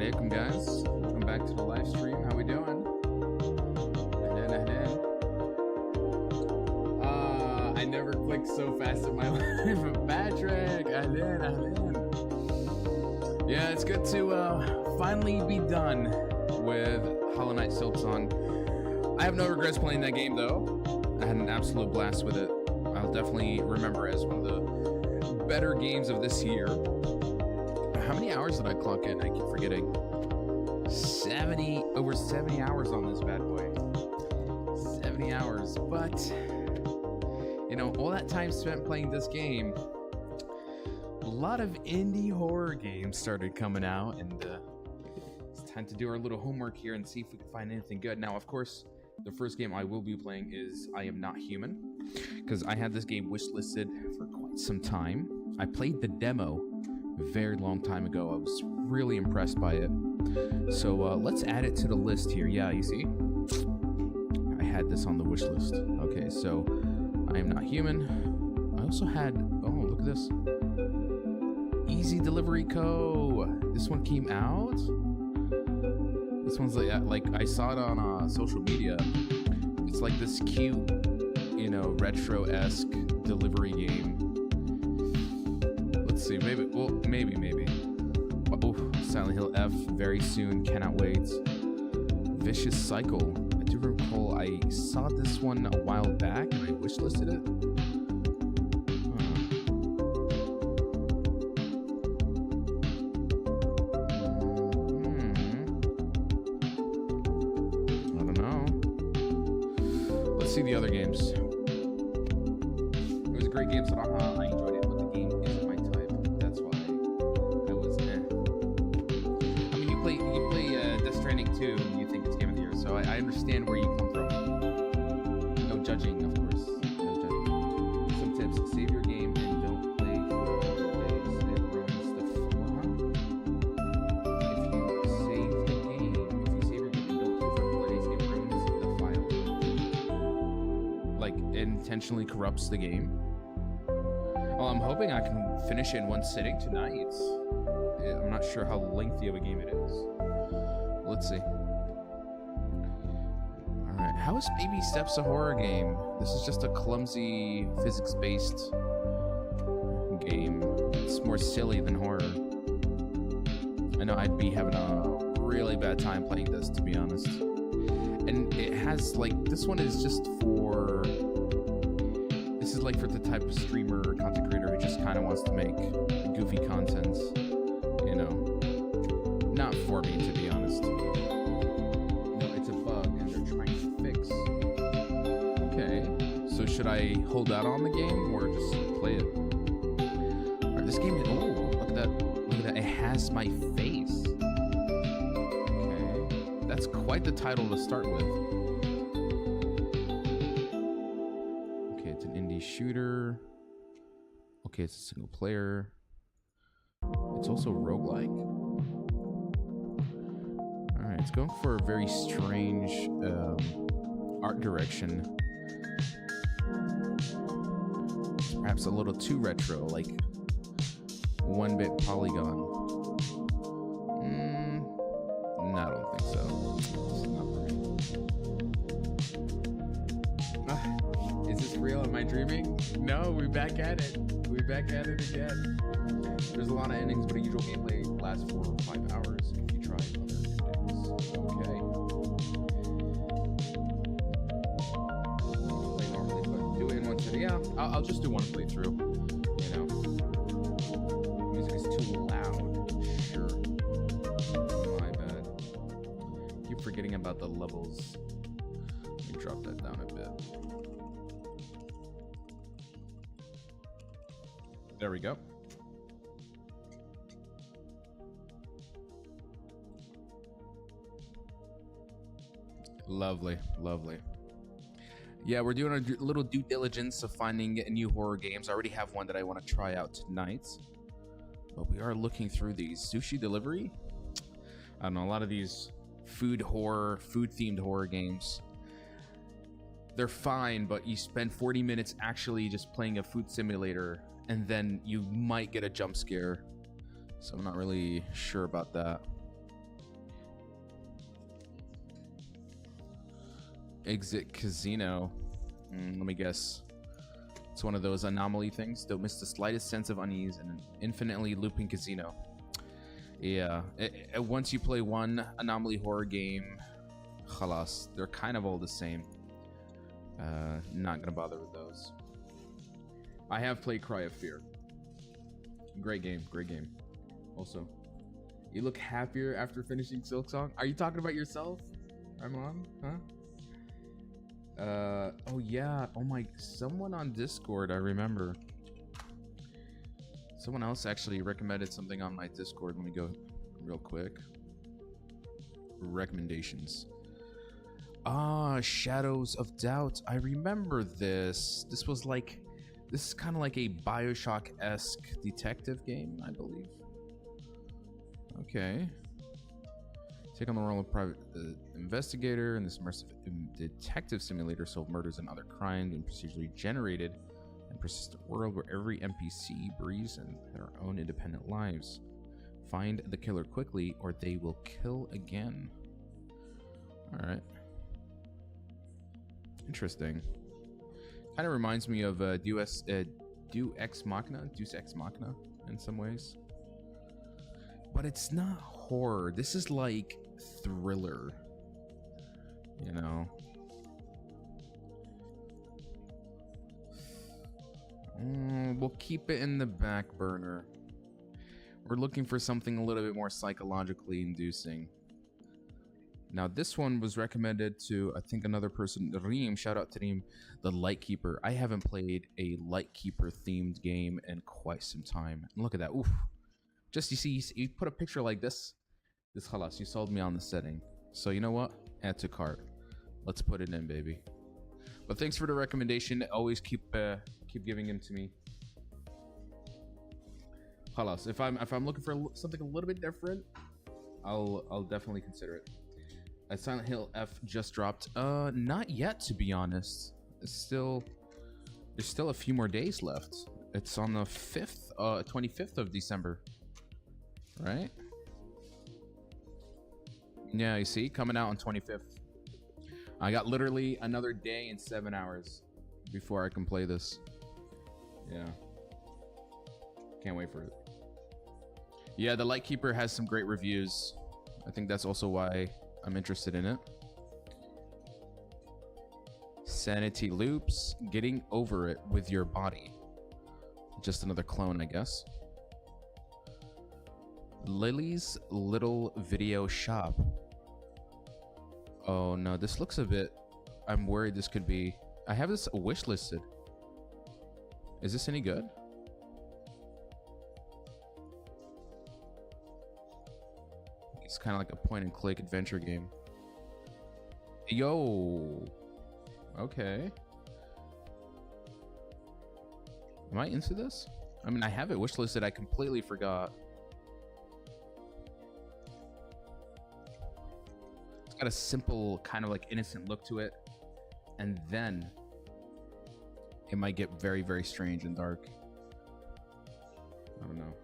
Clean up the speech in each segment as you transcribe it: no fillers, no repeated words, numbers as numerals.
alaikum, guys. Welcome back to the live stream. How we doing? I never clicked so fast in my life. Patrick, ahlan. Yeah, it's good to finally be done with Hollow Knight Silksong. I have no regrets playing that game, though. I had an absolute blast with it. I'll definitely remember it as one of the better games of this year. How many hours did I clock in? I keep forgetting. Over 70 hours on this bad boy. 70 hours, but you know, all that time spent playing this game, a lot of indie horror games started coming out, and it's time to do our little homework here and see if we can find anything good. Now, of course, the first game I will be playing is I Am Not Human, because I had this game wishlisted for quite some time. I played the demo a very long time ago. I was really impressed by it. So let's add it to the list here. Yeah, you see? I had this on the wish list. Okay, so I Am Not Human. I also had, oh, look at this. Easy Delivery Co. This one came out. This one's like I saw it on social media. It's like this cute, you know, retro-esque delivery game. Let's see, maybe. Oh, Silent Hill F, very soon, cannot wait. Vicious Cycle. I do recall I saw this one a while back and I wishlisted it. I don't know. Let's see the other games. It was a great game, so I enjoyed it, but the game isn't my type. That's why I was I mean, you play Death Stranding 2 and you think it's Game of the Year, so I understand where you come from. No judging, of course. No judging. Some tips: save your game and don't play for a couple of days. It ruins the fun. If you save your game and don't play for a couple of days, it ruins the file. Like, it intentionally corrupts the game. Well, I'm hoping I can finish it in one sitting tonight. I'm not sure how lengthy of a game it is. Let's see. Alright, how is Baby Steps a horror game? This is just a clumsy, physics-based game. It's more silly than horror. I know I'd be having a really bad time playing this, to be honest. And it has, like, this one is just for... This is like for the type of streamer or content creator who just kind of wants to make goofy content, you know. Not for me, to be honest. No, it's a bug and they're trying to fix. Okay, so should I hold out on the game or just play it? Alright, this game, oh, look at that. Look at that, it has my face. Okay, that's quite the title to start with. Shooter. Okay, it's a single player. It's also roguelike. Alright, it's going for a very strange art direction. It's perhaps a little too retro, like 1-bit polygon. No, I don't think so. It's not for me. Is this real? Am I dreaming? No, we're back at it. We're back at it again. There's a lot of endings, but a usual gameplay lasts 4 or 5 hours if you try other endings. Okay. Play normally, but do it in one sitting. Yeah, I'll just do one playthrough. You know, music is too loud. Sure. My bad. Keep forgetting about the levels. Let me drop that down a bit. There we go. Lovely, lovely. Yeah, we're doing a little due diligence of finding new horror games. I already have one that I want to try out tonight. But we are looking through these. Sushi Delivery? I don't know, a lot of these food-themed horror games. They're fine, but you spend 40 minutes actually just playing a food simulator, and then you might get a jump scare. So I'm not really sure about that. Exit Casino. Let me guess. It's one of those anomaly things. Don't miss the slightest sense of unease in an infinitely looping casino. Yeah, once you play one anomaly horror game, khalas, they're kind of all the same. Not gonna bother with those. I have played Cry of Fear. Great game, great game. Also, you look happier after finishing Silksong. Are you talking about yourself, Armand? Huh? Oh yeah, oh my, someone on Discord, I remember. Someone else actually recommended something on my Discord. Let me go real quick. Recommendations. Ah, Shadows of Doubt. I remember this. This was like, this is kind of like a BioShock-esque detective game, I believe. Okay. Take on the role of private investigator in this immersive detective simulator, solve murders and other crimes in procedurally generated and persistent world where every NPC breathes in their own independent lives. Find the killer quickly or they will kill again. All right. Interesting. Kind of reminds me of Deus Ex Machina in some ways. But it's not horror. This is like thriller. You know. We'll keep it in the back burner. We're looking for something a little bit more psychologically inducing. Now, this one was recommended to, I think, another person, Reem. Shout out to Reem, the Lightkeeper. I haven't played a Lightkeeper themed game in quite some time. And look at that. Oof. Just, you see, you put a picture like this. This khalas, you sold me on the setting. So, you know what? Add to cart. Let's put it in, baby. But thanks for the recommendation. Always keep giving them to me. Khalas, if I'm looking for something a little bit different, I'll definitely consider it. Silent Hill F just dropped. Not yet, to be honest. There's still a few more days left. It's on the 25th of December, right? Yeah, you see, coming out on 25th. I got literally another day and 7 hours before I can play this. Yeah, can't wait for it. Yeah, the Lightkeeper has some great reviews. I think that's also why I'm interested in it. Sanity Loops, getting over it with your body. Just another clone, I guess. Lily's Little Video Shop. Oh no, this looks a bit... I'm worried this could be... I have this wish listed. Is this any good? It's kind of like a point and click adventure game. Yo. Okay. Am I into this? I mean, I have it wishlisted. I completely forgot. It's got a simple, kind of like innocent look to it. And then it might get very, very strange and dark. I don't know.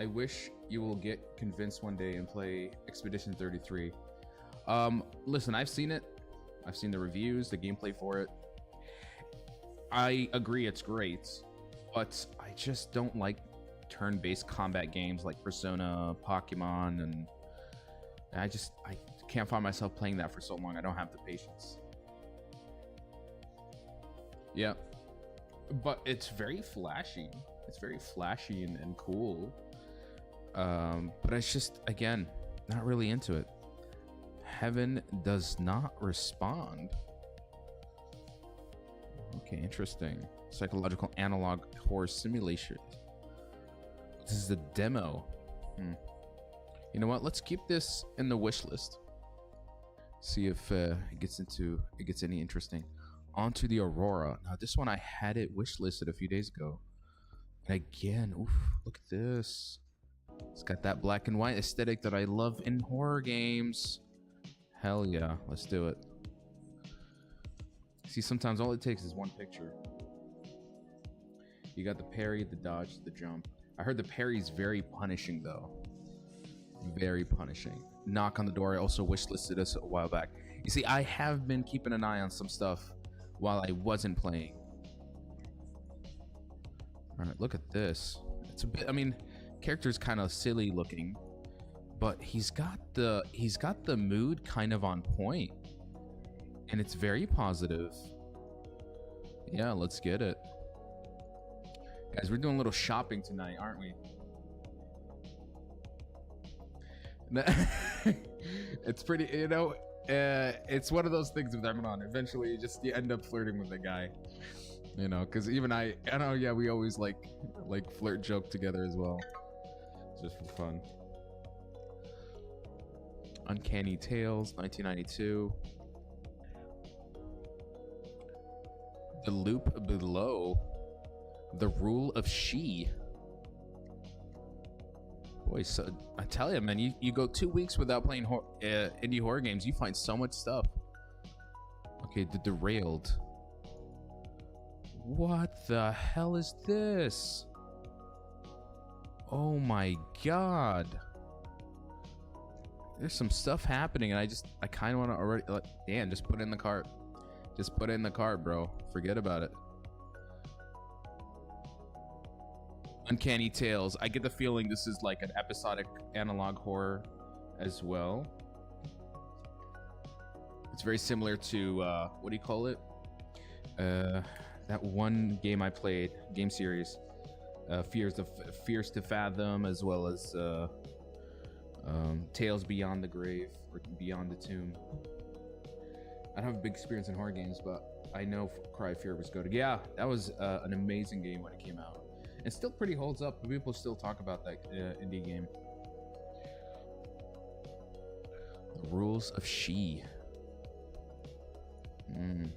I wish you will get convinced one day and play Expedition 33. Listen, I've seen it. I've seen the reviews, the gameplay for it. I agree it's great, but I just don't like turn-based combat games like Persona, Pokemon, and I can't find myself playing that for so long. I don't have the patience. Yeah, but it's very flashy. It's very flashy and cool. But it's just, again, not really into it. Heaven does not respond. Okay, interesting. Psychological analog horror simulation. This is the demo. You know what? Let's keep this in the wish list. See if it gets any interesting. Onto the Aurora. Now this one I had it wish listed a few days ago. And again, oof, look at this. It's got that black and white aesthetic that I love in horror games. Hell yeah, let's do it. See, sometimes all it takes is one picture. You got the parry, the dodge, the jump. I heard the parry's very punishing though. Very punishing. Knock on the Door, I also wishlisted this a while back. You see, I have been keeping an eye on some stuff while I wasn't playing. All right, look at this. It's a bit, I mean, character's kind of silly looking, but he's got the mood kind of on point, and it's very positive. Yeah, let's get it. Guys, we're doing a little shopping tonight, aren't we? It's pretty, you know, it's one of those things with Ramadan. Eventually, you end up flirting with the guy, you know, because even I know, yeah, we always like flirt joke together as well, just for fun. Uncanny Tales, 1992. The Loop Below. The Rule of She. Boy, so I tell you, man, you go 2 weeks without playing indie horror games, you find so much stuff. Okay, The Derailed. What the hell is this? Oh my god. There's some stuff happening, and I kind of want to already. Dan, just put it in the cart. Just put it in the cart, bro. Forget about it. Uncanny Tales. I get the feeling this is like an episodic analog horror as well. It's very similar to what do you call it? That one game I played, game series, Fears to Fathom, as well as Tales Beyond the Grave or Beyond the Tomb. I don't have a big experience in horror games, but I know Cry of Fear was good. Yeah, that was an amazing game when it came out. It still pretty holds up. People still talk about that indie game. The Rules of She.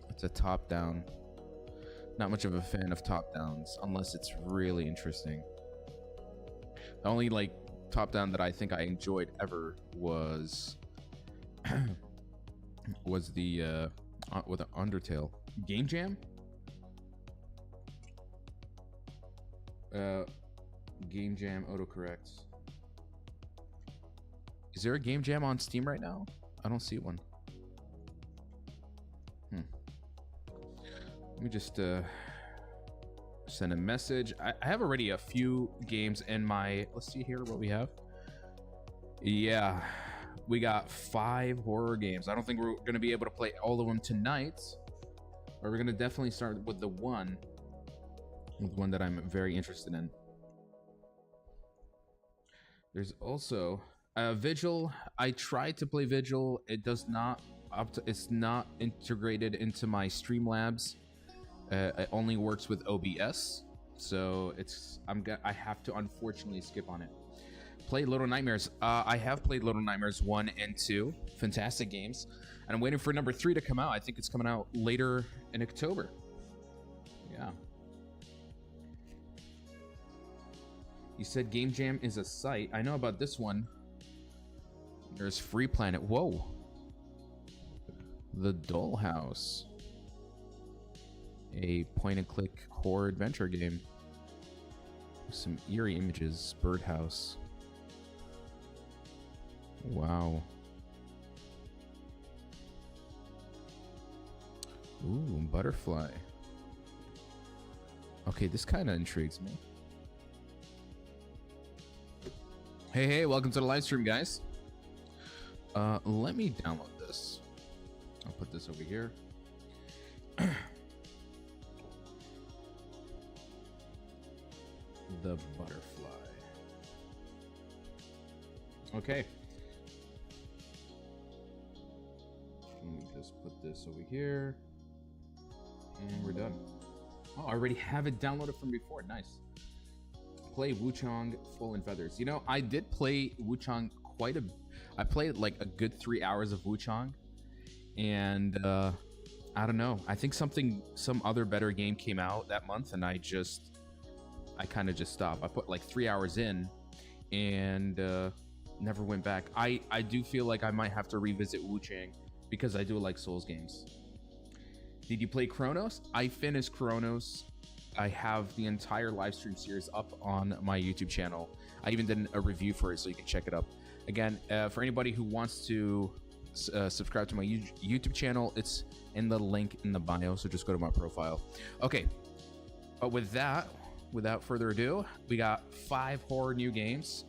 It's a top-down. Not much of a fan of top-downs, unless it's really interesting. The only like top-down that I think I enjoyed ever was with an Undertale. Game Jam? Game Jam autocorrects. Is there a Game Jam on Steam right now? I don't see one. Let me just send a message. I have already a few games in my. Let's see here what we have. Yeah, we got 5 horror games. I don't think we're going to be able to play all of them tonight, but we're going to definitely start with the one that I'm very interested in. There's also Vigil. I tried to play Vigil. It does not it's not integrated into my Streamlabs. It only works with OBS, so I have to unfortunately skip on it. Play Little Nightmares. I have played Little Nightmares 1 and 2. Fantastic games. And I'm waiting for number 3 to come out. I think it's coming out later in October. Yeah. You said Game Jam is a site. I know about this one. There's Free Planet. Whoa. The Dollhouse. A point-and-click horror adventure game. Some eerie images. Birdhouse. Wow. Ooh, Butterfly. Okay, this kind of intrigues me. Hey, welcome to the live stream, guys. Let me download this. I'll put this over here. The Butterfly. Okay. Let me just put this over here. And we're done. Oh, I already have it downloaded from before. Nice. Play Wuchang Full in Feathers. You know, I did play Wuchang I played like a good 3 hours of Wuchang. And I don't know. I think some other better game came out that month, and I kind of just stopped. I put like 3 hours in and never went back. I do feel like I might have to revisit Wuchang because I do like Souls games. Did you play Chronos? I finished Chronos I have the entire live stream series up on my YouTube channel. I even did a review for it, so you can check it up. Again, for anybody who wants to subscribe to my YouTube channel, it's in the link in the bio, so just go to my profile. Okay, but with that, without further ado, we got 5 horror new games.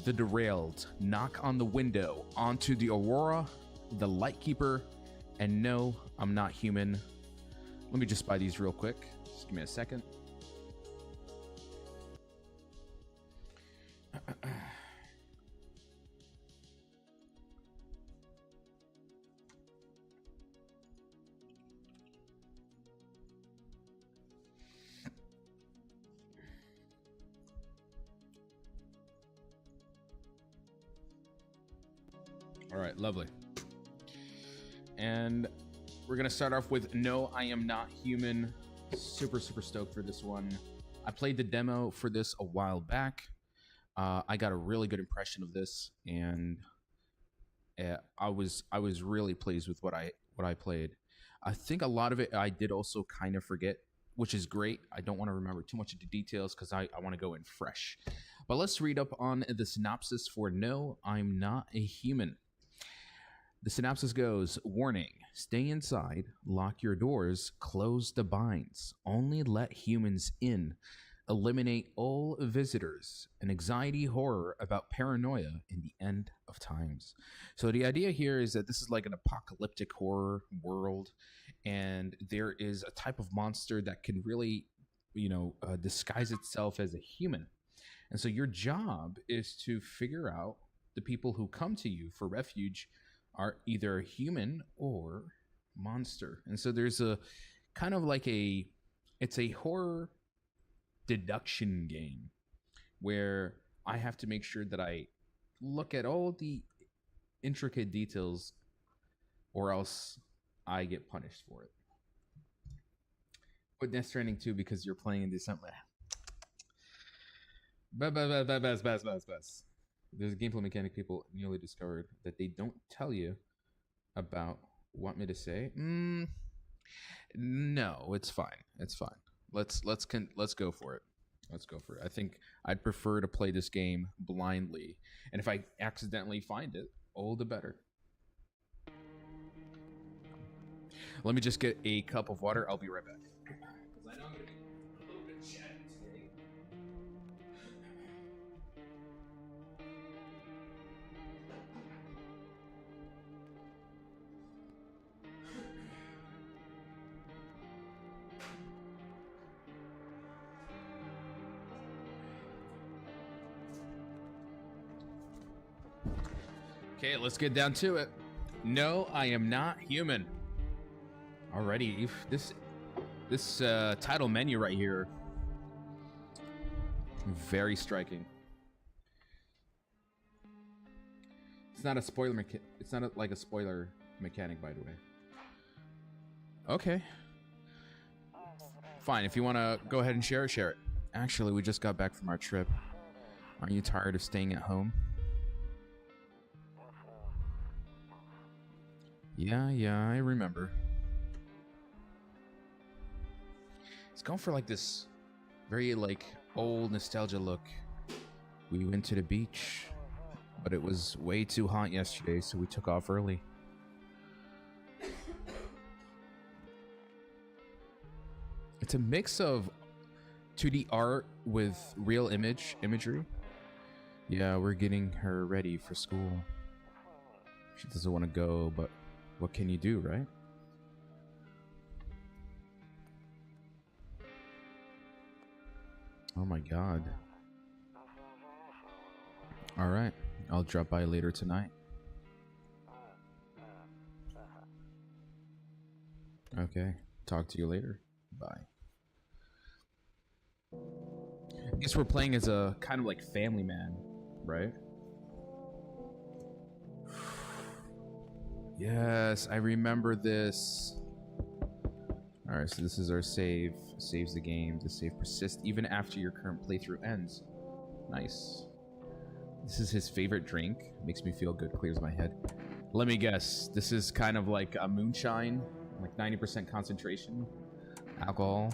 The Derailed, Knock on the Window, Onto the Aurora, The Lightkeeper, and No, I'm Not Human. Let me just buy these real quick. Just give me a second. All right, lovely. And we're gonna start off with No, I Am Not Human. Super stoked for this one. I played the demo for this a while back. I got a really good impression of this, and I was really pleased with what I played. I think a lot of it I did also kind of forget, which is great. I don't want to remember too much of the details because I want to go in fresh. But let's read up on the synopsis for No, I'm Not a Human. The synopsis goes, warning, stay inside, lock your doors, close the blinds, only let humans in, eliminate all visitors, an anxiety horror about paranoia in the end of times. So the idea here is that this is like an apocalyptic horror world, and there is a type of monster that can really, disguise itself as a human. And so your job is to figure out the people who come to you for refuge are either human or monster. And so there's a kind of like it's a horror deduction game where I have to make sure that I look at all the intricate details or else I get punished for it. But Death Stranding 2 because you're playing in December. Best. There's a gameplay mechanic people newly discovered that they don't tell you about. Want me to say? No, it's fine. It's fine. Let's go for it. Let's go for it. I think I'd prefer to play this game blindly, and if I accidentally find it, all the better. Let me just get a cup of water. I'll be right back. Because I know I'm gonna be a little bit chatty today. Okay, let's get down to it. No, I am not human. Alrighty, this title menu right here, very striking. It's not a spoiler it's not like a spoiler mechanic, by the way. Okay. Fine, if you want to go ahead and share it. Actually, we just got back from our trip. Aren't you tired of staying at home? Yeah, I remember. It's going for like this very like old nostalgia look. We went to the beach, but it was way too hot yesterday, so we took off early. It's a mix of 2D art with real imagery. Yeah, we're getting her ready for school. She doesn't want to go, but what can you do, right? Oh my god. Alright, I'll drop by later tonight. Okay, talk to you later. Bye. I guess we're playing as a kind of like family man, right? Yes, I remember this. Alright, so this is our save. Saves the game. The save persists even after your current playthrough ends. Nice. This is his favorite drink. Makes me feel good, clears my head. Let me guess. This is kind of like a moonshine, like 90% concentration alcohol.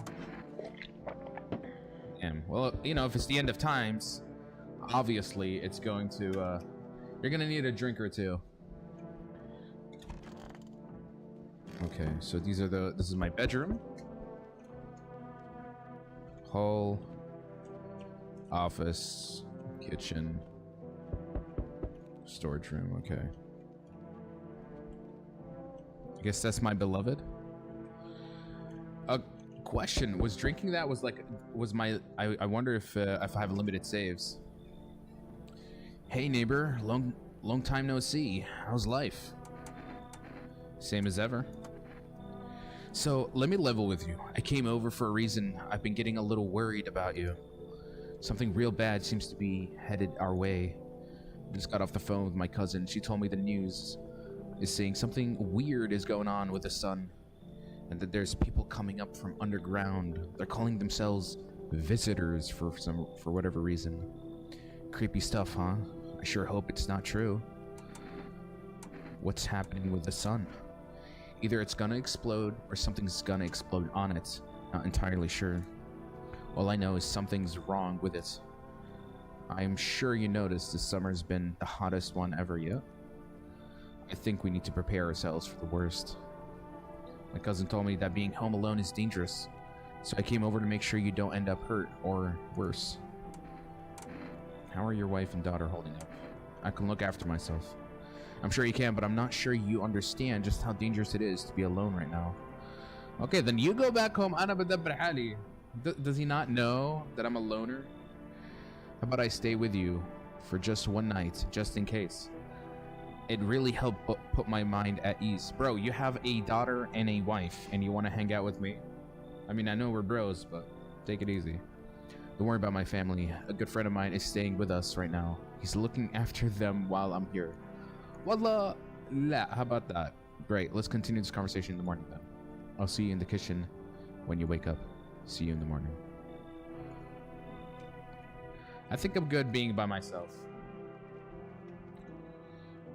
Damn. Well, you know, if it's the end of times, obviously it's going to, you're gonna need a drink or two. Okay, so this is my bedroom. Hall, office, kitchen, storage room, okay. I guess that's my beloved. A question, was drinking that I wonder if I have limited saves. Hey neighbor, long time no see. How's life? Same as ever. So let me level with you. I came over for a reason. I've been getting a little worried about you. Something real bad seems to be headed our way. I just got off the phone with my cousin. She told me the news is saying something weird is going on with the sun, and that there's people coming up from underground. They're calling themselves visitors for whatever reason. Creepy stuff, huh? I sure hope it's not true. What's happening with the sun? Either it's gonna explode or something's gonna explode on it. Not entirely sure. All I know is something's wrong with it. I am sure you noticed this summer's been the hottest one ever yet. I think we need to prepare ourselves for the worst. My cousin told me that being home alone is dangerous, so I came over to make sure you don't end up hurt or worse. How are your wife and daughter holding up? I can look after myself. I'm sure you can, but I'm not sure you understand just how dangerous it is to be alone right now. Okay, then you go back home. Does he not know that I'm a loner? How about I stay with you for just one night, just in case? It really helped put my mind at ease. Bro, you have a daughter and a wife, and you want to hang out with me? I mean, I know we're bros, but take it easy. Don't worry about my family. A good friend of mine is staying with us right now. He's looking after them while I'm here. Wallah, la, how about that? Great, let's continue this conversation in the morning then. I'll see you in the kitchen when you wake up. See you in the morning. I think I'm good being by myself.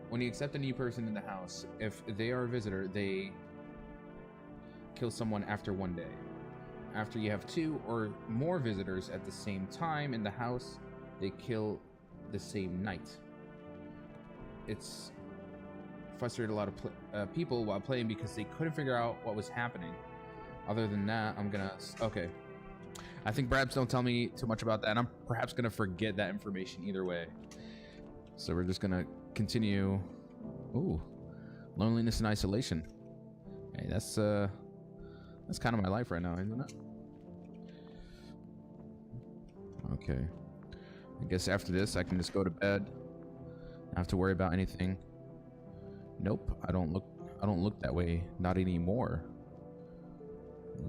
When you accept a new person in the house, if they are a visitor, they kill someone after one day. After you have 2 or more visitors at the same time in the house, they kill the same night. It's frustrated a lot of people while playing because they couldn't figure out what was happening. Other than that, I'm gonna... Okay. I think perhaps don't tell me too much about that, and I'm perhaps gonna forget that information either way. So we're just gonna continue. Ooh. Loneliness and isolation. Hey, that's kind of my life right now, isn't it? Okay. I guess after this, I can just go to bed. Not have to worry about anything. Nope, I don't look that way. Not anymore.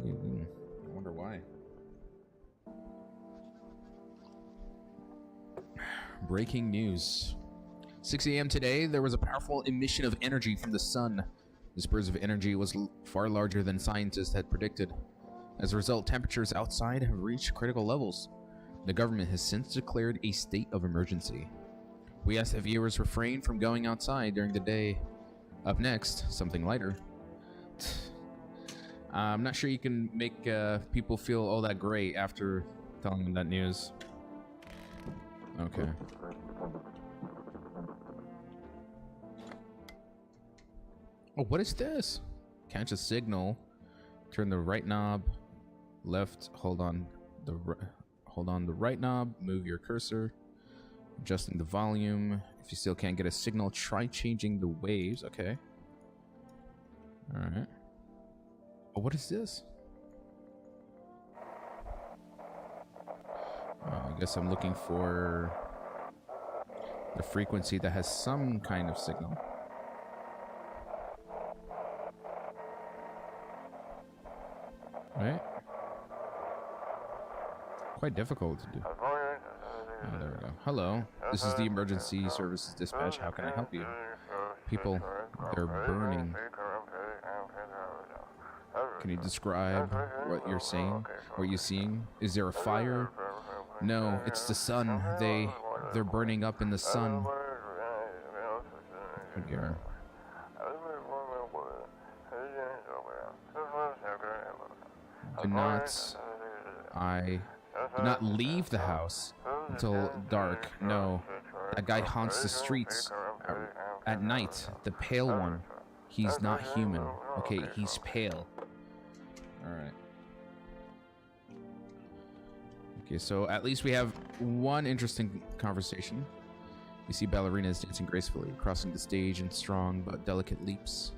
I wonder why. Breaking news. 6 a.m. today, there was a powerful emission of energy from the sun. This burst of energy was far larger than scientists had predicted. As a result, temperatures outside have reached critical levels. The government has since declared a state of emergency. We ask that viewers refrain from going outside during the day. Up next, something lighter. I'm not sure you can make people feel all that great after telling them that news. Okay. Oh, what is this? Catch a signal. Turn the right knob. Left. Hold on the right knob. Move your cursor. Adjusting the volume. If you still can't get a signal, try changing the waves. Okay. All right. Oh, what is this? I guess I'm looking for the frequency that has some kind of signal. Right? Quite difficult to do. Oh, there we go. Hello, this is the emergency services dispatch. How can I help you? People, they're burning. Can you describe what you're saying? What you're seeing? Is there a fire? No, it's the sun. They're burning up in the sun. Oh dear. Do not. I Do not leave the house until dark. No. That guy haunts the streets at night. The pale one. He's not human. Okay, he's pale. Alright. Okay, so at least we have one interesting conversation. You see ballerinas dancing gracefully, crossing the stage in strong but delicate leaps.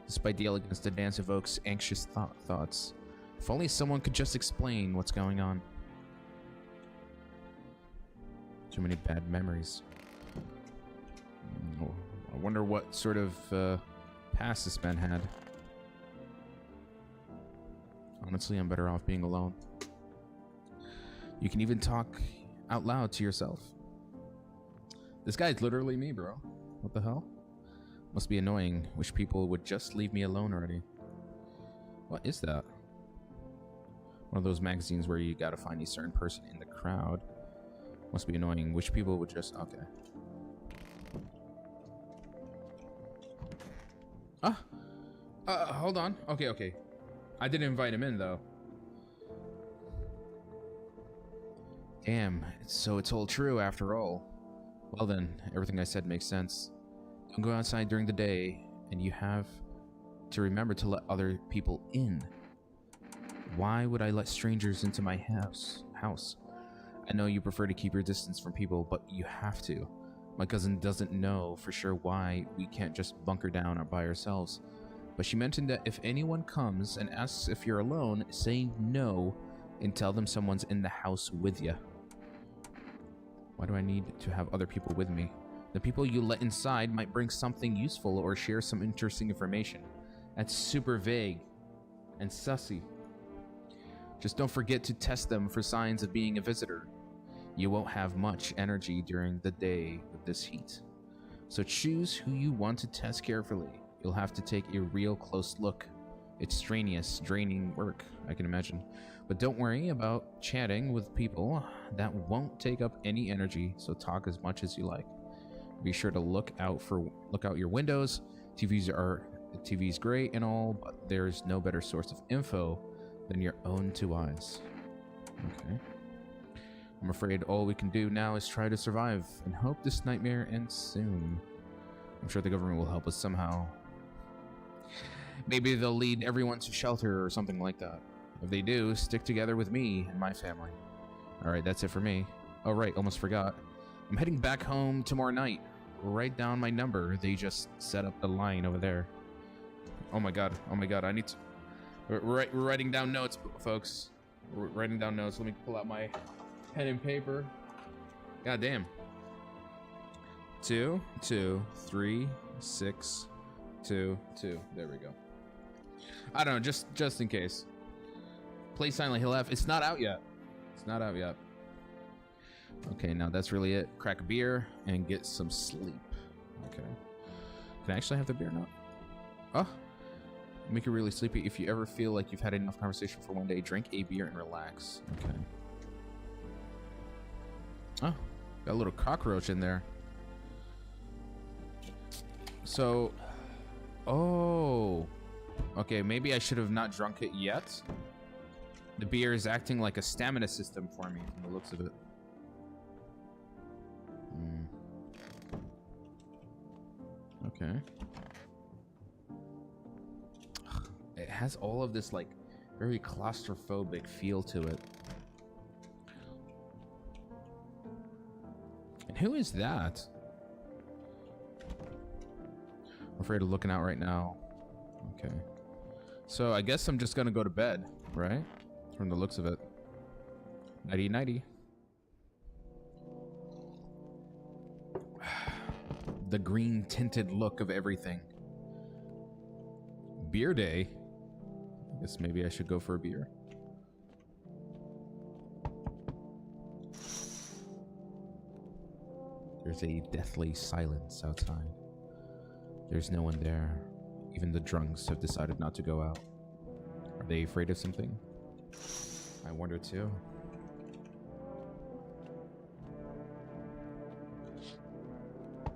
Despite the elegance, the dance evokes anxious thoughts. If only someone could just explain what's going on. Too many bad memories. I wonder what sort of past this man had. Honestly, I'm better off being alone. You can even talk out loud to yourself. This guy's literally me, bro. What the hell? Must be annoying. Wish people would just leave me alone already. What is that? One of those magazines where you gotta find a certain person in the crowd. Must be annoying. Wish people would just... Okay. Hold on. Okay. I didn't invite him in, though. Damn. So it's all true after all. Well then, everything I said makes sense. Don't go outside during the day, and you have to remember to let other people in. Why would I let strangers into my house? I know you prefer to keep your distance from people, but you have to. My cousin doesn't know for sure why we can't just bunker down by ourselves. But she mentioned that if anyone comes and asks if you're alone, say no and tell them someone's in the house with you. Why do I need to have other people with me? The people you let inside might bring something useful or share some interesting information. That's super vague and sussy. Just don't forget to test them for signs of being a visitor. You won't have much energy during the day with this heat. So choose who you want to test carefully. You'll have to take a real close look. It's strenuous, draining work, I can imagine. But don't worry about chatting with people. That won't take up any energy, so talk as much as you like. Be sure to look out your windows. TV's great and all, but there's no better source of info than your own two eyes. Okay. I'm afraid all we can do now is try to survive and hope this nightmare ends soon. I'm sure the government will help us somehow. Maybe they'll lead everyone to shelter or something like that. If they do, stick together with me and my family. Alright, that's it for me. Oh right, almost forgot. I'm heading back home tomorrow night. Write down my number. They just set up the line over there. Oh my god, I need to... We're writing down notes, folks. We're writing down notes. Let me pull out my pen and paper. God damn. 2, 2, 3, 6, 2, 2. There we go. I don't know, just in case. Play Silent Hill F. It's not out yet. Okay, now that's really it. Crack a beer and get some sleep. Okay. Can I actually have the beer now? Oh. Make you really sleepy. If you ever feel like you've had enough conversation for one day, drink a beer and relax. Okay. Oh, got a little cockroach in there. So, oh, okay, maybe I should have not drunk it yet. The beer is acting like a stamina system for me from the looks of it. Okay. It has all of this like very claustrophobic feel to it. And who is that? I'm afraid of looking out right now. Okay. So I guess I'm just gonna go to bed, right? From the looks of it. Nighty nighty. The green tinted look of everything. Beer day. I guess maybe I should go for a beer. There's a deathly silence outside. There's no one there. Even the drunks have decided not to go out. Are they afraid of something? I wonder too.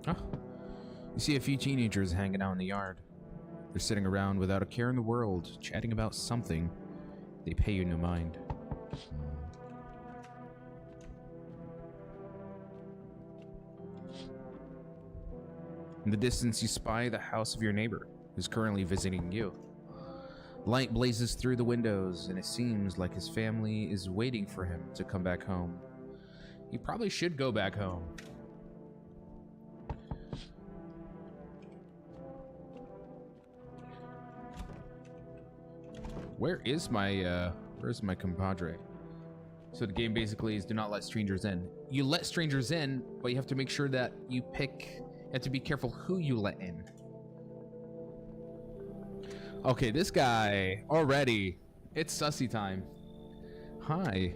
Ah, you see a few teenagers hanging out in the yard. They're sitting around without a care in the world, chatting about something. They pay you no mind. In the distance, you spy the house of your neighbor, who's currently visiting you. Light blazes through the windows, and it seems like his family is waiting for him to come back home. He probably should go back home. Where's my compadre? So the game basically is do not let strangers in. You let strangers in, but you have to make sure that you have to be careful who you let in. Okay, this guy already. It's sussy time. Hi.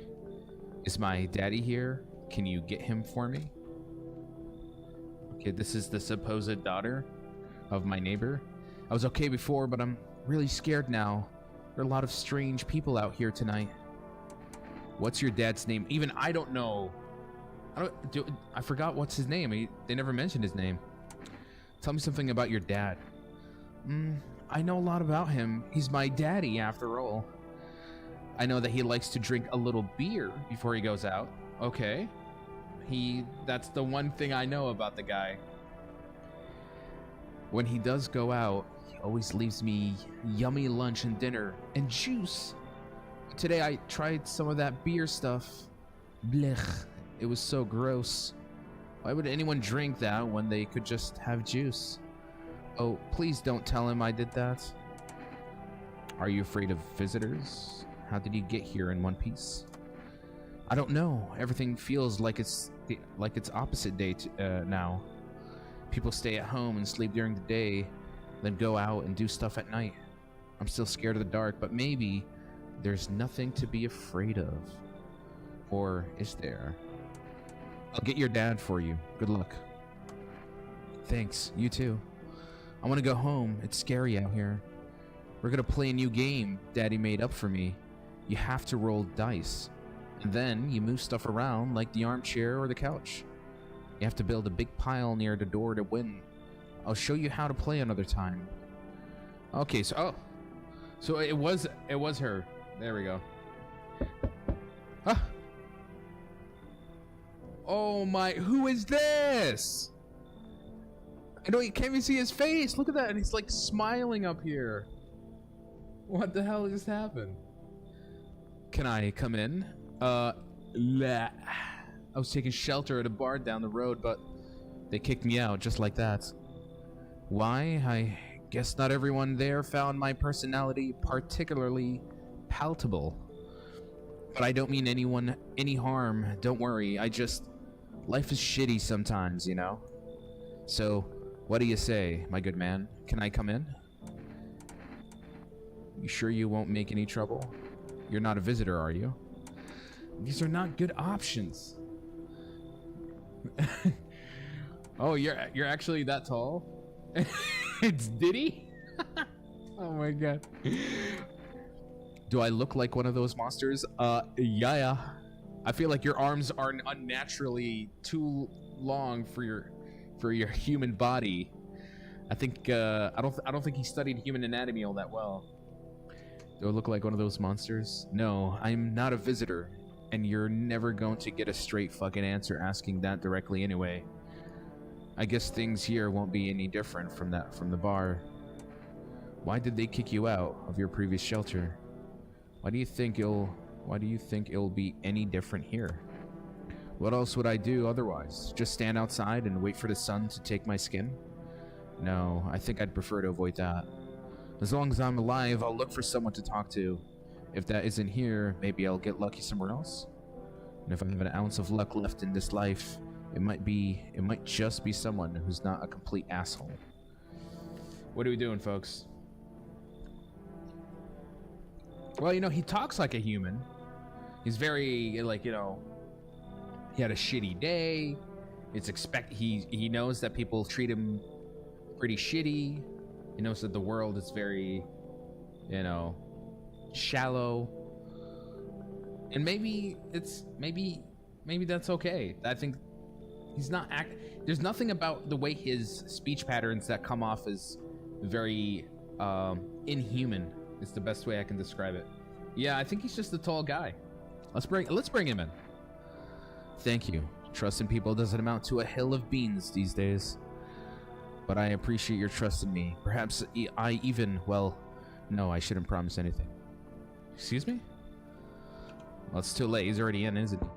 Is my daddy here? Can you get him for me? Okay, this is the supposed daughter of my neighbor. I was okay before, but I'm really scared now. There are a lot of strange people out here tonight. What's your dad's name? Even I don't know. I forgot what's his name. They never mentioned his name. Tell me something about your dad. I know a lot about him. He's my daddy, after all. I know that he likes to drink a little beer before he goes out. Okay. That's the one thing I know about the guy. When he does go out, he always leaves me yummy lunch and dinner and juice. Today I tried some of that beer stuff. Blech. It was so gross. Why would anyone drink that when they could just have juice? Oh, please don't tell him I did that. Are you afraid of visitors? How did you get here in one piece? I don't know. Everything feels like it's opposite day now. People stay at home and sleep during the day, then go out and do stuff at night. I'm still scared of the dark, but maybe there's nothing to be afraid of. Or is there? I'll get your dad for you. Good luck. Thanks. You too. I want to go home. It's scary out here. We're gonna play a new game Daddy made up for me. You have to roll dice. And then you move stuff around like the armchair or the couch. You have to build a big pile near the door to win. I'll show you how to play another time. Okay, so it was her. There we go. Huh? Oh my, who is this? I know you can't even see his face. Look at that, and he's like smiling up here. What the hell just happened? Can I come in? I was taking shelter at a bar down the road, but they kicked me out just like that. Why? I guess not everyone there found my personality particularly palatable. But I don't mean anyone any harm. Don't worry. Life is shitty sometimes, you know? So, what do you say, my good man? Can I come in? You sure you won't make any trouble? You're not a visitor, are you? These are not good options. Oh, you're actually that tall? It's Diddy? Oh my god. Do I look like one of those monsters? Yeah. I feel like your arms are unnaturally too long for your human body. I think I don't think he studied human anatomy all that well. Do I look like one of those monsters? No, I'm not a visitor, and you're never going to get a straight fucking answer asking that directly anyway. I guess things here won't be any different from the bar. Why did they kick you out of your previous shelter? Why do you think it'll be any different here? What else would I do otherwise? Just stand outside and wait for the sun to take my skin? No, I think I'd prefer to avoid that. As long as I'm alive, I'll look for someone to talk to. If that isn't here, maybe I'll get lucky somewhere else. And if I have an ounce of luck left in this life, it might just be someone who's not a complete asshole. What are we doing, folks? Well, you know, he talks like a human. He's very, like, you know, he had a shitty day. He knows that people treat him pretty shitty. He knows that the world is very, you know, shallow. And maybe that's okay. I think he's not there's nothing about the way his speech patterns that come off as very inhuman. It's the best way I can describe it. Yeah, I think he's just a tall guy. Let's bring him in. Thank you. Trust in people doesn't amount to a hill of beans these days. but I appreciate your trust in me. Perhaps I even, well, no, I shouldn't promise anything. Excuse me? Well, it's too late. He's already in, isn't he?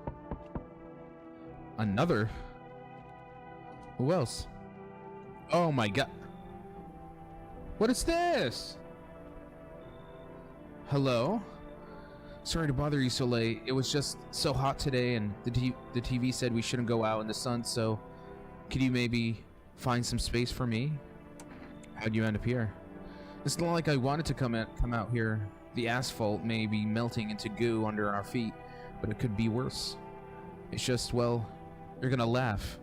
Another? Who else? Oh my god. What is this? Hello? Sorry to bother you so late. It was just so hot today, and the TV said we shouldn't go out in the sun, so could you maybe find some space for me? How'd you end up here? It's not like I wanted to come out here. The asphalt may be melting into goo under our feet, but it could be worse. It's just, well, you're gonna laugh.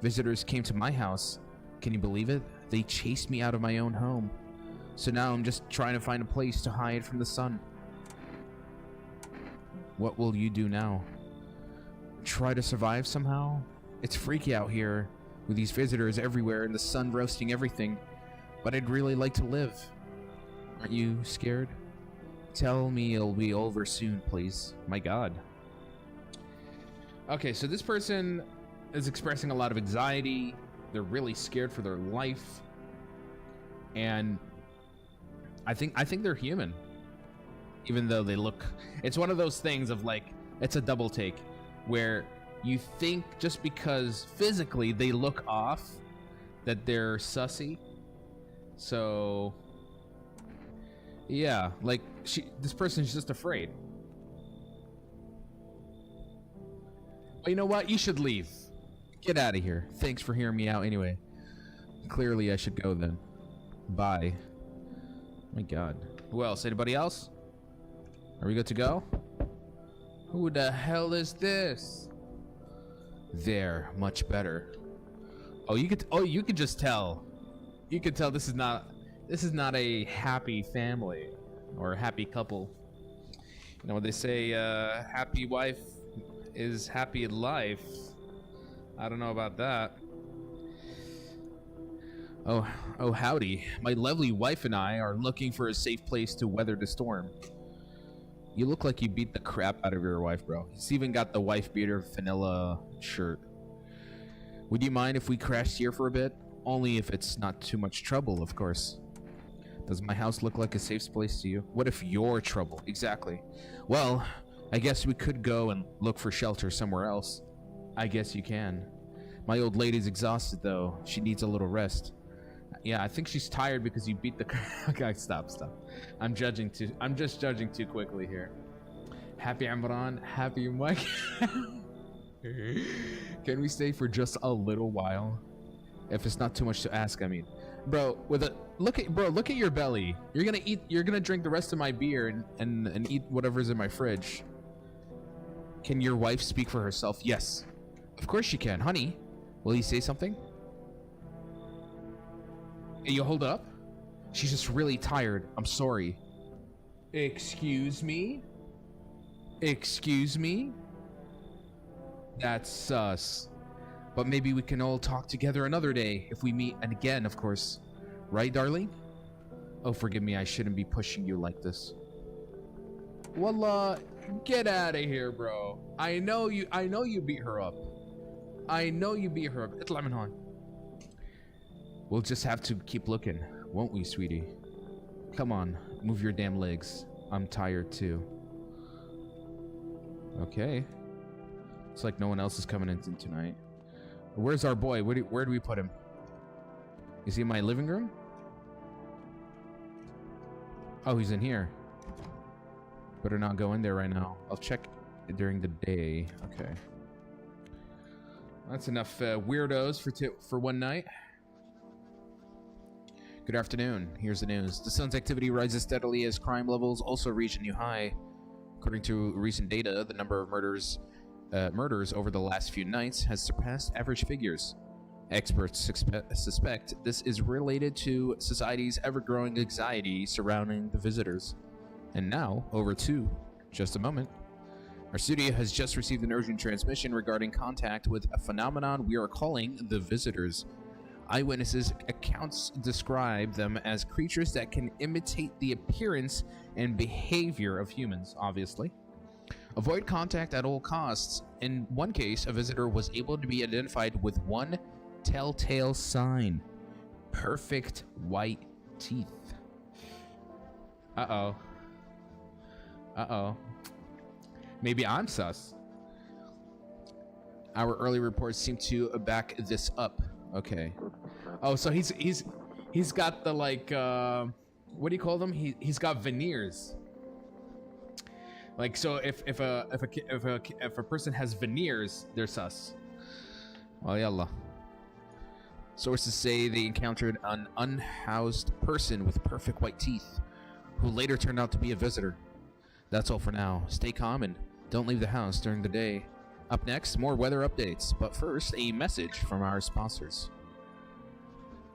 Visitors came to my house. Can you believe it? They chased me out of my own home. So now I'm just trying to find a place to hide from the sun. What will you do now? Try to survive somehow? It's freaky out here with these visitors everywhere and the sun roasting everything, but I'd really like to live. Aren't you scared? Tell me it'll be over soon, please. My god. Okay, so this person is expressing a lot of anxiety. They're really scared for their life. And I think they're human. Even though they look, it's one of those things of like, it's a double take where you think just because physically they look off that they're sussy. So yeah, like this person's just afraid. But you know what? You should leave. Get out of here. Thanks for hearing me out anyway. Clearly I should go then. Bye. My god. Who else? Anybody else? Are we good to go? Who the hell is this? There, much better. Oh, you could just tell. You could tell this is not a happy family or a happy couple. You know what they say, happy wife is happy in life. I don't know about that. Oh, howdy. My lovely wife and I are looking for a safe place to weather the storm. You look like you beat the crap out of your wife, bro. He's even got the wife beater vanilla shirt. Would you mind if we crashed here for a bit? Only if it's not too much trouble, of course. Does my house look like a safe place to you? What if you're trouble? Exactly. Well, I guess we could go and look for shelter somewhere else. I guess you can. My old lady's exhausted, though. She needs a little rest. Yeah, I think she's tired because you beat the... Okay, stop. I'm just judging too quickly here. Happy Imran, happy Mike. Can we stay for just a little while? If it's not too much to ask, I mean. Bro, look at your belly. You're gonna drink the rest of my beer and eat whatever's in my fridge. Can your wife speak for herself? Yes. Of course she can. Honey, will you say something? You hold up? She's just really tired. I'm sorry. Excuse me? Excuse me? That's sus. But maybe we can all talk together another day if we meet, and again, of course. Right, darling? Oh, forgive me. I shouldn't be pushing you like this. Wallah, get out of here, bro. I know you beat her up. اطلع من هون. We'll just have to keep looking, won't we, sweetie? Come on, move your damn legs. I'm tired too. Okay. It's like no one else is coming in tonight. Where's our boy? Where do we put him? Is he in my living room? Oh, he's in here. Better not go in there right now. I'll check during the day. Okay. That's enough weirdos for one night. Good afternoon. Here's the news. The sun's activity rises steadily as crime levels also reach a new high. According to recent data, the number of murders over the last few nights has surpassed average figures. Experts suspect this is related to society's ever-growing anxiety surrounding the visitors. And now, over to just a moment. Our studio has just received an urgent transmission regarding contact with a phenomenon we are calling the visitors. Eyewitnesses' accounts describe them as creatures that can imitate the appearance and behavior of humans, obviously. Avoid contact at all costs. In one case, a visitor was able to be identified with one telltale sign. perfect white teeth. Uh-oh. Uh-oh. Maybe I'm sus. Our early reports seem to back this up. Okay. Oh, so he's got the like what do you call them? He's got veneers. Like, so if a person has veneers, they're sus. Well, yalla. Sources say they encountered an unhoused person with perfect white teeth, who later turned out to be a visitor. That's all for now. Stay calm and don't leave the house during the day. Up next, more weather updates, but first, a message from our sponsors.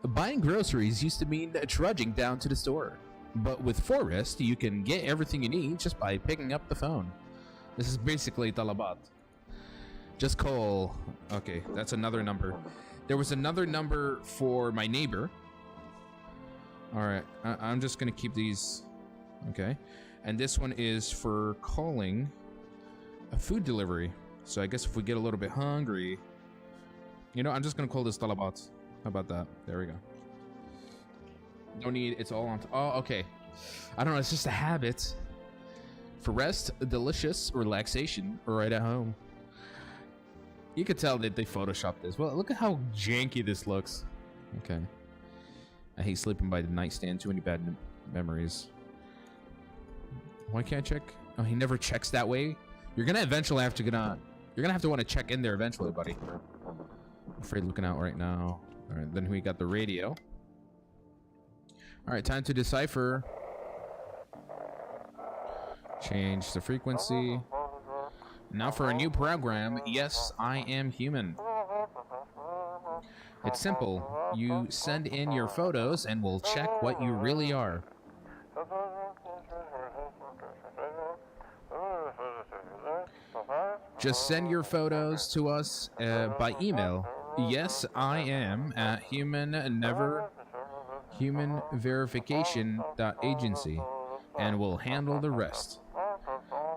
Buying groceries used to mean trudging down to the store, but with Forest, you can get everything you need just by picking up the phone. This is basically Talabat. Just call. Okay, that's another number. There was another number for my neighbor. All right, I'm just gonna keep these. Okay, and this one is for calling a food delivery. So I guess if we get a little bit hungry, you know, I'm just gonna call this Talabat. How about that? There we go. No need. It's all on. Oh, okay. I don't know. It's just a habit. For rest, delicious relaxation, right at home. You could tell that they photoshopped this. Well, look at how janky this looks. Okay. I hate sleeping by the nightstand. Too many bad memories. Why can't I check? Oh, he never checks that way. You're gonna eventually have to get on. You're gonna have to want to check in there eventually, buddy. I'm afraid looking out right now. All right, then we got the radio. All right, time to decipher. Change the frequency. Now for a new program. Yes, I am human. It's simple. You send in your photos and we'll check what you really are. Just send your photos to us by email. Yes, I am at humanverification.agency, and we'll handle the rest.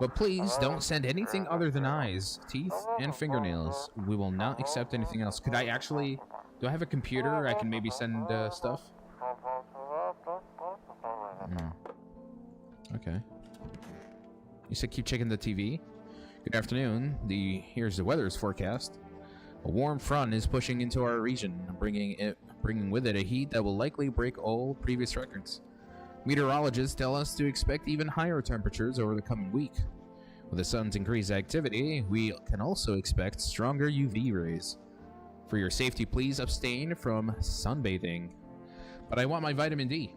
But please don't send anything other than eyes, teeth, and fingernails. We will not accept anything else. Could I actually... Do I have a computer I can maybe send stuff? Okay. You said keep checking the TV? Good afternoon. Here's the weather's forecast. A warm front is pushing into our region, bringing with it a heat that will likely break all previous records. Meteorologists tell us to expect even higher temperatures over the coming week. With the sun's increased activity, we can also expect stronger UV rays. For your safety, please abstain from sunbathing. But I want my vitamin D,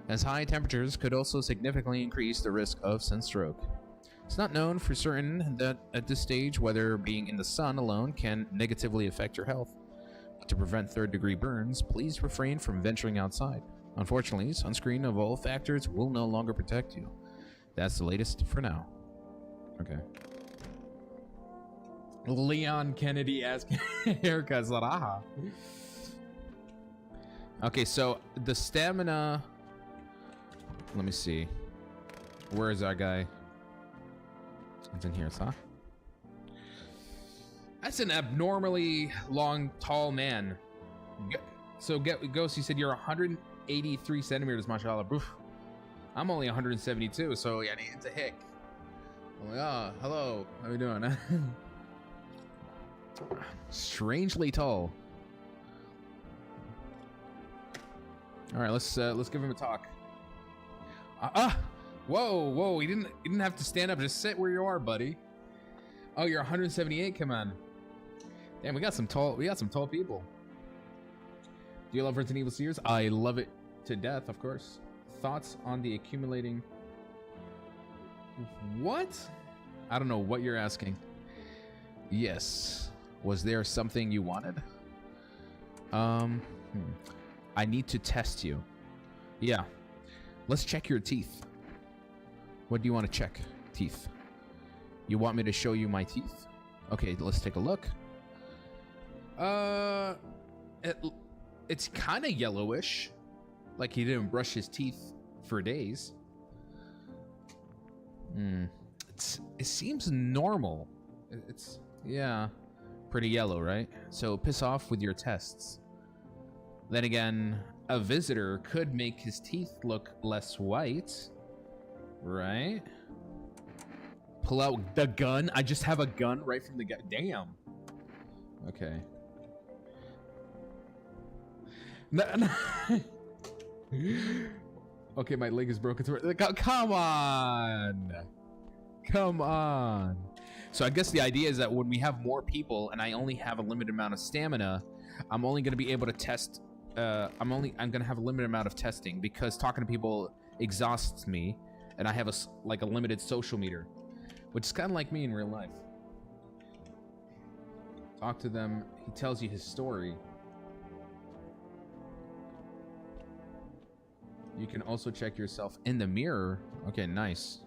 as high temperatures could also significantly increase the risk of sunstroke. It's not known for certain that at this stage whether being in the sun alone can negatively affect your health. But to prevent third-degree burns, please refrain from venturing outside. Unfortunately, sunscreen of all factors will no longer protect you. That's the latest for now. Okay. Leon Kennedy asking haircuts. Aha. Okay, so the stamina. Let me see. Where is our guy? It's in here, huh? That's an abnormally long, tall man. So, Ghost, you said you're 183 centimeters, mashallah. Oof. I'm only 172, so yeah, it's a hick. Oh, yeah, hello. How you doing? Strangely tall. All right, let's give him a talk. Whoa! You didn't have to stand up. Just sit where you are, buddy. Oh, you're 178. Come on. Damn, we got some tall people. Do you love Resident Evil series? I love it to death, of course. Thoughts on the accumulating? What? I don't know what you're asking. Yes. Was there something you wanted? I need to test you. Yeah. Let's check your teeth. What do you want to check? Teeth. You want me to show you my teeth? Okay, let's take a look. It's kind of yellowish. Like he didn't brush his teeth for days. It seems normal. It's yeah, pretty yellow, right? So piss off with your tests. Then again, a visitor could make his teeth look less white, right? Pull out the gun. I just have a gun right from the gun. Damn. Okay. Okay, my leg is broken. Come on. Come on. So I guess the idea is that when we have more people and I only have a limited amount of stamina, I'm only going to be able to test. I'm going to have a limited amount of testing because talking to people exhausts me, and I have a limited social meter, which is kind of like me in real life. Talk to them. He tells you his story. You can also check yourself in the mirror. Okay, nice.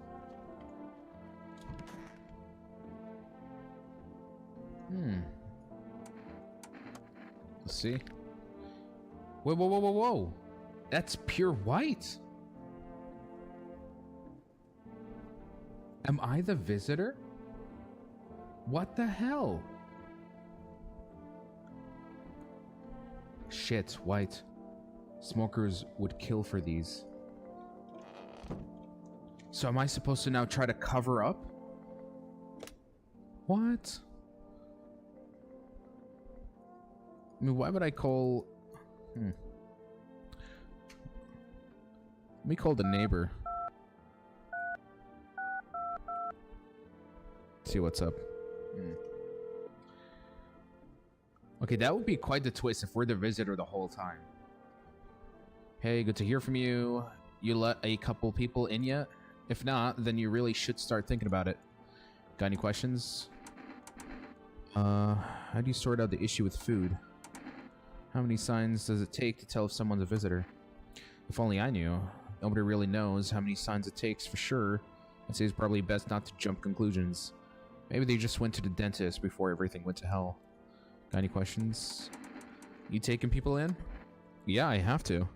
Let's see. Whoa, whoa, whoa, whoa, whoa. That's pure white. Am I the visitor? What the hell? Shit, white. Smokers would kill for these. So am I supposed to now try to cover up? What? I mean, why would I call... Let me call the neighbor. See what's up. Okay, that would be quite the twist if we're the visitor the whole time. Hey, good to hear from you. You let a couple people in yet? If not, then you really should start thinking about it. Got any questions? How do you sort out the issue with food? How many signs does it take to tell if someone's a visitor? If only I knew. Nobody really knows how many signs it takes for sure. I'd say it's probably best not to jump conclusions. Maybe they just went to the dentist before everything went to hell. Got any questions? You taking people in? Yeah, I have to.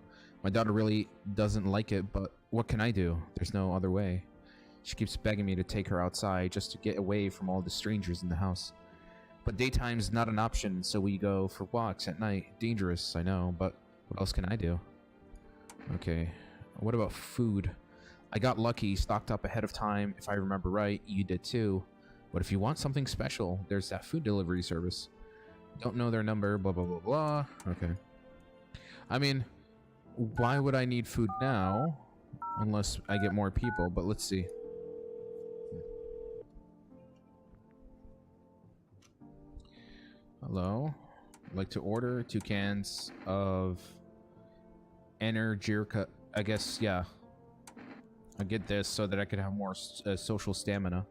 My daughter really doesn't like it, but what can I do? There's no other way. She keeps begging me to take her outside just to get away from all the strangers in the house. But daytime's not an option, so we go for walks at night. Dangerous, I know, but what else can I do? Okay, what about food? I got lucky, stocked up ahead of time. If I remember right, you did too. But if you want something special, there's that food delivery service. Don't know their number, blah, blah, blah, blah. Okay. I mean, why would I need food now? Unless I get more people, but let's see. Hello? I'd like to order 2 cans of Energirka. I guess, yeah. I'll get this so that I can have more social stamina.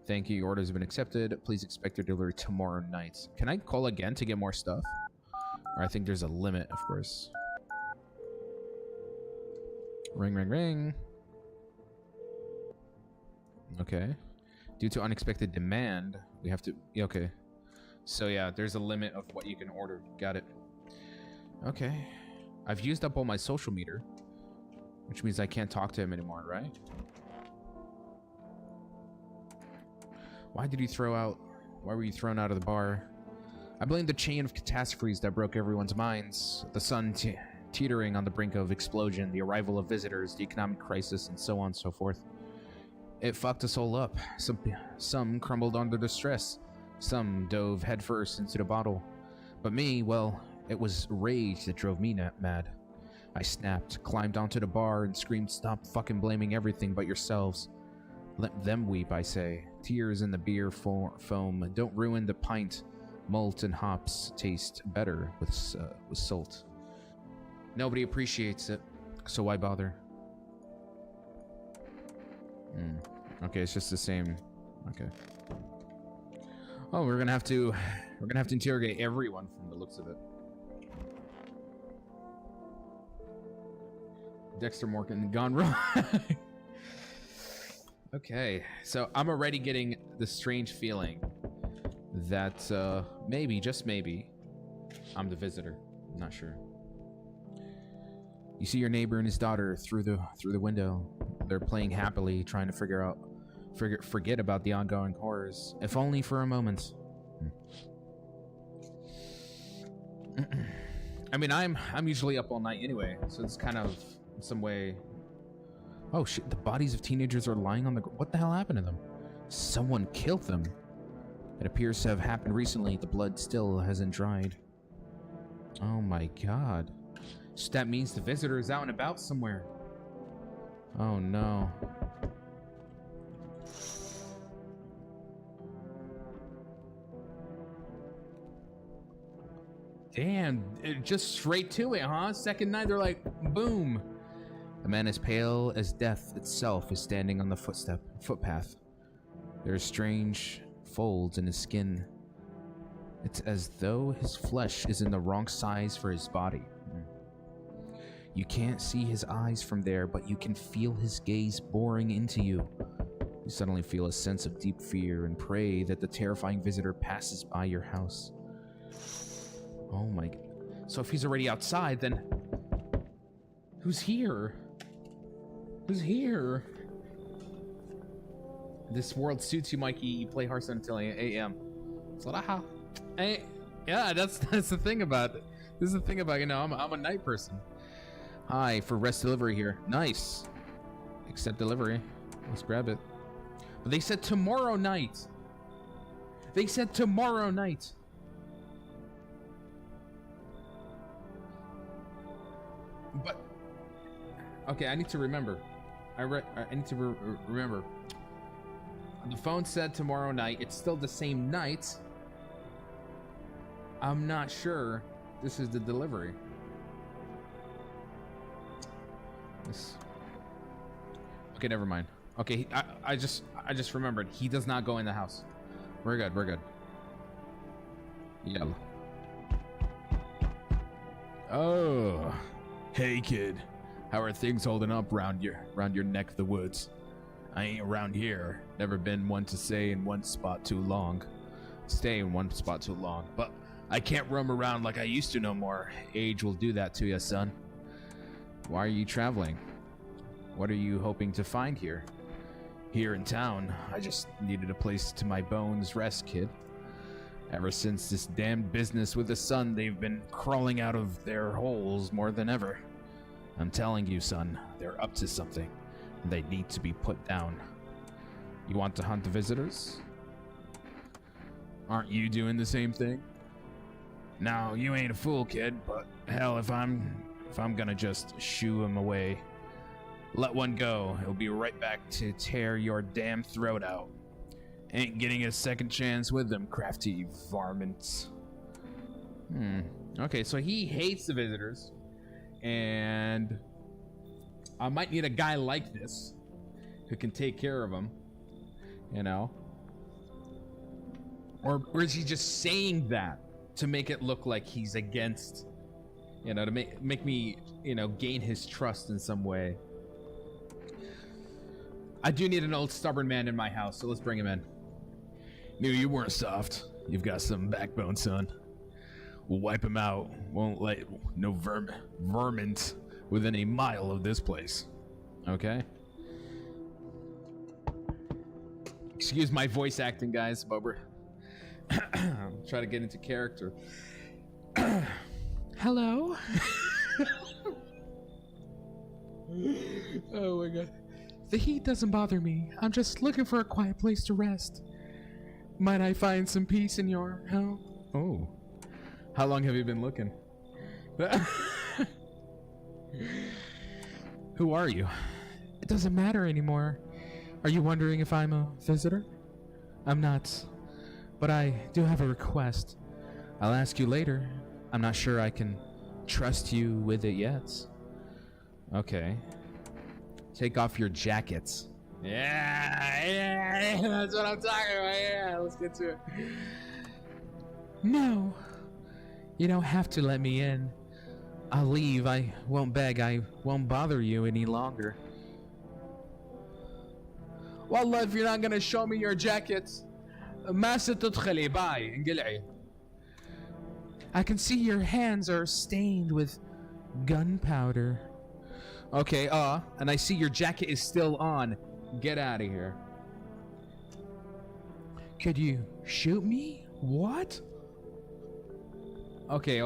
Thank you. Your order has been accepted. Please expect your delivery tomorrow night. Can I call again to get more stuff? Or I think there's a limit, of course. Ring, ring, ring. Okay. Due to unexpected demand, we have to... Yeah, okay. So yeah, there's a limit of what you can order. Got it. Okay. I've used up all my social meter, which means I can't talk to him anymore, right? Why did you throw out... Why were you thrown out of the bar? I blame the chain of catastrophes that broke everyone's minds. The sun teetering on the brink of explosion, the arrival of visitors, the economic crisis, and so on and so forth. It fucked us all up. Some crumbled under the stress. Some dove headfirst into the bottle. But me, well, it was rage that drove me mad. I snapped, climbed onto the bar, and screamed, "Stop fucking blaming everything but yourselves. Let them weep, I say. Tears in the beer foam don't ruin the pint. Malt and hops taste better with salt. Nobody appreciates it, so why bother?" Okay, it's just the same. Okay. Oh, we're gonna have to interrogate everyone from the looks of it. Dexter Morgan gone wrong. Okay, so I'm already getting the strange feeling that maybe, just maybe, I'm the visitor. I'm not sure. You see your neighbor and his daughter through the window. They're playing happily, trying to forget about the ongoing horrors, if only for a moment. I mean, I'm usually up all night anyway, so it's kind of in some way. Oh shit! The bodies of teenagers are lying on the. What the hell happened to them? Someone killed them. It appears to have happened recently. The blood still hasn't dried. Oh my god! So that means the visitor is out and about somewhere. Oh no. Damn, just straight to it, huh? Second night, they're like, boom. A man as pale as death itself is standing on the footpath. There are strange folds in his skin. It's as though his flesh is in the wrong size for his body. You can't see his eyes from there, but you can feel his gaze boring into you. You suddenly feel a sense of deep fear and pray that the terrifying visitor passes by your house. Oh my god. So if he's already outside, then who's here? Who's here? This world suits you, Mikey. You play Hearthstone until 8 a.m. Salaha. Hey, yeah, that's the thing about it. This is the thing about, you know, I'm a night person. Hi, for rest delivery here. Nice. Accept delivery. Let's grab it. But they said tomorrow night. They said tomorrow night. But okay, I need to remember. I need to remember. The phone said tomorrow night. It's still the same night. I'm not sure this is the delivery. This. Okay, never mind. Okay, I just remembered. He does not go in the house. We're good. We're good. Yellow. Oh. Hey kid, how are things holding up round your neck of the woods? I ain't around here. Never been one to stay in one spot too long. But I can't roam around like I used to no more. Age will do that to you, son. Why are you traveling? What are you hoping to find here? Here in town, I just needed a place to my bones rest, kid. Ever since this damned business with the sun, they've been crawling out of their holes more than ever. I'm telling you, son, they're up to something. They need to be put down. You want to hunt the visitors? Aren't you doing the same thing? No, you ain't a fool, kid, but hell, if I'm gonna just shoo him away, let one go, he'll be right back to tear your damn throat out. Ain't getting a second chance with them crafty varmints. Okay, so he hates the visitors, and I might need a guy like this who can take care of him, you know? Or is he just saying that to make it look like he's against, you know, to make me, you know, gain his trust in some way? I do need an old stubborn man in my house, so let's bring him in. Knew you weren't soft. You've got some backbone, son. We'll wipe him out. Won't let no vermint within a mile of this place. Okay? Excuse my voice acting, guys, but we're try to get into character. Hello? Oh my god. The heat doesn't bother me. I'm just looking for a quiet place to rest. Might I find some peace in your home? Oh. How long have you been looking? Who are you? It doesn't matter anymore. Are you wondering if I'm a visitor? I'm not. But I do have a request. I'll ask you later. I'm not sure I can trust you with it yet. Okay. Take off your jackets. Yeah, that's what I'm talking about. Yeah, let's get to it. No, you don't have to let me in. I'll leave. I won't beg. I won't bother you any longer. Wallah, if you're not gonna show me your jackets, ما ستدخلي. Bye. انقلعي. I can see your hands are stained with gunpowder. Okay, and I see your jacket is still on. Get out of here. Could you shoot me? What? Okay.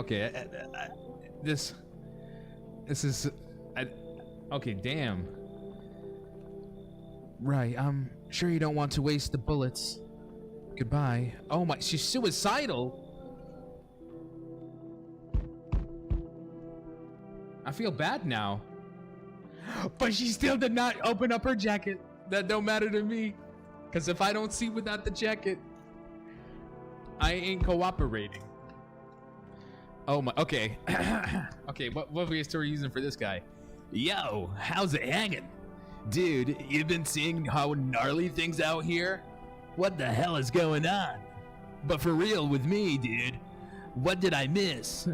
This is... okay, damn. Right, I'm sure you don't want to waste the bullets. Goodbye. Oh my, she's suicidal? I feel bad now. But she still did not open up her jacket. That don't matter to me. Because if I don't see without the jacket, I ain't cooperating. Oh my, okay. Okay, what voice are we using for this guy? Yo, how's it hanging? Dude, you've been seeing how gnarly things out here? What the hell is going on? But for real with me, dude, what did I miss?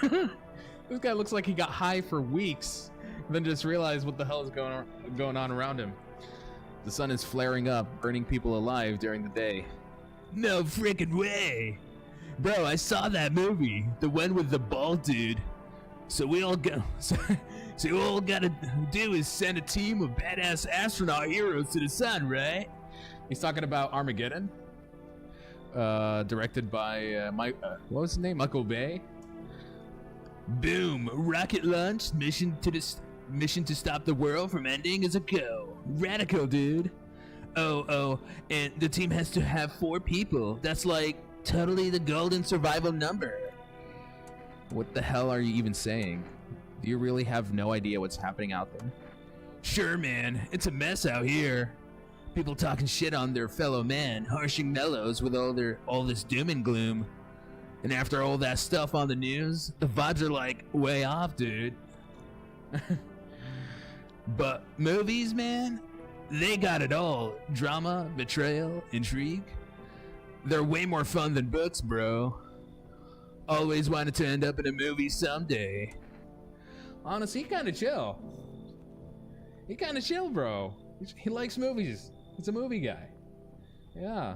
This guy looks like he got high for weeks, then just realized what the hell is going on around him. The sun is flaring up, burning people alive during the day. No freaking way! Bro, I saw that movie, the one with the bald dude. So all gotta do is send a team of badass astronaut heroes to the sun, right? He's talking about Armageddon, directed by what was his name? Michael Bay. Boom! Rocket launch. Mission to stop the world from ending is a go. Radical, dude. Oh, and the team has to have 4 people. That's like totally the golden survival number. What the hell are you even saying? Do you really have no idea what's happening out there? Sure, man. It's a mess out here. People talking shit on their fellow man, harshing mellows with all this doom and gloom. And after all that stuff on the news, the vibes are like way off, dude. But movies, man, they got it all. Drama, betrayal, intrigue. They're way more fun than books, bro. Always wanted to end up in a movie someday. Honestly, he kind of chill. He kind of chill, bro. He likes movies. He's a movie guy. Yeah.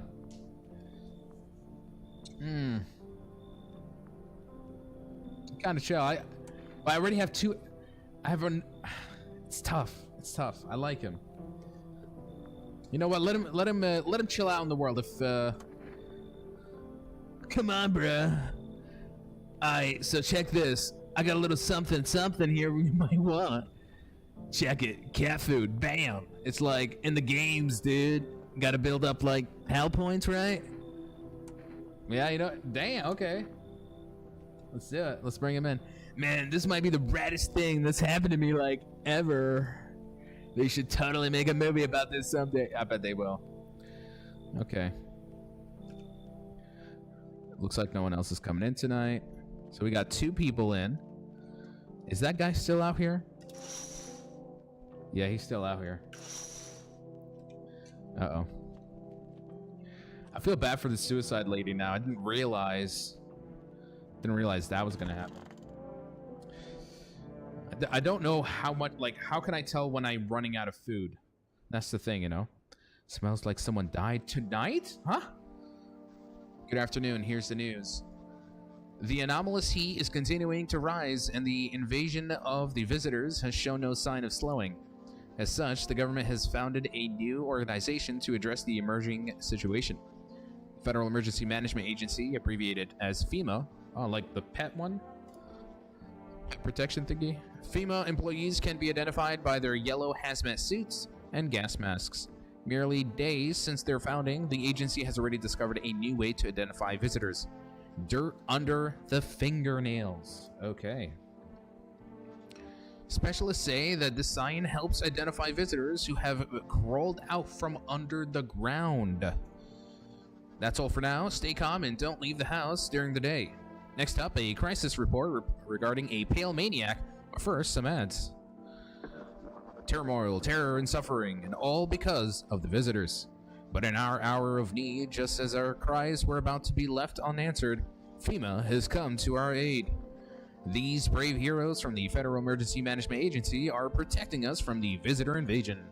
Kind of chill. I already have 2. I have one. It's tough. It's tough. I like him. You know what? Let him chill out in the world. If come on, bruh. Alright, so check this. I got a little something here you might want. Check it. Cat food. Bam. It's like in the games, dude. Gotta build up like hell points, right? Yeah, you know. Damn. Okay. Let's do it. Let's bring him in. Man, this might be the raddest thing that's happened to me like ever. They should totally make a movie about this someday. I bet they will. Okay. Looks like no one else is coming in tonight. So we got 2 people in. Is that guy still out here? Yeah, he's still out here. Uh-oh. I feel bad for the suicide lady now. I didn't realize that was gonna happen. I don't know how much, like, how can I tell when I'm running out of food? That's the thing, you know? Smells like someone died tonight? Huh? Good afternoon, here's the news. The anomalous heat is continuing to rise, and the invasion of the visitors has shown no sign of slowing. As such, the government has founded a new organization to address the emerging situation. Federal Emergency Management Agency, abbreviated as FEMA, like the pet one? Pet protection thingy? FEMA employees can be identified by their yellow hazmat suits and gas masks. Merely days since their founding, the agency has already discovered a new way to identify visitors. Dirt under the fingernails. Okay. Specialists say that this sign helps identify visitors who have crawled out from under the ground. That's all for now. Stay calm and don't leave the house during the day. Next up, a crisis report regarding a pale maniac. But first, some ads. Turmoil, terror, and suffering, and all because of the visitors. But in our hour of need, just as our cries were about to be left unanswered, FEMA has come to our aid. These brave heroes from the Federal Emergency Management Agency are protecting us from the visitor invasion.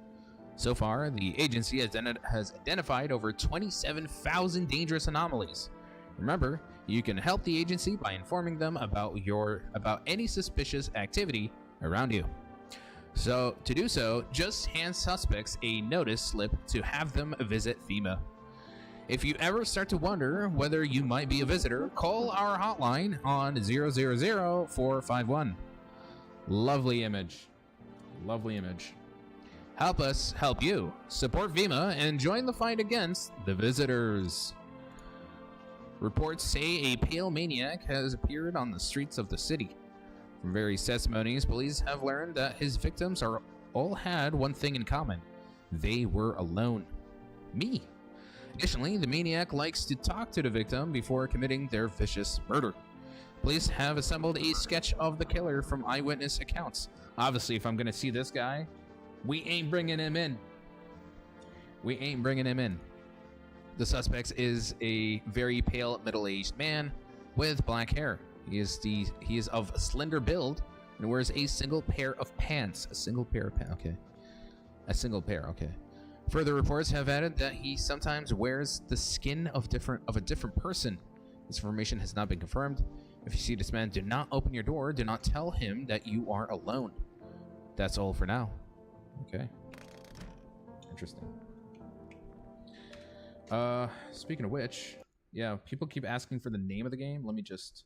So far, the agency has identified over 27,000 dangerous anomalies. Remember, you can help the agency by informing them about any suspicious activity around you. So, to do so, just hand suspects a notice slip to have them visit FEMA. If you ever start to wonder whether you might be a visitor, call our hotline on 000-451. Lovely image. Lovely image. Help us help you. Support Vima and join the fight against the visitors. Reports say a pale maniac has appeared on the streets of the city. From various testimonies, police have learned that his victims all had one thing in common. They were alone. Me. Additionally, the maniac likes to talk to the victim before committing their vicious murder. Police have assembled a sketch of the killer from eyewitness accounts. Obviously, if I'm gonna see this guy, we ain't bringing him in. We ain't bringing him in. The suspect is a very pale, middle-aged man with black hair. He is of a slender build and wears a single pair of pants. A single pair of pants. Okay. A single pair. Okay. Further reports have added that he sometimes wears the skin of a different person. This information has not been confirmed. If you see this man, do not open your door. Do not tell him that you are alone. That's all for now. Okay. Interesting. Speaking of which, yeah, people keep asking for the name of the game. Let me just,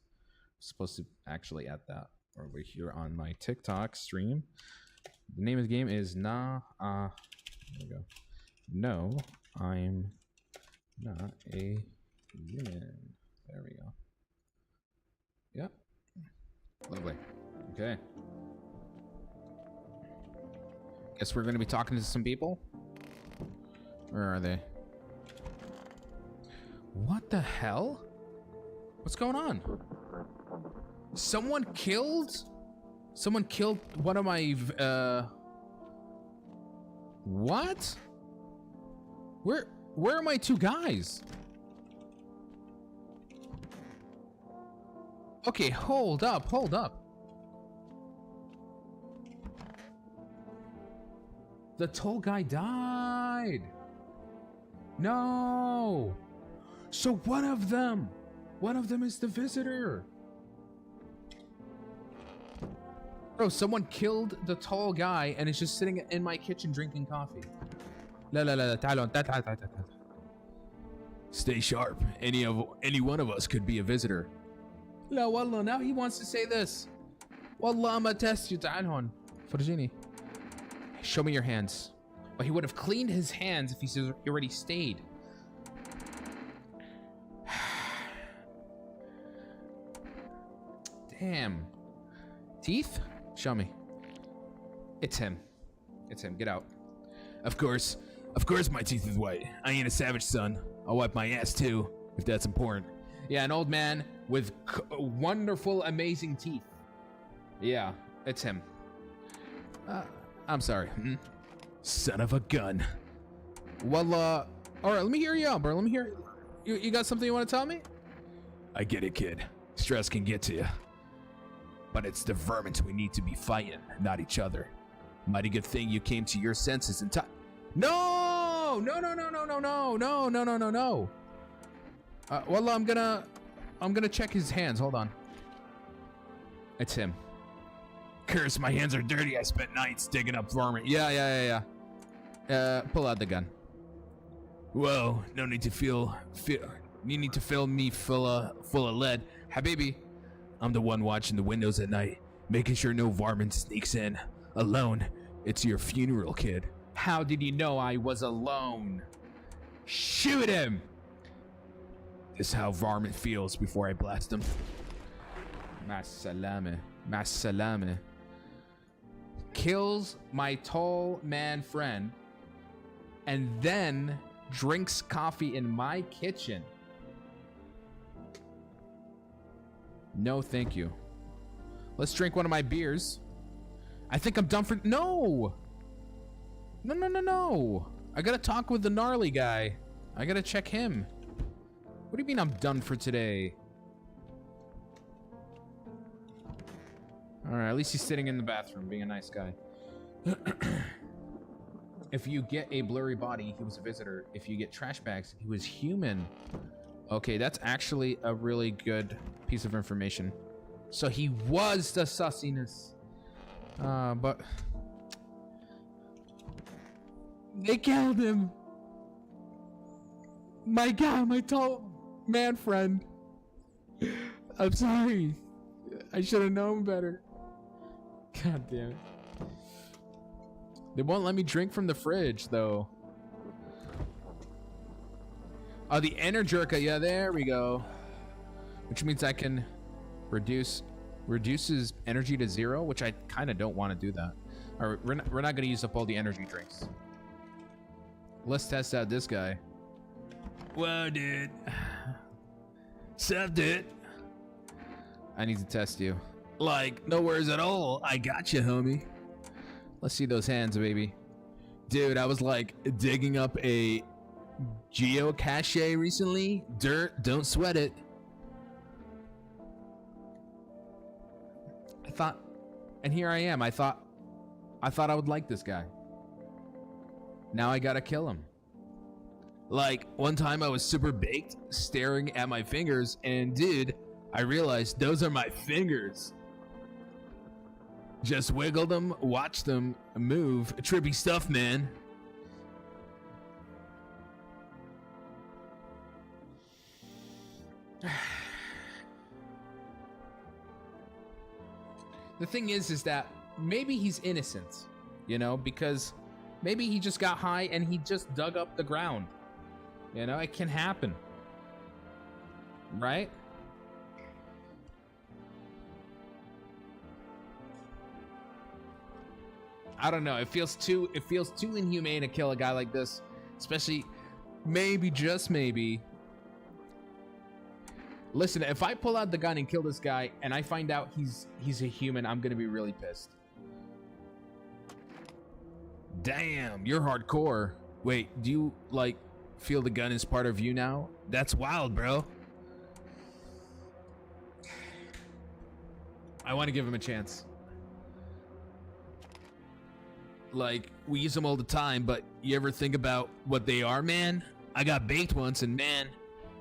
supposed to actually add that over here on my TikTok stream. The name of the game is there we go. No, I'm not a human. There we go. Yep. Lovely. Okay. Guess we're going to be talking to some people. Where are they? What the hell? What's going on? Someone killed one of my what? Where are my two guys? Okay, hold up. The tall guy died. No. So one of them is the visitor. Bro, someone killed the tall guy and is just sitting in my kitchen drinking coffee. La, stay sharp. Any one of us could be a visitor. La wallah, now he wants to say this. Wallah, I'ma test you. Ta'al hon. Farjini. Show me your hands. But he would have cleaned his hands if he already stayed. Damn. Teeth? Show me. It's him. Get out. Of course my teeth is white. I ain't a savage, son. I'll wipe my ass too, if that's important. Yeah, an old man with wonderful, amazing teeth. Yeah, it's him. I'm sorry. Son of a gun. Well, all right, let me hear you out, bro. Let me hear. You got something you want to tell me? I get it, kid. Stress can get to you. But it's the vermins we need to be fighting, not each other. Mighty good thing you came to your senses in time. No! Well, I'm gonna check his hands. Hold on. It's him. Curse, my hands are dirty. I spent nights digging up vermin. Yeah. Pull out the gun. Whoa, no need to you need to fill me full of lead. Habibi, I'm the one watching the windows at night, making sure no varmint sneaks in. Alone. It's your funeral, kid. How did you know I was alone? Shoot him! This is how varmint feels before I blast him. Masalame. Kills my tall man friend and then drinks coffee in my kitchen. No, thank you. Let's drink one of my beers. I think I'm done for... No! I gotta talk with the gnarly guy. I gotta check him. What do you mean I'm done for today? Alright, at least he's sitting in the bathroom being a nice guy. If you get a blurry body, he was a visitor. If you get trash bags, he was human. Okay, that's actually a really good piece of information. So he was the sussiness. But... they killed him. My God, my tall man friend. I'm sorry. I should have known better. God damn it. They won't let me drink from the fridge, though. Oh, the Energirka. Yeah, there we go. Which means I can reduces energy to 0, which I kind of don't want to do that. All right, we're not going to use up all the energy drinks. Let's test out this guy. Whoa, dude. Sup, dude? I need to test you. Like, no worries at all. I got you, homie. Let's see those hands, baby. Dude, I was like digging up a geocache recently. Dirt, don't sweat it. I thought, and here I am. I thought I would like this guy. Now I gotta kill him. Like, one time I was super baked, staring at my fingers, and dude, I realized those are my fingers. Just wiggle them, watch them move. Trippy stuff, man. The thing is that maybe he's innocent, you know, because maybe he just got high and he just dug up the ground. You know, it can happen. Right? I don't know. It feels too inhumane to kill a guy like this, especially maybe, just maybe. Listen, if I pull out the gun and kill this guy and I find out he's a human, I'm gonna be really pissed. Damn, you're hardcore. Wait, do you like feel the gun is part of you now? That's wild, bro. I want to give him a chance. Like, we use them all the time, but you ever think about what they are, man? I got baked once, and man,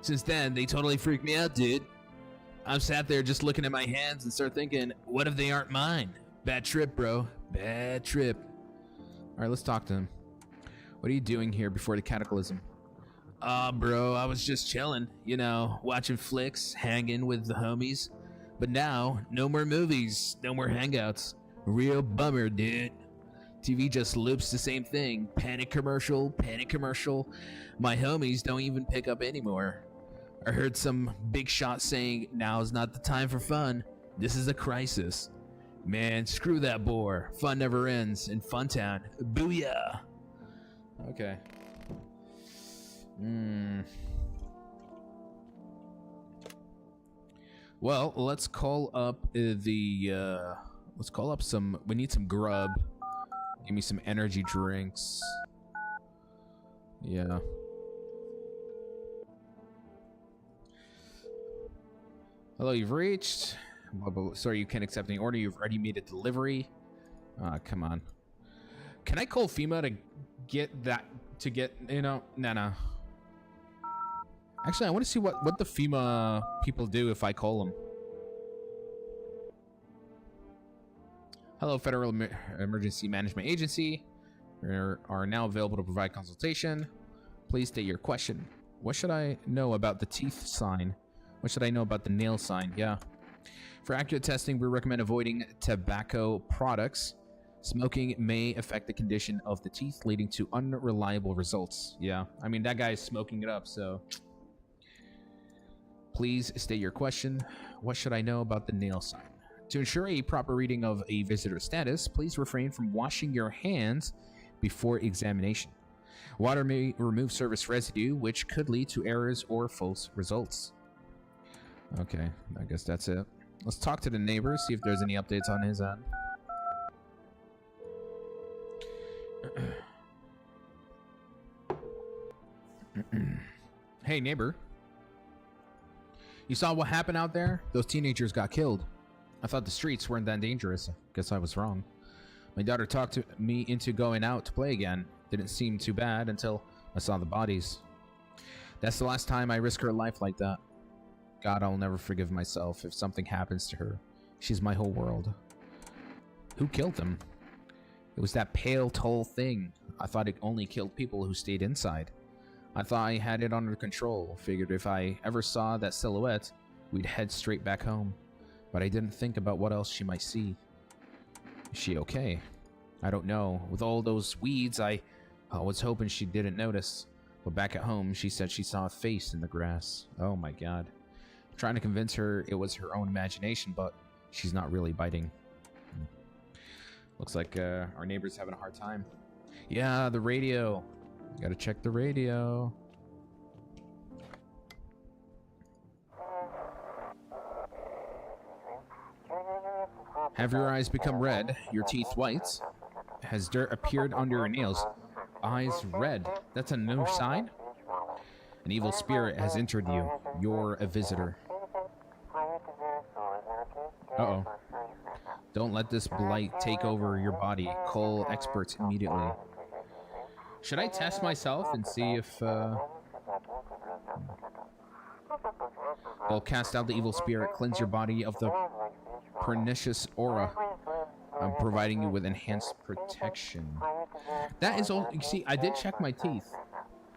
since then, they totally freaked me out, dude. I'm sat there just looking at my hands and start thinking, what if they aren't mine? Bad trip, bro. Bad trip. All right, let's talk to him. What are you doing here before the cataclysm? Bro, I was just chilling, you know, watching flicks, hanging with the homies. But now, no more movies, no more hangouts. Real bummer, dude. TV just loops the same thing. Panic commercial, panic commercial. My homies don't even pick up anymore. I heard some big shot saying, now's not the time for fun. This is a crisis. Man, screw that bore. Fun never ends in Funtown. Booyah. Okay. Well, let's call up let's call up some, we need some grub. Give me some energy drinks. Yeah. Hello, you've reached. Sorry, you can't accept any order. You've already made a delivery. Come on. Can I call FEMA to get that, you know, no. Actually, I want to see what the FEMA people do if I call them. Hello, Federal Emergency Management Agency. We are now available to provide consultation. Please state your question. What should I know about the teeth sign? What should I know about the nail sign? Yeah. For accurate testing, we recommend avoiding tobacco products. Smoking may affect the condition of the teeth, leading to unreliable results. Yeah, I mean, that guy's smoking it up, so... Please state your question. What should I know about the nail sign? To ensure a proper reading of a visitor status, please refrain from washing your hands before examination. Water may remove service residue, which could lead to errors or false results. Okay, I guess that's it. Let's talk to the neighbor, see if there's any updates on his end. Hey, neighbor. You saw what happened out there? Those teenagers got killed. I thought the streets weren't that dangerous. Guess I was wrong. My daughter talked me into going out to play again. Didn't seem too bad until I saw the bodies. That's the last time I risk her life like that. God, I'll never forgive myself if something happens to her. She's my whole world. Who killed them? It was that pale, tall thing. I thought it only killed people who stayed inside. I thought I had it under control. Figured if I ever saw that silhouette, we'd head straight back home. But I didn't think about what else she might see. Is she okay? I don't know. With all those weeds, I was hoping she didn't notice. But back at home, she said she saw a face in the grass. Oh my god. I'm trying to convince her it was her own imagination, but she's not really biting. Looks like our neighbor's having a hard time. Yeah, the radio. Gotta check the radio. Have your eyes become red, your teeth white? Has dirt appeared under your nails? Eyes red. That's a new sign? An evil spirit has entered you. You're a visitor. Uh-oh. Don't let this blight take over your body. Call experts immediately. Should I test myself and see if, I'll cast out the evil spirit, cleanse your body of the pernicious aura. I'm providing you with enhanced protection. That is all. You see, I did check my teeth,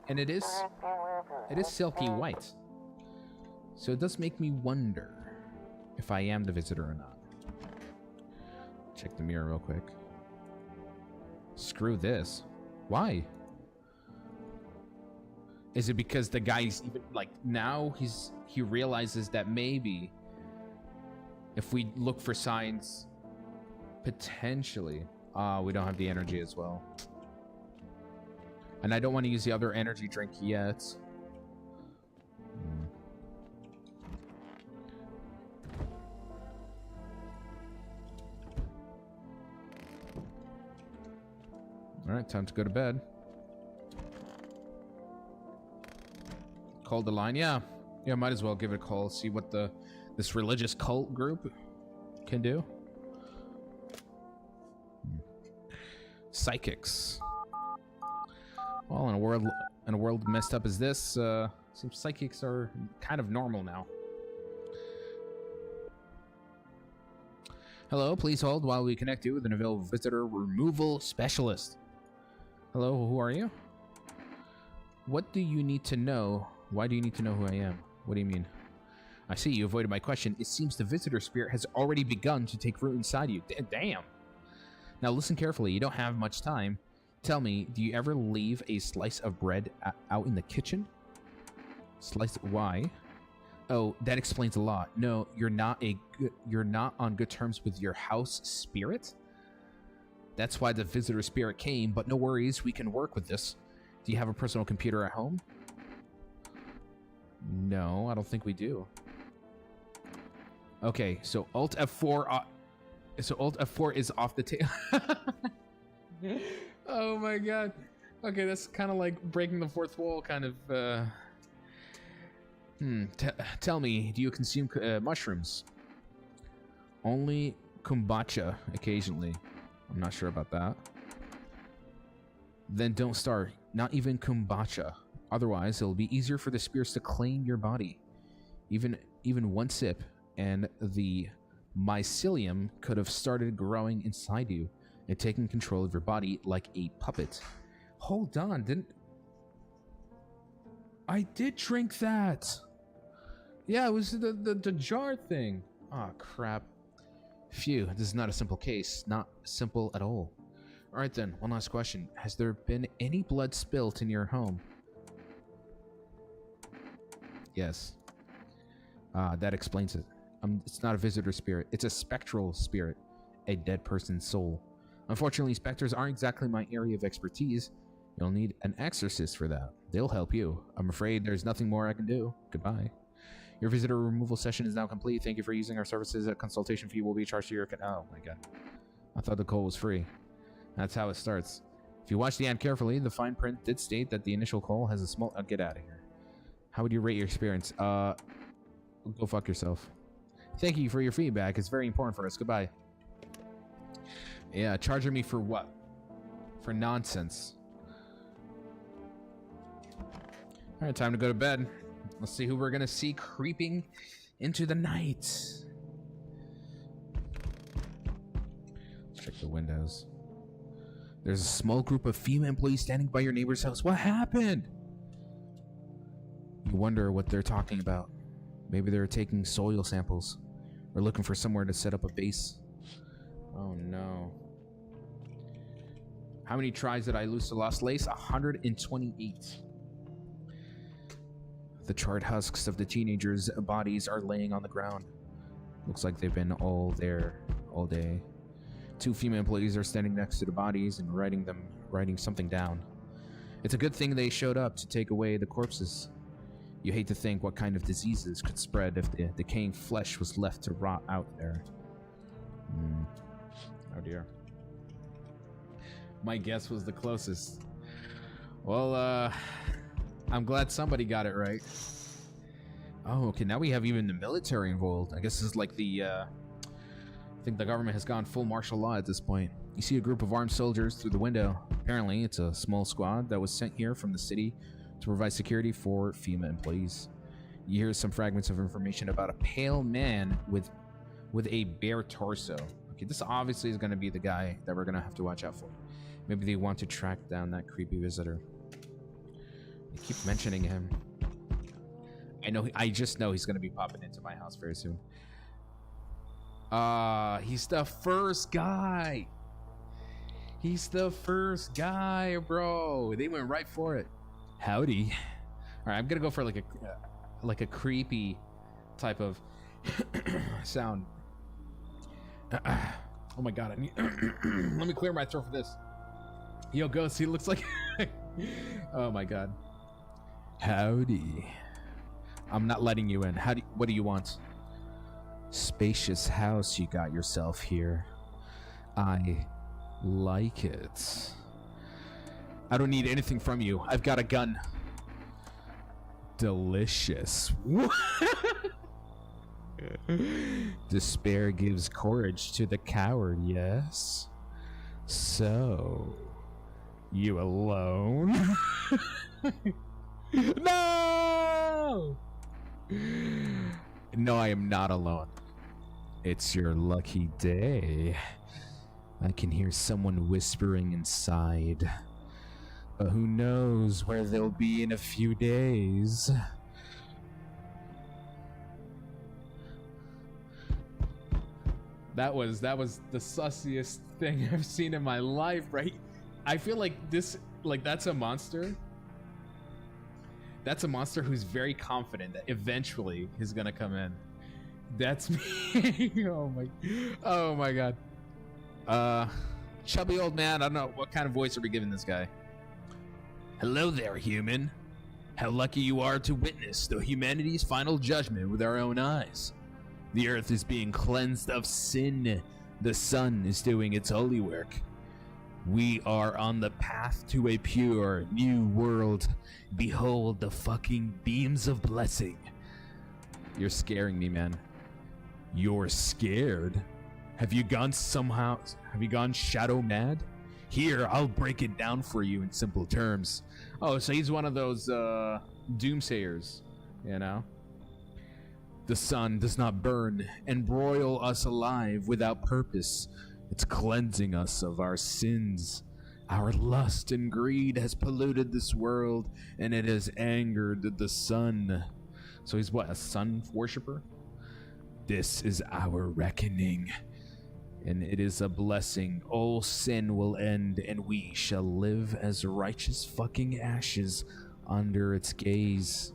and it is silky white. So it does make me wonder if I am the visitor or not. Check the mirror real quick. Screw this. Why? Is it because the guy's even like now he realizes that maybe if we look for signs, potentially, we don't have the energy as well, and I don't want to use the other energy drink yet. All right, time to go to bed. Call the line. Yeah, might as well give it a call. See what this religious cult group can do. Psychics. Well, in a world messed up as this, seems psychics are kind of normal now. Hello, please hold while we connect you with an available visitor removal specialist. Hello, who are you? What do you need to know? Why do you need to know who I am? What do you mean? I see you avoided my question. It seems the visitor spirit has already begun to take root inside you. Damn. Now listen carefully. You don't have much time. Tell me, do you ever leave a slice of bread out in the kitchen? Slice? Why? Oh, that explains a lot. No, you're not on good terms with your house spirit? That's why the visitor spirit came, but no worries, we can work with this. Do you have a personal computer at home? No, I don't think we do. Okay, so Alt F4. So Alt F4 is off the table. Oh my god. Okay, that's kind of like breaking the fourth wall, kind of. Tell me, do you consume mushrooms? Only kombucha occasionally. I'm not sure about that. Then don't start. Not even kombucha. Otherwise, it'll be easier for the spirits to claim your body. Even one sip, and the mycelium could have started growing inside you and taking control of your body like a puppet. Hold on, I did drink that. Yeah, it was the jar thing. Oh crap. Phew, this is not a simple case. Not simple at all. Alright then, one last question. Has there been any blood spilt in your home? Yes. That explains it. It's not a visitor spirit. It's a spectral spirit. A dead person's soul. Unfortunately, specters aren't exactly my area of expertise. You'll need an exorcist for that. They'll help you. I'm afraid there's nothing more I can do. Goodbye. Your visitor removal session is now complete. Thank you for using our services. A consultation fee will be charged to your account. Oh my god. I thought the call was free. That's how it starts. If you watch the ad carefully, the fine print did state that the initial call has a small... get out of here. How would you rate your experience? Go fuck yourself. Thank you for your feedback. It's very important for us. Goodbye. Yeah, charging me for what? For nonsense. Alright, time to go to bed. Let's see who we're gonna see creeping into the night. Let's check the windows. There's a small group of female employees standing by your neighbor's house. What happened? You wonder what they're talking about. Maybe they're taking soil samples or looking for somewhere to set up a base. Oh no. How many tries did I lose to Lost Lace? 128. The charred husks of the teenagers' bodies are laying on the ground. Looks like they've been all there all day. 2 female employees are standing next to the bodies and writing something down. It's a good thing they showed up to take away the corpses. You hate to think what kind of diseases could spread if the decaying flesh was left to rot out there. Oh dear. My guess was the closest. Well, I'm glad somebody got it right. Oh, okay, now we have even the military involved. I guess this is like the, I think the government has gone full martial law at this point. You see a group of armed soldiers through the window. Apparently, it's a small squad that was sent here from the city to provide security for FEMA employees. You hear some fragments of information about a pale man with a bare torso. Okay, this obviously is going to be the guy that we're going to have to watch out for. Maybe they want to track down that creepy visitor. They keep mentioning him. I just know he's going to be popping into my house very soon. He's the first guy. He's the first guy, bro. They went right for it. Howdy. All right, I'm gonna go for like a creepy type of sound. Oh my god, I need let me clear my throat for this. Yo, Ghost, he looks like oh my god. Howdy. I'm not letting you in. What do you want? Spacious house you got yourself here. I like it. I don't need anything from you. I've got a gun. Delicious. Despair gives courage to the coward, yes? So, you alone? No! No, I am not alone. It's your lucky day. I can hear someone whispering inside. But who knows where they'll be in a few days. That was the sussiest thing I've seen in my life, right? I feel like that's a monster. That's a monster who's very confident that eventually he's gonna come in. That's me. Oh my god. Chubby old man, I don't know what kind of voice are we giving this guy. Hello there, human. How lucky you are to witness the humanity's final judgment with our own eyes. The earth is being cleansed of sin. The sun is doing its holy work. We are on the path to a pure new world. Behold the fucking beams of blessing. You're scaring me, man. You're scared? Have you gone shadow mad? Here, I'll break it down for you in simple terms. Oh, so he's one of those doomsayers, you know? The sun does not burn and broil us alive without purpose. It's cleansing us of our sins. Our lust and greed has polluted this world, and it has angered the sun. So he's what, a sun worshiper? This is our reckoning, and it is a blessing. All sin will end, and we shall live as righteous fucking ashes under its gaze.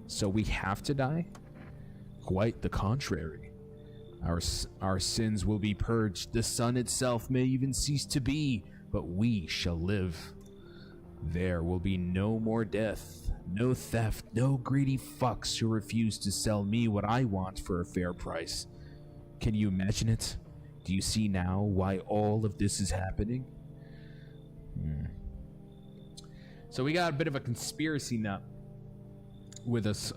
So we have to die? Quite the contrary. Our sins will be purged. The sun itself may even cease to be, but we shall live. There will be no more death, no theft, no greedy fucks who refuse to sell me what I want for a fair price. Can you imagine it? Do you see now why all of this is happening? So we got a bit of a conspiracy nut with us.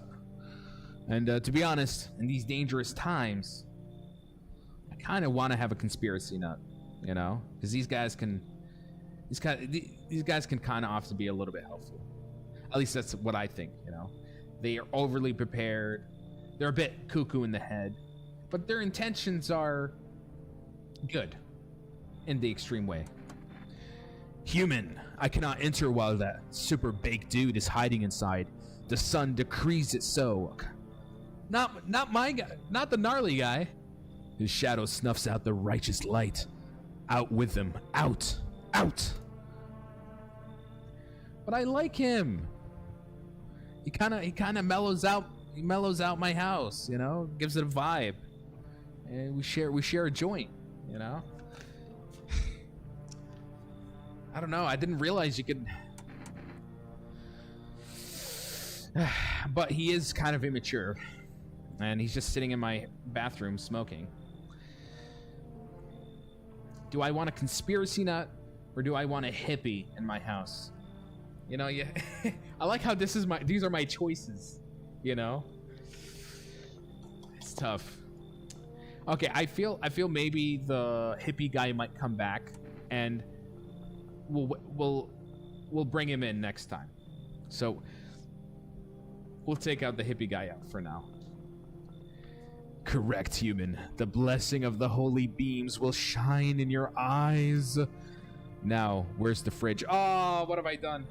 And to be honest, in these dangerous times, I kind of want to have a conspiracy nut, you know? Because these guys can kind of often be a little bit helpful. At least that's what I think, you know? They are overly prepared. They're a bit cuckoo in the head. But their intentions are good in the extreme way. Human, I cannot enter while that super baked dude is hiding inside. The sun decrees it so. Not my guy, not the gnarly guy. His shadow snuffs out the righteous light. Out with them, out. But I like him. He kind of mellows out. He mellows out my house, you know, gives it a vibe, and we share a joint, you know. I don't know. I didn't realize you could. But he is kind of immature, and he's just sitting in my bathroom smoking. Do I want a conspiracy nut, or do I want a hippie in my house? You know, yeah. I like how these are my choices, you know? It's tough. Okay, I feel maybe the hippie guy might come back, and we'll bring him in next time. So we'll take out the hippie guy out for now. Correct, human. The blessing of the holy beams will shine in your eyes. Now, where's the fridge? Oh, what have I done?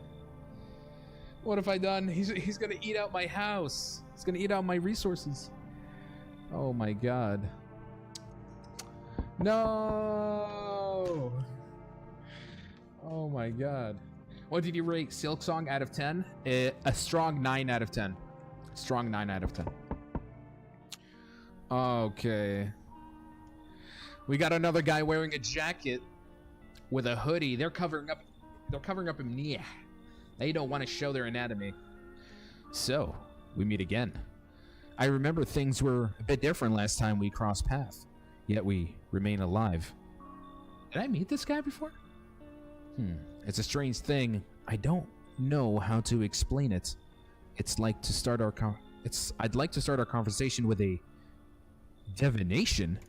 What have I done? He's gonna eat out my house. He's gonna eat out my resources. Oh my god. No! Oh my god. What did you rate Silksong out of 10? A strong 9 out of 10. Strong 9 out of 10. Okay. We got another guy wearing a jacket with a hoodie. They're covering up him. Yeah. They don't want to show their anatomy. So, we meet again. I remember things were a bit different last time we crossed paths, yet we remain alive. Did I meet this guy before? It's a strange thing. I don't know how to explain it. I'd like to start our conversation with a divination.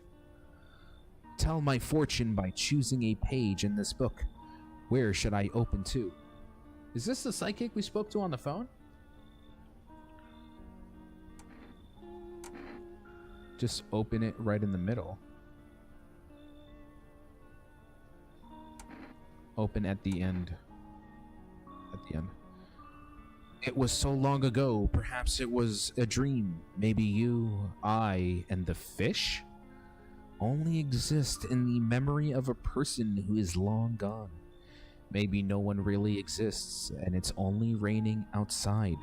Tell my fortune by choosing a page in this book. Where should I open to? Is this the psychic we spoke to on the phone? Just open it right in the middle. Open at the end. At the end. It was so long ago, perhaps it was a dream. Maybe you, I, and the fish only exist in the memory of a person who is long gone. Maybe no one really exists, and it's only raining outside.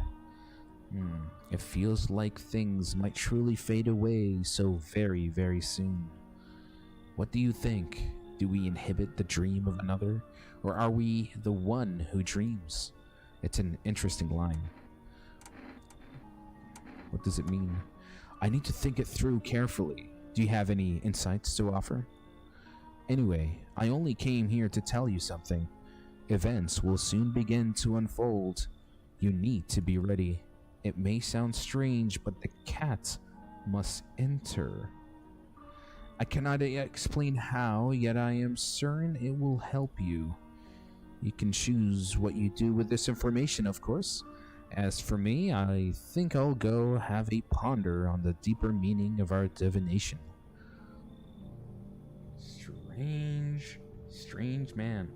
It feels like things might truly fade away so very, very soon. What do you think? Do we inhibit the dream of another, or are we the one who dreams? It's an interesting line. What does it mean? I need to think it through carefully. Do you have any insights to offer? Anyway, I only came here to tell you something. Events will soon begin to unfold. You need to be ready. It may sound strange, but the cat must enter. I cannot yet explain how, yet I am certain it will help you. You can choose what you do with this information, of course. As for me, I think I'll go have a ponder on the deeper meaning of our divination. Strange man.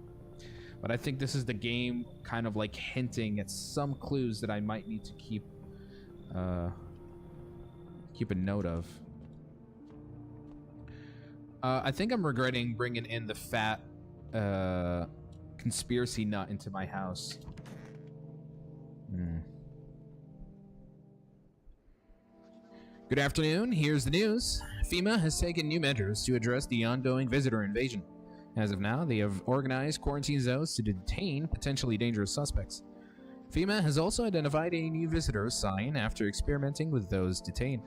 But I think this is the game kind of like hinting at some clues that I might need to keep a note of. I think I'm regretting bringing in the fat conspiracy nut into my house. Good afternoon. Here's the news. FEMA has taken new measures to address the ongoing visitor invasion. As of now, they have organized quarantine zones to detain potentially dangerous suspects. FEMA has also identified a new visitor sign after experimenting with those detained.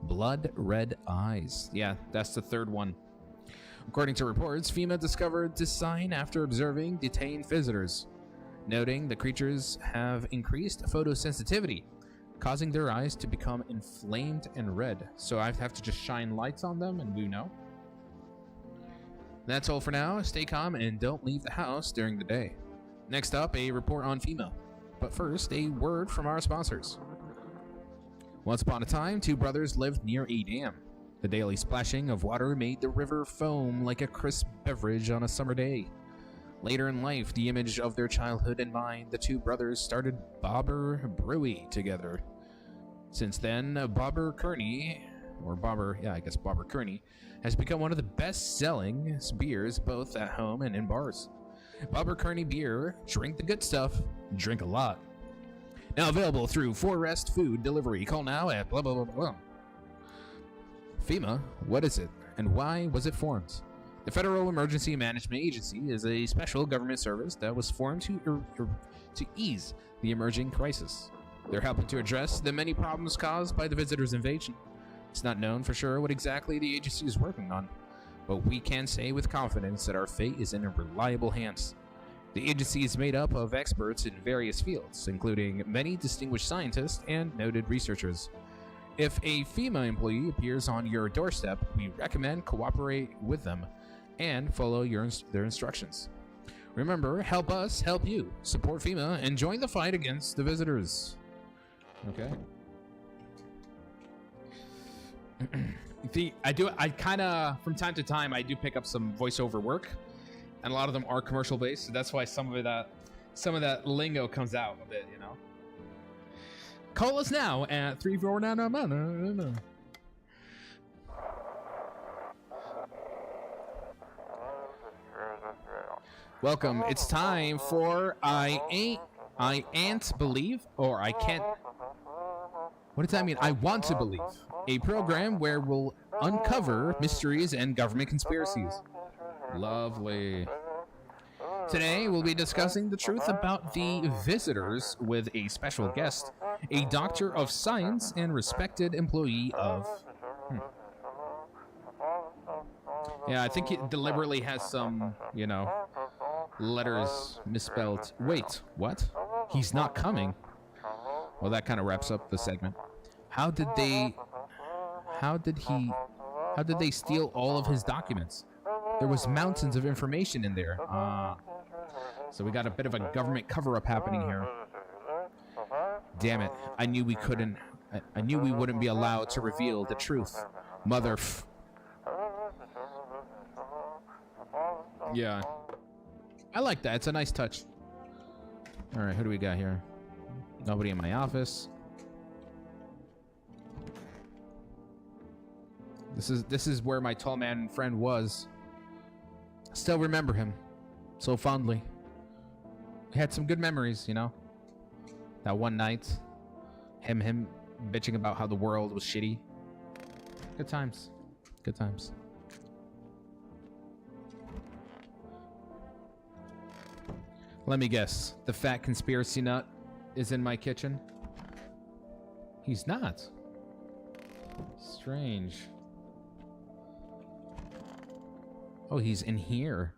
Blood red eyes. Yeah, that's the third one. According to reports, FEMA discovered this sign after observing detained visitors, noting the creatures have increased photosensitivity, causing their eyes to become inflamed and red. So I have to just shine lights on them and we know. That's all for now. Stay calm and don't leave the house during the day. Next up, a report on FEMA. But first, a word from our sponsors. Once upon a time, two brothers lived near a dam. The daily splashing of water made the river foam like a crisp beverage on a summer day. Later in life, the image of their childhood in mind, the two brothers started Bobber Brewery together. Since then, Bobber Kearney, Bobber Kearney, has become one of the best-selling beers both at home and in bars. Bobber Kearney beer, drink the good stuff, drink a lot. Now available through Forest Food Delivery. Call now at blah blah blah blah. FEMA, what is it, and why was it formed? The Federal Emergency Management Agency is a special government service that was formed to ease the emerging crisis. They're helping to address the many problems caused by the visitors' invasion. It's not known for sure what exactly the agency is working on, but we can say with confidence that our fate is in reliable hands. The agency is made up of experts in various fields, including many distinguished scientists and noted researchers. If a FEMA employee appears on your doorstep, we recommend cooperate with them and follow their instructions. Remember, help us help you. Support FEMA and join the fight against the visitors. Okay. I kind of, from time to time, I do pick up some voiceover work, and a lot of them are commercial based, so that's why some of that lingo comes out a bit, you know. Call us now at 349. Welcome. It's time for I ain't believe, or I can't. What does that mean? I want to believe. A program where we'll uncover mysteries and government conspiracies. Lovely. Today, we'll be discussing the truth about the visitors with a special guest, a doctor of science and respected employee of... Yeah, I think it deliberately has some, you know, letters misspelled. Wait, what? He's not coming. Well, that kind of wraps up the segment. How did they steal all of his documents? There was mountains of information in there. So we got a bit of a government cover-up happening here. Damn it. I knew we wouldn't be allowed to reveal the truth. Yeah. I like that. It's a nice touch. All right, who do we got here? Nobody in my office. This is where my tall man friend was. Still remember him so fondly. We had some good memories, you know. That one night, him bitching about how the world was shitty. Good times. Good times. Let me guess. The fat conspiracy nut is in my kitchen? He's not. Strange. Oh, he's in here.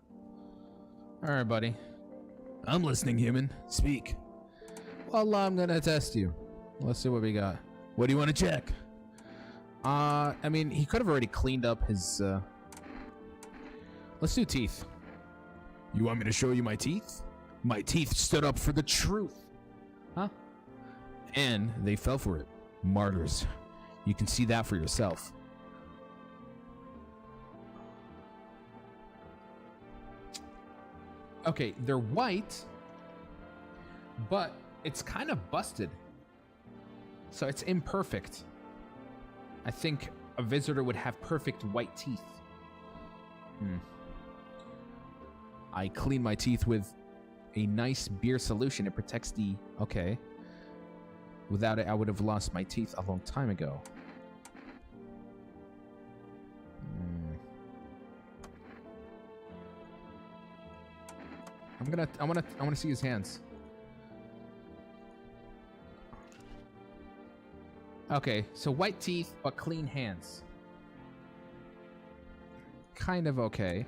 All right, buddy. I'm listening, human. Speak. Well, I'm gonna test you. Let's see what we got. What do you want to check? I mean, he could have already cleaned up his, Let's do teeth. You want me to show you my teeth? My teeth stood up for the truth. Huh? And they fell for it. Martyrs. You can see that for yourself. Okay, they're white, but it's kind of busted. So it's imperfect. I think a visitor would have perfect white teeth. I clean my teeth with a nice beer solution. It protects the... Okay. Without it, I would have lost my teeth a long time ago. I want to see his hands. Okay, so white teeth but clean hands. Kind of okay.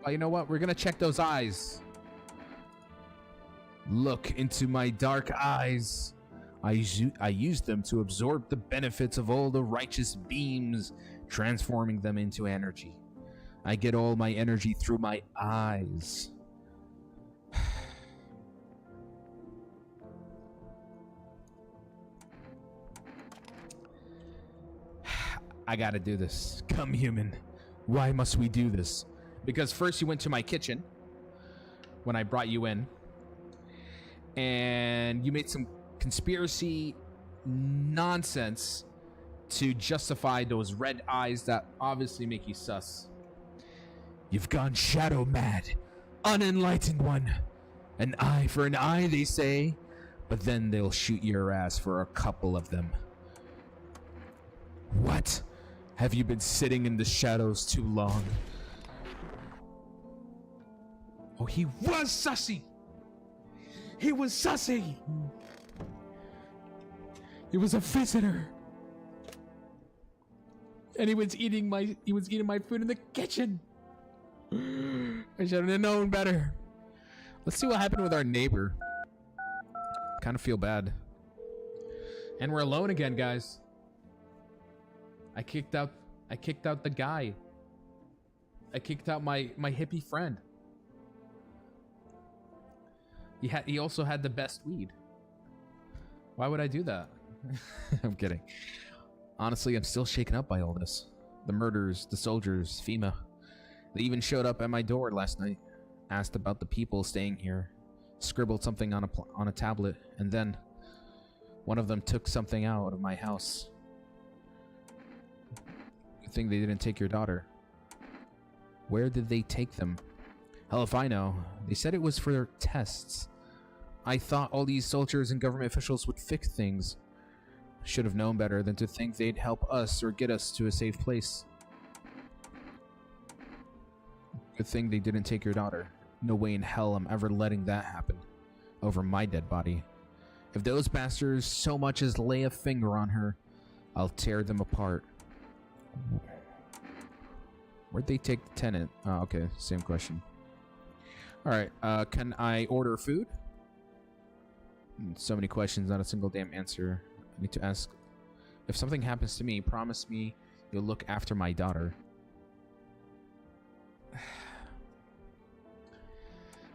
But you know what? We're gonna check those eyes. Look into my dark eyes. I use them to absorb the benefits of all the righteous beams, transforming them into energy. I get all my energy through my eyes. I gotta do this. Come, human. Why must we do this? Because first you went to my kitchen when I brought you in, and you made some conspiracy nonsense to justify those red eyes that obviously make you sus. You've gone shadow mad, unenlightened one. An eye for an eye, they say, but then they'll shoot your ass for a couple of them. What? Have you been sitting in the shadows too long? Oh, he was sussy! He was sussy! He was a visitor! And he was eating my food in the kitchen! I should have known better. Let's see what happened with our neighbor. Kind of feel bad. And we're alone again, guys. I kicked out the guy. I kicked out my hippie friend. He also had the best weed. Why would I do that? I'm kidding. Honestly, I'm still shaken up by all this. The murders, the soldiers, FEMA. They even showed up at my door last night. Asked about the people staying here. Scribbled something on a tablet, and then one of them took something out of my house. Good thing they didn't take your daughter. Where did they take them? Hell if I know. They said it was for their tests. I thought all these soldiers and government officials would fix things. Should have known better than to think they'd help us or get us to a safe place. Good thing they didn't take your daughter. No way in hell I'm ever letting that happen. Over my dead body. If those bastards so much as lay a finger on her, I'll tear them apart. Where'd they take the tenant? Oh, okay. Same question. Alright, can I order food? So many questions, not a single damn answer. I need to ask. If something happens to me, promise me you'll look after my daughter.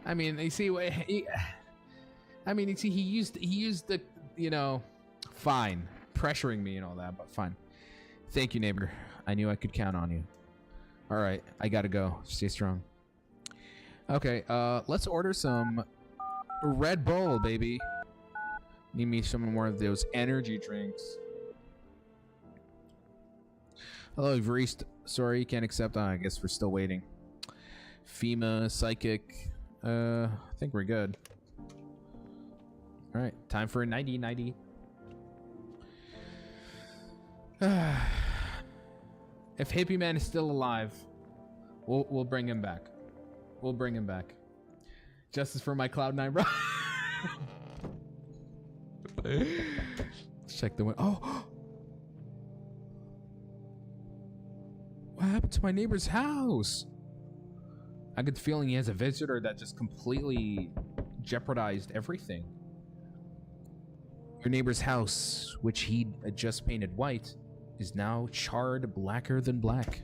I mean, you see, he used the, you know, fine, pressuring me and all that, but fine. Thank you, neighbor. I knew I could count on you. All right, I gotta go. Stay strong. Okay, let's order some Red Bull, baby. Need me some more of those energy drinks. Hello, you've reached. Sorry, can't accept. I guess we're still waiting. FEMA, psychic. I think we're good. All right, time for a 90-90. If Hippie Man is still alive, we'll bring him back. We'll bring him back. Justice for my Cloud9, bro. Check the window. Oh! What happened to my neighbor's house? I get the feeling he has a visitor that just completely jeopardized everything. Your neighbor's house, which he'd just painted white, is now charred blacker than black.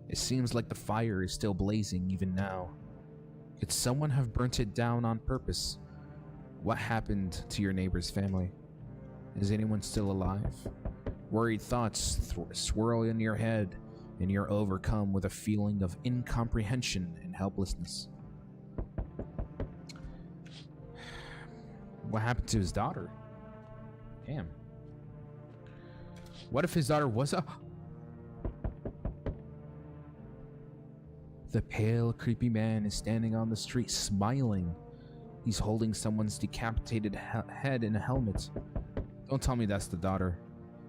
It seems like the fire is still blazing even now. Could someone have burnt it down on purpose? What happened to your neighbor's family? Is anyone still alive? Worried thoughts swirl in your head, and you're overcome with a feeling of incomprehension and helplessness. What happened to his daughter? Damn. What if his daughter was a... The pale, creepy man is standing on the street, smiling. He's holding someone's decapitated head in a helmet. Don't tell me that's the daughter.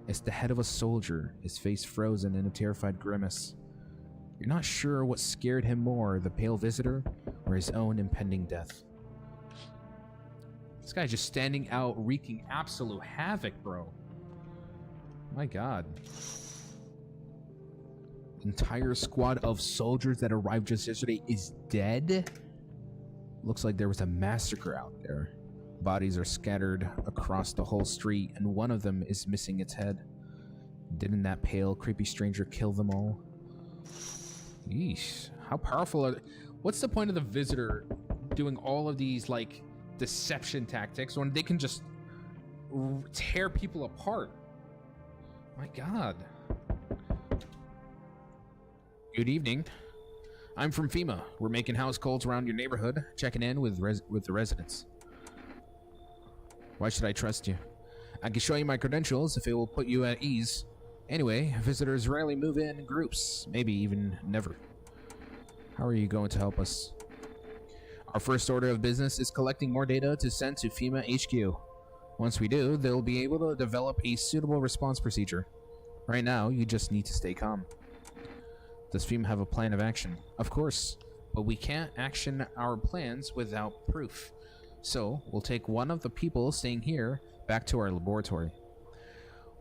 It's the head of a soldier, his face frozen in a terrified grimace. You're not sure what scared him more, the pale visitor or his own impending death. This guy's just standing out, wreaking absolute havoc, bro. My god. Entire squad of soldiers that arrived just yesterday is dead? Looks like there was a massacre out there. Bodies are scattered across the whole street, and one of them is missing its head. Didn't that pale, creepy stranger kill them all? Yeesh. How powerful are they? What's the point of the visitor doing all of these, like, deception tactics when they can just tear people apart? My god. Good evening. I'm from FEMA. We're making house calls around your neighborhood, checking in with the residents. Why should I trust you? I can show you my credentials if it will put you at ease. Anyway, visitors rarely move in groups, maybe even never. How are you going to help us? Our first order of business is collecting more data to send to FEMA HQ. Once we do, they'll be able to develop a suitable response procedure. Right now, you just need to stay calm. Does FEMA have a plan of action? Of course, but we can't action our plans without proof. So, we'll take one of the people staying here back to our laboratory.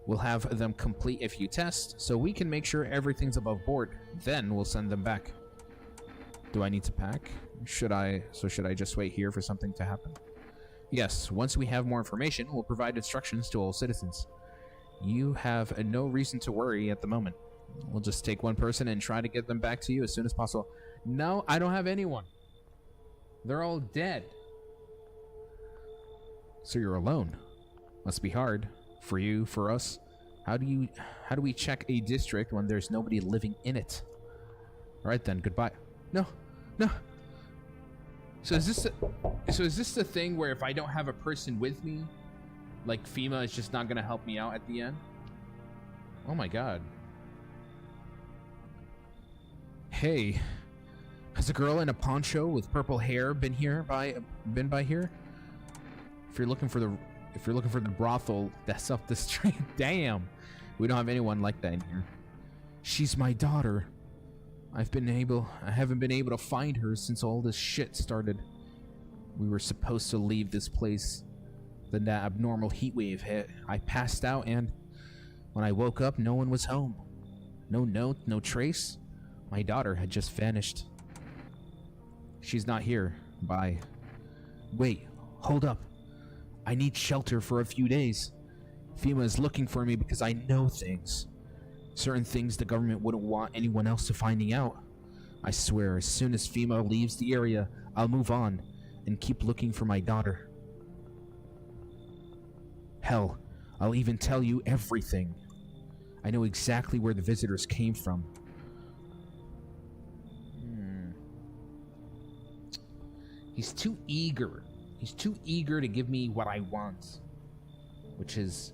We'll have them complete a few tests so we can make sure everything's above board. Then we'll send them back. Do I need to pack? Should I just wait here for something to happen? Yes, once we have more information, we'll provide instructions to all citizens. You have no reason to worry at the moment. We'll just take one person and try to get them back to you as soon as possible. No, I don't have anyone. They're all dead. So you're alone. Must be hard. For you, for us. How do we check a district when there's nobody living in it? Alright then, goodbye. No. So is this the thing where if I don't have a person with me, like FEMA is just not gonna help me out at the end? Oh my god. Hey, has a girl in a poncho with purple hair been by here? If you're looking for the brothel that's up the street, damn, we don't have anyone like that in here. She's my daughter. I haven't been able to find her since all this shit started. We were supposed to leave this place. Then that abnormal heat wave hit. I passed out, and when I woke up, no one was home. No note, no trace. My daughter had just vanished. She's not here. Bye. Wait, hold up. I need shelter for a few days. FEMA is looking for me because I know things. Certain things the government wouldn't want anyone else to finding out. I swear, as soon as FEMA leaves the area, I'll move on and keep looking for my daughter. Hell, I'll even tell you everything. I know exactly where the visitors came from. He's too eager. He's too eager to give me what I want, which is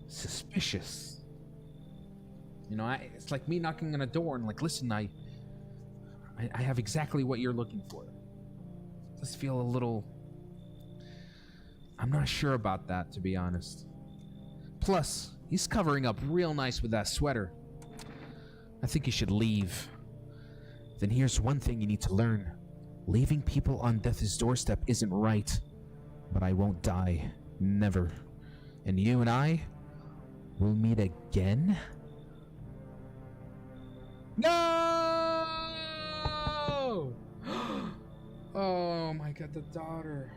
suspicious. You know, it's like me knocking on a door and like, listen, I have exactly what you're looking for. I just feel a little... I'm not sure about that, to be honest. Plus, he's covering up real nice with that sweater. I think you should leave. Then here's one thing you need to learn. Leaving people on death's doorstep isn't right. But I won't die. Never. And you and I will meet again? No! Oh my god, the daughter.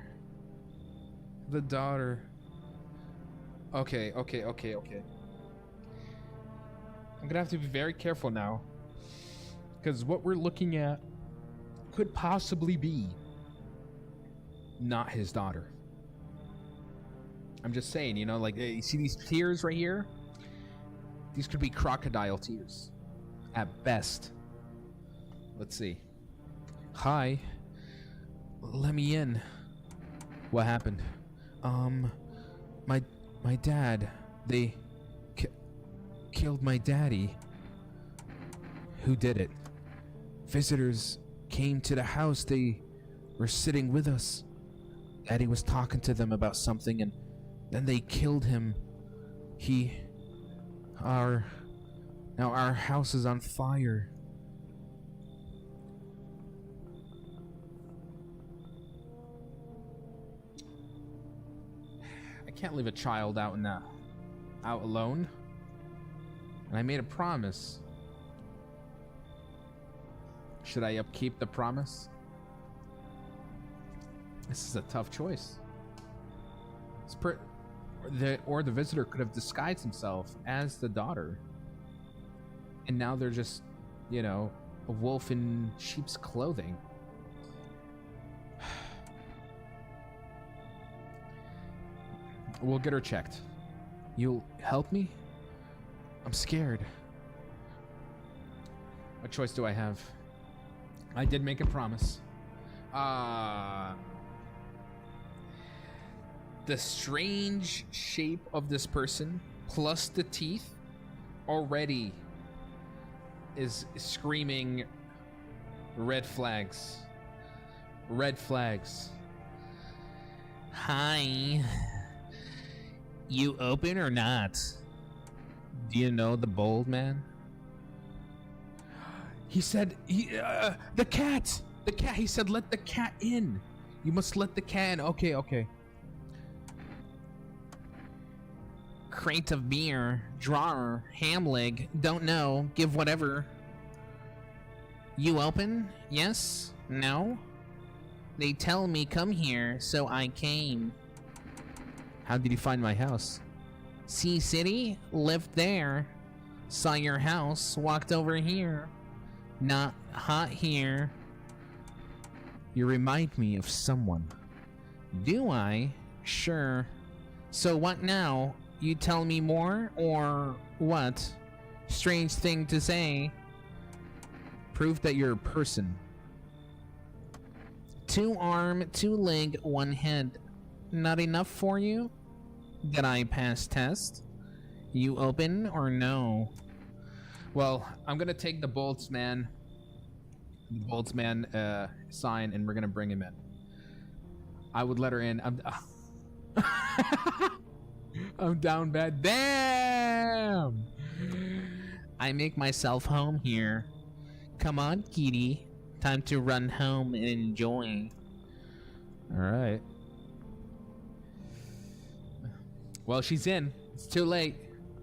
The daughter. Okay. I'm gonna have to be very careful now. Because what we're looking at could possibly be not his daughter. I'm just saying, you know, like, you see these tears right here? These could be crocodile tears. At best. Let's see. Hi. Let me in. What happened? My dad. They killed my daddy. Who did it? Visitors came to the house. They were sitting with us. Daddy was talking to them about something, and then they killed him. Now our house is on fire. I can't leave a child out alone. And I made a promise. Should I upkeep the promise? This is a tough choice. Or the visitor could have disguised himself as the daughter. And now they're just, you know, a wolf in sheep's clothing. We'll get her checked. You'll help me? I'm scared. What choice do I have? I did make a promise. The strange shape of this person plus the teeth already is screaming red flags. Red flags. Hi. You open or not? Do you know the bold man? He said, the cat! The cat! He said, let the cat in! You must let the cat in. Okay, okay. Crate of beer, drawer, ham leg, don't know, give whatever. You open? Yes? No? They tell me come here, so I came. How did you find my house? Sea City? Lived there. Saw your house, walked over here. Not hot here. You remind me of someone. Do I? Sure. So what now? You tell me more, or what? Strange thing to say. Prove that you're a person. 2 arm, 2 leg, 1 head. Not enough for you? Did I pass test? You open or no? Well, I'm gonna take the boltsman sign, and we're gonna bring him in. I would let her in. I'm down bad. Damn! I make myself home here. Come on, kitty. Time to run home and enjoy. Alright. Well, she's in. It's too late.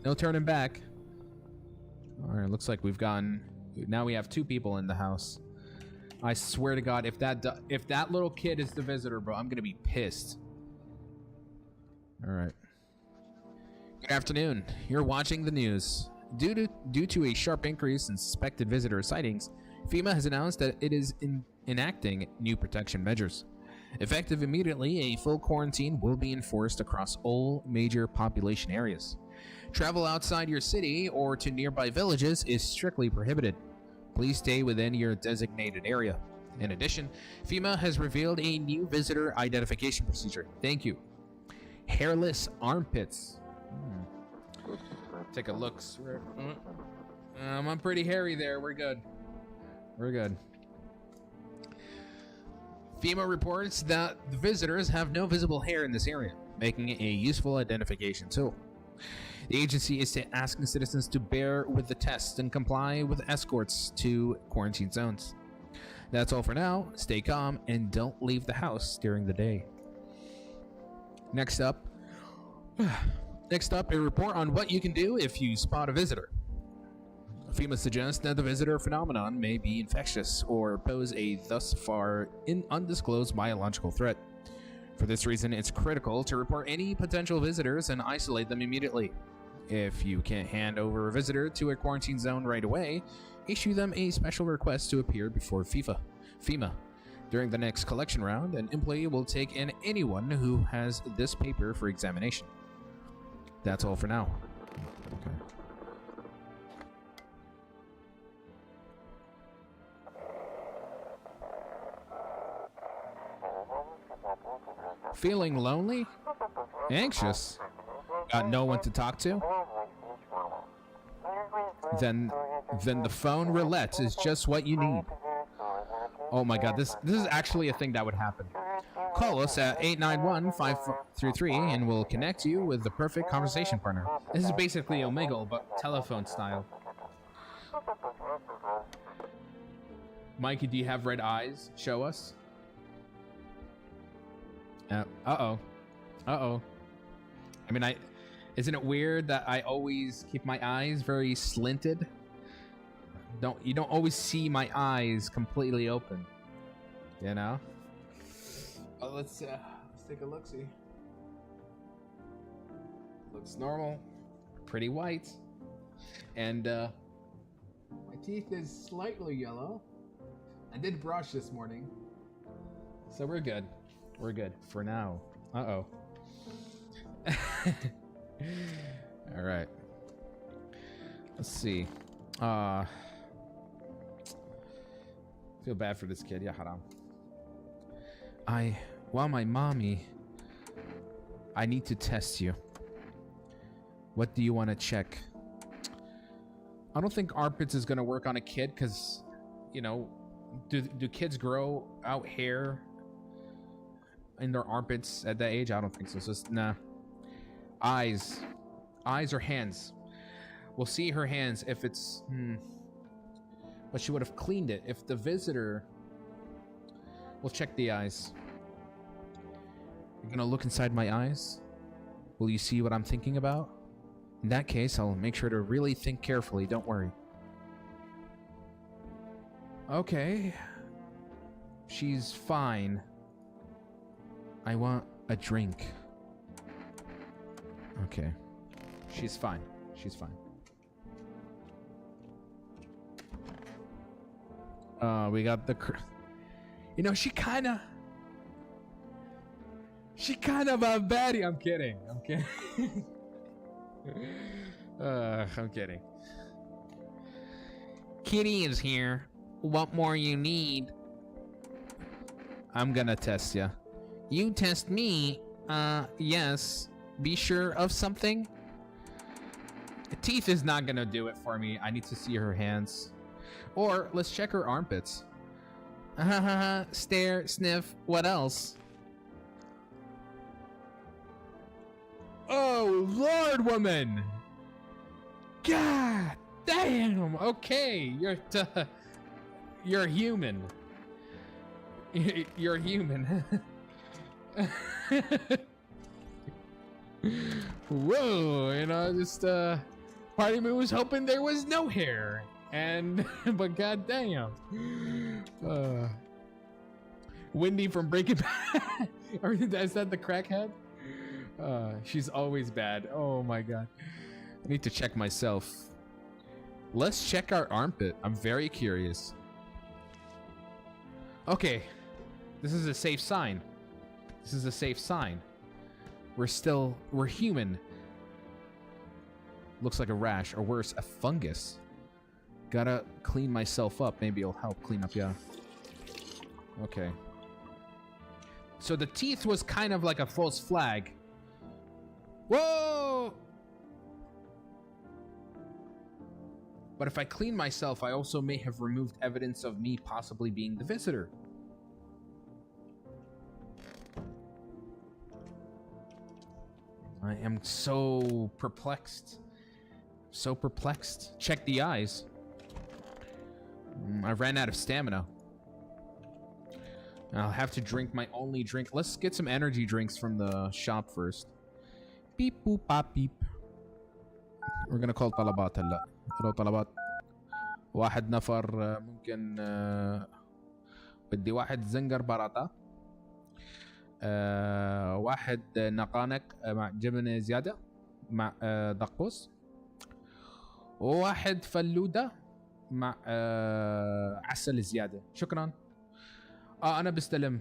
No turning back. Alright, looks like we've gotten... Now we have 2 people in the house. I swear to God, if that little kid is the visitor, bro, I'm gonna be pissed. Alright. Good afternoon. You're watching the news. Due to a sharp increase in suspected visitor sightings, FEMA has announced that it is enacting new protection measures. Effective immediately, a full quarantine will be enforced across all major population areas. Travel outside your city or to nearby villages is strictly prohibited. Please stay within your designated area. In addition, FEMA has revealed a new visitor identification procedure. Thank you. Hairless armpits. Take a look. I'm pretty hairy there. We're good. We're good. FEMA reports that the visitors have no visible hair in this area, making it a useful identification tool. The agency is asking citizens to bear with the test and comply with escorts to quarantine zones. That's all for now. Stay calm and don't leave the house during the day. Next up, a report on what you can do if you spot a visitor. FEMA suggests that the visitor phenomenon may be infectious or pose a thus far undisclosed biological threat. For this reason, it's critical to report any potential visitors and isolate them immediately. If you can't hand over a visitor to a quarantine zone right away, issue them a special request to appear before FEMA. During the next collection round, an employee will take in anyone who has this paper for examination. That's all for now. Okay. Feeling lonely? Anxious? Got no one to talk to? Then the phone roulette is just what you need. Oh my god, this is actually a thing that would happen. Call us at 891-533 and we'll connect you with the perfect conversation partner. This is basically Omegle, but telephone style. Mikey, do you have red eyes? Show us. Uh-oh. Uh-oh. I mean, isn't it weird that I always keep my eyes very slinted? You don't always see my eyes completely open. You know? Oh, let's take a look-see. Looks normal. Pretty white. And my teeth is slightly yellow. I did brush this morning. So we're good. We're good for now. Uh-oh. All right. Let's see. Feel bad for this kid. Yeah, haram. Well, my mommy, I need to test you. What do you want to check? I don't think armpits is going to work on a kid because, you know, do kids grow out hair in their armpits at that age? I don't think so. So, nah. Eyes or hands. We'll see her hands if it's... But she would have cleaned it. If the visitor... We'll check the eyes. You're gonna look inside my eyes? Will you see what I'm thinking about? In that case, I'll make sure to really think carefully. Don't worry. Okay. She's fine. I want a drink. Okay. She's fine. She's fine. We got the... You know, she kind of a baddie. I'm kidding. I'm kidding. I'm kidding. Kitty is here. What more you need? I'm gonna test ya. You test me? Yes. Be sure of something? Teeth is not gonna do it for me. I need to see her hands. Or let's check her armpits. Stare, sniff, what else? Oh, Lord, woman! God damn! Okay, you're human. You're human. Whoa, you know, just part of me was hoping there was no hair. But goddamn, Wendy from Breaking Bad. Is that the crackhead? She's always bad. Oh my god, I need to check myself. Let's check our armpit. I'm very curious. Okay, this is a safe sign. This is a safe sign. We're human. Looks like a rash, or worse, a fungus. Gotta clean myself up. Maybe it'll help clean up, yeah. Okay. So the teeth was kind of like a false flag. Whoa! But if I clean myself, I also may have removed evidence of me possibly being the visitor. I am so perplexed. So perplexed. Check the eyes. I ran out of stamina. I'll have to drink my only drink. Let's get some energy drinks from the shop first. Beep boop bop beep. We're gonna call طلبات هلا. Hello طلبات. واحد نفر ممكن بدي واحد زنجر براطة. واحد نقانق مع جبنة زيادة مع دقوس. وواحد فلودة مع عسل زيادة. شكرا. أنا بستلم.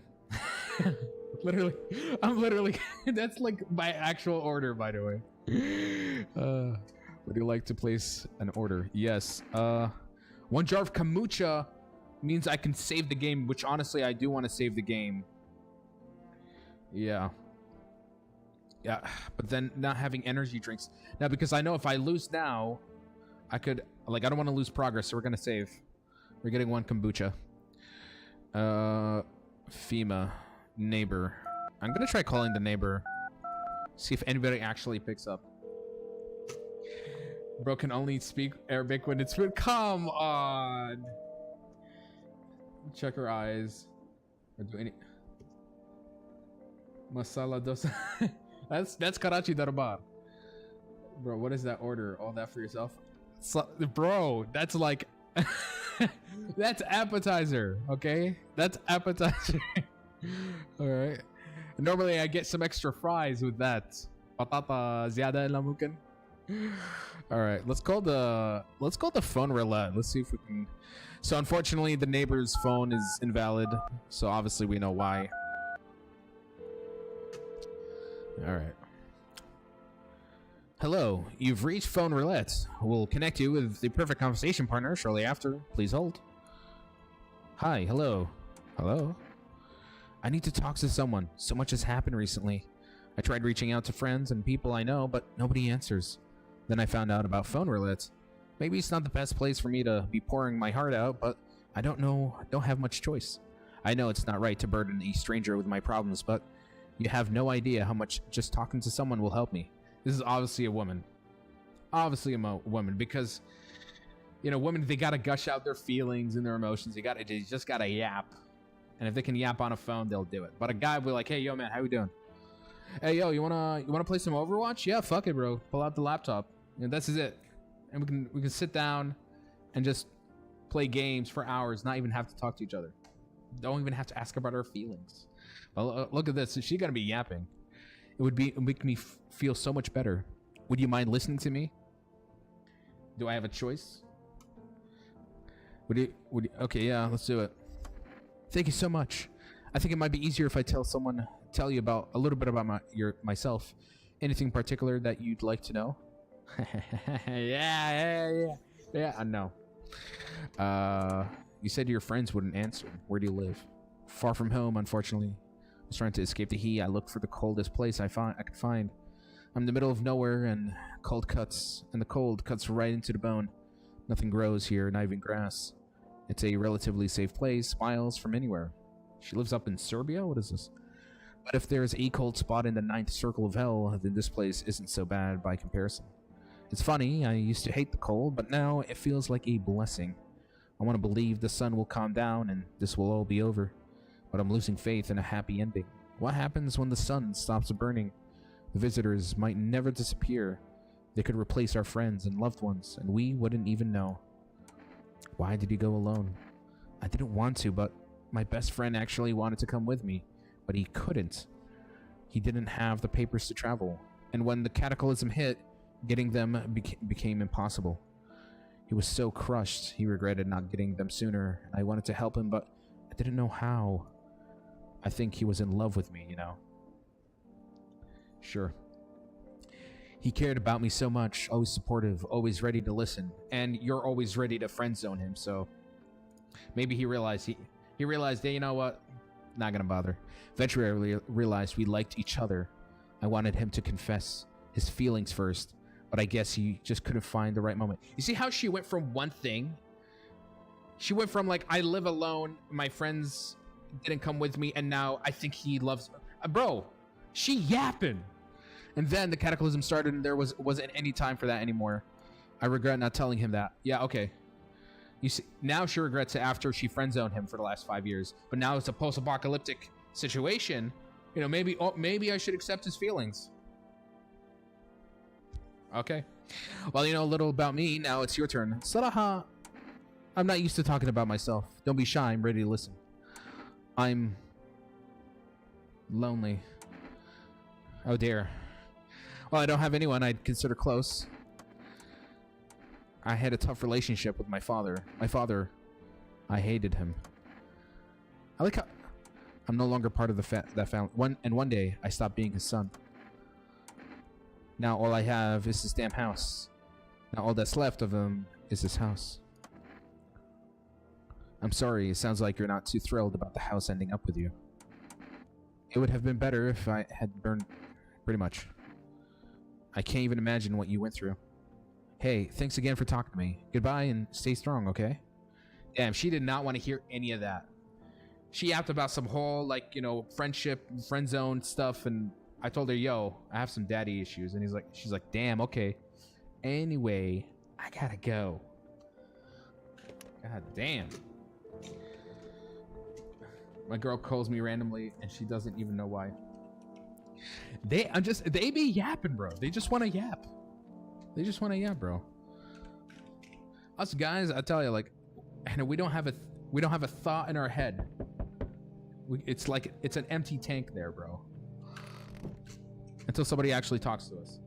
I'm literally that's like my actual order, by the way. Would you like to place an order? Yes. 1 jar of kombucha means I can save the game, which honestly I do want to save the game. Yeah, but then not having energy drinks now, because I know if I lose now, I could, like, I don't want to lose progress, so we're gonna save. We're getting 1 kombucha. FEMA neighbor. I'm gonna try calling the neighbor, see if anybody actually picks up. Bro can only speak Arabic when it's food. Come on. Check her eyes. Or do any masala dosa. That's Karachi Darbar. Bro, what is that order? All that for yourself? Bro, that's like that's appetizer, okay? That's appetizer. All right. Normally I get some extra fries with that. Patata ziyada la mumkin. All right, let's call the phone roulette. Let's see if we can. So unfortunately, the neighbor's phone is invalid. So obviously we know why. All right. Hello, you've reached phone roulette. We'll connect you with the perfect conversation partner shortly after. Please hold. Hi, hello. Hello? I need to talk to someone. So much has happened recently. I tried reaching out to friends and people I know, but nobody answers. Then I found out about phone roulette. Maybe it's not the best place for me to be pouring my heart out, but I don't have much choice. I know it's not right to burden a stranger with my problems, but you have no idea how much just talking to someone will help me. This is obviously a woman. Obviously a woman, because, you know, women, they gotta gush out their feelings and their emotions. They just gotta yap. And if they can yap on a phone, they'll do it. But a guy will be like, hey, yo, man, how you doing? Hey, yo, you wanna play some Overwatch? Yeah, fuck it, bro. Pull out the laptop. And this is it. And we can sit down and just play games for hours, not even have to talk to each other. Don't even have to ask about our feelings. Well, look at this. Is she gonna be yapping? It would make me feel so much better. Would you mind listening to me? Do I have a choice? Would you? Okay, yeah, let's do it. Thank you so much. I think it might be easier if I tell you about a little bit about myself. Anything particular that you'd like to know? yeah. I know. You said your friends wouldn't answer. Where do you live? Far from home, unfortunately. I was trying to escape the heat. I looked for the coldest place I could find. I'm in the middle of nowhere, and the cold cuts right into the bone. Nothing grows here, not even grass. It's a relatively safe place, miles from anywhere. She lives up in Serbia? What is this? But if there's a cold spot in the 9th circle of hell, then this place isn't so bad by comparison. It's funny, I used to hate the cold, but now it feels like a blessing. I want to believe the sun will calm down and this will all be over. But I'm losing faith in a happy ending. What happens when the sun stops burning? The visitors might never disappear. They could replace our friends and loved ones, and we wouldn't even know. Why did he go alone? I didn't want to, but my best friend actually wanted to come with me, but he couldn't. He didn't have the papers to travel, and when the cataclysm hit, getting them became impossible. He was so crushed, he regretted not getting them sooner, and I wanted to help him, but I didn't know how. I think he was in love with me, you know. Sure. He cared about me so much, always supportive, always ready to listen, and you're always ready to friend zone him, so maybe he realized he realized, hey, you know what? Not gonna bother. Eventually I realized we liked each other. I wanted him to confess his feelings first, but I guess he just couldn't find the right moment. You see how she went from one thing? She went from like, I live alone, my friends didn't come with me, and now I think he loves me. Bro, she yapping. And then the cataclysm started and there wasn't any time for that anymore. I regret not telling him that. Yeah, okay. You see, now she regrets it after she friend-zoned him for the last 5 years. But now it's a post-apocalyptic situation. You know, maybe I should accept his feelings. Okay. Well, you know a little about me. Now it's your turn. Saraha. I'm not used to talking about myself. Don't be shy. I'm ready to listen. I'm lonely. Oh dear. Well, I don't have anyone I'd consider close. I had a tough relationship with my father. I hated him. I like how I'm no longer part of that family. One day, I stopped being his son. Now all I have is this damn house. Now all that's left of him is this house. I'm sorry, it sounds like you're not too thrilled about the house ending up with you. It would have been better if I had burned, pretty much. I can't even imagine what you went through. Hey, thanks again for talking to me. Goodbye and stay strong, okay? Damn, she did not want to hear any of that. She yapped about some whole, like, you know, friendship, friend zone stuff, and I told her, yo, I have some daddy issues. And she's like, damn, okay. Anyway, I gotta go. God damn. My girl calls me randomly, and she doesn't even know why. They be yapping, bro. They just want to yap. They just want to yap, bro. Us guys, I tell you, like, we don't have a thought in our head. It's like it's an empty tank there, bro. Until somebody actually talks to us.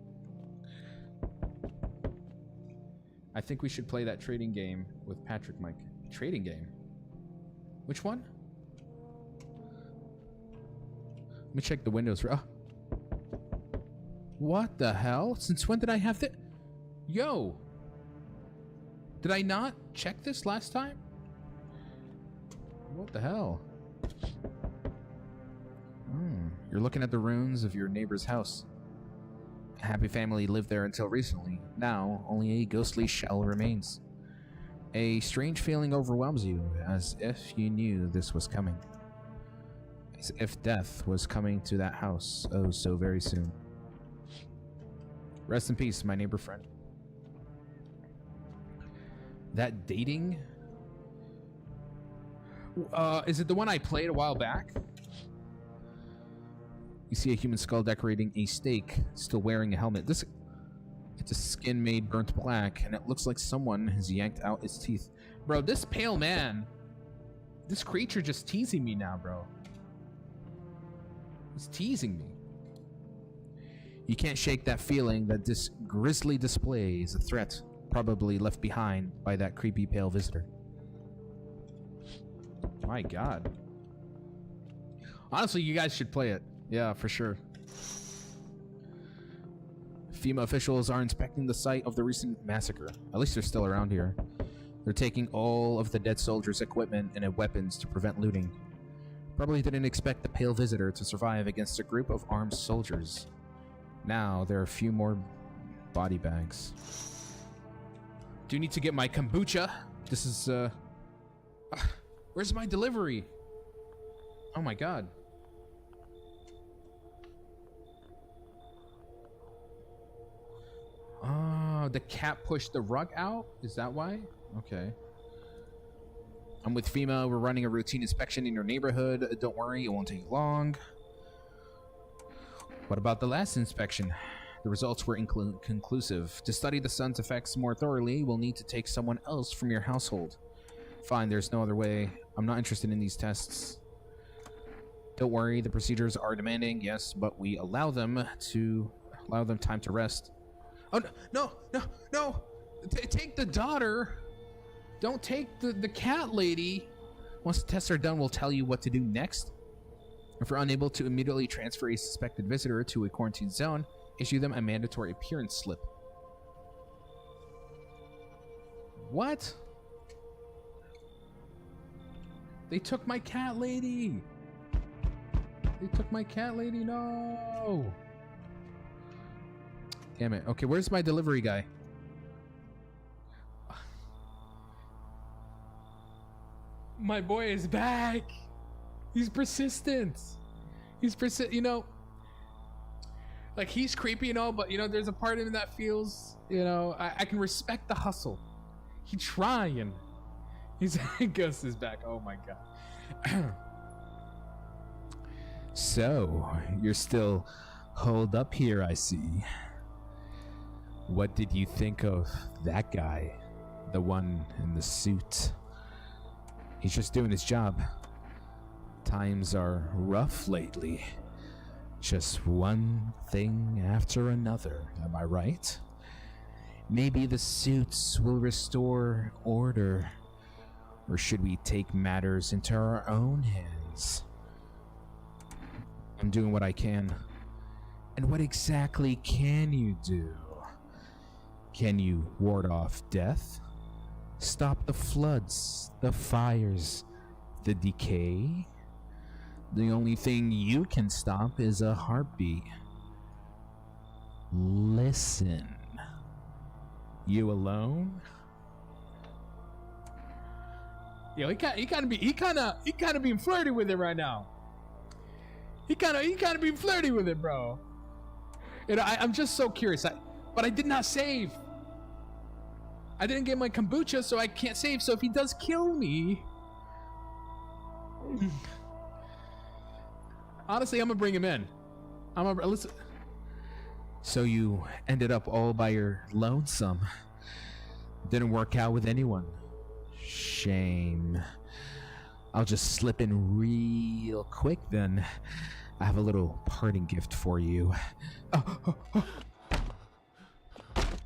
I think we should play that trading game with Patrick, Mike. Trading game? Which one? Let me check the windows. Oh. What the hell? Since when did I have that? Yo. Did I not check this last time? What the hell? You're looking at the ruins of your neighbor's house. A happy family lived there until recently. Now, only a ghostly shell remains. A strange feeling overwhelms you, as if you knew this was coming. As if death was coming to that house, oh so very soon. Rest in peace, my neighbor friend. That dating? Is it the one I played a while back? You see a human skull decorating a stake, still wearing a helmet. It's a skin made burnt black, and it looks like someone has yanked out its teeth. Bro, this pale man, this creature just teasing me now, bro. He's teasing me. You can't shake that feeling that this grisly display is a threat, probably left behind by that creepy pale visitor. My God. Honestly, you guys should play it. Yeah, for sure. FEMA officials are inspecting the site of the recent massacre. At least they're still around here. They're taking all of the dead soldiers' equipment and weapons to prevent looting. Probably didn't expect the pale visitor to survive against a group of armed soldiers. Now, there are a few more body bags. Do you need to get my kombucha? This is, where's my delivery? Oh my God. Oh, the cat pushed the rug out? Is that why? Okay. I'm with FEMA. We're running a routine inspection in your neighborhood. Don't worry, it won't take long. What about the last inspection? The results were conclusive. To study the sun's effects more thoroughly, we'll need to take someone else from your household. Fine, there's no other way. I'm not interested in these tests. Don't worry, the procedures are demanding, yes, but we allow them time to rest. Oh, no. Take the daughter. Don't take the cat lady. Once the tests are done, we'll tell you what to do next. If we're unable to immediately transfer a suspected visitor to a quarantine zone, issue them a mandatory appearance slip. What? They took my cat lady. No. Damn it. Okay, where's my delivery guy? My boy is back. He's persistent. You know, like, he's creepy and all, but, you know, there's a part of him that feels, you know, I can respect the hustle. He's trying. Ghost is back. Oh my God. So, you're still holed up here, I see. What did you think of that guy? The one in the suit? He's just doing his job. Times are rough lately. Just one thing after another, am I right? Maybe the suits will restore order. Or should we take matters into our own hands? I'm doing what I can. And what exactly can you do? Can you ward off death? Stop the floods, the fires, the decay? The only thing you can stop is a heartbeat. Listen. You alone? Yo, he kind of being flirty with it right now. He kind of being flirty with it, bro. You know, I'm just so curious. But I did not save. I didn't get my kombucha, so I can't save. So if he does kill me, honestly, I'm gonna bring him in. Listen. So you ended up all by your lonesome. Didn't work out with anyone. Shame. I'll just slip in real quick then. I have a little parting gift for you. Oh.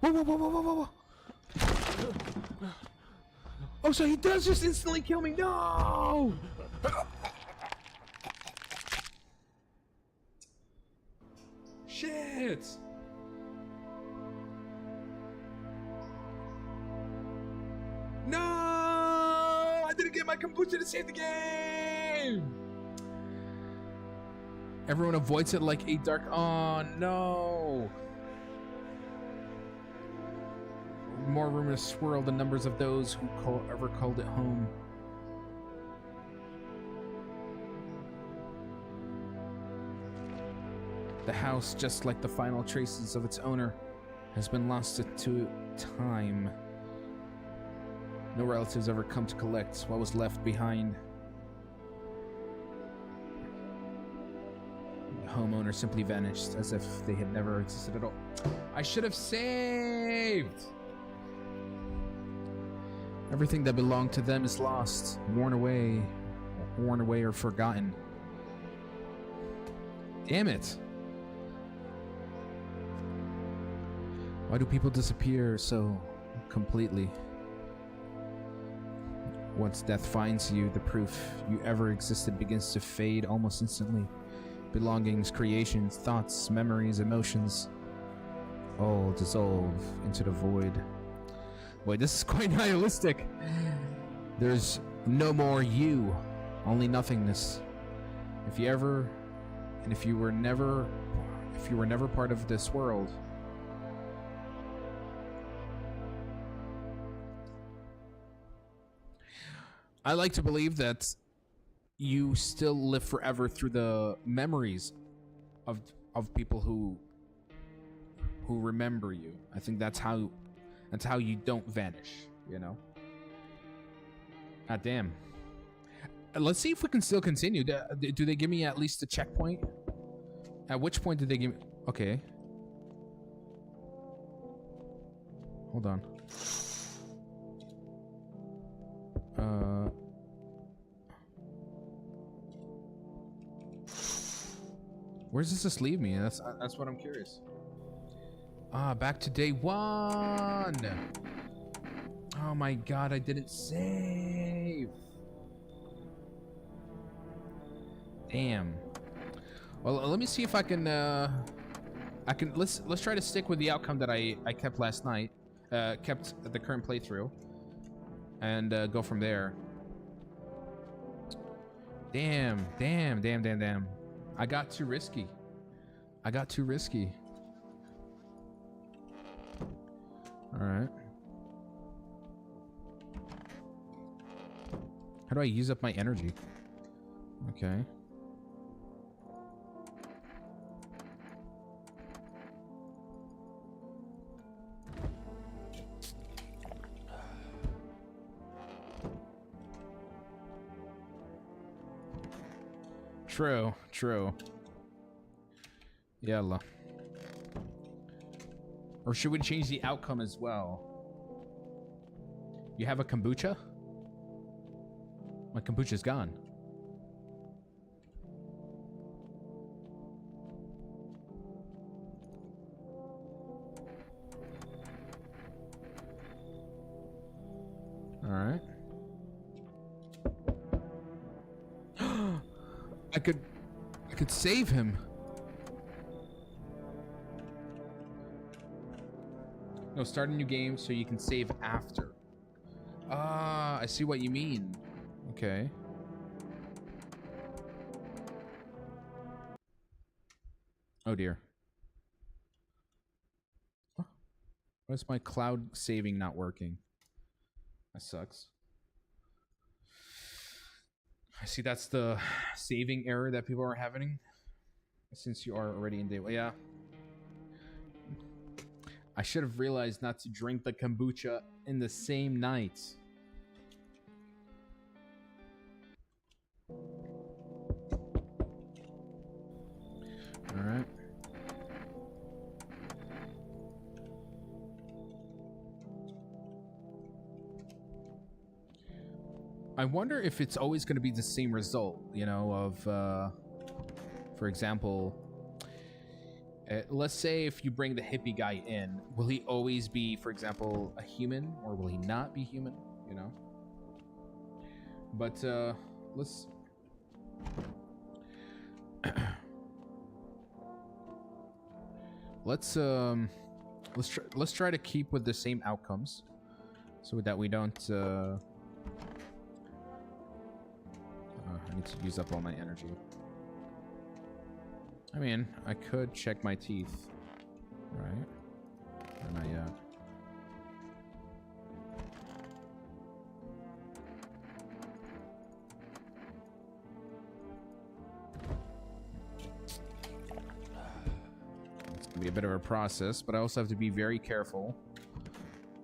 Whoa. Oh, so he does just instantly kill me. No! Shit! No! I didn't get my kombucha to save the game! Everyone avoids it like a dark. Oh no! More rumors swirl the numbers of those who ever called it home. The house, just like the final traces of its owner, has been lost to time. No relatives ever come to collect what was left behind. The homeowner simply vanished as if they had never existed at all. I should have saved! Everything that belonged to them is lost, worn away or forgotten. Damn it! Why do people disappear so completely? Once death finds you, the proof you ever existed begins to fade almost instantly. Belongings, creations, thoughts, memories, emotions all dissolve into the void. Boy, this is quite nihilistic. There's no more you, only nothingness. If you were never part of this world, I like to believe that you still live forever through the memories of people who remember you. I think that's how you don't vanish, you know? God damn. Let's see if we can still continue. Do they give me at least a checkpoint? At which point did they give me... Okay. Hold on. Where does this leave me? That's what I'm curious. Back to day 1. Oh my god, I didn't save. Damn. Well, let me see if I can let's try to stick with the outcome that I kept last night. Kept the current playthrough. And go from there. Damn. I got too risky. Alright. How do I use up my energy? Okay. True. Yalla. Or should we change the outcome as well? You have a kombucha? My kombucha's gone. Alright. I could save him. No, start a new game so you can save after. Ah, I see what you mean. Okay. Oh dear. Huh. Why is my cloud saving not working? That sucks. I see that's the saving error that people are having since you are already in day 1. Yeah. I should have realized not to drink the kombucha in the same night. Alright. I wonder if it's always going to be the same result, you know, of, for example, let's say if you bring the hippie guy in, will he always be, for example, a human, or will he not be human, you know? But, let's try to keep with the same outcomes so that we don't need to use up all my energy. I mean, I could check my teeth. Right? Or not yet. It's gonna be a bit of a process, but I also have to be very careful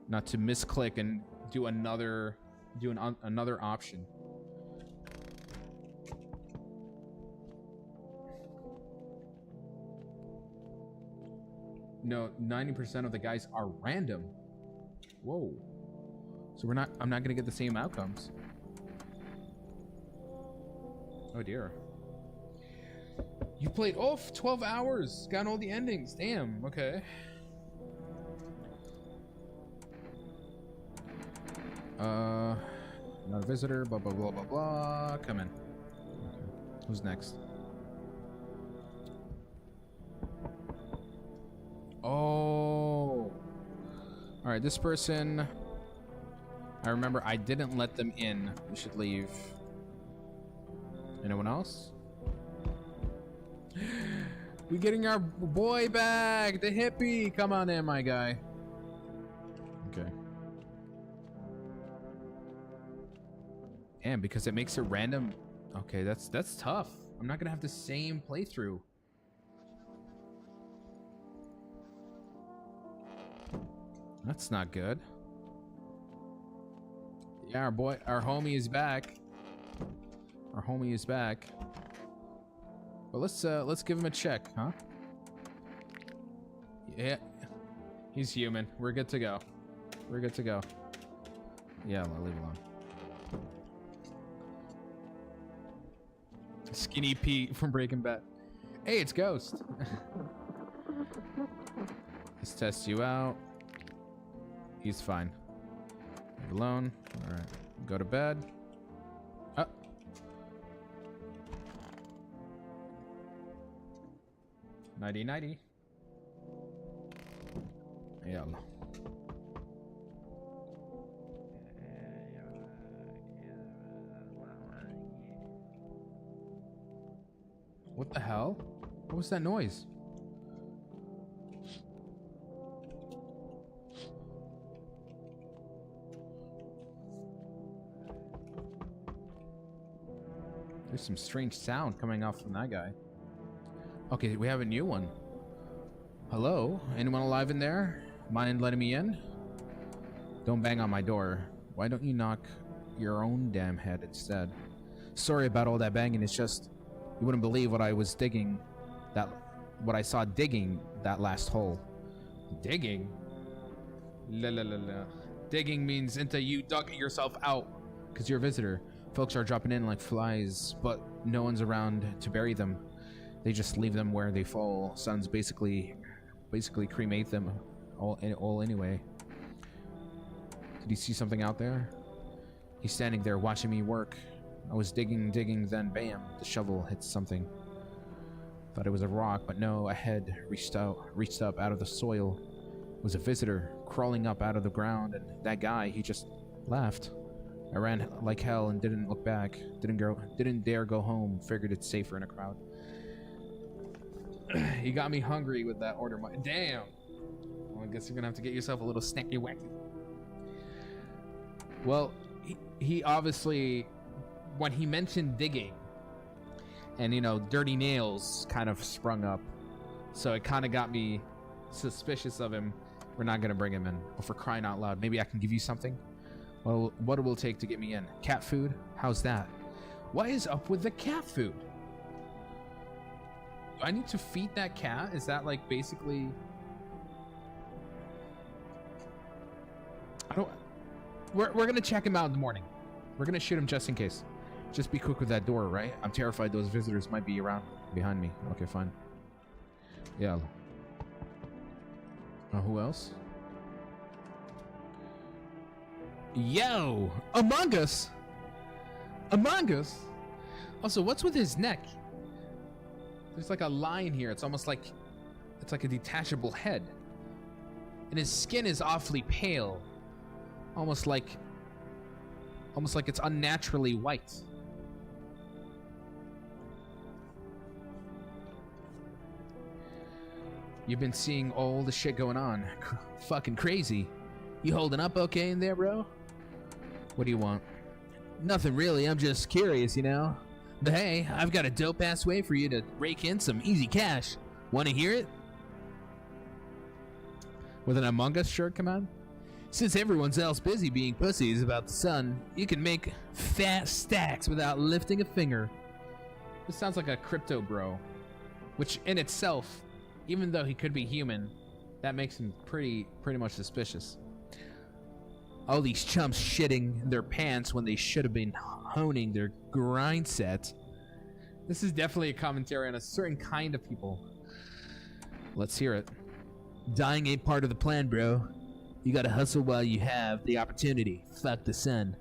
not to misclick and do another option. No, 90% of the guys are random. Whoa. So I'm not gonna get the same outcomes. Oh dear. You played 12 hours. Got all the endings. Damn, okay. Not a visitor, blah blah blah blah blah. Come in. Okay. Who's next? Oh. Alright, this person, I remember I didn't let them in. We should leave. Anyone else? We're getting our boy back, the hippie. Come on in, my guy. Okay. And because it makes it random. Okay, that's tough. I'm not gonna have the same playthrough. That's not good. Yeah, our homie is back. Our homie is back. But let's give him a check, huh? Yeah, he's human. We're good to go. We're good to go. Yeah, I'll leave it alone. Skinny Pete from Breaking Bad. Hey, it's Ghost. Let's test you out. He's fine. Leave alone. All right. Go to bed. Oh. Nighty nighty. Yeah. What the hell? What was that noise? There's some strange sound coming off from that guy. Okay, we have a new one. Hello? Anyone alive in there? Mind letting me in? Don't bang on my door. Why don't you knock your own damn head instead? Sorry about all that banging. It's just you wouldn't believe what I was digging. What I saw digging that last hole. Digging? La la la la. Digging means until you dug yourself out because you're a visitor. Folks are dropping in like flies, but no one's around to bury them. They just leave them where they fall. Sons basically cremate them all anyway. Did you see something out there? He's standing there watching me work. I was digging, then bam, the shovel hits something. Thought it was a rock, but no, a head reached up out of the soil. It was a visitor crawling up out of the ground, and that guy, he just laughed. I ran like hell and didn't look back. Didn't dare go home. Figured it's safer in a crowd. You got me hungry with that order. Damn. Well, I guess you're gonna have to get yourself a little snacky wacky. Well, he obviously, when he mentioned digging, and you know, dirty nails kind of sprung up, so it kind of got me suspicious of him. We're not gonna bring him in. But for crying out loud, maybe I can give you something. Well, what it will take to get me in? Cat food? How's that? What is up with the cat food? Do I need to feed that cat? Is that like basically... We're gonna check him out in the morning. We're gonna shoot him just in case. Just be quick with that door, right? I'm terrified those visitors might be around behind me. Okay, fine. Yeah. Who else? Yo! Among Us! Among Us? Also, what's with his neck? There's like a line here. It's almost like... It's like a detachable head. And his skin is awfully pale. Almost like it's unnaturally white. You've been seeing all the shit going on. Fucking crazy. You holding up okay in there, bro? What do you want? Nothing really, I'm just curious, you know? But hey, I've got a dope-ass way for you to rake in some easy cash. Wanna hear it? With an Among Us shirt, come on? Since everyone's else busy being pussies about the sun, you can make fat stacks without lifting a finger. This sounds like a crypto bro. Which in itself, even though he could be human, that makes him pretty much suspicious. All these chumps shitting their pants when they should have been honing their grind set. This is definitely a commentary on a certain kind of people. Let's hear it. Dying ain't part of the plan, bro. You gotta hustle while you have the opportunity. Fuck the sun.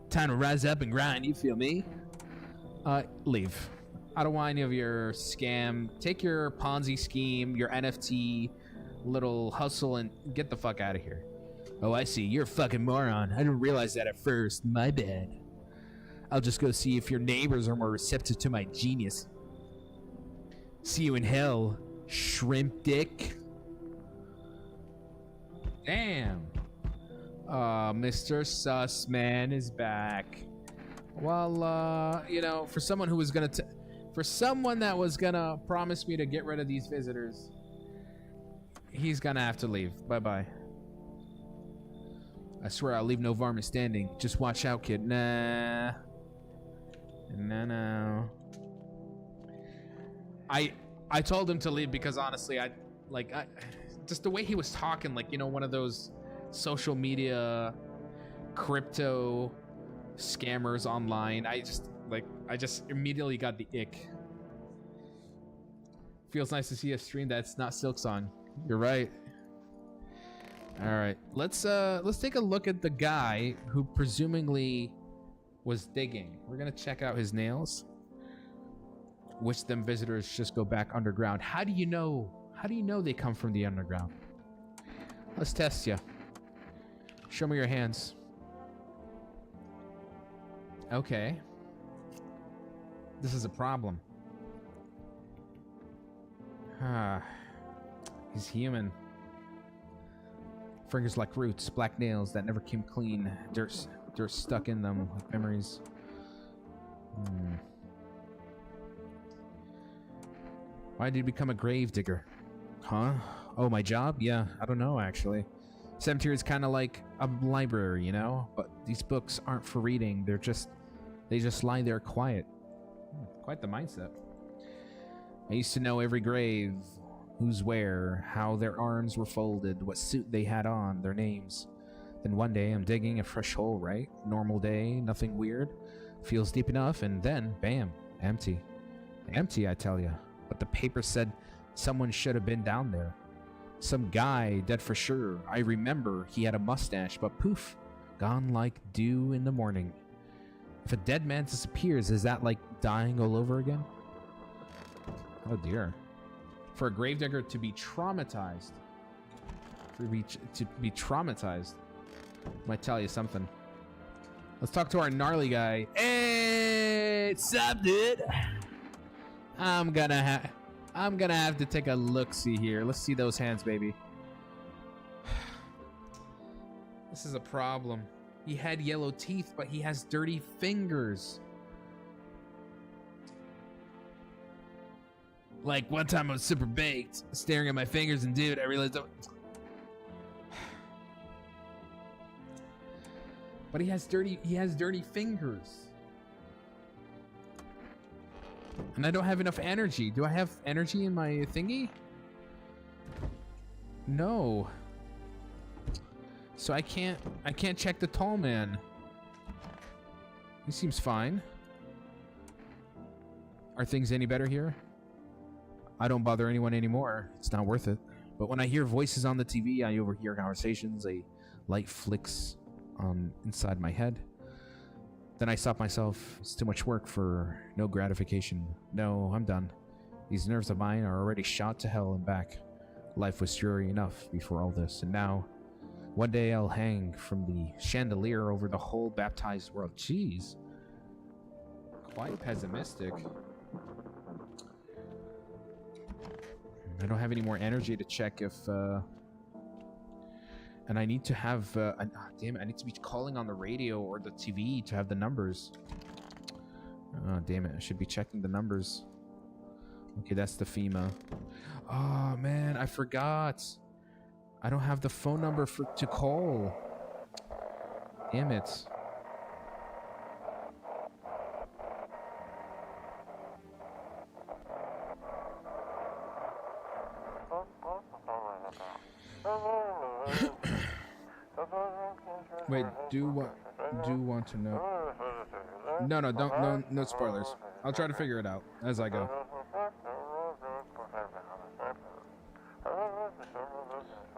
Time to rise up and grind, you feel me? Leave. I don't want any of your scam. Take your Ponzi scheme, your NFT little hustle, and get the fuck out of here. Oh, I see. You're a fucking moron. I didn't realize that at first. My bad. I'll just go see if your neighbors are more receptive to my genius. See you in hell, shrimp dick. Damn. Mr. Sussman is back. Well, you know, for someone who was gonna for someone that was gonna promise me to get rid of these visitors, he's gonna have to leave. Bye-bye. I swear I'll leave no varmint standing. Just watch out, kid. Nah. No. I told him to leave because honestly, just the way he was talking, like, you know, one of those social media crypto scammers online. I just immediately got the ick. Feels nice to see a stream that's not Silksong. You're right. All right, let's take a look at the guy who presumably was digging. We're gonna check out his nails. Which them visitors just go back underground. How do you know? How do you know they come from the underground? Let's test you. Show me your hands. Okay. This is a problem. He's human. Fingers like roots, black nails that never came clean. Dirt stuck in them like memories. Why did you become a grave digger? Huh? Oh, my job? Yeah, I don't know actually. Cemetery is kind of like a library, you know? But these books aren't for reading. They just lie there quiet. Quite the mindset. I used to know every grave, who's where, how their arms were folded, what suit they had on, their names. Then one day I'm digging a fresh hole, right? Normal day, nothing weird. Feels deep enough, and then, bam, empty. Empty, I tell ya. But the paper said someone should have been down there. Some guy, dead for sure. I remember he had a mustache, but poof, gone like dew in the morning. If a dead man disappears, is that like dying all over again? Oh dear. For a gravedigger to be traumatized. To be traumatized. Might tell you something. Let's talk to our gnarly guy. Hey, what's up, dude? I'm gonna have to take a look-see here. Let's see those hands, baby. This is a problem. He had yellow teeth, but he has dirty fingers. Like, one time I was super baked, staring at my fingers, and dude, I realized... But he has dirty fingers. And I don't have enough energy. Do I have energy in my thingy? No. So I can't check the tall man. He seems fine. Are things any better here? I don't bother anyone anymore. It's not worth it. But when I hear voices on the TV, I overhear conversations. A light flicks on inside my head. Then I stop myself. It's too much work for no gratification. No, I'm done. These nerves of mine are already shot to hell and back. Life was dreary enough before all this, and now, one day I'll hang from the chandelier over the whole baptized world. Jeez. Quite pessimistic. I don't have any more energy to check if... And I need to have... damn it, I need to be calling on the radio or the TV to have the numbers. Oh, damn it, I should be checking the numbers. Okay, that's the FEMA. Oh, man, I forgot. I don't have the phone number to call. Damn it. Wait, do want to know? No, no spoilers. I'll try to figure it out as I go.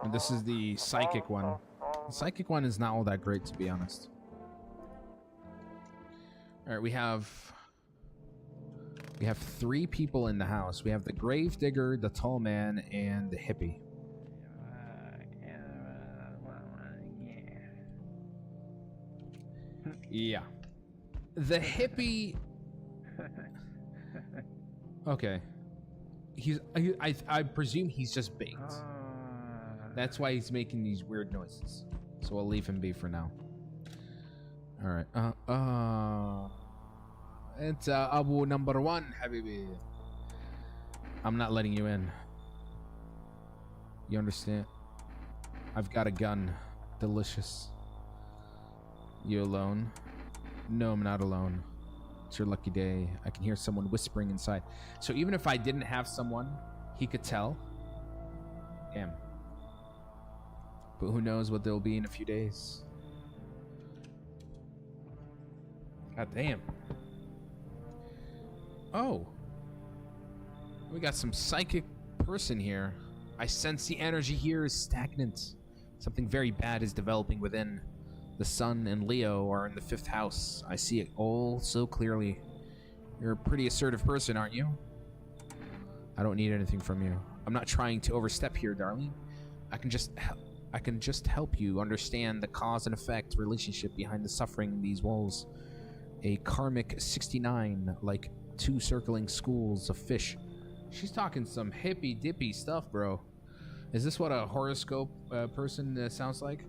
And this is the psychic one. The psychic one is not all that great, to be honest. All right, we have 3 people in the house. We have the gravedigger, the tall man, and the hippie. Yeah. The hippie... Okay. I presume he's just baked. That's why he's making these weird noises. So I'll leave him be for now. Alright. It's Abu number 1, Habibi. I'm not letting you in. You understand? I've got a gun. Delicious. You alone? No, I'm not alone. It's your lucky day. I can hear someone whispering inside. So even if I didn't have someone, he could tell. Damn. But who knows what they'll be in a few days. God damn. Oh. We got some psychic person here. I sense the energy here is stagnant. Something very bad is developing within. The sun and Leo are in the 5th house. I see it all so clearly. You're a pretty assertive person, aren't you? I don't need anything from you. I'm not trying to overstep here, darling. I can just help you understand the cause and effect relationship behind the suffering in these walls. A karmic 69, like 2 circling schools of fish. She's talking some hippy dippy stuff, bro. Is this what a horoscope person sounds like?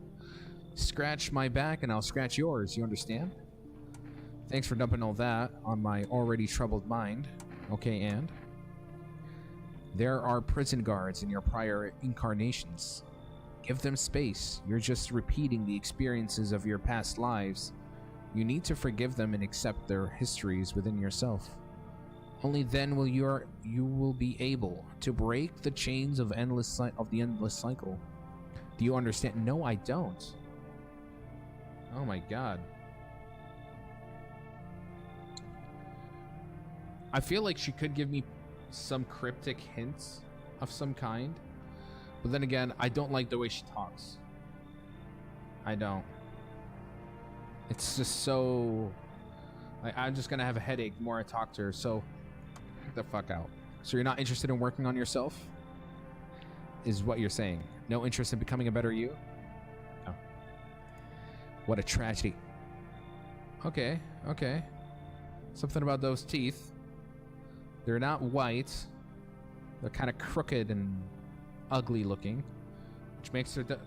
Scratch my back and I'll scratch yours, you understand? Thanks for dumping all that on my already troubled mind. Okay, and? There are prison guards in your prior incarnations. Give them space. You're just repeating the experiences of your past lives. You need to forgive them and accept their histories within yourself. Only then will you will be able to break the chains of the endless cycle. Do you understand? No, I don't. Oh my god. I feel like she could give me some cryptic hints of some kind. But then again, I don't like the way she talks. I don't. It's just so... I'm just gonna have a headache the more I talk to her, so... Get the fuck out. So you're not interested in working on yourself? Is what you're saying. No interest in becoming a better you? No. What a tragedy. Okay, okay. Something about those teeth. They're not white. They're kind of crooked and ugly looking,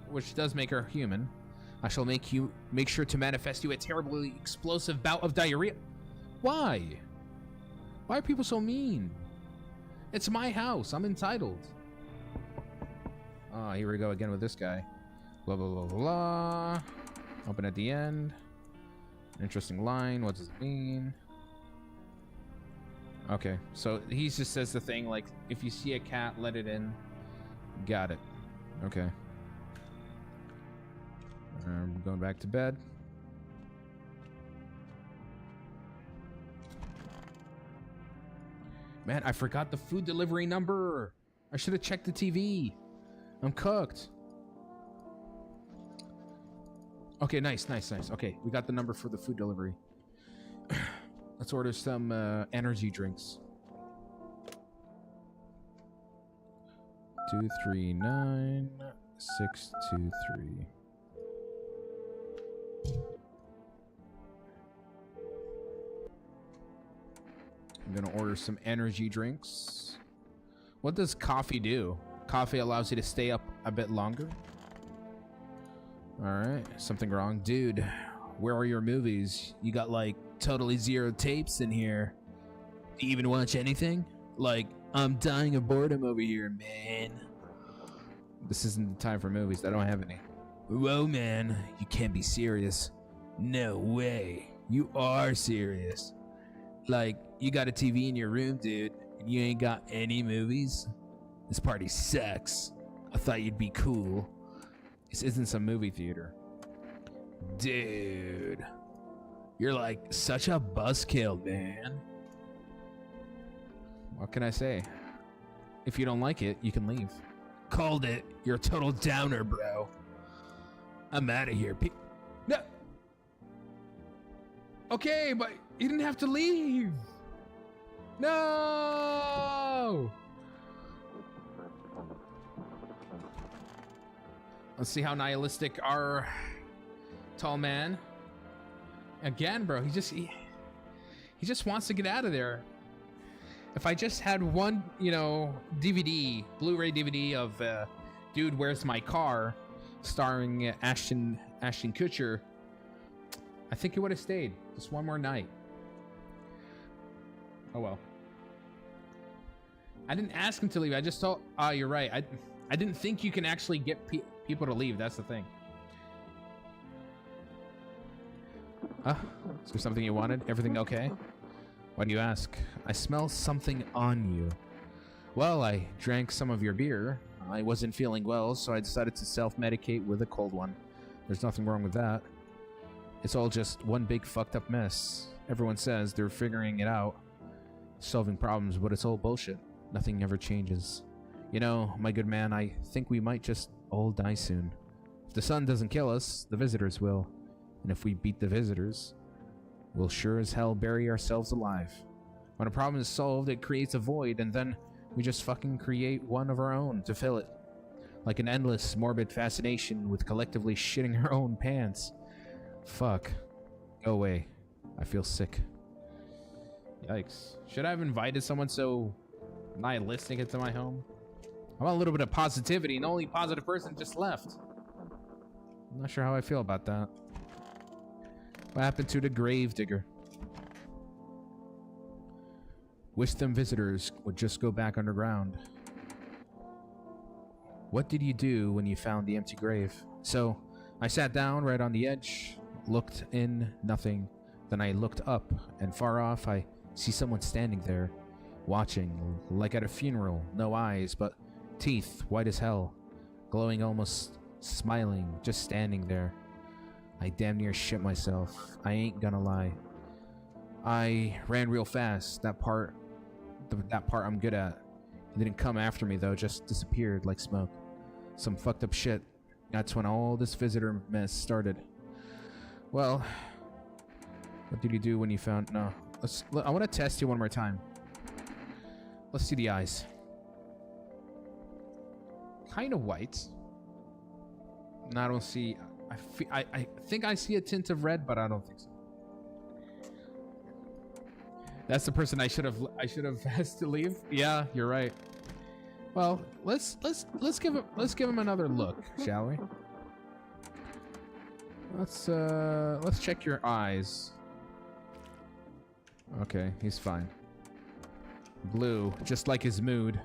which does make her human. I shall make sure to manifest you a terribly explosive bout of diarrhea. Why? Why are people so mean? It's my house. I'm entitled. Oh, here we go again with this guy. Blah, blah, blah, blah, blah. Open at the end. Interesting line. What does it mean? Okay, so he just says the thing like, if you see a cat, let it in. Got it. Okay. I'm going back to bed. Man, I forgot the food delivery number. I should have checked the TV. I'm cooked. Okay, nice. Okay, we got the number for the food delivery. Let's order some energy drinks. 239623. I'm gonna order some energy drinks. What does coffee do? Coffee allows you to stay up a bit longer? Alright, something wrong. Dude, where are your movies? You got like totally zero tapes in here. Do you even watch anything? Like, I'm dying of boredom over here, man. This isn't the time for movies. I don't have any. Whoa, man. You can't be serious. No way. You are serious. Like, you got a TV in your room, dude, and you ain't got any movies? This party sucks. I thought you'd be cool. This isn't some movie theater. Dude. You're like such a buzzkill, man. What can I say? If you don't like it, you can leave. Called it. You're a total downer, bro. I'm out of here. No. Okay, but you didn't have to leave. No. Let's see how nihilistic our tall man. Again, bro, he just wants to get out of there. If I just had one, you know, DVD, Blu-ray DVD of Dude, Where's My Car, starring Ashton Kutcher, I think he would have stayed just one more night. Oh well. I didn't ask him to leave. I just thought, oh, you're right. I didn't think you can actually get people to leave. That's the thing. Is there something you wanted? Everything okay? Why do you ask? I smell something on you. Well, I drank some of your beer. I wasn't feeling well, so I decided to self-medicate with a cold one. There's nothing wrong with that. It's all just one big fucked up mess. Everyone says they're figuring it out, solving problems, but it's all bullshit. Nothing ever changes. You know, my good man, I think we might just all die soon. If the sun doesn't kill us, the visitors will. And if we beat the visitors, we'll sure as hell bury ourselves alive. When a problem is solved, it creates a void, and then we just fucking create one of our own to fill it. Like an endless, morbid fascination with collectively shitting our own pants. Fuck. Go away. I feel sick. Yikes. Should I have invited someone so nihilistic into my home? I want a little bit of positivity, and the only positive person just left. I'm not sure how I feel about that. What happened to the grave digger? Wish them visitors would just go back underground. What did you do when you found the empty grave? So, I sat down right on the edge, looked in, nothing. Then I looked up, and far off I see someone standing there, watching, like at a funeral. No eyes, but teeth, white as hell, glowing, almost smiling, just standing there. I damn near shit myself. I ain't gonna lie. I ran real fast. That part I'm good at. He didn't come after me though, just disappeared like smoke. Some fucked up shit. That's when all this visitor mess started. Well, what did you do when you found... No. I want to test you one more time. Let's see the eyes. Kind of white. No, I don't see... I think I see a tint of red, but I don't think so. That's the person I should have asked to leave. Yeah, you're right. Well, let's give him another look, shall we? Let's check your eyes. Okay, he's fine. Blue, just like his mood.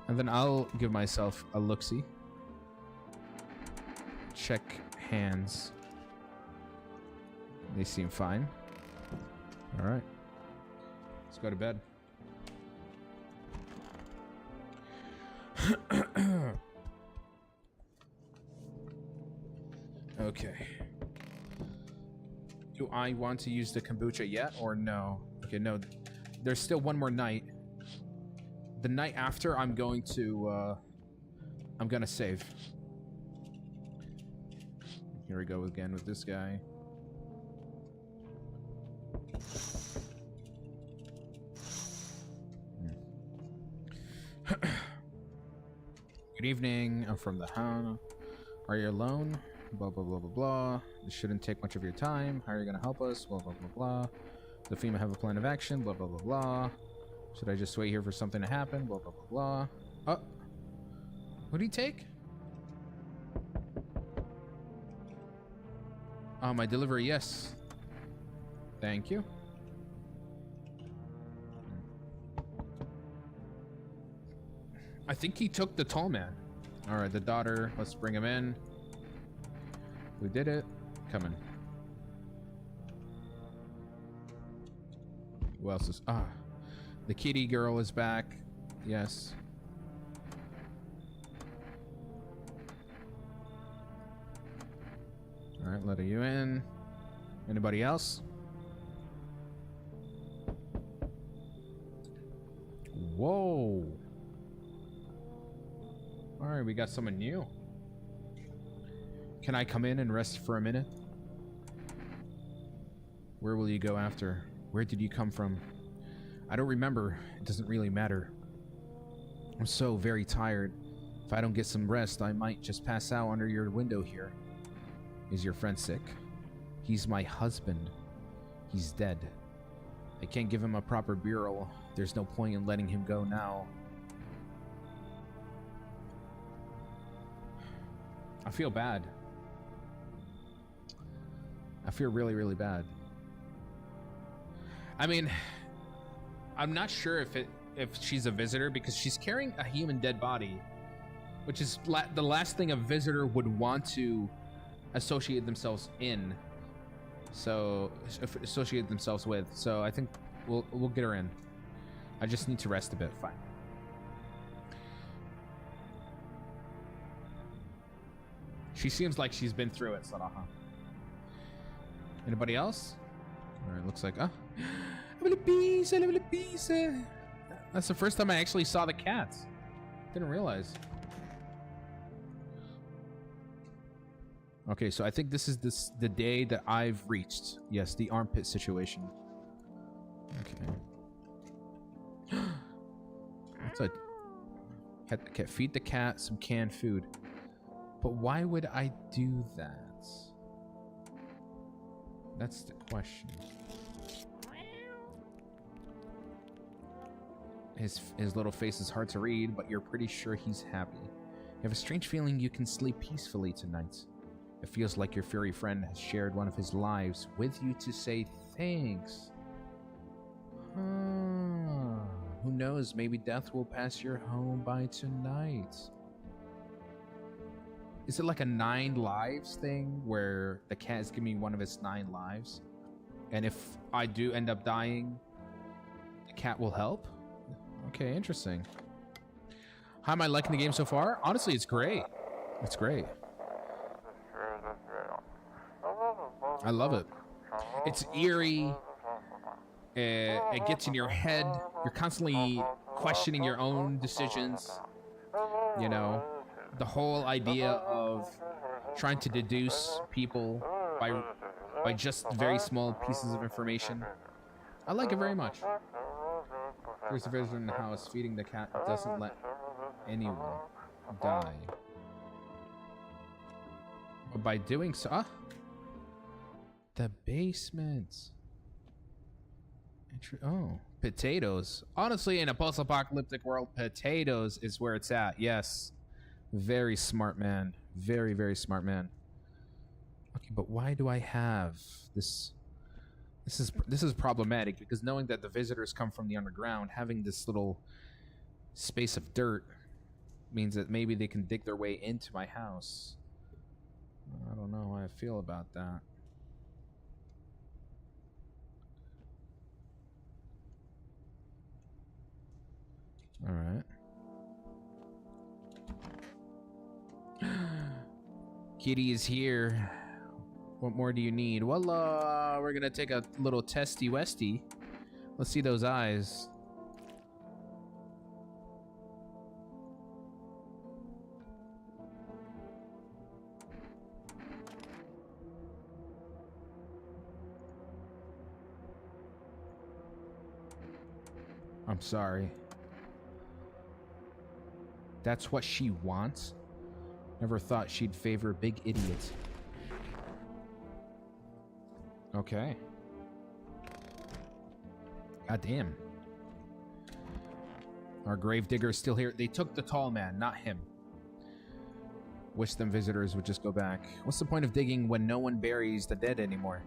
And then I'll give myself a look-see. Check hands. They seem fine. All right. Let's go to bed. Okay. Do I want to use the kombucha yet or no? Okay, no. There's still one more night. The night after, I'm going to save. Here we go again with this guy. Good evening. I'm from the Hound. Are you alone? Blah, blah, blah, blah, blah. This shouldn't take much of your time. How are you going to help us? Blah, blah, blah, blah. The FEMA have a plan of action. Blah, blah, blah, blah. Should I just wait here for something to happen? Blah, blah, blah, blah. Oh. What did he take? Oh, my delivery, yes. Thank you. I think he took the tall man. All right, the daughter. Let's bring him in. We did it. Coming. Who else is... Ah. The kitty girl is back. Yes. All right, letting you in. Anybody else? Whoa. All right, we got someone new. Can I come in and rest for a minute? Where will you go after? Where did you come from? I don't remember. It doesn't really matter. I'm so very tired. If I don't get some rest, I might just pass out under your window here. Is your friend sick? He's my husband. He's dead. I can't give him a proper burial. There's no point in letting him go now. I feel bad. I feel really, really bad. I mean, I'm not sure if she's a visitor because she's carrying a human dead body, which is the last thing a visitor would want to associate themselves in. So associate themselves with. So I think we'll get her in. I just need to rest a bit. Fine. She seems like she's been through it, Saraha. Anybody else? All right, looks like that's the first time I actually saw the cats. Didn't realize. Okay, so I think this is the day that I've reached. Yes, the armpit situation. Okay. What's that? Feed the cat some canned food. But why would I do that? That's the question. His little face is hard to read, but you're pretty sure he's happy. You have a strange feeling you can sleep peacefully tonight. It feels like your furry friend has shared one of his lives with you to say thanks. Who knows, maybe death will pass your home by tonight. Is it like a 9 lives thing where the cat is giving me one of its 9 lives? And if I do end up dying, the cat will help? Okay, interesting. How am I liking the game so far? Honestly, it's great. It's great. I love it. It's eerie. It gets in your head. You're constantly questioning your own decisions. You know, the whole idea of trying to deduce people by just very small pieces of information. I like it very much. There's a vision in the house. Feeding the cat doesn't let anyone die. But by doing so... the basement. Oh, potatoes. Honestly, in a post-apocalyptic world, potatoes is where it's at. Yes. Very smart man. Very, very smart man. Okay, but why do I have this? This is problematic because knowing that the visitors come from the underground, having this little space of dirt means that maybe they can dig their way into my house. I don't know how I feel about that. All right. Kitty is here. What more do you need? Well, we're gonna take a little testy westy. Let's see those eyes. I'm sorry. That's what she wants? Never thought she'd favor big idiots. Okay. God damn. Our gravedigger is still here. They took the tall man, not him. Wish them visitors would just go back. What's the point of digging when no one buries the dead anymore?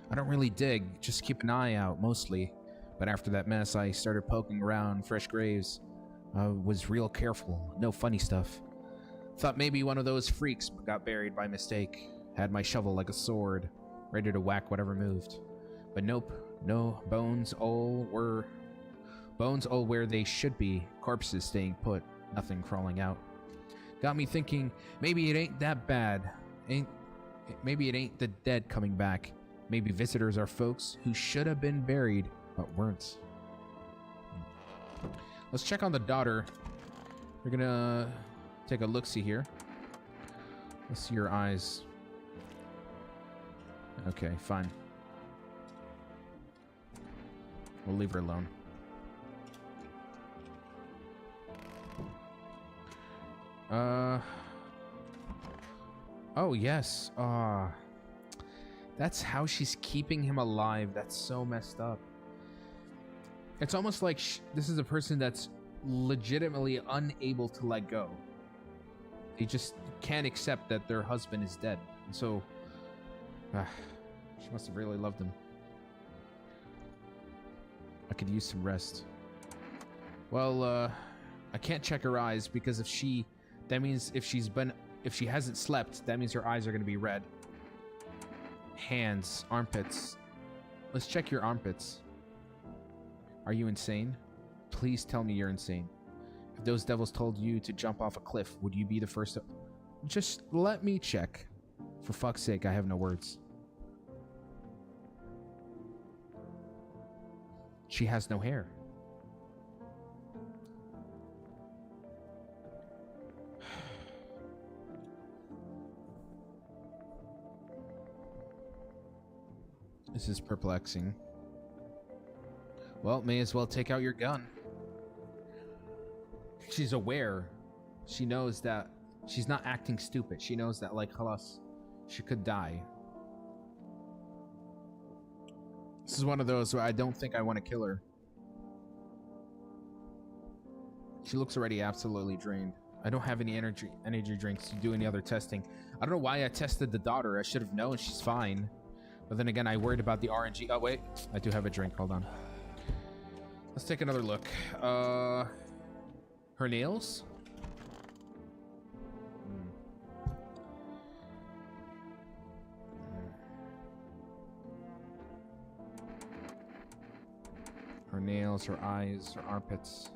I don't really dig, just keep an eye out, mostly. But after that mess, I started poking around fresh graves. I was real careful, no funny stuff. Thought maybe one of those freaks got buried by mistake. Had my shovel like a sword, ready to whack whatever moved. But nope, no, bones all where they should be, corpses staying put, nothing crawling out. Got me thinking, maybe it ain't that bad. Maybe it ain't the dead coming back. Maybe visitors are folks who should have been buried, but weren't. Let's check on the daughter. We're gonna take a look-see here. Let's see your eyes. Okay, fine. We'll leave her alone. Oh, yes. That's how she's keeping him alive. That's so messed up. It's almost like this is a person that's legitimately unable to let go. They just can't accept that their husband is dead. And so, she must have really loved him. I could use some rest. Well, I can't check her eyes because that means if she hasn't slept, that means her eyes are going to be red. Hands, armpits. Let's check your armpits. Are you insane? Please tell me you're insane. If those devils told you to jump off a cliff, would you be the first to... Just let me check. For fuck's sake, I have no words. She has no hair. This is perplexing. Well, may as well take out your gun. She's aware. She knows that she's not acting stupid. She knows that, like, halas, she could die. This is one of those where I don't think I want to kill her. She looks already absolutely drained. I don't have any energy drinks to do any other testing. I don't know why I tested the daughter. I should have known she's fine. But then again, I worried about the RNG. Oh, wait. I do have a drink. Hold on. Let's take another look. Her nails? Her nails, her eyes, her armpits.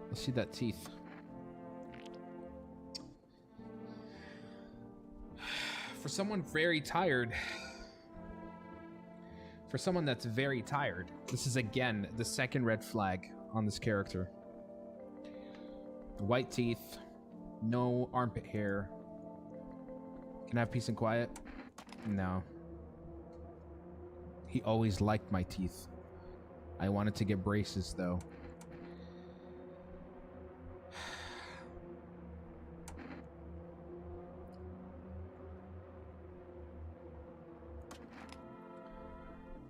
Let's see that teeth. For someone very tired... For someone that's very tired, this is again the second red flag on this character. White teeth, no armpit hair. Can I have peace and quiet? No. He always liked my teeth. I wanted to get braces though.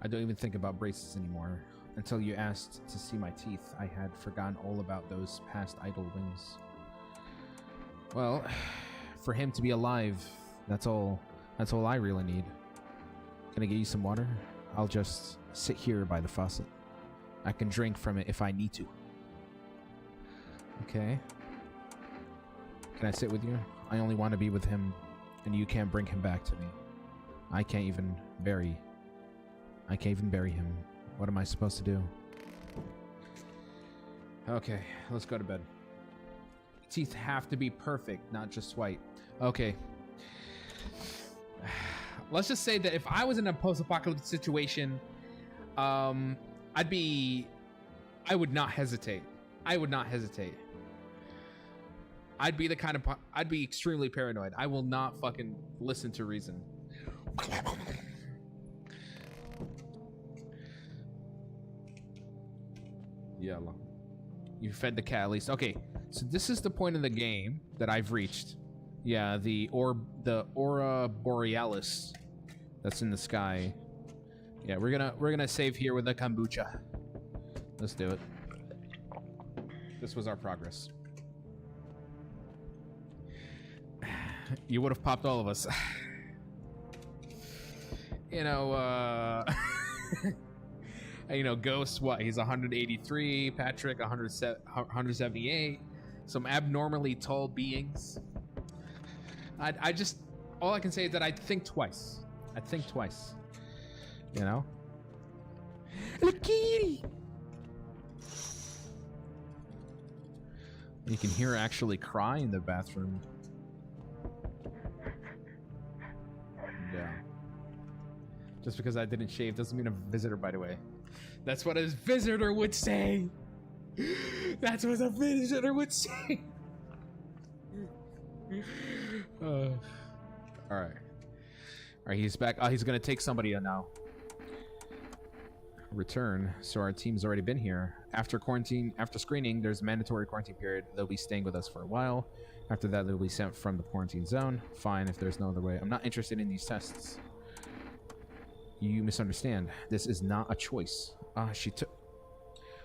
I don't even think about braces anymore. Until you asked to see my teeth, I had forgotten all about those past idle whims. Well, for him to be alive, that's all I really need. Can I get you some water? I'll just sit here by the faucet. I can drink from it if I need to. Okay. Can I sit with you? I only want to be with him, and you can't bring him back to me. I can't even bury him. What am I supposed to do? Okay, let's go to bed. Teeth have to be perfect, not just white. Okay. Let's just say that if I was in a post-apocalyptic situation, I would not hesitate. I'd be extremely paranoid. I will not fucking listen to reason. Yellow. You fed the cat at least. Okay, so this is the point in the game that I've reached. Yeah, the Aurora Borealis that's in the sky. Yeah, we're gonna save here with the kombucha. Let's do it. This was our progress. You would have popped all of us. You know, Ghost, what? He's 183. Patrick, 178. Some abnormally tall beings. I just, all I can say is that I think twice. You know? Look, kitty! You can hear her actually cry in the bathroom. Yeah. Just because I didn't shave doesn't mean I'm a visitor, by the way. That's what a visitor would say. That's what a visitor would say. All right, he's back. He's gonna take somebody now. Return. So our team's already been here. After screening, there's a mandatory quarantine period. They'll be staying with us for a while. After that, they'll be sent from the quarantine zone. Fine, if there's no other way. I'm not interested in these tests. You misunderstand. This is not a choice. She took...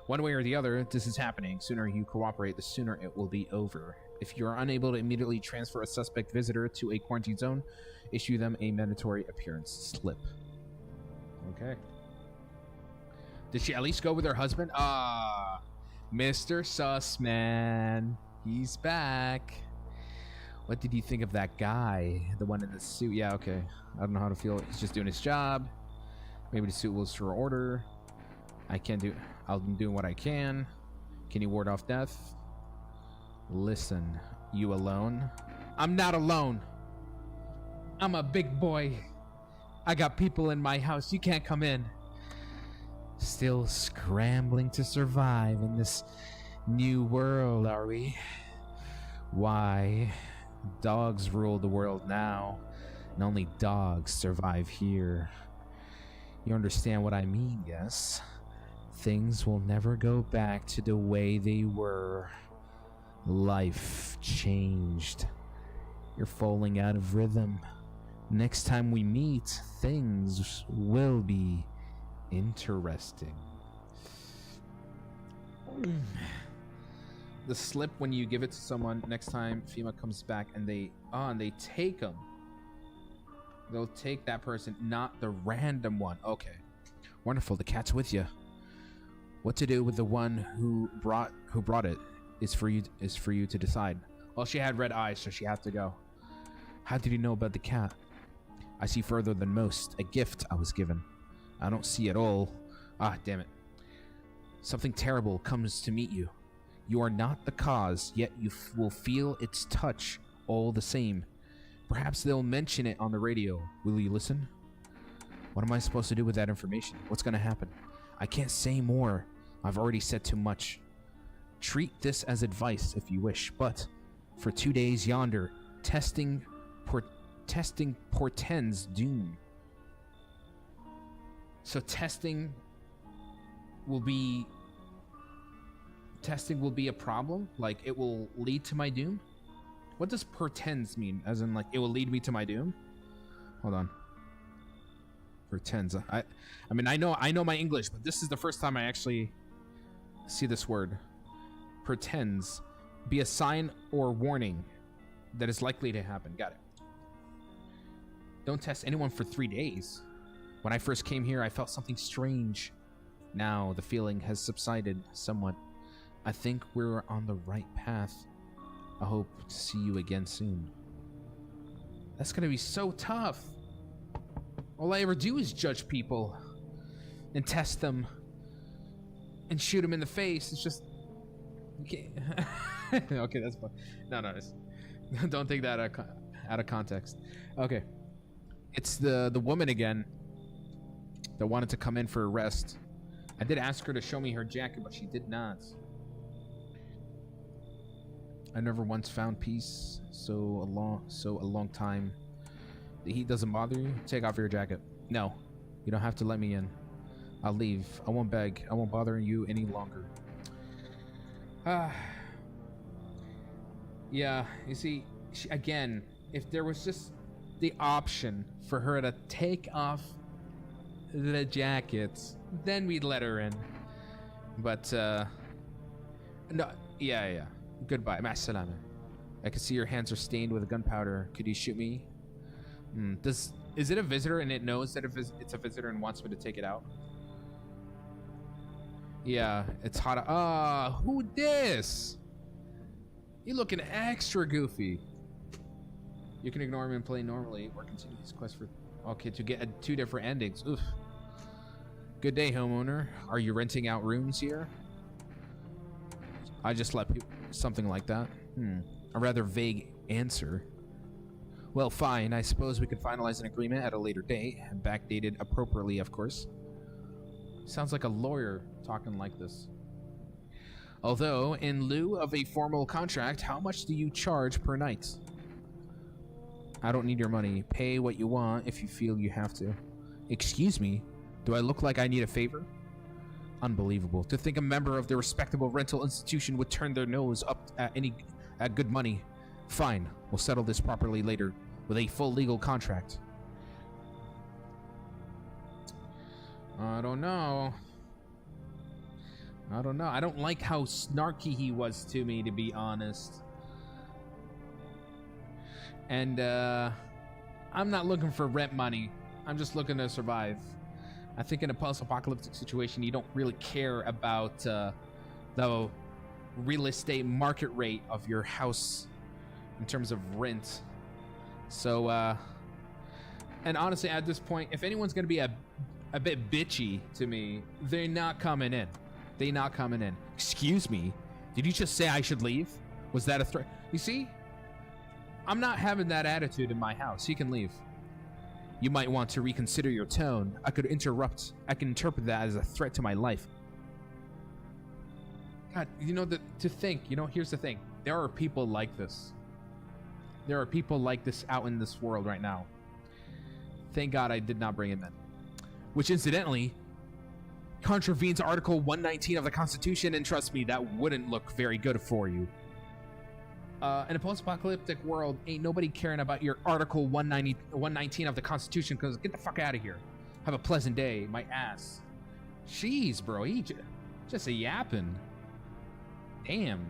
One way or the other, this is happening. Sooner you cooperate, the sooner it will be over. If you are unable to immediately transfer a suspect visitor to a quarantine zone, issue them a mandatory appearance slip. Okay. Did she at least go with her husband? Mr. Sussman. He's back. What did you think of that guy? The one in the suit? Yeah, okay. I don't know how to feel. He's just doing his job. Maybe the suit was for order. I'm doing what I can. Can you ward off death? Listen, you alone? I'm not alone. I'm a big boy. I got people in my house. You can't come in. Still scrambling to survive in this new world, are we? Why? Dogs rule the world now, and only dogs survive here. You understand what I mean, yes? Things will never go back to the way they were. Life changed. You're falling out of rhythm. Next time we meet, things will be interesting. The slip, when you give it to someone, next time FEMA comes back and they take them. They'll take that person, not the random one. Okay. Wonderful. The cat's with you. What to do with the one who brought it is for you to decide. Well, she had red eyes, so she had to go. How did you know about the cat? I see further than most. A gift I was given. I don't see at all. Ah, damn it. Something terrible comes to meet you. You are not the cause, yet you will feel its touch all the same. Perhaps they'll mention it on the radio. Will you listen? What am I supposed to do with that information? What's going to happen? I can't say more. I've already said too much. Treat this as advice if you wish, but for 2 days yonder, testing portends doom. So testing will be a problem? Like, it will lead to my doom? What does portends mean? As in, like, it will lead me to my doom? Hold on. Portends. I mean, I know my English, but this is the first time I actually see this word. Portends. Be a sign or warning that is likely to happen. Got it. Don't test anyone for 3 days. When I first came here, I felt something strange. Now, the feeling has subsided somewhat. I think we're on the right path. I hope to see you again soon. That's gonna be so tough. All I ever do is judge people and test them and shoot them in the face. It's just... Okay, okay, that's fun. No, don't take that out of context. Okay. It's the woman again that wanted to come in for a rest. I did ask her to show me her jacket, but she did not. I never once found peace so a long time. The heat doesn't bother you? Take off your jacket. No, you don't have to let me in. I'll leave. I won't beg. I won't bother you any longer. Yeah, you see, again, if there was just the option for her to take off the jacket, then we'd let her in. But no, Yeah. Goodbye. Ma salama. I can see your hands are stained with gunpowder. Could you shoot me? Is it a visitor and it knows that it's a visitor and wants me to take it out? Yeah, it's hot. Who this? You looking extra goofy. You can ignore me and play normally or continue this quest for... Okay, to get 2 different endings. Oof. Good day, homeowner. Are you renting out rooms here? I just let people... Something like that. A rather vague answer. Well, fine. I suppose we could finalize an agreement at a later date. Backdated appropriately, of course. Sounds like a lawyer talking like this. Although, in lieu of a formal contract, how much do you charge per night? I don't need your money. Pay what you want if you feel you have to. Excuse me? Do I look like I need a favor? Unbelievable. To think a member of the respectable rental institution would turn their nose up at good money. Fine. We'll settle this properly later with a full legal contract. I don't know. I don't like how snarky he was to me, to be honest. And I'm not looking for rent money. I'm just looking to survive. I think in a post-apocalyptic situation, you don't really care about the real estate market rate of your house in terms of rent. So, and honestly, at this point, if anyone's going to be a bit bitchy to me, they're not coming in. They're not coming in. Excuse me? Did you just say I should leave? Was that a threat? You see? I'm not having that attitude in my house. You can leave. You might want to reconsider your tone. I can interpret that as a threat to my life. God, here's the thing. There are people like this. There are people like this out in this world right now. Thank God I did not bring him in. Which, incidentally, contravenes Article 119 of the Constitution, and trust me, that wouldn't look very good for you. In a post-apocalyptic world, ain't nobody caring about your Article 119 of the Constitution, because get the fuck out of here. Have a pleasant day, my ass. Jeez, bro, he just a yapping. Damn.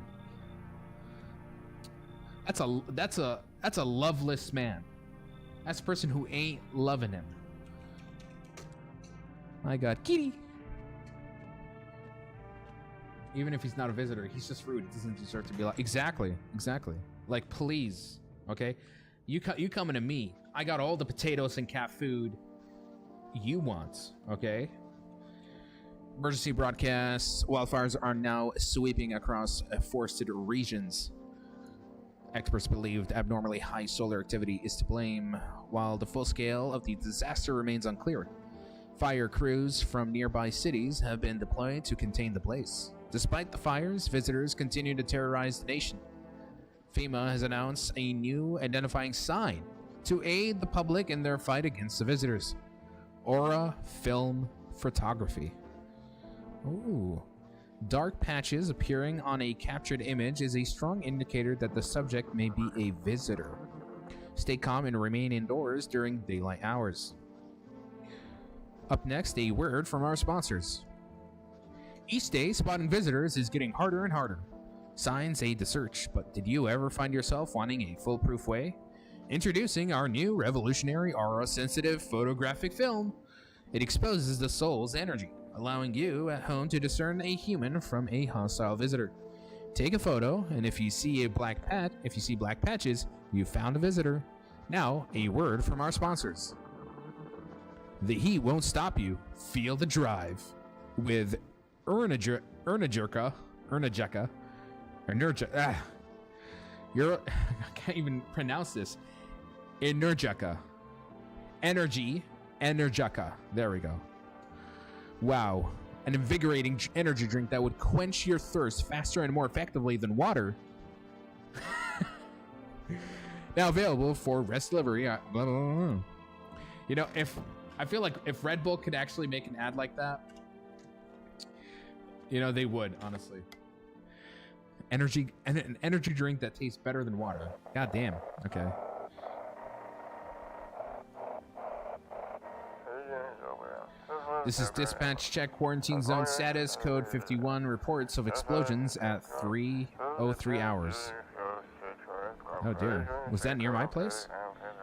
That's a loveless man. That's a person who ain't loving him. My God, kitty. Even if he's not a visitor, he's just rude. He doesn't deserve to be like... Exactly. Like, please, okay? You coming to me. I got all the potatoes and cat food you want, okay? Emergency broadcasts. Wildfires are now sweeping across forested regions. Experts believed abnormally high solar activity is to blame, while the full scale of the disaster remains unclear. Fire crews from nearby cities have been deployed to contain the blaze. Despite the fires, visitors continue to terrorize the nation. FEMA has announced a new identifying sign to aid the public in their fight against the visitors. Aura Film Photography. Ooh. Dark patches appearing on a captured image is a strong indicator that the subject may be a visitor. Stay calm and remain indoors during daylight hours. Up next, a word from our sponsors. Each day, spotting visitors is getting harder and harder. Signs aid the search, but did you ever find yourself wanting a foolproof way? Introducing our new revolutionary aura-sensitive photographic film. It exposes the soul's energy, allowing you at home to discern a human from a hostile visitor. Take a photo, and if you see black patches, you found a visitor. Now, a word from our sponsors. The heat won't stop you. Feel the drive with Energica. I can't even pronounce this. Energica. Energica. There we go. Wow. An invigorating energy drink that would quench your thirst faster and more effectively than water. Now available for rest delivery. Blah, blah, blah, blah. You know, I feel like if Red Bull could actually make an ad like that, you know, they would, honestly. An energy drink that tastes better than water. God damn. Okay. This is dispatch check quarantine zone status. Code 51 reports of explosions at 3:03 hours. Oh dear. Was that near my place?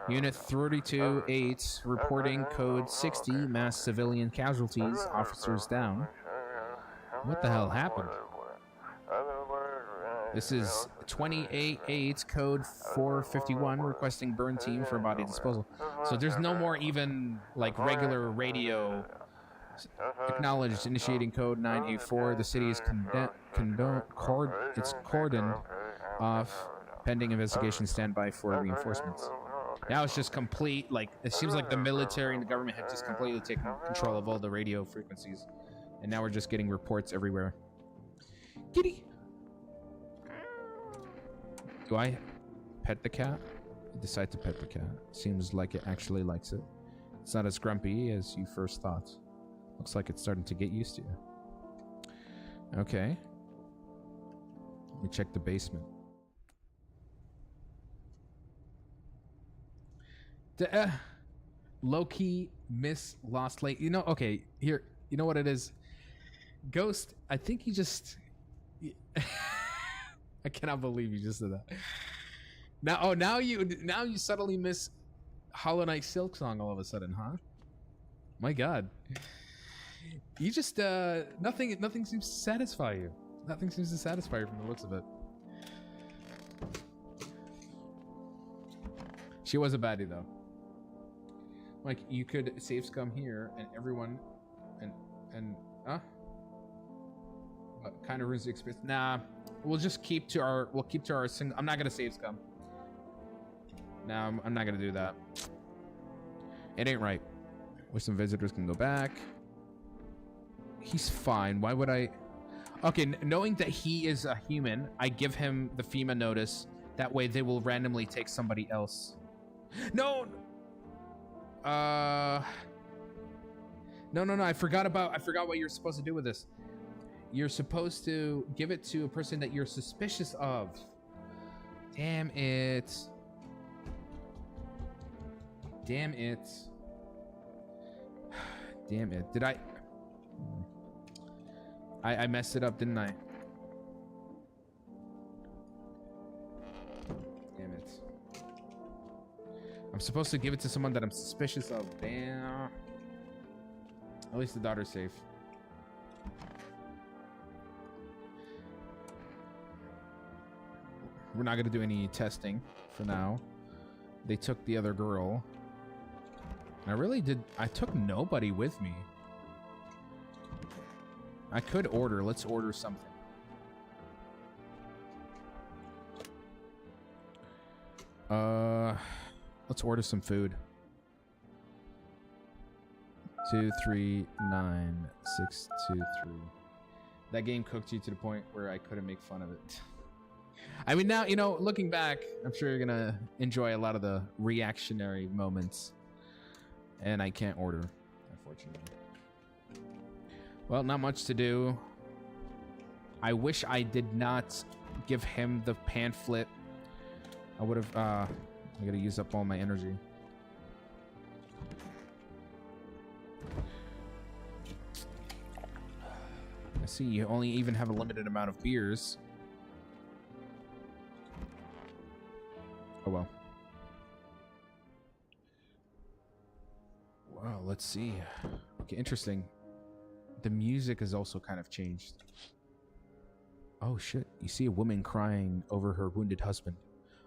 Unit 32-8 reporting code 60 mass civilian casualties. Officers down. What the hell happened? This is 28-8 code 451 requesting burn team for body disposal. So there's no more even like regular radio. Acknowledged. Initiating code 984. The city is cordoned off. Pending investigation. Stand by for reinforcements. Now it's just complete. Like it seems like the military and the government had just completely taken control of all the radio frequencies, and now we're just getting reports everywhere. Kitty. Do I pet the cat? I decide to pet the cat. Seems like it actually likes it. It's not as grumpy as you first thought. Looks like it's starting to get used to you. Okay. Let me check the basement. Low-key miss lost late. You know, okay, here. You know what it is? Ghost, I think he just... I cannot believe you just said that. Now you suddenly miss Hollow Knight Silk Song all of a sudden, huh? My God. You just nothing seems to satisfy you. Nothing seems to satisfy you from the looks of it. She was a baddie though. Like you could save scum here and everyone and what kind of ruins the experience? Nah. We'll keep to our single. I'm not gonna save scum. No, I'm not gonna do that. It ain't right. Wish some visitors can go back. He's fine. Why would I? Okay, knowing that he is a human, I give him the FEMA notice. That way, they will randomly take somebody else. No. No. I forgot what you're supposed to do with this. You're supposed to give it to a person that you're suspicious of. Damn it. Damn it. Damn it. Did I messed it up, didn't I? Damn it. I'm supposed to give it to someone that I'm suspicious of. Damn. At least the daughter's safe. We're not going to do any testing for now. They took the other girl. I took nobody with me. I could order. Let's order something. Let's order some food. 239-623. That game cooked you to the point where I couldn't make fun of it. I mean, now, you know, looking back, I'm sure you're gonna enjoy a lot of the reactionary moments. And I can't order, unfortunately. Well, not much to do. I wish I did not give him the pamphlet. I would have, I gotta use up all my energy. I see you only even have a limited amount of beers. Oh well. Wow, let's see. Okay, interesting. The music has also kind of changed. Oh shit, you see a woman crying over her wounded husband.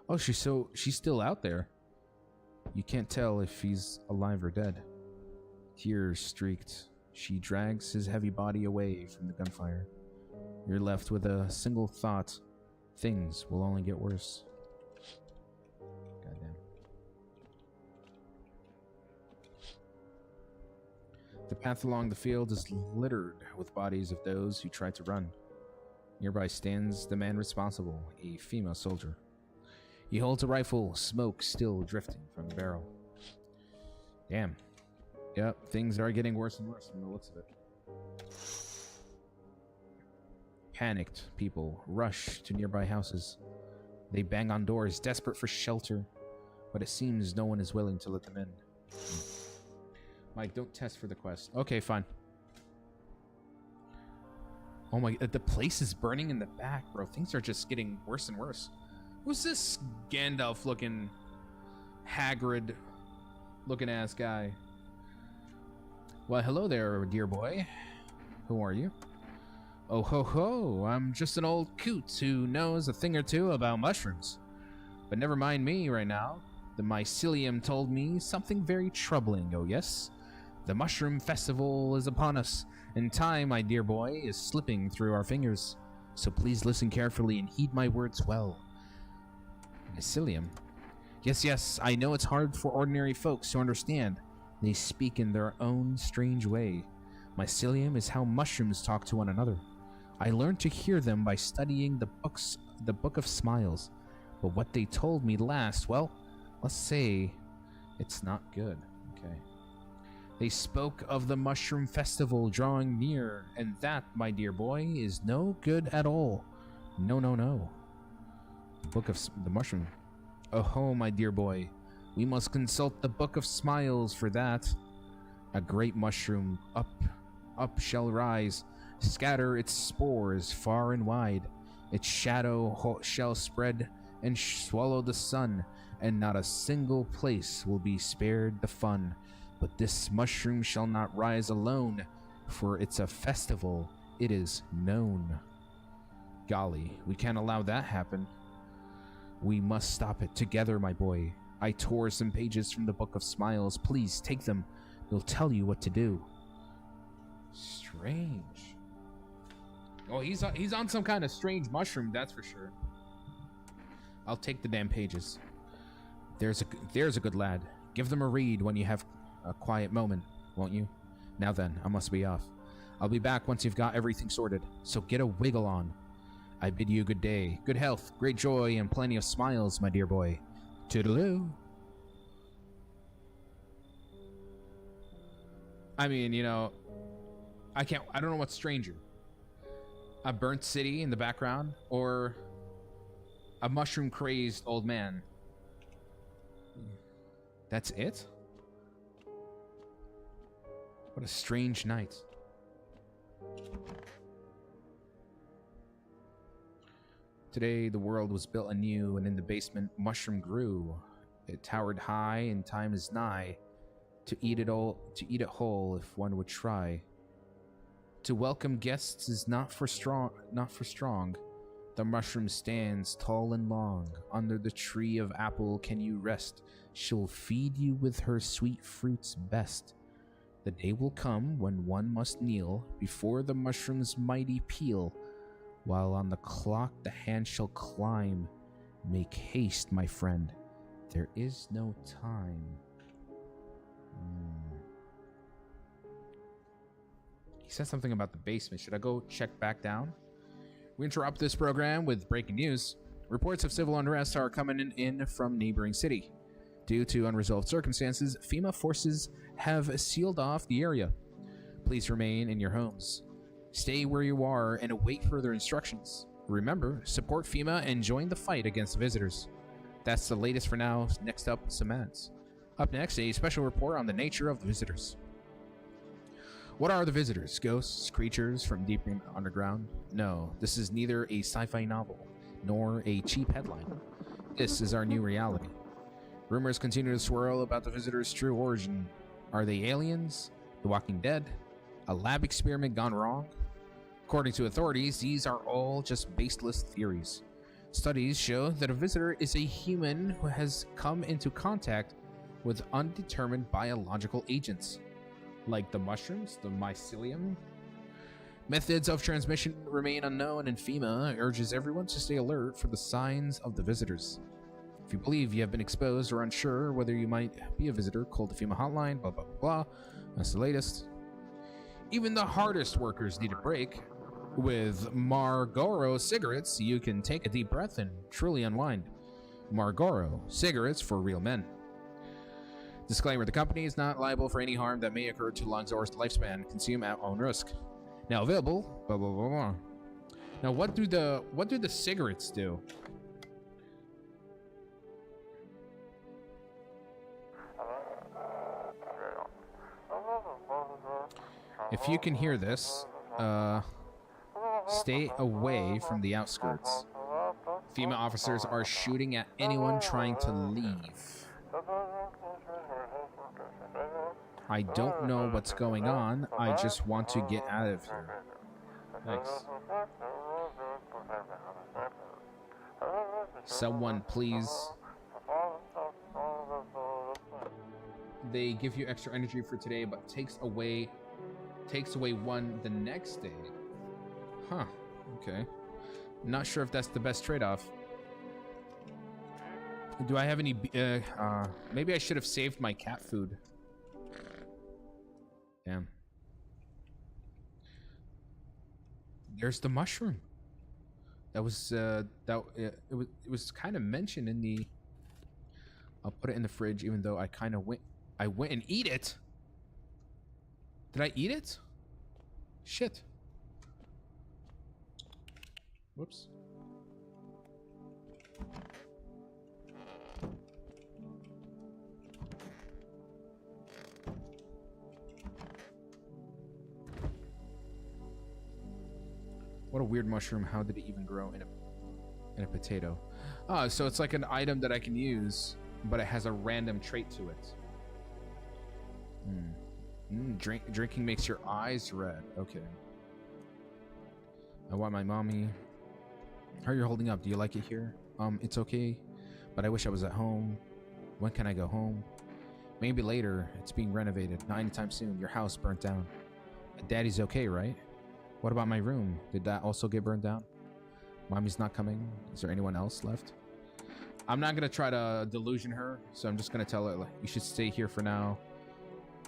Oh, she's still out there. You can't tell if he's alive or dead. Tears streaked. She drags his heavy body away from the gunfire. You're left with a single thought. Things will only get worse. Goddamn. The path along the field is littered with bodies of those who tried to run. Nearby stands the man responsible, a female soldier. He holds a rifle, smoke still drifting from the barrel. Damn. Yep, things are getting worse and worse from the looks of it. Panicked people rush to nearby houses. They bang on doors, desperate for shelter, but it seems no one is willing to let them in. Mike, don't test for the quest. Okay, fine. Oh my, the place is burning in the back, bro. Things are just getting worse and worse. Who's this Gandalf looking, Hagrid looking ass guy? Well, hello there, dear boy. Who are you? Oh ho ho, I'm just an old coot who knows a thing or two about mushrooms. But never mind me right now. The mycelium told me something very troubling, oh yes? The mushroom festival is upon us, and time, my dear boy, is slipping through our fingers. So please listen carefully and heed my words well. Mycelium? Yes, yes, I know it's hard for ordinary folks to understand. They speak in their own strange way. Mycelium is how mushrooms talk to one another. I learned to hear them by studying the Book of Smiles. But what they told me last, well, let's say it's not good. Okay. They spoke of the mushroom festival drawing near, and that, my dear boy, is no good at all. No, no, no. Book of the mushroom. Oh, my dear boy, we must consult the Book of Smiles for that. A great mushroom up shall rise, scatter its spores far and wide. Its shadow shall spread and swallow the sun, and not a single place will be spared the fun. But this mushroom shall not rise alone, for it's a festival, it is known. Golly, we can't allow that happen. We must stop it together, my boy. I tore some pages from the Book of Smiles. Please take them. They'll tell you what to do. Strange. Oh, he's on some kind of strange mushroom, that's for sure. I'll take the damn pages. There's a good lad. Give them a read when you have a quiet moment, won't you? Now then, I must be off. I'll be back once you've got everything sorted, so get a wiggle on. I bid you good day, good health, great joy, and plenty of smiles, my dear boy. Toodaloo. I mean, you know, I don't know what's stranger. A burnt city in the background, or a mushroom-crazed old man. That's it? What a strange night. Today, the world was built anew, and in the basement, mushroom grew. It towered high, and time is nigh to eat it whole if one would try. To welcome guests is not for strong. The mushroom stands tall and long. Under the tree of apple can you rest. She'll feed you with her sweet fruits best. The day will come when one must kneel before the mushroom's mighty peel. While on the clock the hand shall climb. Make haste, my friend. There is no time. He said something about the basement. Should I go check back down? We interrupt this program with breaking news. Reports of civil unrest are coming in from neighboring city. Due to unresolved circumstances, FEMA forces have sealed off the area. Please remain in your homes. Stay where you are and await further instructions. Remember, support FEMA and join the fight against visitors. That's the latest for now. Next up, some ads. Up next, a special report on the nature of the visitors. What are the visitors? Ghosts? Creatures from deep underground? No, this is neither a sci-fi novel, nor a cheap headline. This is our new reality. Rumors continue to swirl about the visitors' true origin. Are they aliens? The Walking Dead? A lab experiment gone wrong? According to authorities, these are all just baseless theories. Studies show that a visitor is a human who has come into contact with undetermined biological agents, like the mushrooms, the mycelium. Methods of transmission remain unknown, and FEMA urges everyone to stay alert for the signs of the visitors. If you believe you have been exposed or unsure whether you might be a visitor, call the FEMA hotline, blah, blah, blah, blah. That's the latest. Even the hardest workers need a break. With Marlboro cigarettes, you can take a deep breath and truly unwind. Marlboro, cigarettes for real men. Disclaimer, the company is not liable for any harm that may occur to lungs or lifespan. Consume at own risk. Now available, blah, blah, blah, blah. Now what do the cigarettes do? If you can hear this, Stay away from the outskirts. Female officers are shooting at anyone trying to leave. I don't know what's going on. I just want to get out of here. Thanks. Someone, please. They give you extra energy for today, but takes away one the next day. Huh. Okay. Not sure if that's the best trade-off. Do I have any... maybe I should have saved my cat food. Damn. There's the mushroom. That was it was kind of mentioned in the... I'll put it in the fridge, even though I kind of went and eat it. Did I eat it? Shit. Whoops. What a weird mushroom. How did it even grow in a potato? Oh, so it's like an item that I can use, but it has a random trait to it. Drinking makes your eyes red. Okay. I want my mommy. How are you holding up? Do you like it here? It's okay, but I wish I was at home. When can I go home? Maybe later. It's being renovated. Not anytime soon. Your house burnt down. Daddy's okay, right? What about my room? Did that also get burned down? Mommy's not coming. Is there anyone else left? I'm not gonna try to delusion her, so I'm just gonna tell her, like, you should stay here for now.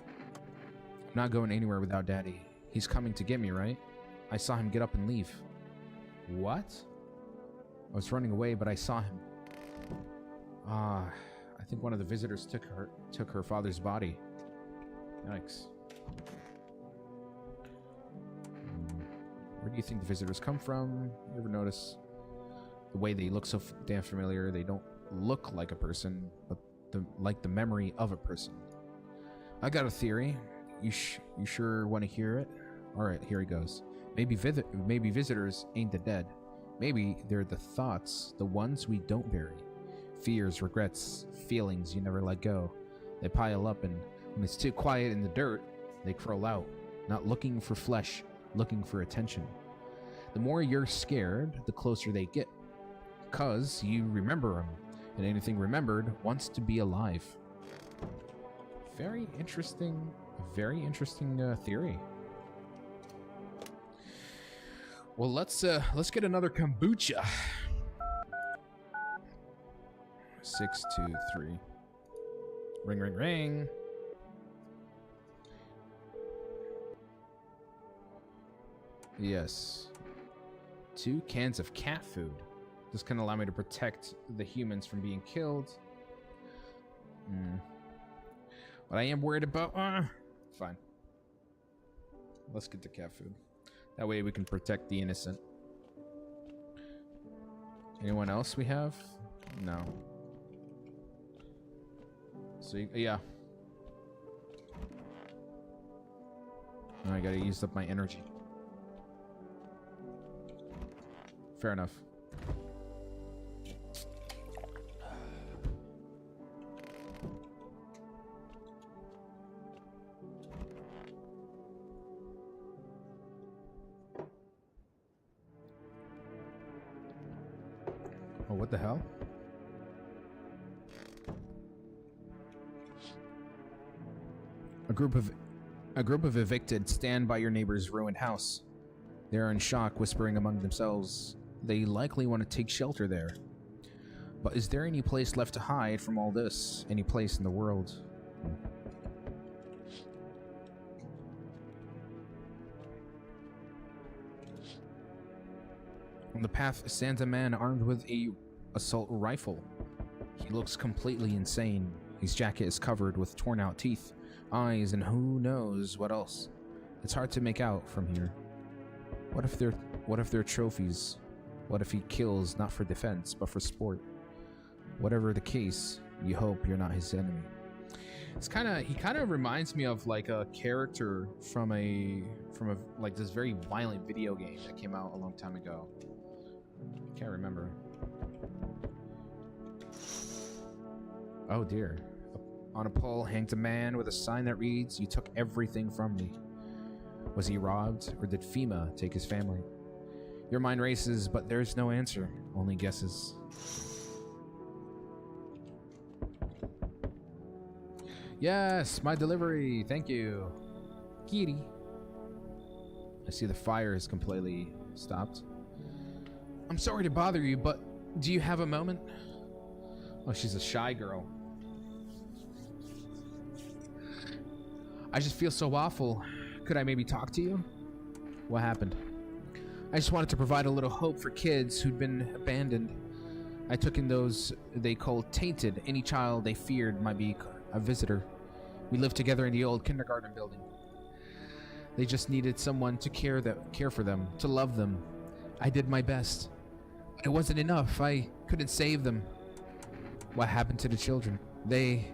I'm not going anywhere without Daddy. He's coming to get me, right? I saw him get up and leave. What? I was running away, but I saw him. I think one of the visitors took her father's body. Yikes. Where do you think the visitors come from? You ever notice the way they look so damn familiar? They don't look like a person, but like the memory of a person. I got a theory. You sure want to hear it? All right, here it goes. Maybe visitors ain't the dead. Maybe they're the thoughts, the ones we don't bury. Fears, regrets, feelings you never let go. They pile up, and when it's too quiet in the dirt, they crawl out, not looking for flesh, looking for attention. The more you're scared, the closer they get, because you remember them, and anything remembered wants to be alive. Very interesting theory. Well, let's get another kombucha. 623. Ring, ring, ring. Yes. 2 cans of cat food. This can allow me to protect the humans from being killed. What I am worried about... fine. Let's get the cat food. That way we can protect the innocent. Anyone else we have? No. So, yeah. I gotta use up my energy. Fair enough. Oh, what the hell? A group of evicted stand by your neighbor's ruined house. They are in shock, whispering among themselves. They likely want to take shelter there. But is there any place left to hide from all this? Any place in the world? On the path stands a man armed with a assault rifle. He looks completely insane. His jacket is covered with torn out teeth, eyes, and who knows what else. It's hard to make out from here. What if they're trophies? What if he kills not for defense, but for sport? Whatever the case, you hope you're not his enemy. He kind of reminds me of like a character from a like this very violent video game that came out a long time ago. Can't remember. Oh dear. On a pole hangs a man with a sign that reads, "You took everything from me." Was he robbed, or did FEMA take his family? Your mind races, but there's no answer, only guesses. Yes, my delivery. Thank you. Kitty. I see the fire is completely stopped. I'm sorry to bother you, but do you have a moment? Oh, she's a shy girl. I just feel so awful. Could I maybe talk to you? What happened? I just wanted to provide a little hope for kids who'd been abandoned. I took in those they called tainted. Any child they feared might be a visitor. We lived together in the old kindergarten building. They just needed someone to care for them, to love them. I did my best. But it wasn't enough. I couldn't save them. What happened to the children? They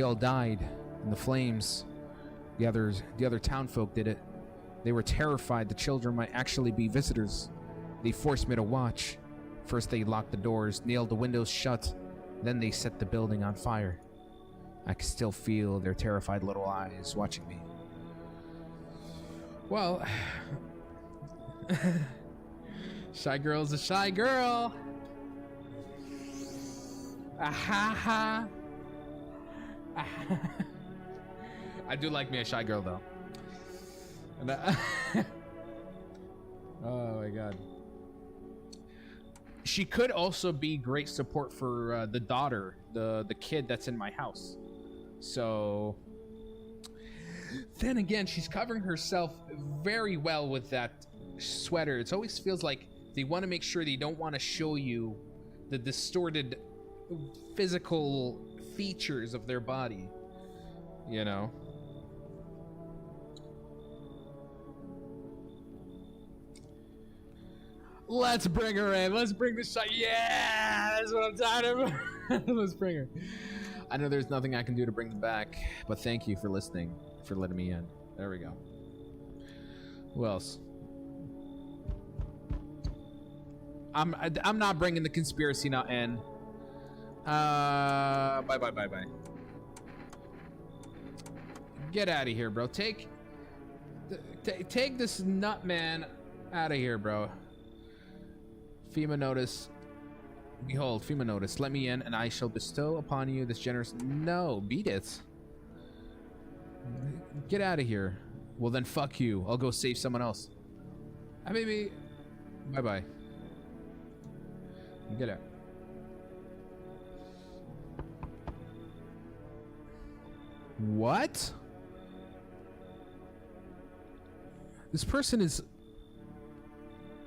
all died in the flames. The other townfolk did it. They were terrified the children might actually be visitors. They forced me to watch. First they locked the doors, nailed the windows shut, then they set the building on fire. I can still feel their terrified little eyes watching me. Well, shy girl's a shy girl. Ahaha. I do like me a shy girl though. And oh my god. She could also be great support for the daughter, the kid that's in my house. So then again, she's covering herself very well with that sweater. It always feels like they want to make sure they don't want to show you the distorted physical features of their body, you know. Let's bring her in. Let's bring the shot. Yeah, that's what I'm talking about. Let's bring her. I know there's nothing I can do to bring them back, but thank you for listening, for letting me in. There we go. Who else? I'm not bringing the conspiracy nut in. Bye. Get out of here, bro. Take this nut man out of here, bro. FEMA notice. Behold, FEMA notice. Let me in, and I shall bestow upon you this generous. No, beat it. Get out of here. Well, then fuck you. I'll go save someone else. Maybe. Bye. Get out. What? This person is.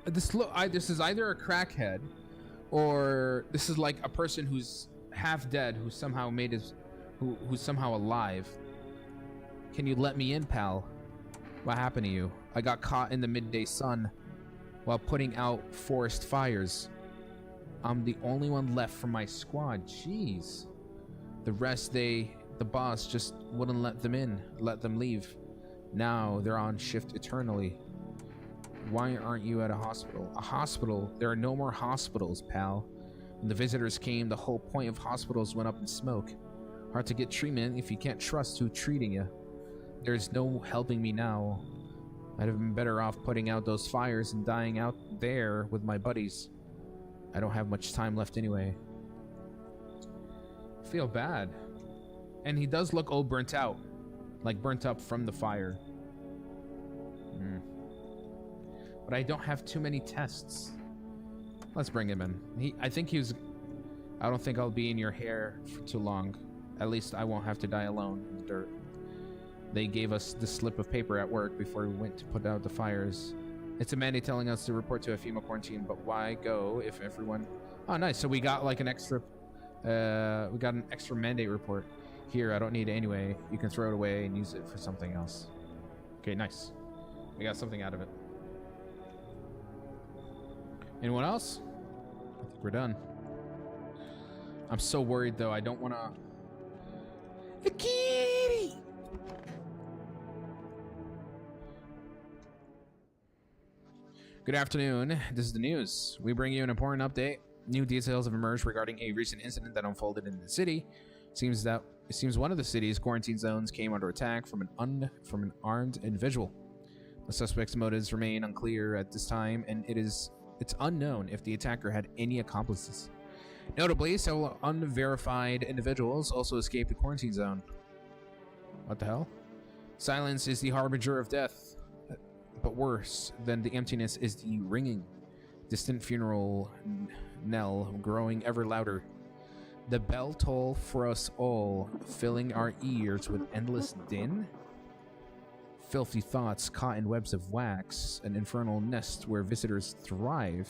This is either a crackhead, or this is like a person who's half dead, who's somehow who's somehow alive. Can you let me in, pal? What happened to you? I got caught in the midday sun while putting out forest fires. I'm the only one left from my squad. Jeez. The rest, the boss just wouldn't let them leave. Now they're on shift eternally. Why aren't you at a hospital? A hospital? There are no more hospitals, pal. When the visitors came, the whole point of hospitals went up in smoke. Hard to get treatment if you can't trust who's treating you. There's no helping me now. I'd have been better off putting out those fires and dying out there with my buddies. I don't have much time left anyway. I feel bad. And he does look all burnt out. Like burnt up from the fire. But I don't have too many tests. Let's bring him in. I don't think I'll be in your hair for too long. At least I won't have to die alone in the dirt. They gave us this slip of paper at work before we went to put out the fires. It's a mandate telling us to report to a FEMA quarantine, but why go if everyone... Oh, nice. So we got like an extra... we got an extra mandate report. Here, I don't need it anyway. You can throw it away and use it for something else. Okay, nice. We got something out of it. Anyone else? I think we're done. I'm so worried though. I don't want to... A kitty! Good afternoon. This is the news. We bring you an important update. New details have emerged regarding a recent incident that unfolded in the city. It seems one of the city's quarantine zones came under attack from an armed individual. The suspect's motives remain unclear at this time, and it's unknown if the attacker had any accomplices. Notably, several unverified individuals also escaped the quarantine zone. What the hell? Silence is the harbinger of death, but worse than the emptiness is the ringing, distant funeral knell growing ever louder. The bell toll for us all, filling our ears with endless din? Filthy thoughts caught in webs of wax, an infernal nest where visitors thrive,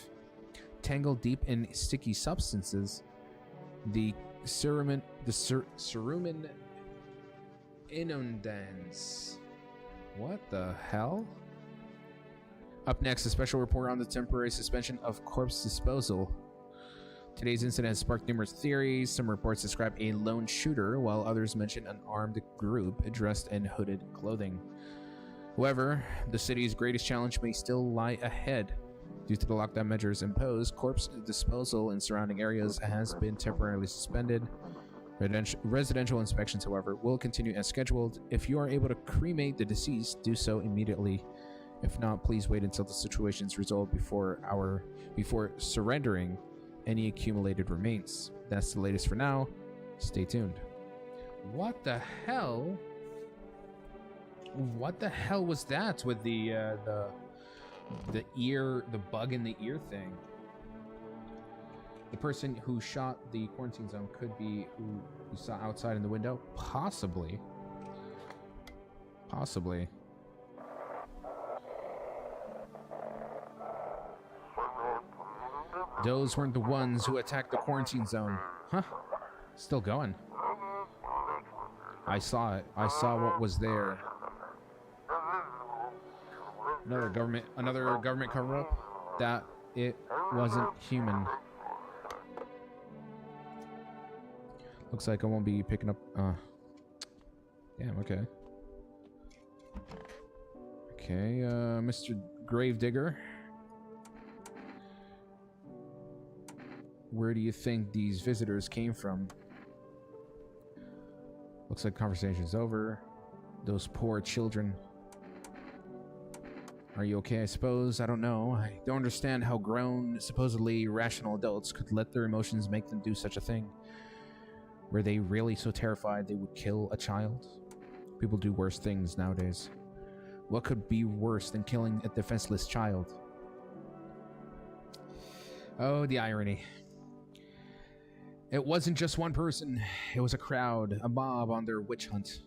tangled deep in sticky substances. The cerumen inundans. What the hell? Up next, a special report on the temporary suspension of corpse disposal. Today's incident has sparked numerous theories. Some reports describe a lone shooter, while others mention an armed group dressed in hooded clothing. However, the city's greatest challenge may still lie ahead. Due to the lockdown measures imposed, corpse disposal in surrounding areas has been temporarily suspended. Residential inspections, however, will continue as scheduled. If you are able to cremate the deceased, do so immediately. If not, please wait until the situation is resolved before surrendering any accumulated remains. That's the latest for now. Stay tuned. What the hell? What the hell was that with the bug in the ear thing? The person who shot the quarantine zone could be who you saw outside in the window? Possibly. Possibly. Those weren't the ones who attacked the quarantine zone. Huh? Still going. I saw it. I saw what was there. Another government cover-up? That it wasn't human. Looks like I won't be picking up, damn, okay. Okay, Mr. Gravedigger. Where do you think these visitors came from? Looks like conversation's over. Those poor children. Are you okay, I suppose? I don't know. I don't understand how grown, supposedly rational adults could let their emotions make them do such a thing. Were they really so terrified they would kill a child? People do worse things nowadays. What could be worse than killing a defenseless child? Oh, the irony. It wasn't just one person. It was a crowd, a mob on their witch hunt.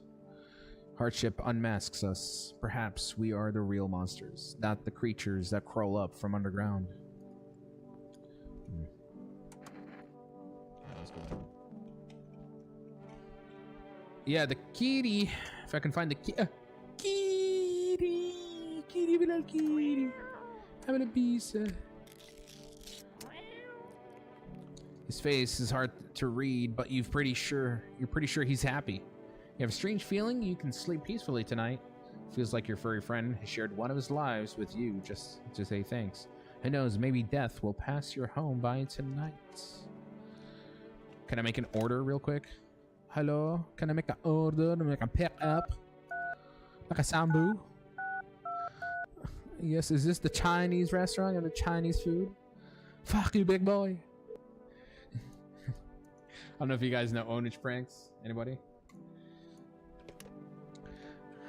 Hardship unmasks us. Perhaps we are the real monsters, not the creatures that crawl up from underground. Yeah, the kitty. If I can find the kitty. Kitty, little kitty. Having a pizza. His face is hard to read, but you're pretty sure he's happy. You have a strange feeling you can sleep peacefully tonight. Feels like your furry friend has shared one of his lives with you just to say thanks. Who knows, maybe death will pass your home by tonight. Can I make an order real quick? Hello? Can I make an order? Make a pick up? Like a sambu? Yes, is this the Chinese restaurant? You have the Chinese food? Fuck you, big boy. I don't know if you guys know Onage Pranks. Anybody?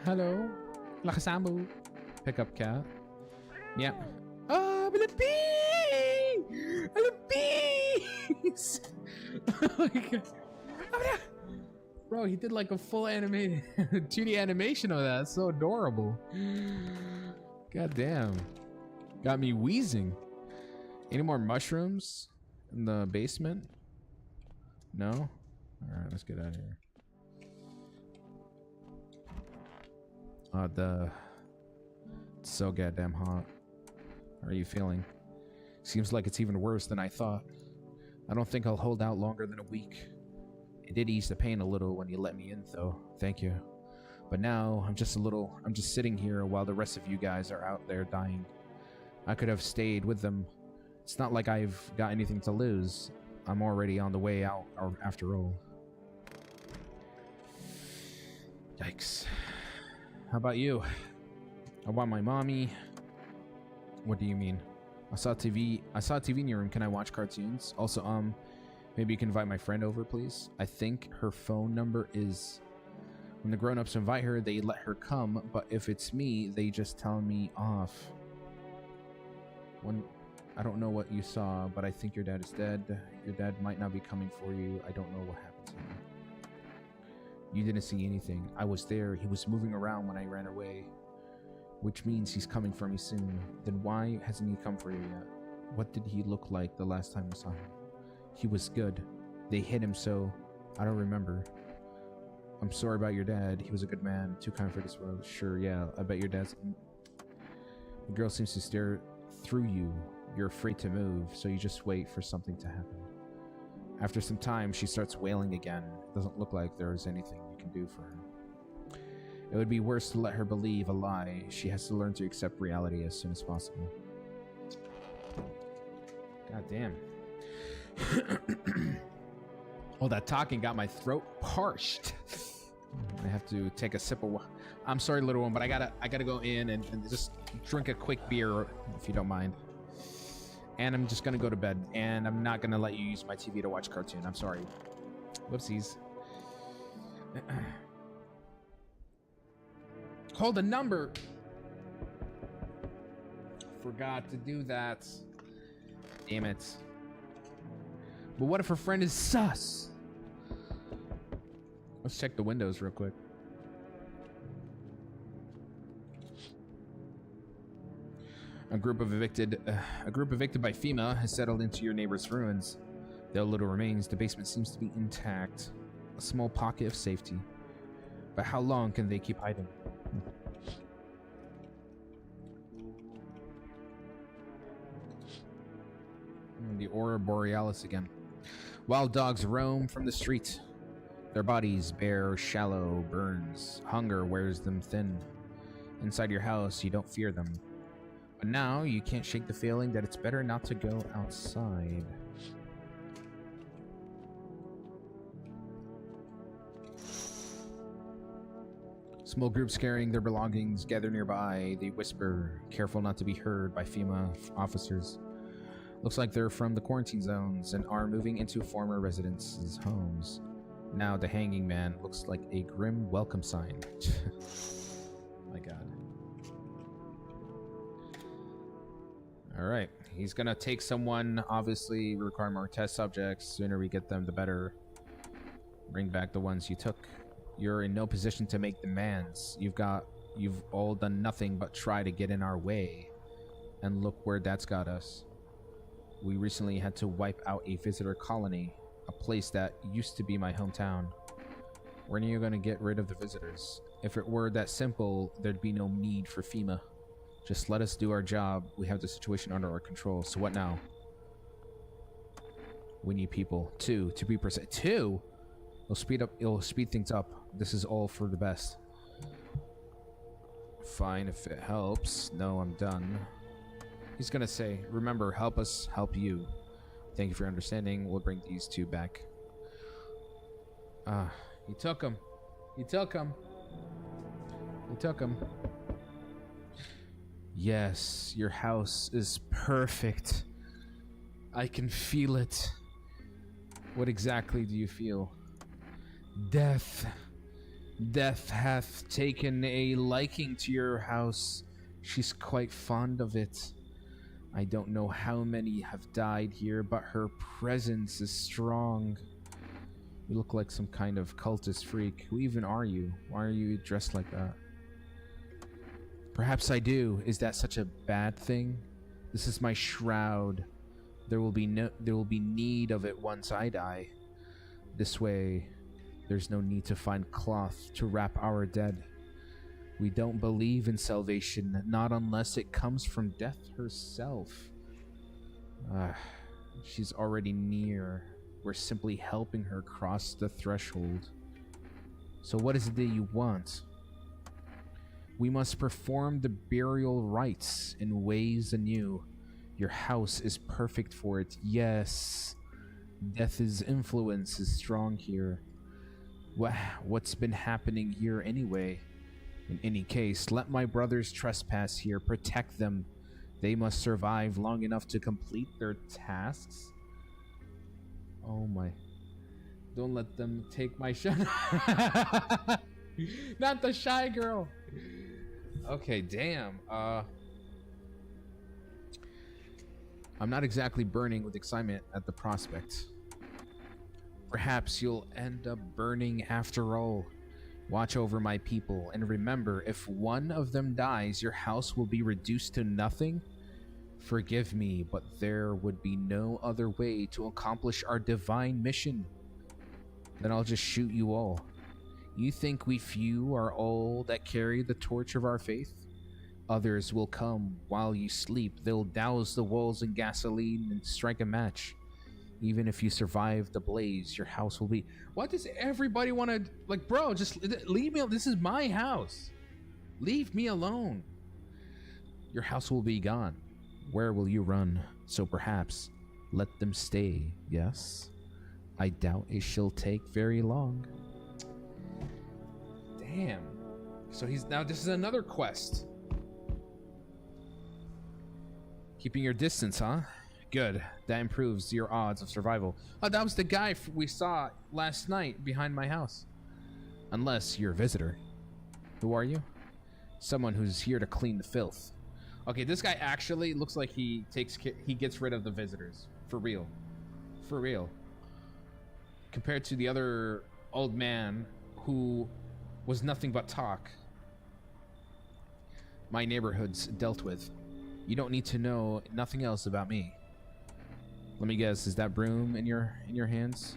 Hello? Like a sambu? Pick up cat. Yeah. Oh, I'm a bee! I'm a bees! Oh my god. Bro, he did like a full animated 2D animation of that. It's so adorable. God damn. Got me wheezing. Any more mushrooms in the basement? No? Alright, let's get out of here. It's so goddamn hot. How are you feeling? Seems like it's even worse than I thought. I don't think I'll hold out longer than a week. It did ease the pain a little when you let me in, though. Thank you. But now, I'm just sitting here while the rest of you guys are out there dying. I could have stayed with them. It's not like I've got anything to lose. I'm already on the way out, after all. Yikes. How about you? I want my mommy. What do you mean? I saw TV in your room. Can I watch cartoons? Also, maybe you can invite my friend over, please. I think her phone number is... When the grown-ups invite her, they let her come, but if it's me, they just tell me off. I don't know what you saw, but I think your dad is dead. Your dad might not be coming for you. I don't know what happened to him. You didn't see anything. I was there. He was moving around when I ran away. Which means he's coming for me soon. Then why hasn't he come for you yet? What did he look like the last time we saw him? He was good. They hit him so... I don't remember. I'm sorry about your dad. He was a good man. Too kind for this world. Sure, yeah. I bet your dad's... The girl seems to stare through you. You're afraid to move, so you just wait for something to happen. After some time, she starts wailing again. It doesn't look like there's anything you can do for her. It would be worse to let her believe a lie. She has to learn to accept reality as soon as possible. God damn. All that talking got my throat parched. I have to take a sip of... I'm sorry, little one, but I gotta go in and just drink a quick beer, if you don't mind. And I'm just gonna go to bed, and I'm not gonna let you use my TV to watch cartoon. I'm sorry. Whoopsies. Call the number. Forgot to do that. Damn it. But what if her friend is sus? Let's check the windows real quick. A group evicted by FEMA has settled into your neighbor's ruins. Though little remains, the basement seems to be intact. A small pocket of safety. But how long can they keep hiding? The Aurora Borealis again. Wild dogs roam from the street. Their bodies bear shallow burns. Hunger wears them thin. Inside your house, you don't fear them. But now, you can't shake the feeling that it's better not to go outside. Small groups carrying their belongings gather nearby. They whisper, careful not to be heard by FEMA officers. Looks like they're from the quarantine zones and are moving into former residents' homes. Now the hanging man looks like a grim welcome sign. My god. Alright, he's gonna take someone, obviously require more test subjects. Sooner we get them, the better. Bring back the ones you took. You're in no position to make demands. You've all done nothing but try to get in our way. And look where that's got us. We recently had to wipe out a visitor colony, a place that used to be my hometown. When are you gonna get rid of the visitors? If it were that simple, there'd be no need for FEMA. Just let us do our job. We have the situation under our control. So what now? We need people. 2, to be precise. 2? It'll speed things up. This is all for the best. Fine, if it helps. No, I'm done. He's gonna say, remember, help us help you. Thank you for your understanding. We'll bring these 2 back. He took him. He took him. He took him. Yes, your house is perfect. I can feel it. What exactly do you feel? Death. Death hath taken a liking to your house. She's quite fond of it. I don't know how many have died here, but her presence is strong. You look like some kind of cultist freak. Who even are you? Why are you dressed like that? Perhaps I do. Is that such a bad thing? This is my shroud. There will be need of it once I die. This way, there's no need to find cloth to wrap our dead. We don't believe in salvation, not unless it comes from death herself. She's already near. We're simply helping her cross the threshold. So what is it that you want? We must perform the burial rites in ways anew. Your house is perfect for it. Yes. Death's influence is strong here. What's been happening here anyway? In any case, let my brothers trespass here. Protect them. They must survive long enough to complete their tasks. Oh my. Don't let them take my shot. Not the shy girl. Okay, damn. I'm not exactly burning with excitement at the prospect. Perhaps you'll end up burning after all. Watch over my people, and remember, if one of them dies, your house will be reduced to nothing. Forgive me, but there would be no other way to accomplish our divine mission. Then I'll just shoot you all. You think we few are all that carry the torch of our faith? Others will come while you sleep. They'll douse the walls in gasoline and strike a match. Even if you survive the blaze, your house will be... What does everybody want to... Like, bro, just leave me... This is my house. Leave me alone. Your house will be gone. Where will you run? So perhaps let them stay, yes? I doubt it shall take very long. Damn. So he's... Now this is another quest. Keeping your distance, huh? Good. That improves your odds of survival. Oh, that was the guy we saw last night behind my house. Unless you're a visitor. Who are you? Someone who's here to clean the filth. Okay, this guy actually looks like he gets rid of the visitors. For real. For real. Compared to the other old man who was nothing but talk. My neighborhood's dealt with. You don't need to know nothing else about me. Let me guess, is that broom in your hands?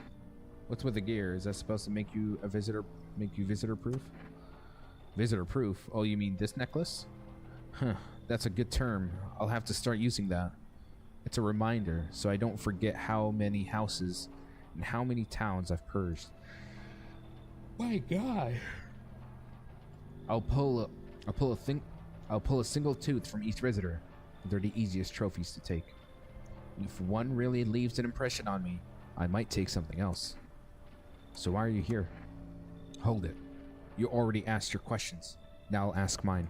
What's with the gear? Is that supposed to make you visitor proof? Visitor proof? Oh, you mean this necklace? Huh, that's a good term. I'll have to start using that. It's a reminder, so I don't forget how many houses and how many towns I've purged. My God. I'll pull a single tooth from each visitor. They're the easiest trophies to take. If one really leaves an impression on me, I might take something else. So why are you here? Hold it. You already asked your questions. Now I'll ask mine.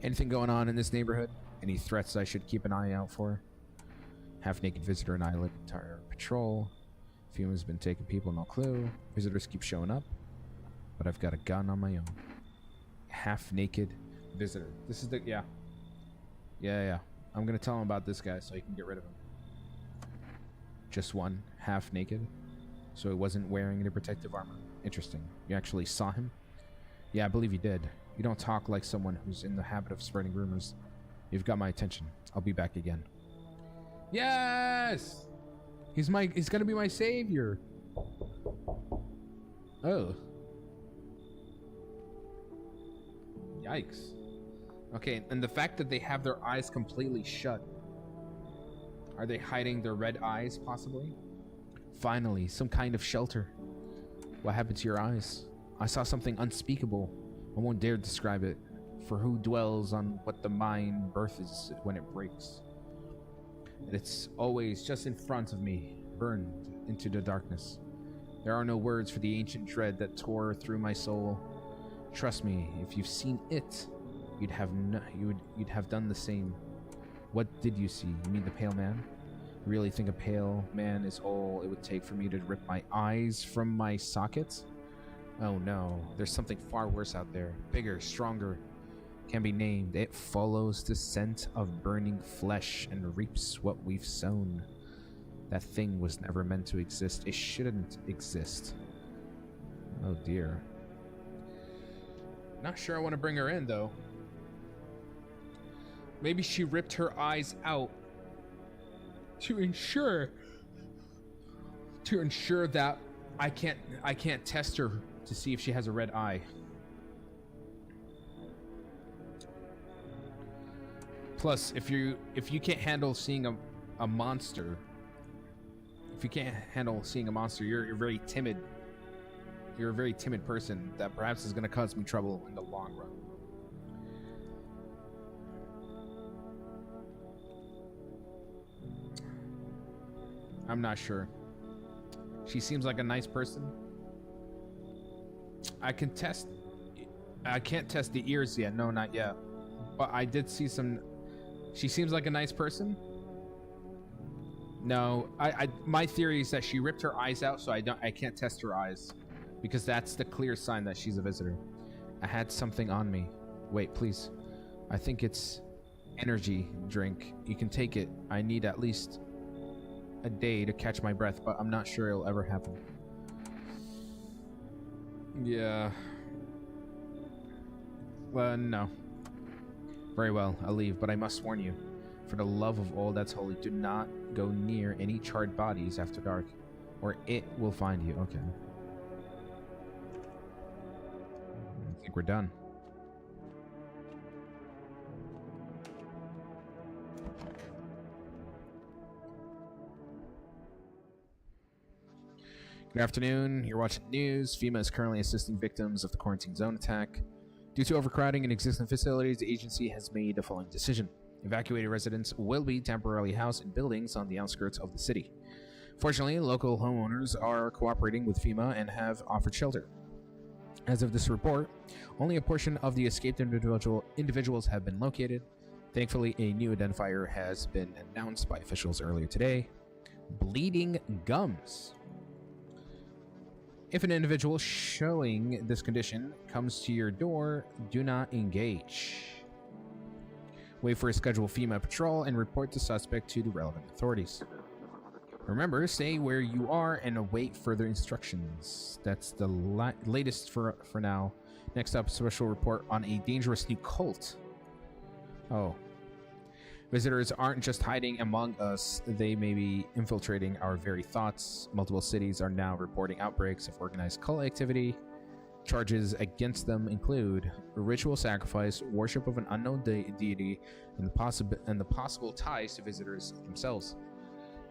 Anything going on in this neighborhood? Any threats I should keep an eye out for? Half-naked visitor and I lead entire patrol. Fuma's been taking people, no clue. Visitors keep showing up. But I've got a gun on my own. Half-naked visitor. This is the... Yeah. Yeah. I'm gonna tell him about this guy so he can get rid of him. Just one, half naked. So he wasn't wearing any protective armor. Interesting. You actually saw him? Yeah, I believe you did. You don't talk like someone who's in the habit of spreading rumors. You've got my attention. I'll be back again. Yes! He's gonna be my savior. Oh. Yikes. Okay, and the fact that they have their eyes completely shut. Are they hiding their red eyes, possibly? Finally, some kind of shelter. What happened to your eyes? I saw something unspeakable. I won't dare describe it, for who dwells on what the mind births when it breaks? And it's always just in front of me, burned into the darkness. There are no words for the ancient dread that tore through my soul. Trust me, if you've seen it, you'd have done the same. What did you see? You mean the pale man? You really think a pale man is all it would take for me to rip my eyes from my sockets? Oh no, there's something far worse out there. Bigger, stronger, can be named. It follows the scent of burning flesh and reaps what we've sown. That thing was never meant to exist. It shouldn't exist. Oh dear. Not sure I want to bring her in though. Maybe she ripped her eyes out to ensure that I can't test her to see if she has a red eye. Plus, if you can't handle seeing a monster, if you can't handle seeing a monster, you're very timid. You're a very timid person that perhaps is going to cause me trouble in the long run. I'm not sure. She seems like a nice person. I can't test the ears yet. No, not yet. But I did see some. She seems like a nice person. No, my theory is that she ripped her eyes out, so I can't test her eyes, because that's the clear sign that she's a visitor. I had something on me. Wait, please. I think it's energy drink. You can take it. I need at least a day to catch my breath, but I'm not sure it'll ever happen. Yeah. Well, no. Very well, I'll leave, but I must warn you. For the love of all that's holy, do not go near any charred bodies after dark, or it will find you. Okay. I think we're done. Good afternoon. You're watching news. FEMA is currently assisting victims of the quarantine zone attack. Due to overcrowding in existing facilities, the agency has made the following decision. Evacuated residents will be temporarily housed in buildings on the outskirts of the city. Fortunately, local homeowners are cooperating with FEMA and have offered shelter. As of this report, only a portion of the escaped individuals have been located. Thankfully, a new identifier has been announced by officials earlier today. Bleeding gums. If an individual showing this condition comes to your door, do not engage. Wait for a scheduled FEMA patrol and report the suspect to the relevant authorities. Remember, stay where you are and await further instructions. That's the latest for now. Next up, special report on a dangerous new cult. Oh. Visitors aren't just hiding among us, they may be infiltrating our very thoughts. Multiple cities are now reporting outbreaks of organized cult activity. Charges against them include ritual sacrifice, worship of an unknown deity, and the possible ties to visitors themselves.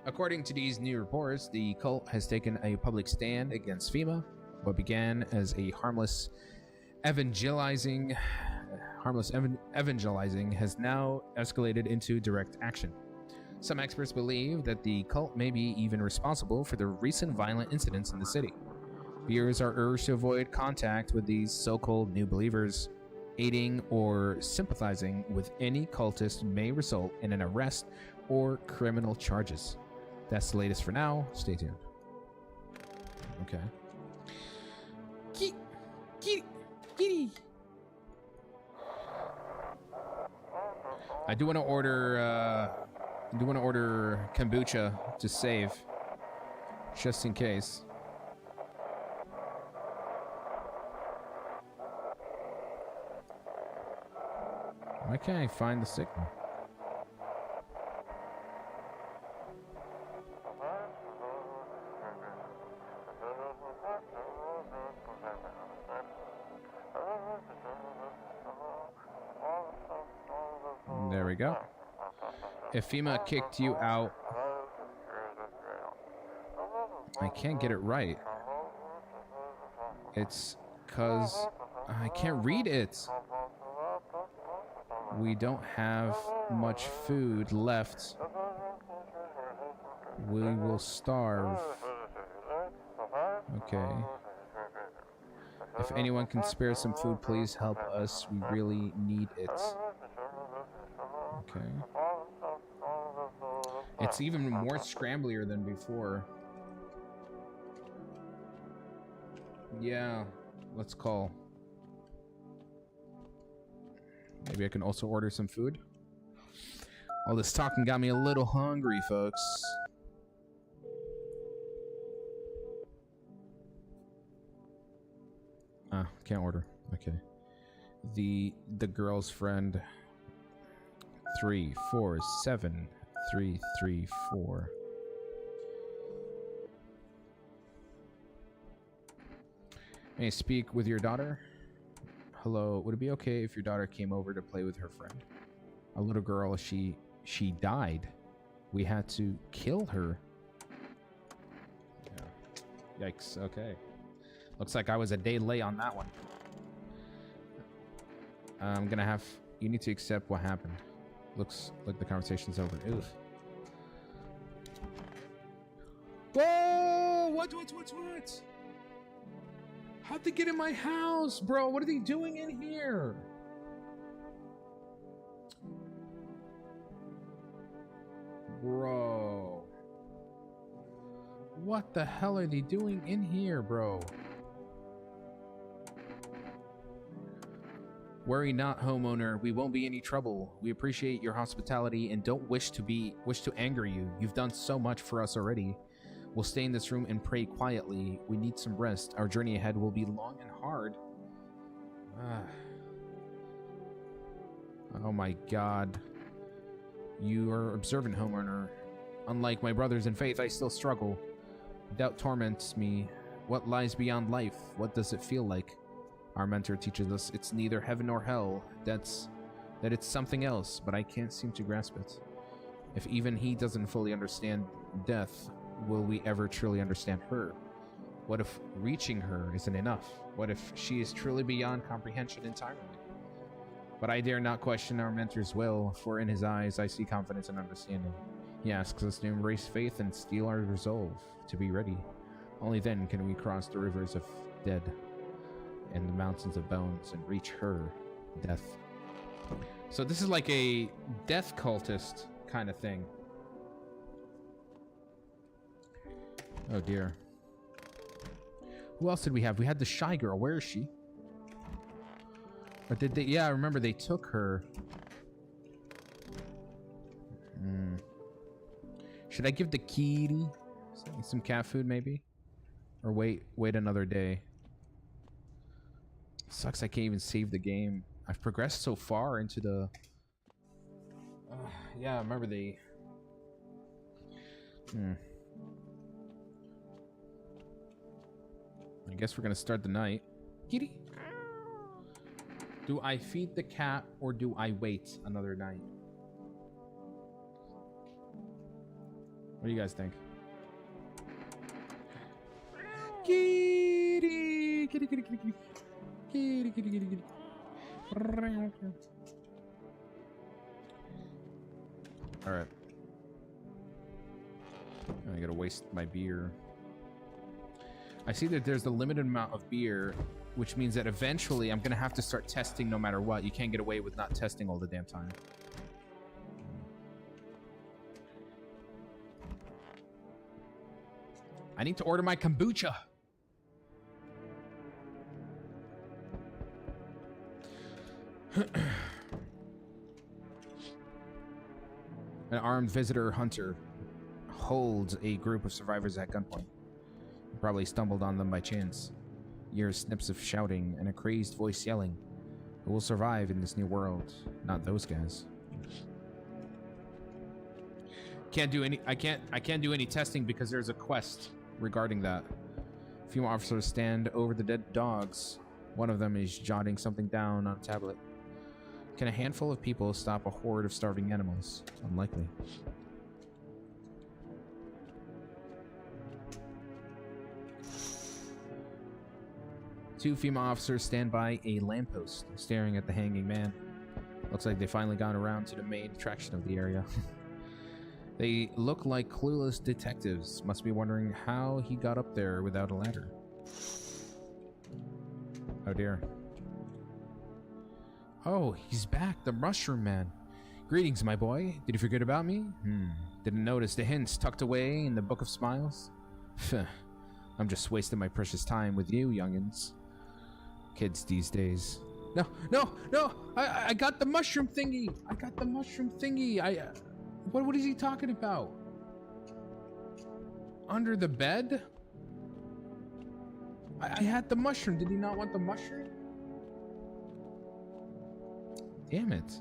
According to these new reports, the cult has taken a public stand against FEMA. What began as a harmless evangelizing has now escalated into direct action. Some experts believe that the cult may be even responsible for the recent violent incidents in the city. Viewers are urged to avoid contact with these so-called new believers. Aiding or sympathizing with any cultist may result in an arrest or criminal charges. That's the latest for now. Stay tuned. Okay. Kitty. I do want to order kombucha to save, just in case. Why can't I find the signal? There we go. If FEMA kicked you out, I can't get it right. It's 'cause I can't read it. We don't have much food left. We will starve. Okay. If anyone can spare some food, please help us. We really need it. Okay. It's even more scramblier than before. Yeah, let's call. Maybe I can also order some food. All this talking got me a little hungry, folks. Ah, can't order. Okay. The girl's friend. 347334. May I speak with your daughter? Hello, would it be okay if your daughter came over to play with her friend? A little girl, she died. We had to kill her. Yikes. Okay. Looks like I was a day late on that one. I'm gonna have... You need to accept what happened. Looks like the conversation's over. Oof. Whoa! What? How'd they get in my house, bro? What are they doing in here? Bro. What the hell are they doing in here, bro? Worry not, homeowner. We won't be any trouble. We appreciate your hospitality and don't wish to anger you. You've done so much for us already. We'll stay in this room and pray quietly. We need some rest. Our journey ahead will be long and hard. Oh my god. You are observant, homeowner. Unlike my brothers in faith, I still struggle. Doubt torments me. What lies beyond life? What does it feel like? Our mentor teaches us it's neither heaven nor hell. That it's something else, but I can't seem to grasp it. If even he doesn't fully understand death, will we ever truly understand her? What if reaching her isn't enough? What if she is truly beyond comprehension entirely? But I dare not question our mentor's will, for in his eyes I see confidence and understanding. He asks us to embrace faith and steel our resolve, to be ready. Only then can we cross the rivers of dead and the mountains of bones and reach her, death. So this is like a death cultist kind of thing. Oh dear. Who else did we have? We had the shy girl. Where is she? Or did they? Yeah, I remember they took her. Should I give the kitty some cat food maybe? Or wait another day? Sucks I can't even save the game. I've progressed so far into the... yeah, I remember they... I guess we're gonna start the night. Kitty! Do I feed the cat or do I wait another night? What do you guys think? Kitty! Kitty, kitty, kitty, kitty. Kitty, kitty, kitty, kitty. Alright. I gotta waste my beer. I see that there's a limited amount of beer, which means that eventually I'm gonna have to start testing no matter what. You can't get away with not testing all the damn time. I need to order my kombucha. An armed visitor hunter holds a group of survivors at gunpoint. Probably stumbled on them by chance. You hear snips of shouting and a crazed voice yelling. Who will survive in this new world? Not those guys. I can't do any testing because there's a quest regarding that. A few officers stand over the dead dogs. One of them is jotting something down on a tablet. Can a handful of people stop a horde of starving animals? Unlikely. Two female officers stand by a lamppost, staring at the hanging man. Looks like they finally got around to the main attraction of the area. They look like clueless detectives. Must be wondering how he got up there without a ladder. Oh dear. Oh, he's back, the Mushroom Man. Greetings, my boy. Did you forget about me? Didn't notice the hints tucked away in the Book of Smiles? I'm just wasting my precious time with you, youngins. Kids these days. No! I got the mushroom thingy! What is he talking about? Under the bed? I had the mushroom. Did he not want the mushroom? Damn it.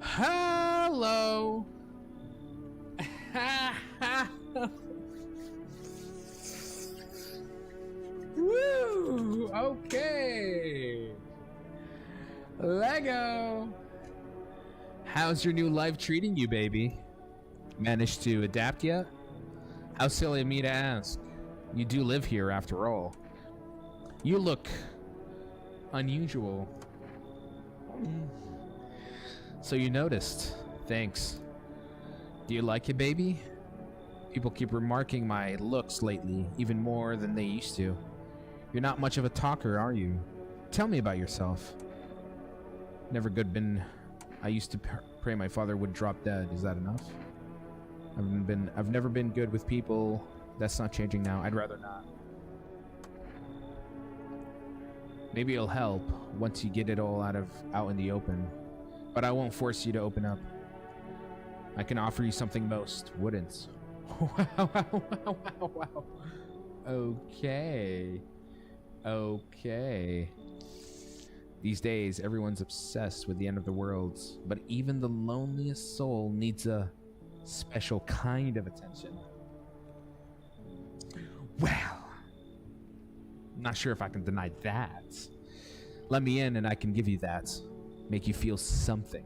Hello. Woo! Okay. Lego. How's your new life treating you, baby? Managed to adapt yet? How silly of me to ask. You do live here after all. You look unusual. So you noticed. Thanks. Do you like it, baby? People keep remarking my looks lately, even more than they used to. You're not much of a talker, are you? Tell me about yourself. Never good been... I used to pray my father would drop dead. Is that enough? I've never been good with people. That's not changing now. I'd rather not. Maybe it'll help once you get it all out in the open. But I won't force you to open up. I can offer you something most wouldn't. Wow. Okay. These days, everyone's obsessed with the end of the world, but even the loneliest soul needs a special kind of attention. Well, I'm not sure if I can deny that. Let me in and I can give you that. Make you feel something.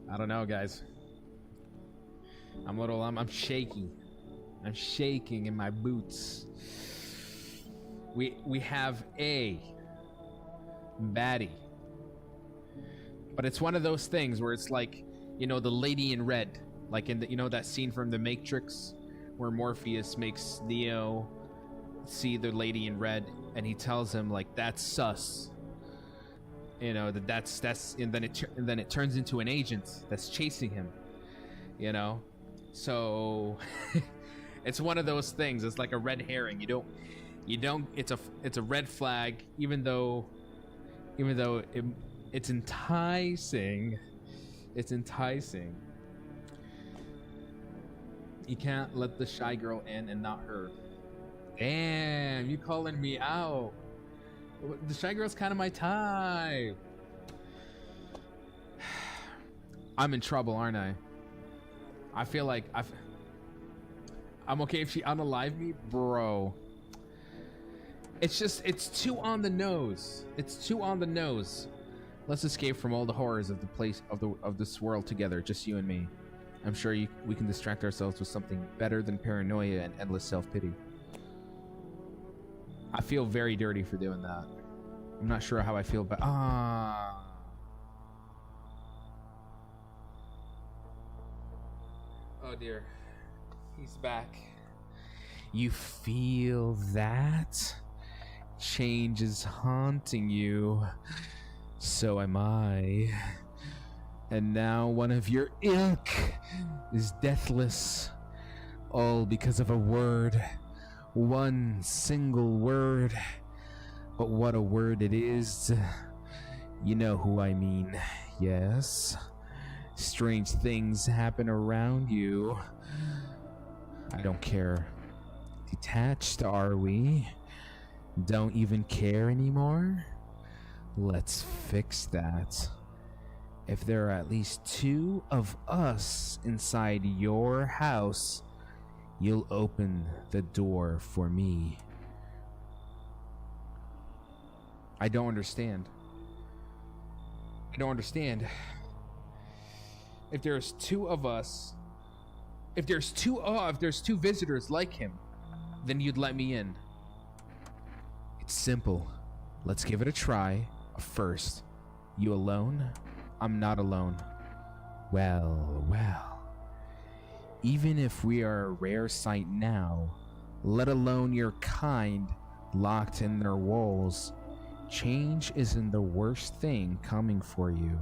I don't know, guys. I'm shaking. I'm shaking in my boots. We have a baddie. But it's one of those things where it's like, you know, the lady in red. Like in the, you know, that scene from The Matrix where Morpheus makes Neo see the lady in red and he tells him like, that's sus. You know, that's and then it turns into an agent that's chasing him. You know? So it's one of those things. It's like a red herring. You don't it's a red flag even though it's enticing. It's enticing. You can't let the shy girl in and not her. Damn, you calling me out. The shy girl's kind of my type. I'm in trouble, aren't I? I feel like I'm okay if she unalive me, bro. It's too on the nose. It's too on the nose. Let's escape from all the horrors of the place of this world together, just you and me. I'm sure we can distract ourselves with something better than paranoia and endless self-pity. I feel very dirty for doing that. I'm not sure how I feel, but oh dear, he's back. You feel that? Change is haunting you. So am I. And now one of your ilk is deathless. All because of a word. One single word. But what a word it is. You know who I mean. Yes. Strange things happen around you. I don't care. Detached, are we? Don't even care anymore? Let's fix that. If there are at least 2 of us inside your house, you'll open the door for me. I don't understand. If there's 2 of us, if there's 2 visitors like him, then you'd let me in. It's simple. Let's give it a try. First, you alone? I'm not alone. Well. Even if we are a rare sight now, let alone your kind locked in their walls, change isn't the worst thing coming for you.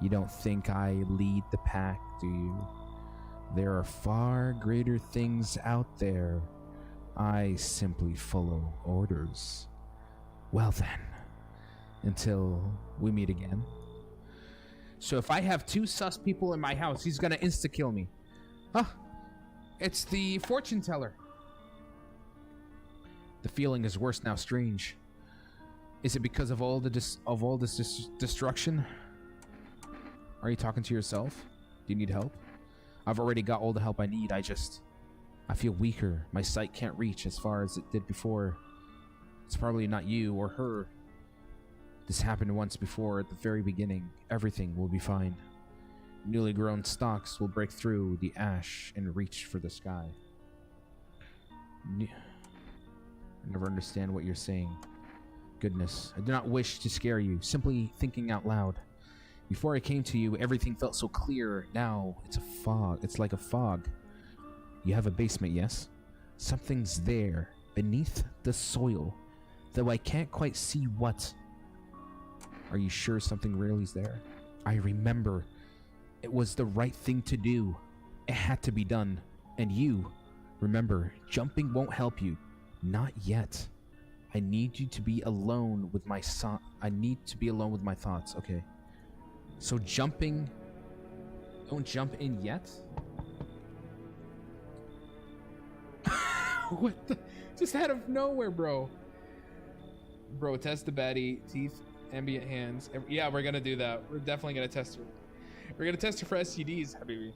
You don't think I lead the pack, do you? There are far greater things out there. I simply follow orders. Well then, until we meet again. So if I have 2 sus people in my house, he's gonna insta-kill me. Huh? It's the fortune teller. The feeling is worse now, strange. Is it because of all this destruction? Are you talking to yourself? Do you need help? I've already got all the help I need. I feel weaker. My sight can't reach as far as it did before. It's probably not you or her. This happened once before at the very beginning. Everything will be fine. Newly grown stalks will break through the ash and reach for the sky. I never understand what you're saying. Goodness, I do not wish to scare you, simply thinking out loud. Before I came to you, everything felt so clear. Now, it's a fog. It's like a fog. You have a basement, yes? Something's there, beneath the soil, though I can't quite see what. Are you sure something really's there? I remember. It was the right thing to do. It had to be done. And you, remember, jumping won't help you. Not yet. I need you to be alone with my I need to be alone with my thoughts. Okay. So jumping... Don't jump in yet? What the... Just out of nowhere, bro. Bro, test the baddie. Teeth, ambient hands. Yeah, we're gonna do that. We're definitely gonna test her. We're gonna test her for STDs, habibi.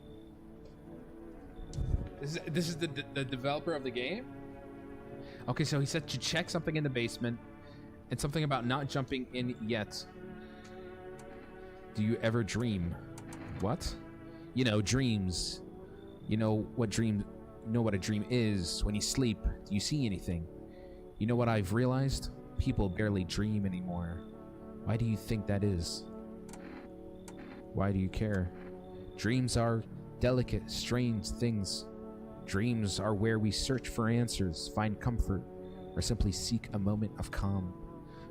This is the developer of the game? Okay, so he said to check something in the basement and something about not jumping in yet. Do you ever dream? What? You know, dreams. You know what a dream is. When you sleep, do you see anything? You know what I've realized? People barely dream anymore. Why do you think that is? Why do you care? Dreams are delicate, strange things. Dreams are where we search for answers, find comfort, or simply seek a moment of calm.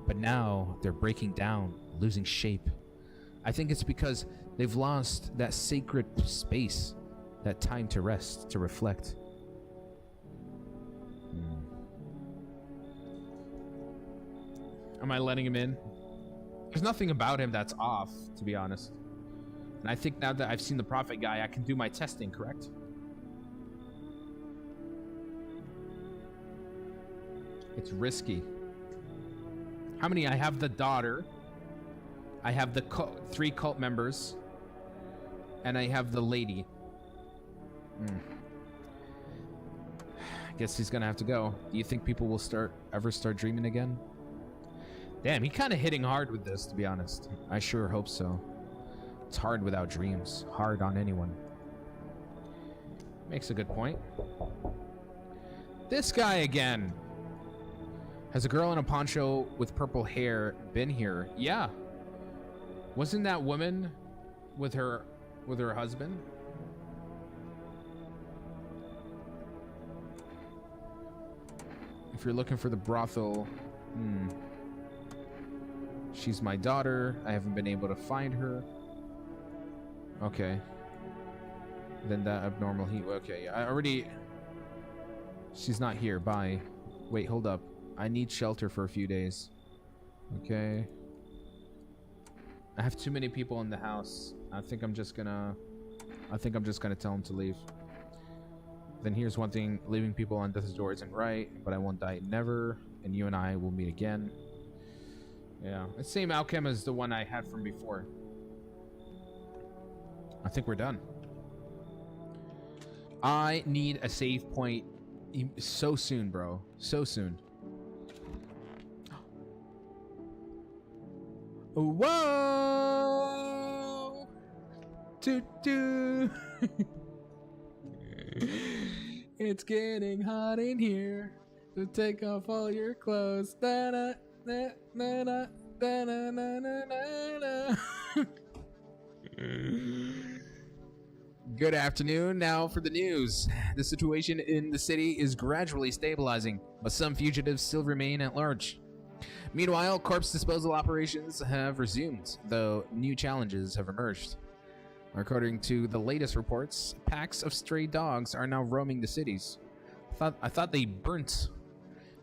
But now they're breaking down, losing shape. I think it's because they've lost that sacred space, that time to rest, to reflect. Am I letting him in? There's nothing about him that's off, to be honest. And I think now that I've seen the Prophet guy, I can do my testing, correct? It's risky. How many? I have the daughter. I have the 3 cult members. And I have the lady. I guess he's gonna have to go. Do you think people will ever start dreaming again? Damn, he kind of hitting hard with this, to be honest. I sure hope so. It's hard without dreams. Hard on anyone. Makes a good point. This guy again. Has a girl in a poncho with purple hair been here? Yeah. Wasn't that woman with her husband? If you're looking for the brothel, she's my daughter. I haven't been able to find her. Okay. Then that abnormal heat. Okay, I already... She's not here. Bye. Wait, hold up. I need shelter for a few days. Okay. I have too many people in the house. I think I'm just gonna tell them to leave. Then here's one thing. Leaving people on death's door isn't right, but I won't die never. And you and I will meet again. Yeah. The same outcome as the one I had from before. I think we're done. I need a save point so soon, bro. So soon. Whoa! Toot. It's getting hot in here. So take off all your clothes. Da-da, da-da, da-da-da-da-da-da. Good afternoon. Now for the news. The situation in the city is gradually stabilizing, but some fugitives still remain at large. Meanwhile, corpse disposal operations have resumed, though new challenges have emerged. According to the latest reports, packs of stray dogs are now roaming the cities. I thought they burnt.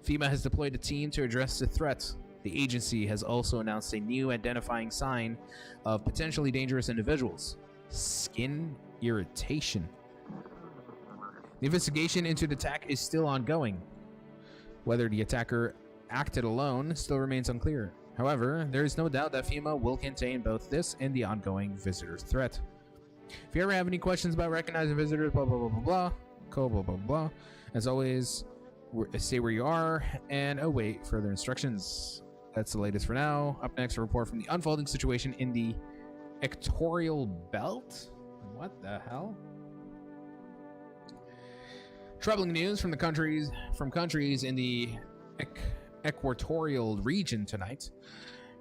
FEMA has deployed a team to address the threat. The agency has also announced a new identifying sign of potentially dangerous individuals: skin irritation. The investigation into the attack is still ongoing. Whether the attacker acted alone still remains unclear. However, there is no doubt that FEMA will contain both this and the ongoing visitor threat. If you ever have any questions about recognizing visitors, blah, blah, blah, blah, blah, blah, blah, blah, as always, stay where you are and await further instructions. That's the latest for now. Up next, a report from the unfolding situation in the Equatorial Belt. What the hell? Troubling news from countries in the equatorial region tonight.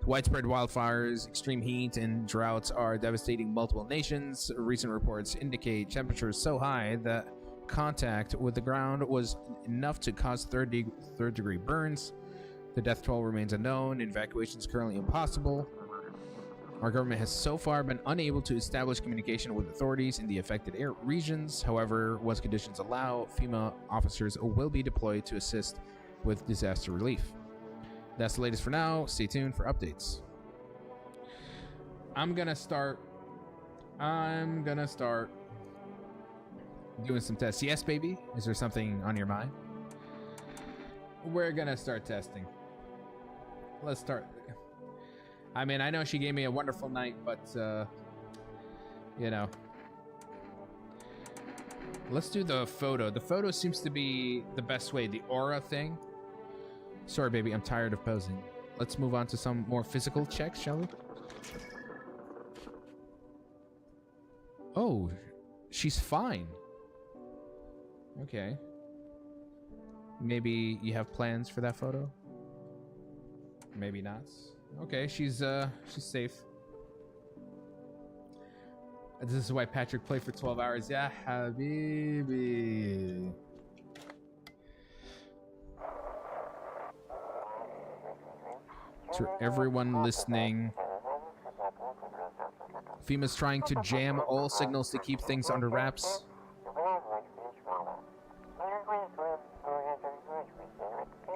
Widespread wildfires, extreme heat, and droughts are devastating multiple nations. Recent reports indicate temperatures so high that contact with the ground was enough to cause third-degree burns. The death toll remains unknown. Evacuation is currently impossible. Our government has so far been unable to establish communication with authorities in the affected regions. However, once conditions allow, FEMA officers will be deployed to assist with disaster relief. That's the latest for now. Stay tuned for updates. I'm gonna start doing some tests. Yes, baby? Is there something on your mind? We're gonna start testing. Let's start. I mean, I know she gave me a wonderful night, but, you know. Let's do the photo. The photo seems to be the best way. The aura thing. Sorry, baby. I'm tired of posing. Let's move on to some more physical checks, shall we? Oh, she's fine. Okay. Maybe you have plans for that photo? Maybe not. Okay, she's safe. This is why Patrick played for 12 hours. Yeah, habibi. To everyone listening, FEMA's trying to jam all signals to keep things under wraps.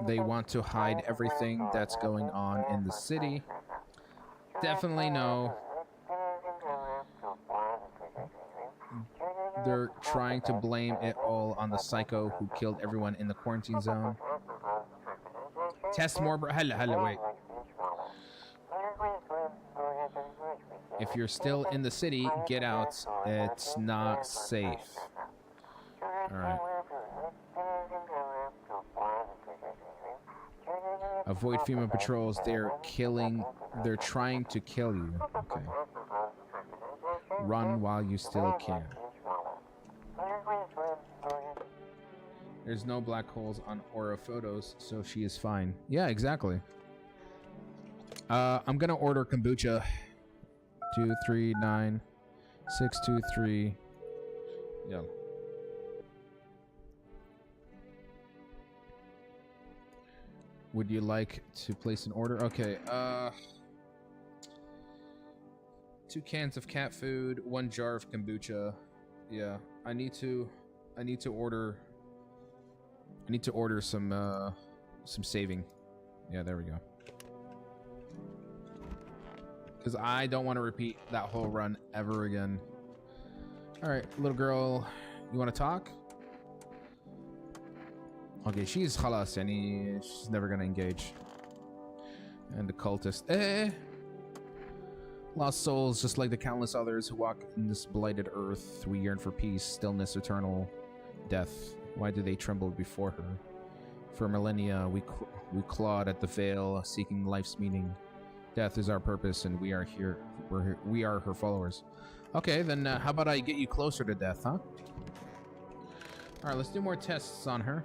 They want to hide everything that's going on in the city. Definitely no. They're trying to blame it all on the psycho who killed everyone in the quarantine zone. Test more, bro. Hello, wait. If you're still in the city, get out. It's not safe. Alright. Avoid FEMA patrols. They're trying to kill you. Okay. Run while you still can. There's no black holes on Aura photos, so she is fine. Yeah, exactly. I'm gonna order kombucha. 239623. Yeah. Would you like to place an order? Okay, 2 cans of cat food, 1 jar of kombucha. Yeah, I need to order some saving. Yeah, there we go. Because I don't want to repeat that whole run ever again. Alright, little girl, you want to talk? Okay, she's khalas, yani she's never gonna engage. And the cultist. Lost souls, just like the countless others who walk in this blighted earth. We yearn for peace, stillness, eternal death. Why do they tremble before her? For millennia, we clawed at the veil, seeking life's meaning. Death is our purpose, and we are here. We are her followers. Okay, then how about I get you closer to death, huh? Alright, let's do more tests on her.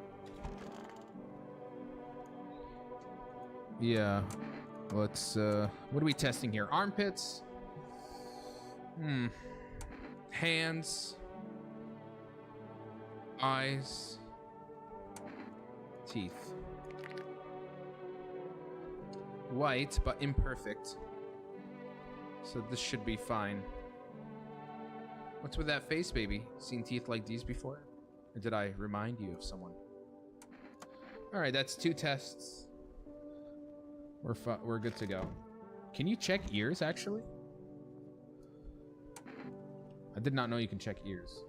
Yeah. Let's, what are we testing here? Armpits? Hands. Eyes. Teeth. White, but imperfect. So this should be fine. What's with that face, baby? Seen teeth like these before? Or did I remind you of someone? Alright, that's 2 tests. We're good to go. Can you check ears, actually? I did not know you can check ears.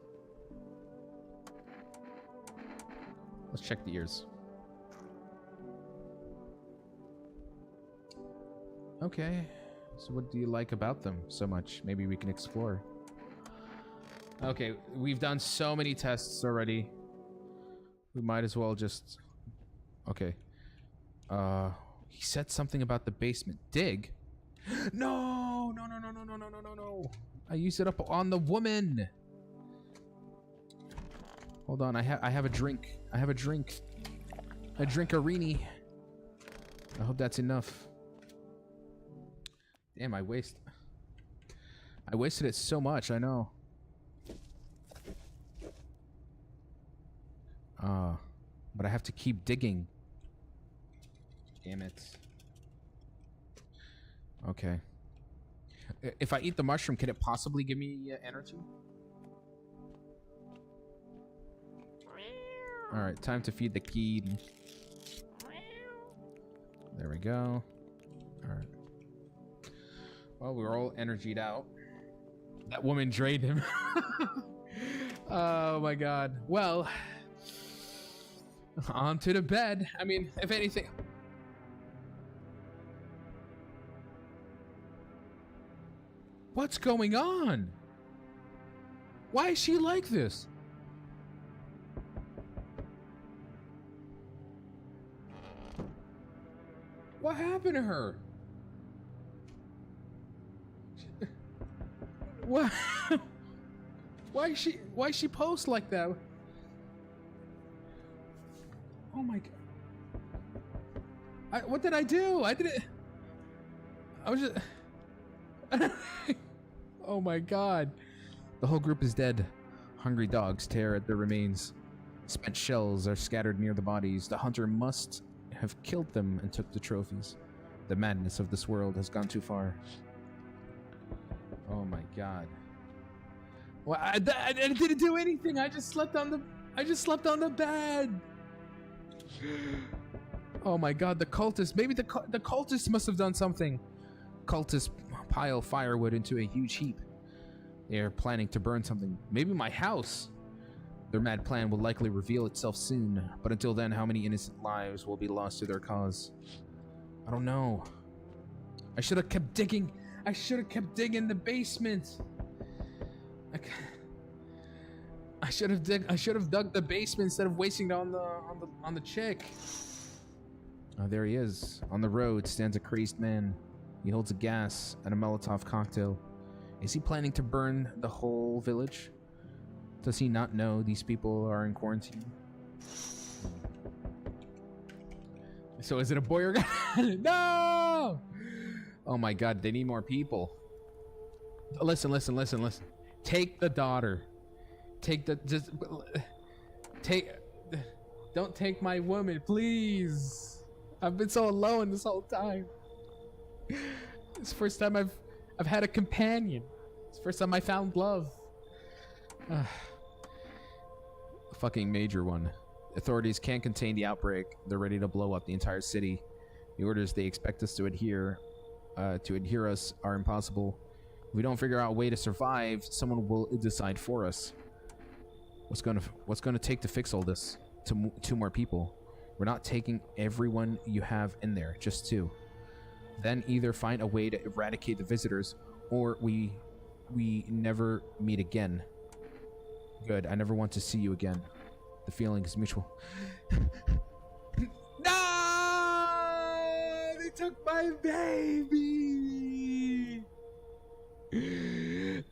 Let's check the ears. Okay. So what do you like about them so much? Maybe we can explore. Okay, we've done so many tests already. We might as well just... Okay. He said something about the basement. No! No. I used it up on the woman. Hold on, I have a drink. I have a drink. A drink-a-rini. I hope that's enough. Damn, I wasted it so much, I know. But I have to keep digging. Damn it. Okay. If I eat the mushroom, can it possibly give me energy? Alright, time to feed the kid. There we go. Alright. Well, we're all energied out. That woman drained him. Oh my god. Well, on to the bed. I mean, if anything... What's going on? Why is she like this? What happened to her? What? Why is she post like that? Oh my god. What did I do? I was just... Oh my god. The whole group is dead. Hungry dogs tear at their remains. Spent shells are scattered near the bodies. The hunter must have killed them and took the trophies. The madness of this world has gone too far. Oh my god. Well, I didn't do anything. I just slept on the bed. Oh my god, the cultists. Maybe the cultists must have done something. Cultists pile firewood into a huge heap. They are planning to burn something. Maybe my house. Their mad plan will likely reveal itself soon, but until then, how many innocent lives will be lost to their cause? I don't know. I should have kept digging. I should have kept digging the basement. I should have dug the basement instead of wasting it on the chick. Oh, there he is. On the road stands a crazed man. He holds a gas and a Molotov cocktail. Is he planning to burn the whole village? Does he not know these people are in quarantine? So is it a boy or girl? No! Oh my god, they need more people. Listen. Take the daughter. Don't take my woman, please. I've been so alone this whole time. It's the first time I've had a companion. It's the first time I found love. A fucking major one. Authorities can't contain the outbreak. They're ready to blow up the entire city. The orders they expect us to adhere us are impossible. If we don't figure out a way to survive, someone will decide for us. What's gonna take to fix all this? Two more people. We're not taking everyone you have in there, just two. Then either find a way to eradicate the visitors, or we never meet again. Good. I never want to see you again. The feeling is mutual. No! They took my baby!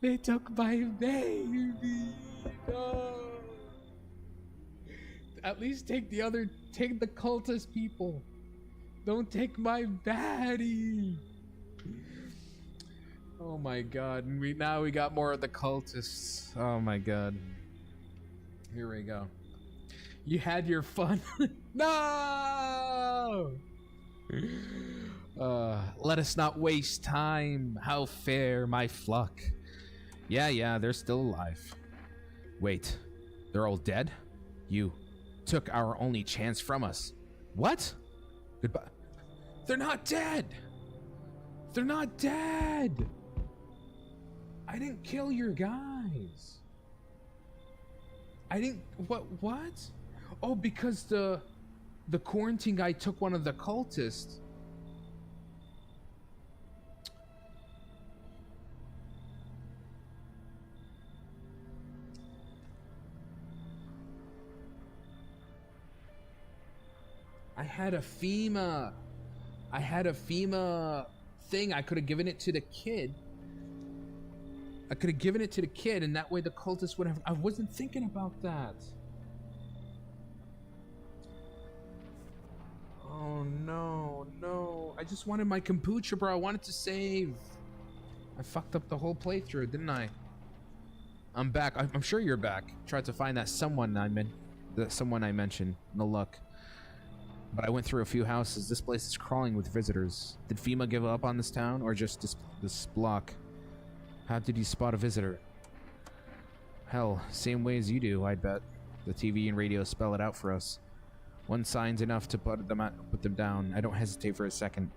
They took my baby! No! At least take the cultist people. Don't take my baddie! Oh my god. Now we got more of the cultists. Oh my god. Here we go. You had your fun. No! Let us not waste time. How fair, my flock. Yeah, they're still alive. Wait, they're all dead? You took our only chance from us. What? Goodbye. They're not dead! They're not dead! I didn't kill your guys. I didn't... What? Oh, because the quarantine guy took one of the cultists. I had a FEMA thing. I could have given it to the kid. And that way the cultists would have... I wasn't thinking about that. Oh no, no. I just wanted my kombucha, bro. I wanted to save. I fucked up the whole playthrough, didn't I? I'm back. I'm sure you're back. Tried to find that someone I mentioned. No luck. But I went through a few houses. This place is crawling with visitors. Did FEMA give up on this town or just this block? How did you spot a visitor? Hell, same way as you do, I'd bet. The TV and radio spell it out for us. One sign's enough to put them down. I don't hesitate for a second.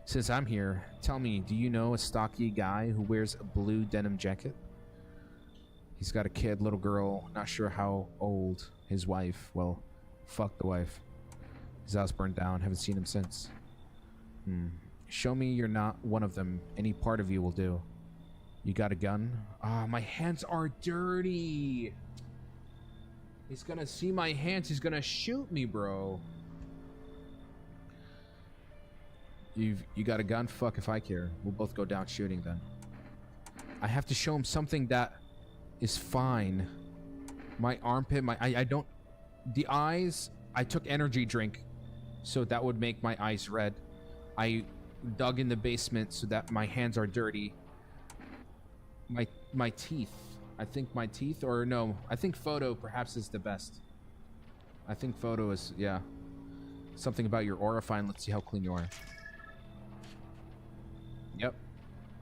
Since I'm here, tell me, do you know a stocky guy who wears a blue denim jacket? He's got a kid, little girl, not sure how old. His wife, well, fuck the wife. His house burned down, haven't seen him since. Show me you're not one of them. Any part of you will do. You got a gun? Ah, my hands are dirty. He's gonna see my hands. He's gonna shoot me, bro. You got a gun? Fuck if I care. We'll both go down shooting then. I have to show him something that is fine. My armpit, I don't... The eyes, I took energy drink, so that would make my eyes red. I dug in the basement so that my hands are dirty. My teeth. I think my teeth, or no, I think photo perhaps is the best. I think photo is, yeah. Something about your aura. Fine, let's see how clean you are. Yep.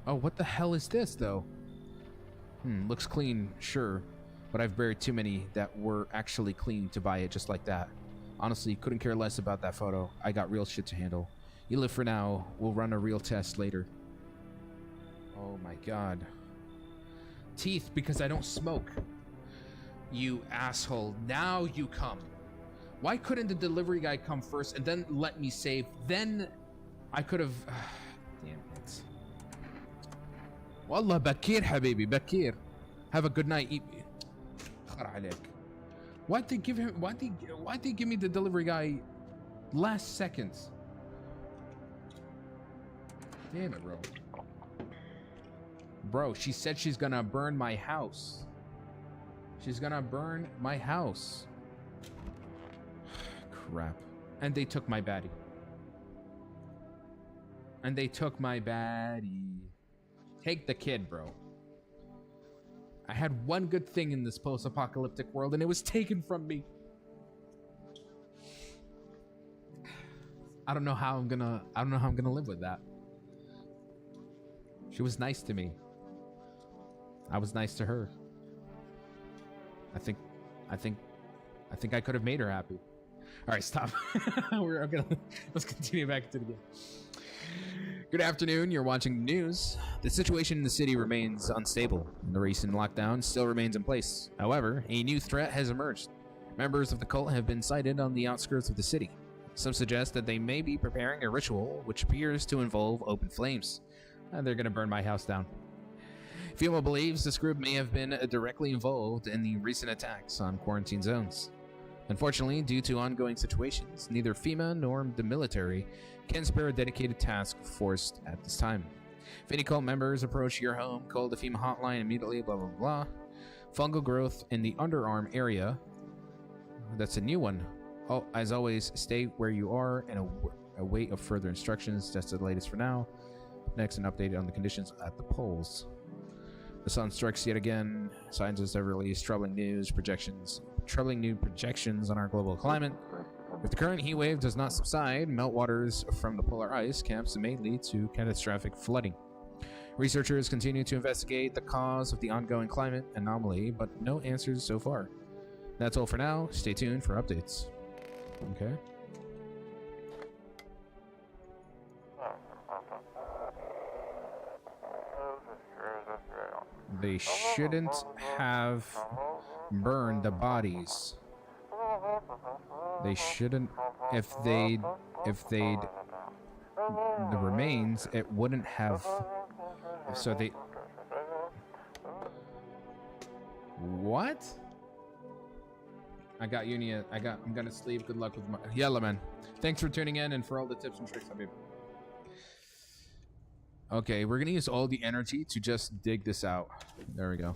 Oh, what the hell is this, though? Looks clean, sure. But I've buried too many that were actually clean to buy it just like that. Honestly, couldn't care less about that photo. I got real shit to handle. You live for now. We'll run a real test later. Oh my god. Teeth, because I don't smoke. You asshole. Now you come. Why couldn't the delivery guy come first and then let me save? Then I could have... Damn it. Wallah, bakir, habibi, bakir. Have a good night. Eat me. Why'd they give him... Why'd they give me the delivery guy last seconds? Damn it, bro. Bro, she said she's gonna burn my house. She's gonna burn my house. Crap. And they took my baddie. And they took my baddie. Take the kid, bro. I had one good thing in this post-apocalyptic world and it was taken from me. I don't know how I'm gonna live with that. She was nice to me. I was nice to her. I think I could have made her happy. All right, stop. Let's continue back to the game. Good afternoon. You're watching the news. The situation in the city remains unstable. The recent lockdown still remains in place. However, a new threat has emerged. Members of the cult have been sighted on the outskirts of the city. Some suggest that they may be preparing a ritual which appears to involve open flames. They're going to burn my house down. FEMA believes this group may have been directly involved in the recent attacks on quarantine zones. Unfortunately, due to ongoing situations, neither FEMA nor the military can spare a dedicated task force at this time. If any cult members approach your home, call the FEMA hotline immediately, blah, blah, blah. Fungal growth in the underarm area. That's a new one. Oh, as always, stay where you are and await of further instructions. That's the latest for now. Next, an update on the conditions at the polls. The sun strikes yet again. Scientists have released troubling new projections on our global climate. If the current heat wave does not subside, meltwaters from the polar ice caps may lead to catastrophic flooding. Researchers continue to investigate the cause of the ongoing climate anomaly, but no answers so far. That's all for now. Stay tuned for updates. Okay. They shouldn't have burned the bodies. They shouldn't. If they'd the remains, it wouldn't have. So they. What? I got Unia. I'm gonna sleep. Good luck with my. Yalla, man. Thanks for tuning in and for all the tips and tricks, Habib. Okay, we're gonna use all the energy to just dig this out. There we go.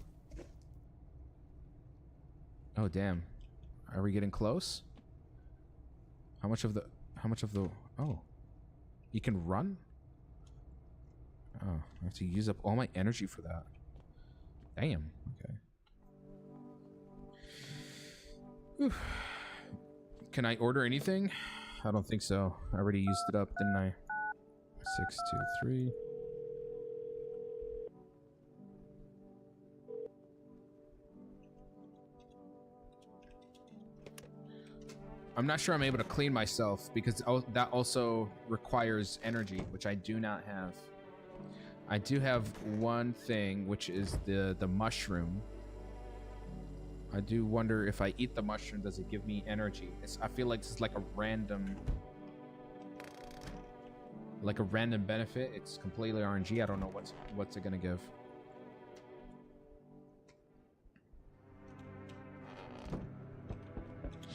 Oh, damn. Are we getting close? How much of the... How much of the... Oh. You can run? Oh, I have to use up all my energy for that. Damn. Okay. Whew. Can I order anything? I don't think so. I already used it up, didn't I? 623. I'm not sure I'm able to clean myself because that also requires energy, which I do not have. I do have one thing, which is the mushroom. I do wonder if I eat the mushroom, does it give me energy? I feel like this is like a random benefit. It's completely RNG. I don't know what's it gonna give.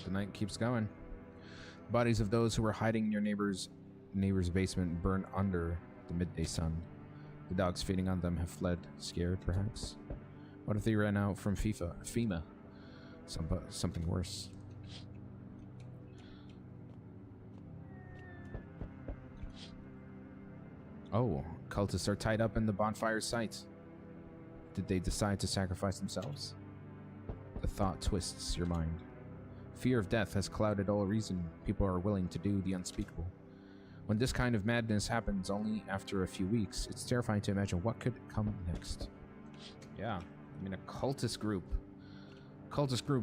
The night keeps going. Bodies of those who were hiding in your neighbor's basement burn under the midday sun. The dogs feeding on them have fled, scared perhaps. What if they ran out from FEMA? Something worse. Oh, cultists are tied up in the bonfire site. Did they decide to sacrifice themselves? The thought twists your mind. Fear of death has clouded all reason. People are willing to do the unspeakable. When this kind of madness happens only after a few weeks, it's terrifying to imagine what could come next. Yeah, I mean, a cultist group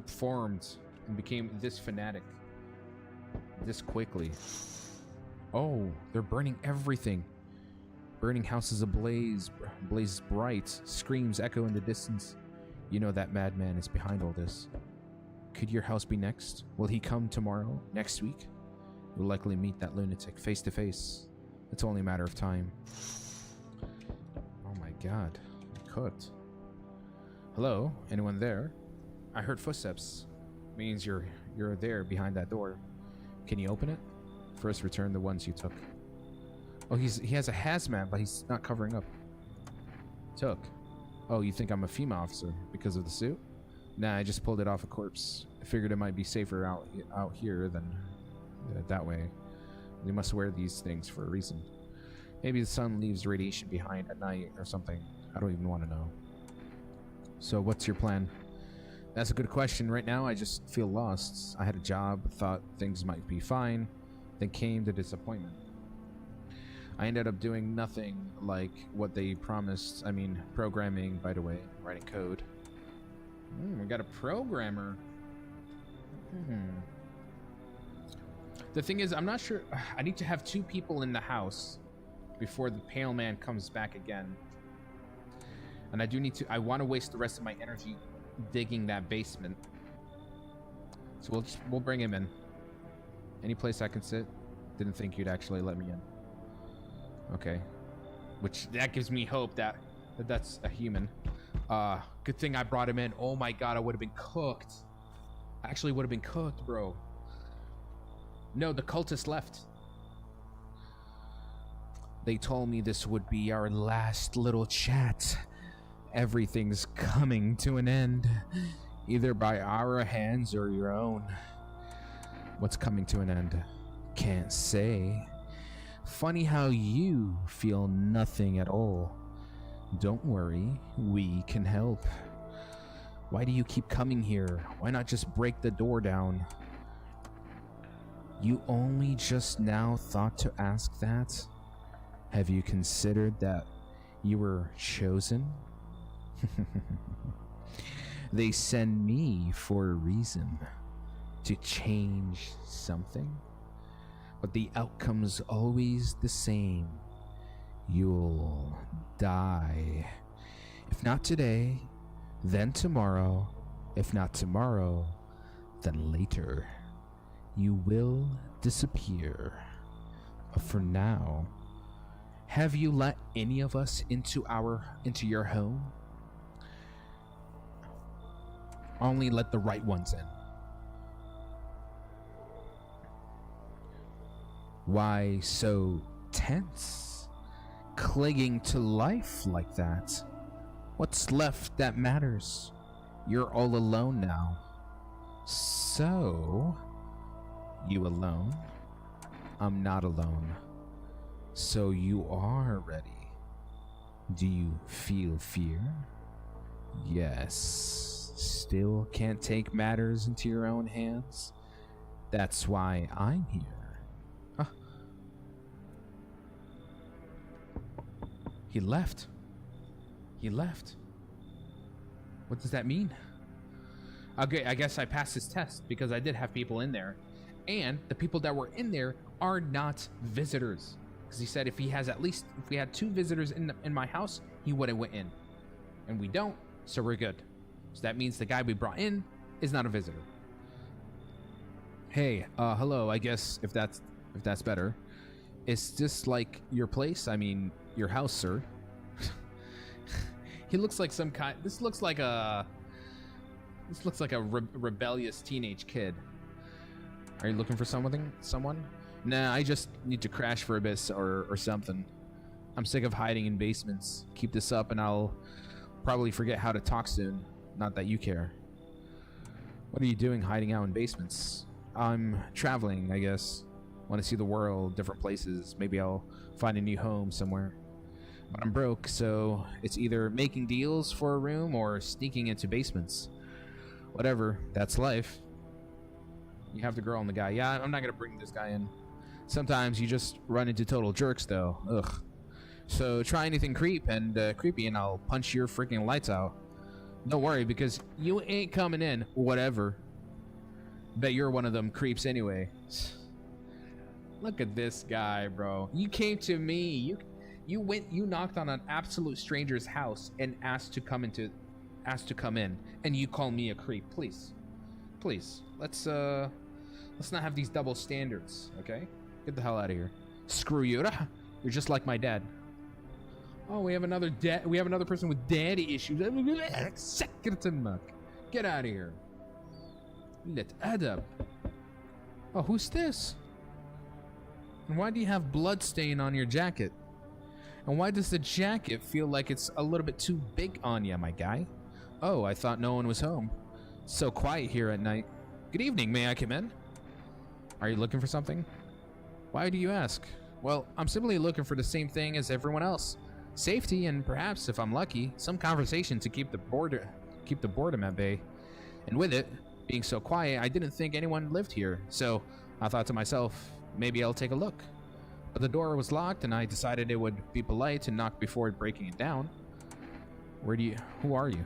formed and became this fanatic this quickly. Oh, they're burning everything. Burning houses ablaze, blazes bright, screams echo in the distance. You know that madman is behind all this. Could your house be next? Will he come tomorrow? Next week? You'll likely meet that lunatic face to face. It's only a matter of time. Oh my god. I'm cooked. Hello? Anyone there? I heard footsteps. Means you're there behind that door. Can you open it? First return the ones you took. Oh, he has a hazmat, but he's not covering up. Took. Oh, you think I'm a female officer because of the suit? Nah, I just pulled it off a corpse. I figured it might be safer out here than that way. They must wear these things for a reason. Maybe the sun leaves radiation behind at night or something. I don't even want to know. So what's your plan? That's a good question. Right now, I just feel lost. I had a job, thought things might be fine. Then came the disappointment. I ended up doing nothing like what they promised. I mean, programming, by the way, writing code. We got a programmer. The thing is, I'm not sure. I need to have 2 people in the house before the pale man comes back again. And I do need to. I want to waste the rest of my energy digging that basement. So we'll bring him in. Any place I can sit? Didn't think you'd actually let me in. Okay. Which that gives me hope that's a human. Good thing I brought him in. Oh my god, I would have been cooked. I actually would have been cooked, bro. No, the cultist left. They told me this would be our last little chat. Everything's coming to an end, either by our hands or your own. What's coming to an end? Can't say. Funny how you feel nothing at all. Don't worry, we can help. Why do you keep coming here? Why not just break the door down? You only just now thought to ask that? Have you considered that you were chosen? They send me for a reason. To change something. But the outcome's always the same. You'll die. If not today, then tomorrow. If not tomorrow, then later. You will disappear. But for now, have you let any of us into your home? Only let the right ones in. Why so tense? Clinging to life like that? What's left that matters? You're all alone now. So, you alone? I'm not alone. So you are ready. Do you feel fear? Yes. Still can't take matters into your own hands? That's why I'm here. Huh. He left. He left. What does that mean? Okay, I guess I passed his test because I did have people in there. And the people that were in there are not visitors. Because he said if we had 2 visitors in my house, he would have went in. And we don't, so we're good. So that means the guy we brought in is not a visitor. Hey, hello, I guess if that's better. Is this like your place? I mean, your house, sir. He looks like some kind. This looks like a rebellious teenage kid. Are you looking for someone? Nah, I just need to crash for a bit or something. I'm sick of hiding in basements. Keep this up and I'll probably forget how to talk soon. Not that you care. What are you doing hiding out in basements? I'm traveling, I guess. Want to see the world, different places. Maybe I'll find a new home somewhere. But I'm broke, so it's either making deals for a room or sneaking into basements. Whatever, that's life. You have the girl and the guy. Yeah, I'm not gonna bring this guy in. Sometimes you just run into total jerks, though. Ugh. So try anything creepy, and I'll punch your freaking lights out. Don't worry, because you ain't coming in. Whatever. Bet you're one of them creeps anyway. Look at this guy, bro. You came to me. You knocked on an absolute stranger's house and asked to come in, and you call me a creep. Please, let's not have these double standards, okay? Get the hell out of here. Screw you. You're just like my dad. Oh, we have another person with daddy issues. Get out of here. Let Adam. Oh, who's this? And why do you have blood stain on your jacket? And why does the jacket feel like it's a little bit too big on you, my guy? Oh, I thought no one was home. It's so quiet here at night. Good evening, may I come in? Are you looking for something? Why do you ask? Well, I'm simply looking for the same thing as everyone else. Safety and perhaps, if I'm lucky, some conversation to keep the boredom at bay. And with it being so quiet, I didn't think anyone lived here. So I thought to myself, maybe I'll take a look. But the door was locked and I decided it would be polite to knock before breaking it down. Who are you?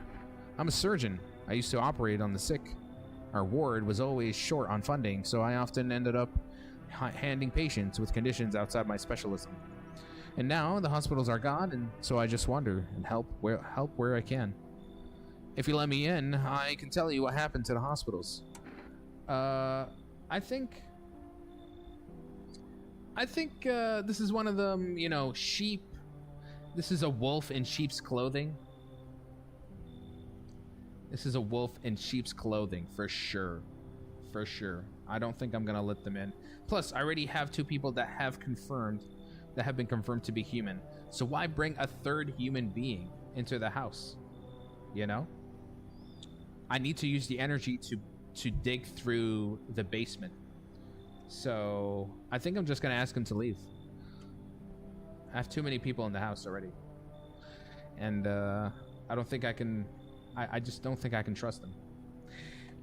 I'm a surgeon. I used to operate on the sick. Our ward was always short on funding, so I often ended up handing patients with conditions outside my specialism. And now the hospitals are gone, and so I just wander and help where I can. If you let me in, I can tell you what happened to the hospitals. I think this is one of them, sheep. This is a wolf in sheep's clothing. This is a wolf in sheep's clothing, for sure. For sure. I don't think I'm gonna let them in. Plus, I already have 2 people that have been confirmed to be human. So why bring a 3rd human being into the house? I need to use the energy to dig through the basement. So I think I'm just gonna ask him to leave. I have too many people in the house already. And I don't think I can... I just don't think I can trust him.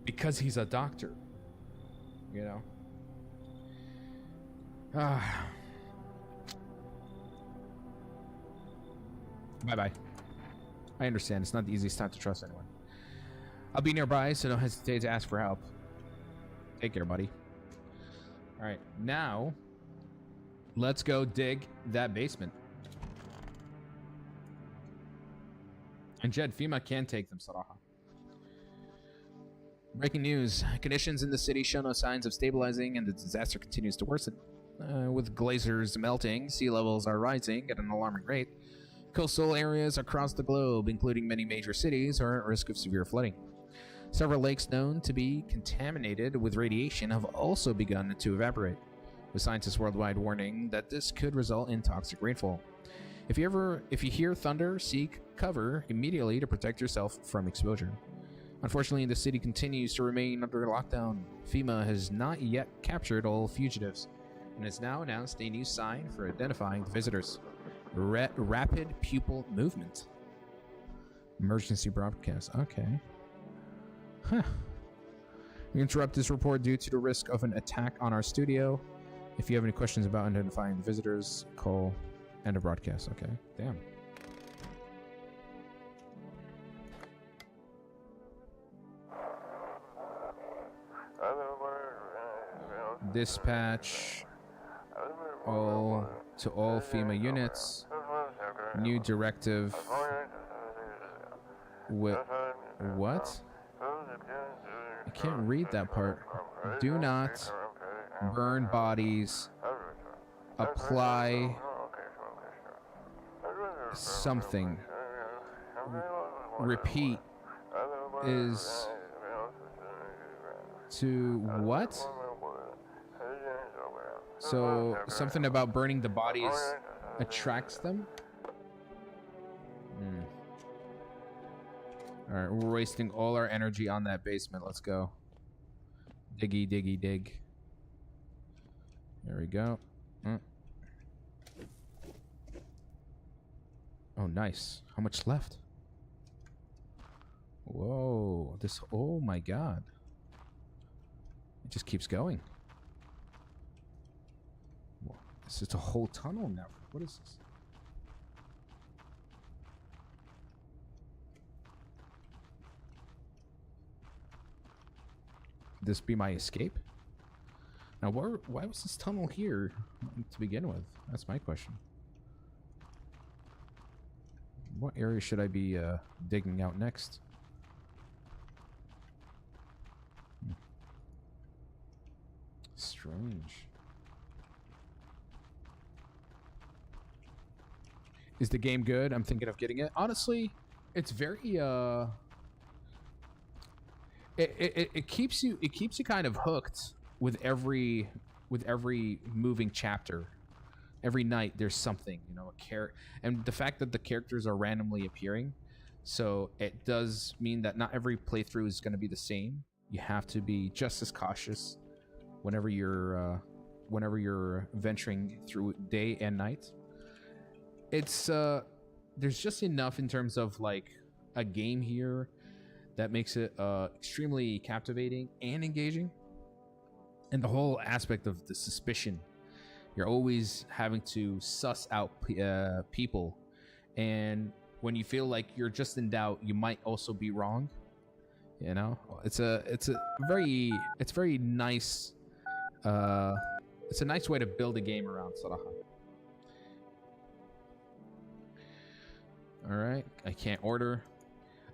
Because he's a doctor. Bye-bye. I understand. It's not the easiest time to trust anyone. I'll be nearby, so don't hesitate to ask for help. Take care, buddy. Alright, now... let's go dig that basement. And Jed, FEMA can take them, Saraha. Breaking news. Conditions in the city show no signs of stabilizing and the disaster continues to worsen. With glaciers melting, sea levels are rising at an alarming rate. Coastal areas across the globe, including many major cities, are at risk of severe flooding. Several lakes known to be contaminated with radiation have also begun to evaporate, with scientists worldwide warning that this could result in toxic rainfall. If you hear thunder, seek cover immediately to protect yourself from exposure. Unfortunately, the city continues to remain under lockdown. FEMA has not yet captured all fugitives, and has now announced a new sign for identifying the visitors. Rapid pupil movement. Emergency broadcast. Okay. Huh. We interrupt this report due to the risk of an attack on our studio. If you have any questions about identifying the visitors, call end of broadcast. Okay. Damn. Dispatch all to all FEMA units. New directive. What? I can't read that part. Do not burn bodies. Apply something. Repeat is to what? So something about burning the bodies attracts them? Alright, we're wasting all our energy on that basement. Let's go. Diggy, diggy, dig. There we go. Oh, nice. How much left? Whoa. This... Oh, my God. It just keeps going. This is a whole tunnel now. What is this? This be my escape? Now, why was this tunnel here to begin with? That's my question. What area should I be digging out next? Strange. Is the game good? I'm thinking of getting it. Honestly, it's very it keeps you kind of hooked with every moving chapter. Every night there's something, you know, and the fact that the characters are randomly appearing, so it does mean that not every playthrough is going to be the same. You have to be just as cautious whenever you're venturing through day and night. It's there's just enough in terms of like a game here that makes it extremely captivating and engaging, and the whole aspect of the suspicion. You're always having to suss out people, and when you feel like you're just in doubt, you might also be wrong. You know, it's very nice. It's a nice way to build a game around Saraha. All right, I can't order.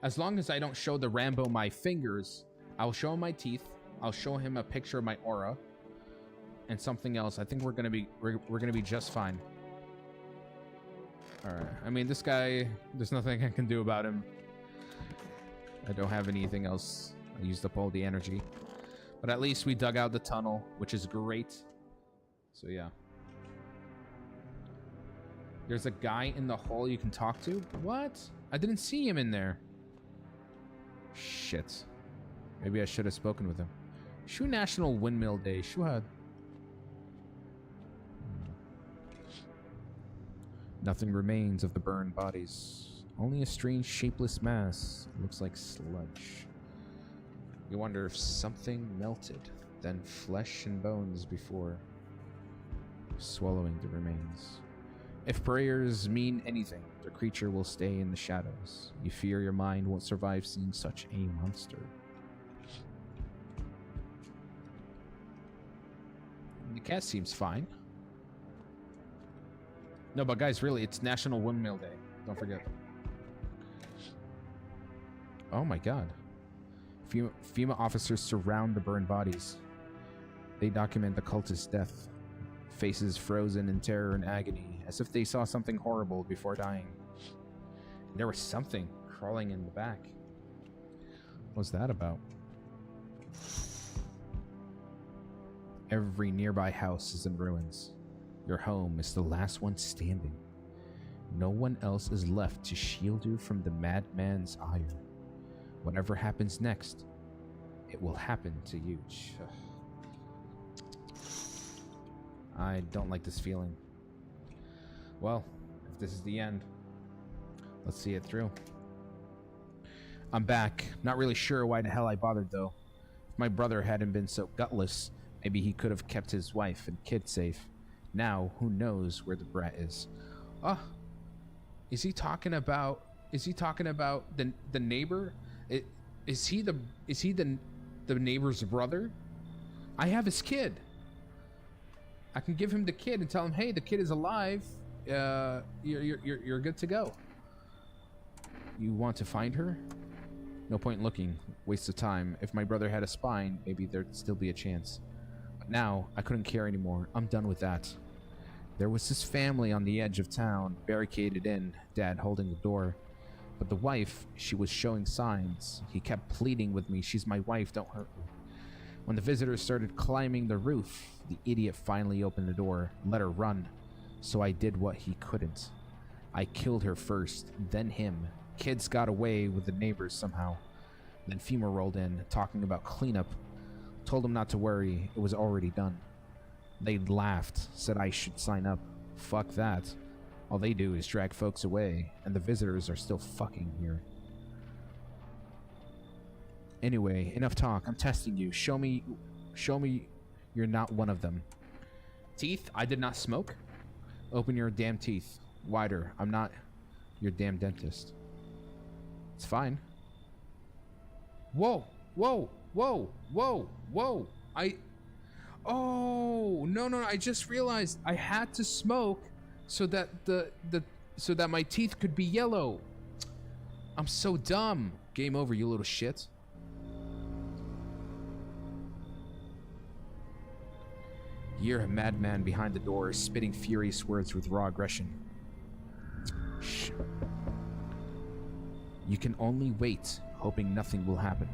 As long as I don't show the Rambo my fingers, I'll show him my teeth. I'll show him a picture of my aura and something else. I think we're gonna be just fine. All right. I mean, this guy, there's nothing I can do about him. I don't have anything else. I used up all the energy, but at least we dug out the tunnel, which is great. So yeah. There's a guy in the hall you can talk to? What? I didn't see him in there. Shit. Maybe I should have spoken with him. Shu National Windmill Day. Shuhad. Nothing remains of the burned bodies. Only a strange shapeless mass. It looks like sludge. You wonder if something melted, then flesh and bones before swallowing the remains. If prayers mean anything, the creature will stay in the shadows. You fear your mind won't survive seeing such a monster. The cat seems fine. No, but guys, really, it's National Windmill Day. Don't forget. Oh my god. FEMA officers surround the burned bodies. They document the cultist's death. Faces frozen in terror and agony, as if they saw something horrible before dying. There was something crawling in the back. What's that about? Every nearby house is in ruins. Your home is the last one standing. No one else is left to shield you from the madman's ire. Whatever happens next, it will happen to you. I don't like this feeling. Well, if this is the end, let's see it through. I'm back. Not really sure why the hell I bothered, though. If my brother hadn't been so gutless, maybe he could have kept his wife and kid safe. Now, who knows where the brat is? Oh, is he talking about the neighbor? Is he the neighbor's brother? I have his kid. I can give him the kid and tell him, hey, the kid is alive. You're good to go. You want to find her? No point looking. Waste of time. If my brother had a spine, maybe there'd still be a chance. But now, I couldn't care anymore. I'm done with that. There was this family on the edge of town, barricaded in, Dad holding the door. But the wife, she was showing signs. He kept pleading with me, she's my wife, don't hurt me. When the visitors started climbing the roof, the idiot finally opened the door, let her run. So I did what he couldn't. I killed her first, then him. Kids got away with the neighbors somehow. Then FEMA rolled in, talking about cleanup. Told them not to worry, it was already done. They laughed, said I should sign up. Fuck that. All they do is drag folks away, and the visitors are still fucking here. Anyway, enough talk. I'm testing you. Show me you're not one of them. Teeth? I did not smoke. Open your damn teeth. Wider. I'm not your damn dentist. It's fine. Whoa! Whoa! Whoa! Whoa! Whoa! Oh, no, I just realized I had to smoke so that so that my teeth could be yellow. I'm so dumb. Game over, you little shit. You're a madman behind the door, spitting furious words with raw aggression. Shh. You can only wait, hoping nothing will happen.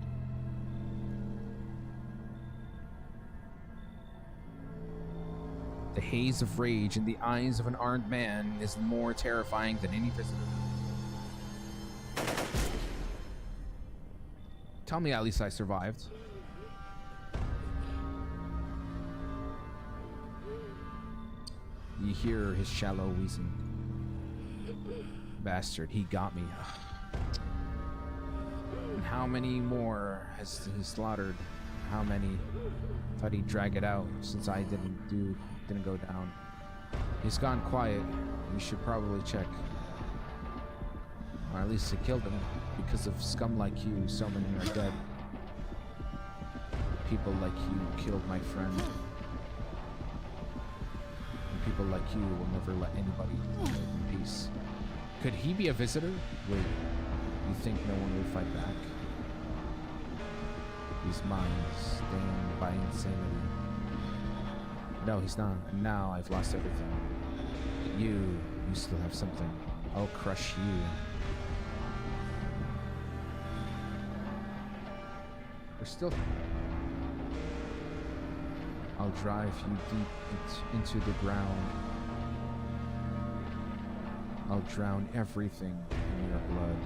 The haze of rage in the eyes of an armed man is more terrifying than any visitor. Tell me at least I survived. You hear his shallow wheezing. Bastard, he got me. And how many more has he slaughtered? How many? Thought he'd drag it out since I didn't go down. He's gone quiet. We should probably check. Or at least I killed him. Because of scum like you, so many are dead. People like you killed my friend. And people like you will never let anybody live in peace. Could he be a visitor? Wait, you think no one will fight back? He's mine, stained by insanity. No, he's not. And now I've lost everything. But you still have something. I'll crush you. We're still... I'll drive you deep into the ground. I'll drown everything in your blood.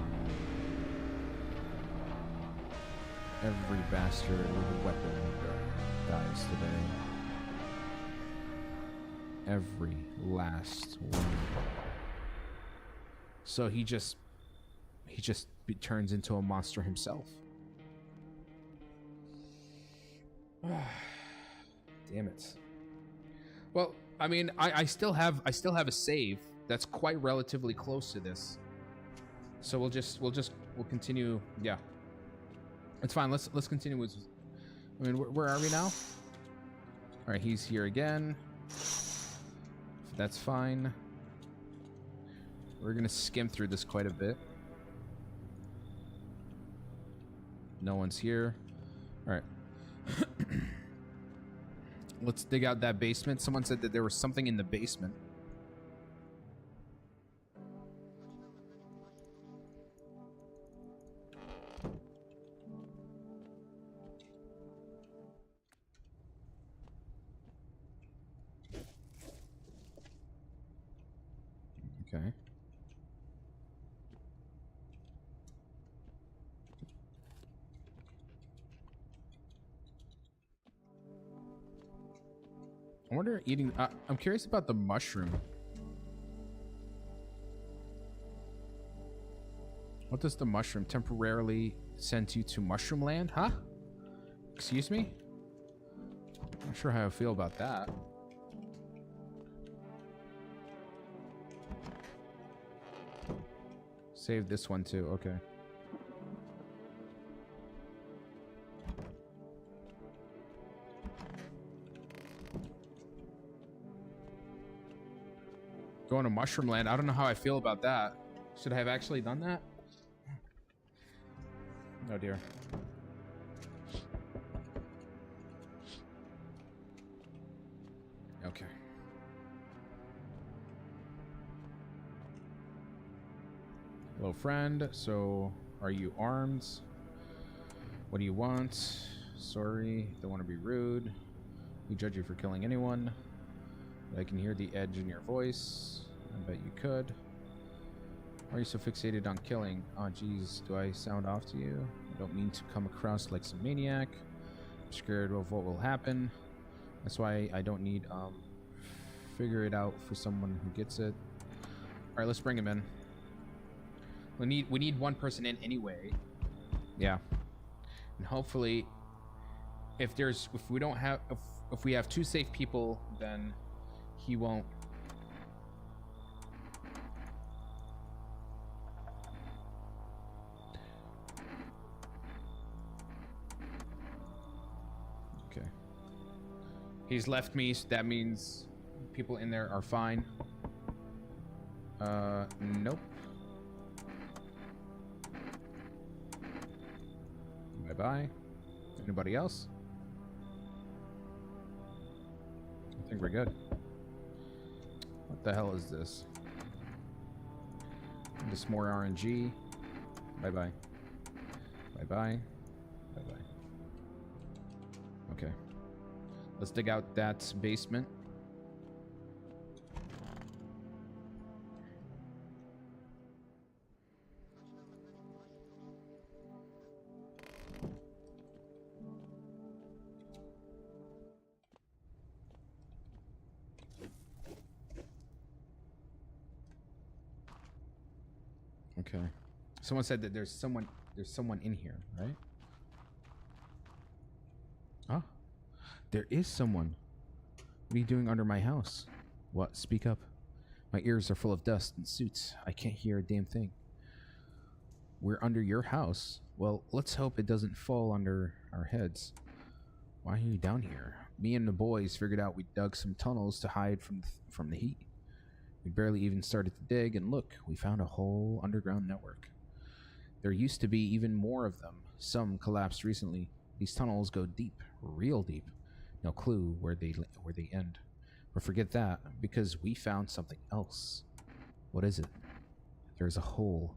Every bastard with a weapon dies today. Every last one. So he just turns into a monster himself. Damn it. Well, I mean, I still have a save that's quite relatively close to this. So we'll continue. Yeah. It's fine. Let's continue with. I mean, where are we now? All right, he's here again. That's fine. We're gonna skim through this quite a bit. No one's here. All right. Let's dig out that basement. Someone said that there was something in the basement. Okay. I wonder eating. I'm curious about the mushroom. What does the mushroom temporarily send you to Mushroom Land? Huh? Excuse me? Not sure how I feel about that. Save this one too. Okay. Going to Mushroom Land. I don't know how I feel about that. Should I have actually done that? Oh dear. Okay. Hello, friend. So, are you armed? What do you want? Sorry, don't want to be rude. We judge you for killing anyone. I can hear the edge in your voice. I bet you could. Why are you so fixated on killing? Oh, geez, do I sound off to you? I don't mean to come across like some maniac. I'm scared of what will happen. That's why I don't need, figure it out for someone who gets it. Alright, let's bring him in. We need one person in anyway. Yeah. And hopefully, if we have two safe people, then he won't. Okay. He's left me, so that means people in there are fine. Nope. Bye-bye. Anybody else? I think we're good. What the hell is this? Just more RNG. Bye-bye. Bye-bye. Bye-bye. Okay. Let's dig out that basement. Okay. Someone said that there's someone in here, right? Ah. There is someone. What are you doing under my house? What? Speak up. My ears are full of dust and suits. I can't hear a damn thing. We're under your house? Well, let's hope it doesn't fall under our heads. Why are you down here? Me and the boys figured out we dug some tunnels to hide from the heat. We barely even started to dig, and look, we found a whole underground network. There used to be even more of them. Some collapsed recently. These tunnels go deep, real deep. No clue where they end. But forget that, because we found something else. What is it? There's a hole.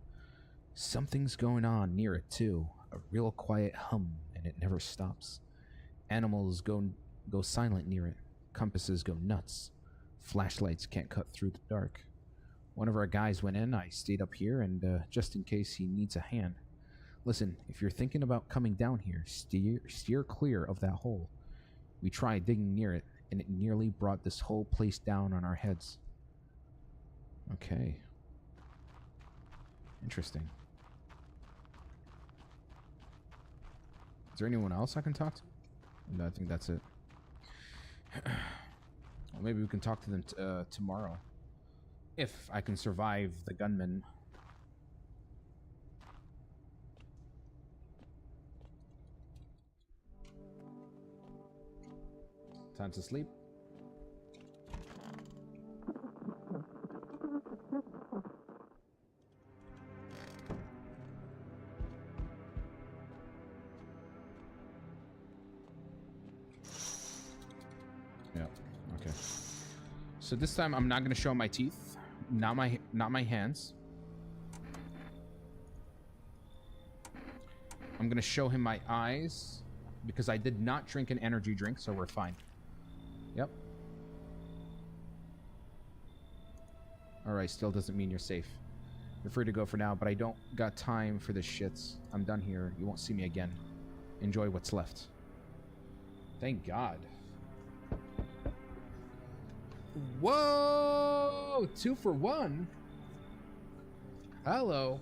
Something's going on near it too. A real quiet hum, and it never stops. Animals go silent near it. Compasses go nuts. Flashlights can't cut through the dark. One of our guys went in. I stayed up here, and just in case he needs a hand. Listen, if you're thinking about coming down here, steer clear of that hole. We tried digging near it, and it nearly brought this whole place down on our heads. Okay. Interesting. Is there anyone else I can talk to? No, I think that's it. Well, maybe we can talk to them tomorrow. If I can survive the gunman. Time to sleep. Yeah, okay. So this time I'm not going to show my teeth, not my hands. I'm going to show him my eyes because I did not drink an energy drink, so we're fine. Yep. Alright, still doesn't mean you're safe. You're free to go for now, but I don't got time for this shits. I'm done here. You won't see me again. Enjoy what's left. Thank God. Whoa! 2 for 1? Hello.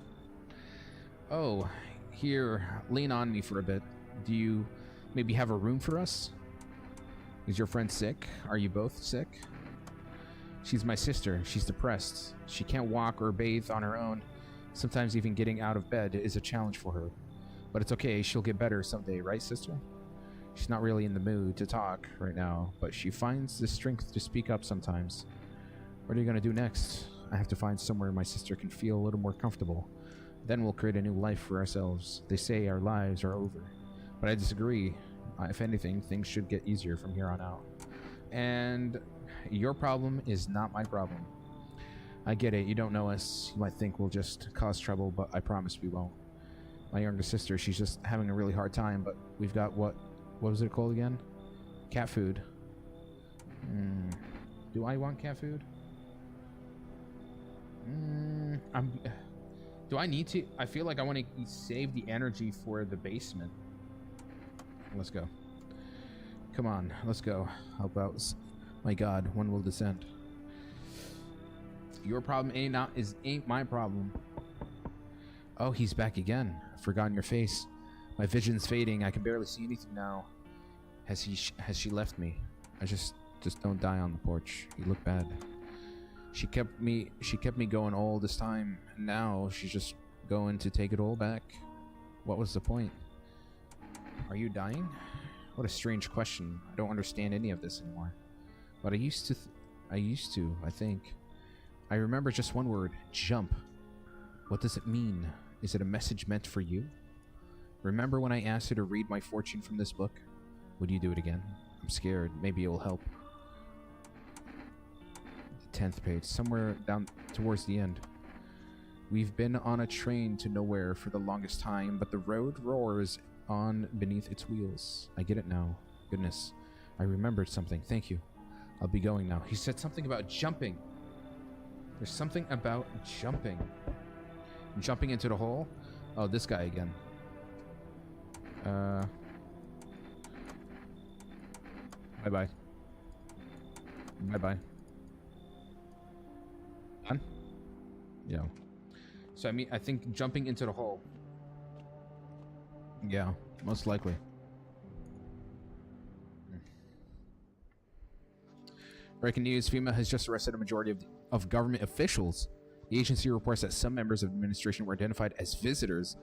Oh, here, lean on me for a bit. Do you maybe have a room for us? Is your friend sick? Are you both sick? She's my sister. She's depressed. She can't walk or bathe on her own. Sometimes even getting out of bed is a challenge for her. But it's okay, she'll get better someday, right, sister? She's not really in the mood to talk right now, but she finds the strength to speak up sometimes. What are you gonna do next? I have to find somewhere my sister can feel a little more comfortable. Then we'll create a new life for ourselves. They say our lives are over, but I disagree. If anything, things should get easier from here on out. And your problem is not my problem. I get it, you don't know us. You might think we'll just cause trouble, but I promise we won't. My younger sister, she's just having a really hard time, but we've got what was it called again? Cat food. Do I want cat food? Do I need to? I feel like I want to save the energy for the basement. Let's go. Come on, let's go. Help out. My God, when will this end? Your problem ain't my problem. Oh, he's back again. I've forgotten your face. My vision's fading. I can barely see anything now. Has she left me? I just don't die on the porch. You look bad. She kept me going all this time, and now she's just going to take it all back. What was the point? Are you dying? What a strange question. I don't understand any of this anymore. But I used to, I think. I remember just one word, jump. What does it mean? Is it a message meant for you? Remember when I asked you to read my fortune from this book? Would you do it again? I'm scared. Maybe it will help. The 10th page, somewhere down towards the end. We've been on a train to nowhere for the longest time, but the road roars on beneath its wheels. I get it now. Goodness, I remembered something. Thank you. I'll be going now. He said something about jumping. There's something about jumping. Jumping into the hole? Oh, this guy again. Bye-bye. Bye-bye. Done? Yeah. So, I think jumping into the hole. Yeah, most likely. Breaking news, FEMA has just arrested a majority of government officials. The agency reports that some members of the administration were identified as visitors.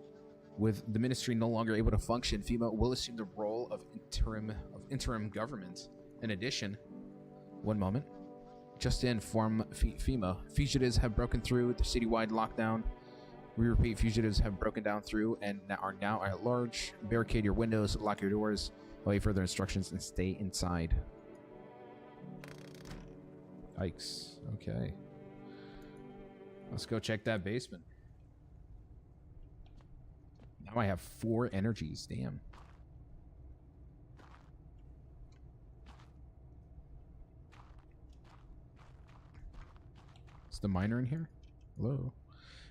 With the ministry no longer able to function, FEMA will assume the role of interim government. In addition, one moment, just to inform FEMA, fugitives have broken through the citywide lockdown. We repeat, fugitives have broken down through and are now at large. Barricade your windows, lock your doors, await further instructions, and stay inside. Yikes. Okay. Let's go check that basement. Now I have 4 energies. Damn. Is the miner in here? Hello.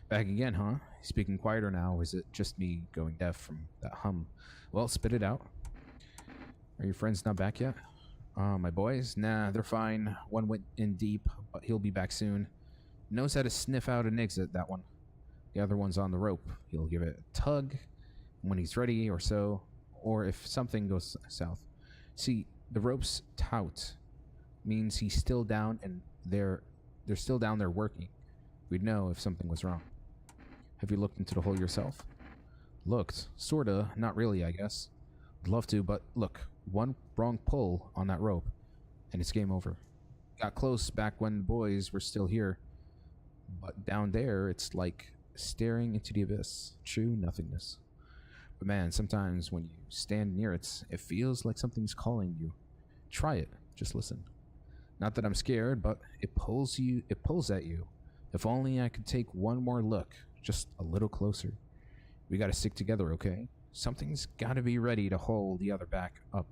Back again, huh? Speaking quieter now, or is it just me going deaf from that hum? Well, spit it out. Are your friends not back yet? My boys? Nah, they're fine. One went in deep, but he'll be back soon. Knows how to sniff out an exit, that one. The other one's on the rope. He'll give it a tug when he's ready or so, or if something goes south. See, the rope's taut means he's still down and they're still down there working. We'd know if something was wrong. Have you looked into the hole yourself? Looked. Sorta. Not really, I guess. I'd love to, but look. One wrong pull on that rope, and it's game over. Got close back when the boys were still here. But down there, it's like staring into the abyss. True nothingness. But man, sometimes when you stand near it, it feels like something's calling you. Try it. Just listen. Not that I'm scared, but it pulls at you. If only I could take one more look, just a little closer. We gotta stick together, okay? Something's gotta be ready to hold the other back up.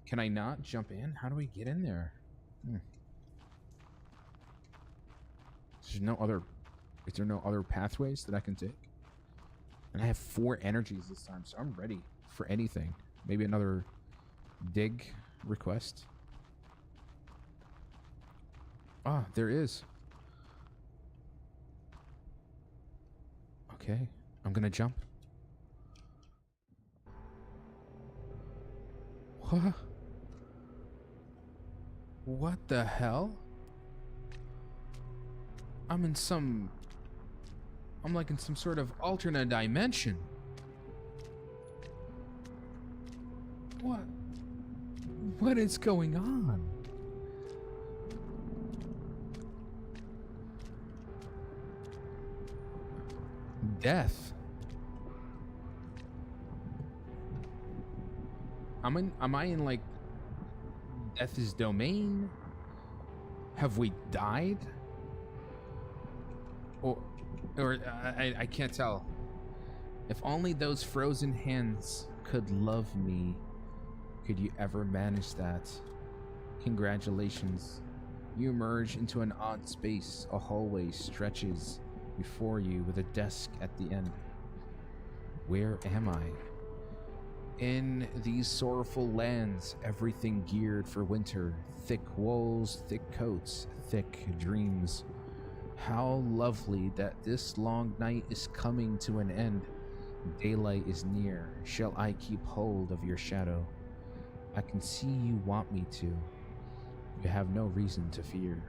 Can I not jump in? How do we get in there? Is there no other pathways that I can take? And I have 4 energies this time, so I'm ready for anything. Maybe another dig request. Ah, there is. Okay, I'm gonna jump. What? What the hell? I'm like in some sort of alternate dimension. What? What is going on? Death. Am I in like Death's domain? Have we died? Or I can't tell. If only those frozen hands could love me. Could you ever manage that? Congratulations. You emerge into an odd space. A hallway stretches before you with a desk at the end. Where am I? In these sorrowful lands, everything geared for winter. Thick walls, thick coats, thick dreams. How lovely that this long night is coming to an end. Daylight is near. Shall I keep hold of your shadow? I can see you want me to. You have no reason to fear.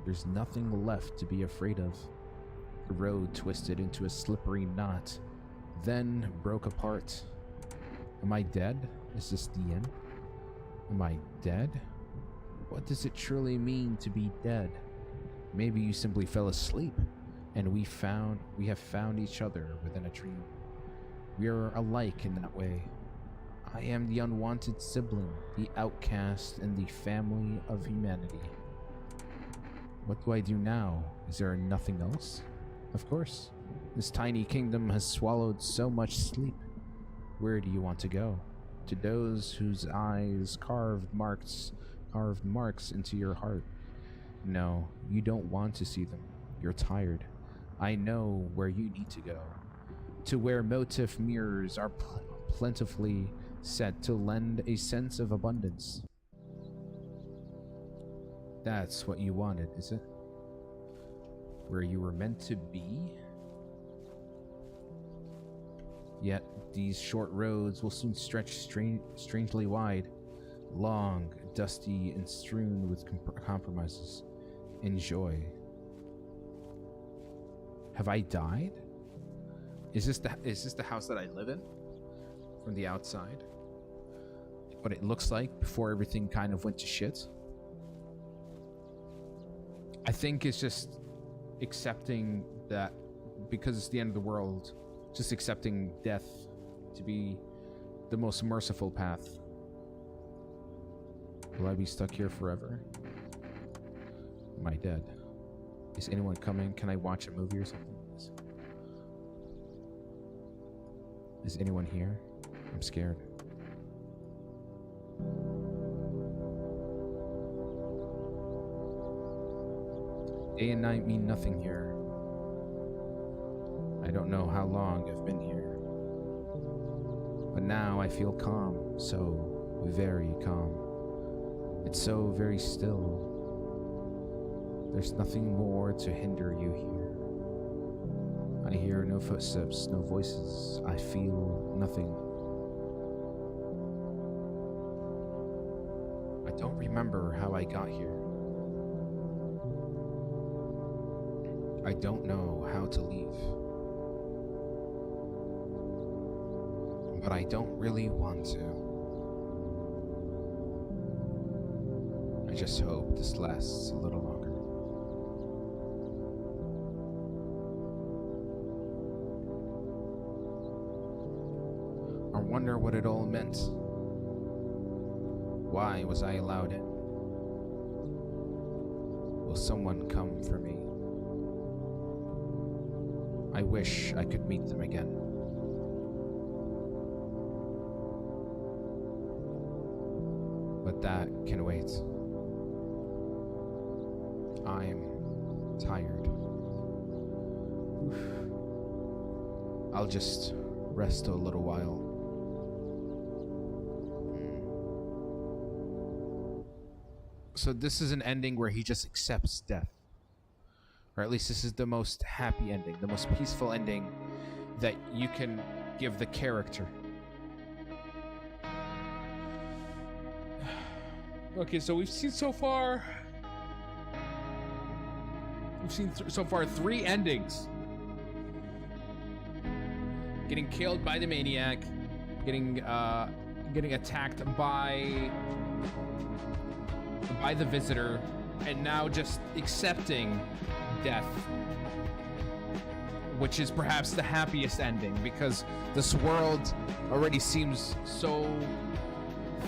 There's nothing left to be afraid of. The road twisted into a slippery knot, then broke apart. Am I dead? Is this the end? Am I dead? What does it truly mean to be dead? Maybe you simply fell asleep, and we have found each other within a dream. We are alike in that way. I am the unwanted sibling, the outcast in the family of humanity. What do I do now? Is there nothing else? Of course. This tiny kingdom has swallowed so much sleep. Where do you want to go? To those whose eyes carved marks into your heart. No, you don't want to see them. You're tired. I know where you need to go. To where motif mirrors are plentifully set to lend a sense of abundance. That's what you wanted, is it? Where you were meant to be? Yet these short roads will soon stretch strangely wide, long, dusty, and strewn with compromises. Enjoy. Have I died? Is this the house that I live in? From the outside? What it looks like before everything kind of went to shit? I think it's just accepting that because it's the end of the world, just accepting death to be the most merciful path. Will I be stuck here forever? Am I dead? Is anyone coming? Can I watch a movie or something? Is anyone here? I'm scared. Day and night mean nothing here. I don't know how long I've been here. But now I feel calm, so very calm. It's so very still. There's nothing more to hinder you here. I hear no footsteps, no voices. I feel nothing. I don't remember how I got here. I don't know how to leave. But I don't really want to. I just hope this lasts a little longer. I wonder what it all meant. Why was I allowed in? Will someone come for me? I wish I could meet them again. But that can wait. I'm tired. I'll just rest a little while. So this is an ending where he just accepts death. Or at least this is the most happy ending, the most peaceful ending that you can give the character. Okay, so we've seen so far... We've seen so far 3 endings. Getting killed by the maniac, getting attacked by the visitor, and now just accepting death, which is perhaps the happiest ending because this world already seems so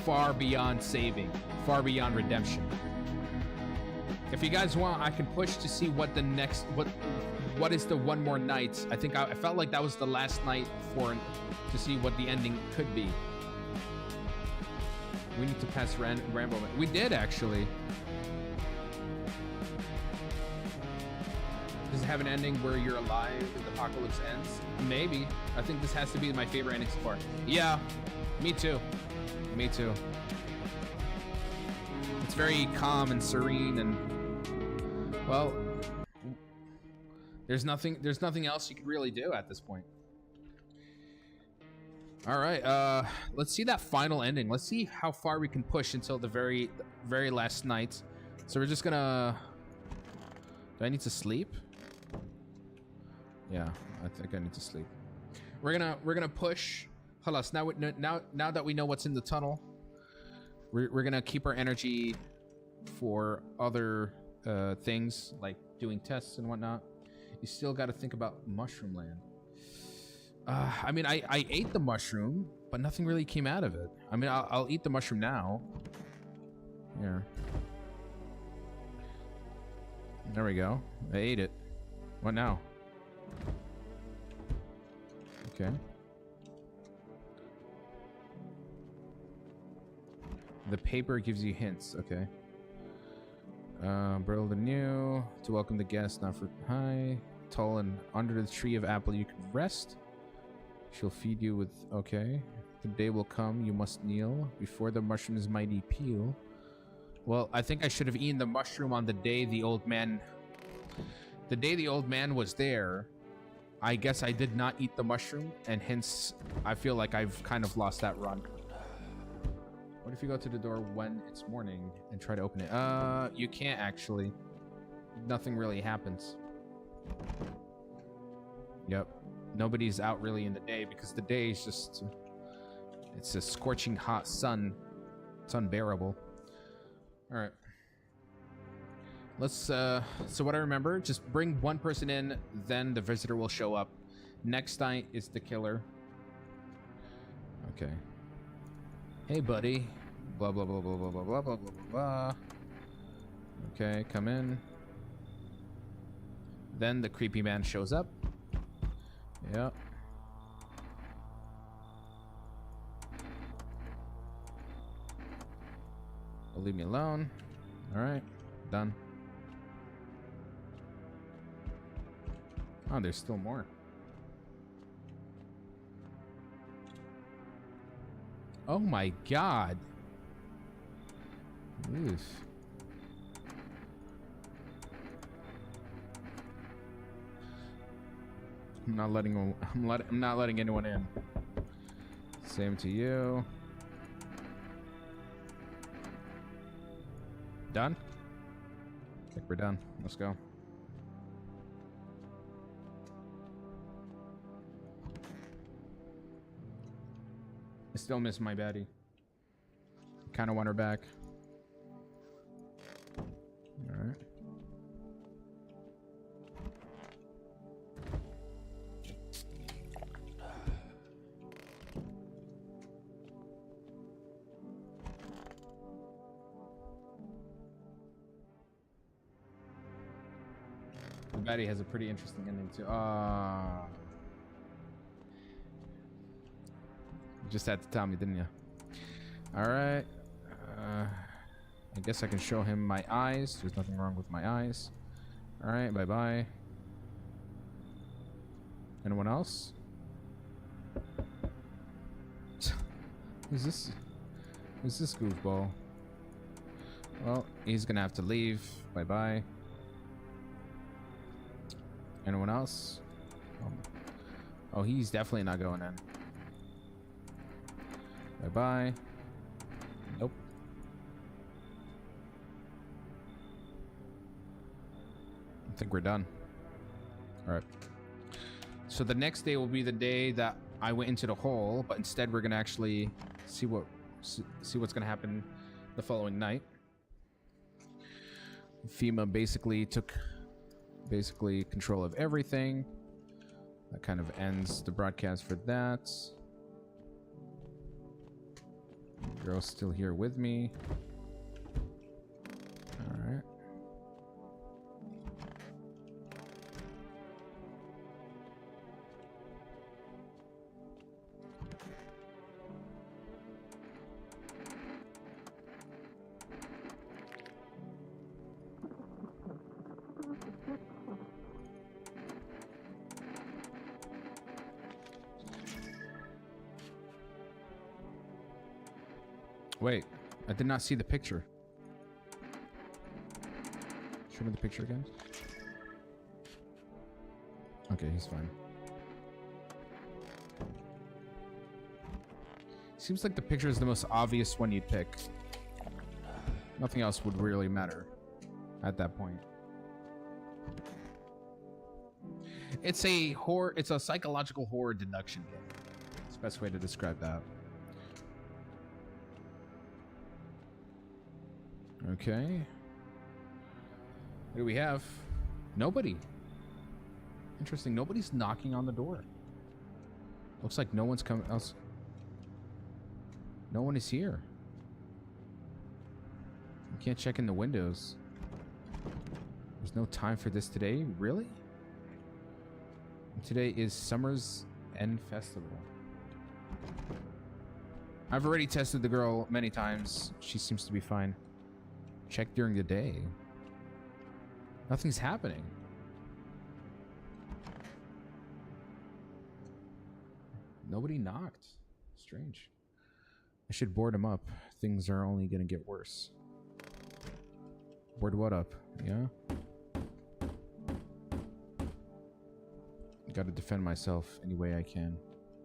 far beyond saving, far beyond redemption. If you guys want, I can push to see what the next what is the one more night. I think I felt like that was the last night to see what the ending could be. We need to pass Rambo. We did actually. Does it have an ending where you're alive and the apocalypse ends? Maybe. I think this has to be my favorite ending so far. Yeah, me too. Me too. It's very calm and serene, and well, there's nothing else you could really do at this point. All right, let's see that final ending. Let's see how far we can push until the very last night. So we're just gonna. Do I need to sleep? Yeah, I think I need to sleep. We're gonna push. Halas, now that we know what's in the tunnel, we're gonna keep our energy for other things like doing tests and whatnot. You still got to think about Mushroom Land. I mean, I ate the mushroom, but nothing really came out of it. I mean, I'll eat the mushroom now. Here. There we go. I ate it. What now? Okay. The paper gives you hints. Okay. Build anew to welcome the guest. Not for hi. Tall and under the tree of apple you can rest. She'll feed you with. Okay. The day will come. You must kneel before the mushroom's mighty peel. Well, I think I should have eaten the mushroom on the day the old man. The day the old man was there. I guess I did not eat the mushroom, and hence I feel like I've kind of lost that run. What if you go to the door when it's morning and try to open it? You can't actually. Nothing really happens. Yep. Nobody's out really in the day because the day is just... It's a scorching hot sun. It's unbearable. Alright. Let's, so what I remember, just bring one person in, then the visitor will show up. Next night is the killer. Okay. Hey, buddy. Blah, blah, blah, blah, blah, blah, blah, blah, blah, blah. Okay, come in. Then the creepy man shows up. Yep. Well, leave me alone. Alright, done. Oh, there's still more. Oh my god. Oof. I'm not letting anyone in. Same to you. Done? I think we're done. Let's go. I still miss my baddie. Kind of want her back. All right. The baddie has a pretty interesting ending too. You just had to tell me, didn't you? All right. I guess I can show him my eyes. There's nothing wrong with my eyes. All right. Bye bye. Anyone else? Who's this? Who's this goofball? Well, he's gonna have to leave. Bye-bye. Anyone else? Oh, he's definitely not going in. Bye-bye. Nope. I think we're done. All right. So the next day will be the day that I went into the hole, but instead we're gonna actually see what's gonna happen the following night. FEMA basically took control of everything. That kind of ends the broadcast for that. Girl's still here with me. All right. Wait, I did not see the picture. Show me the picture again. Okay, he's fine. Seems like the picture is the most obvious one you'd pick. Nothing else would really matter at that point. It's a horror. It's a psychological horror deduction game. It's the best way to describe that. Okay. What do we have? Nobody. Interesting. Nobody's knocking on the door. Looks like no one's coming else. No one is here. You can't check in the windows. There's no time for this today? Really? Today is Summer's End Festival. I've already tested the girl many times. She seems to be fine. Check during the day. Nothing's happening. Nobody knocked. Strange. I should board him up. Things are only gonna get worse. Board what up? Yeah? Gotta defend myself any way I can.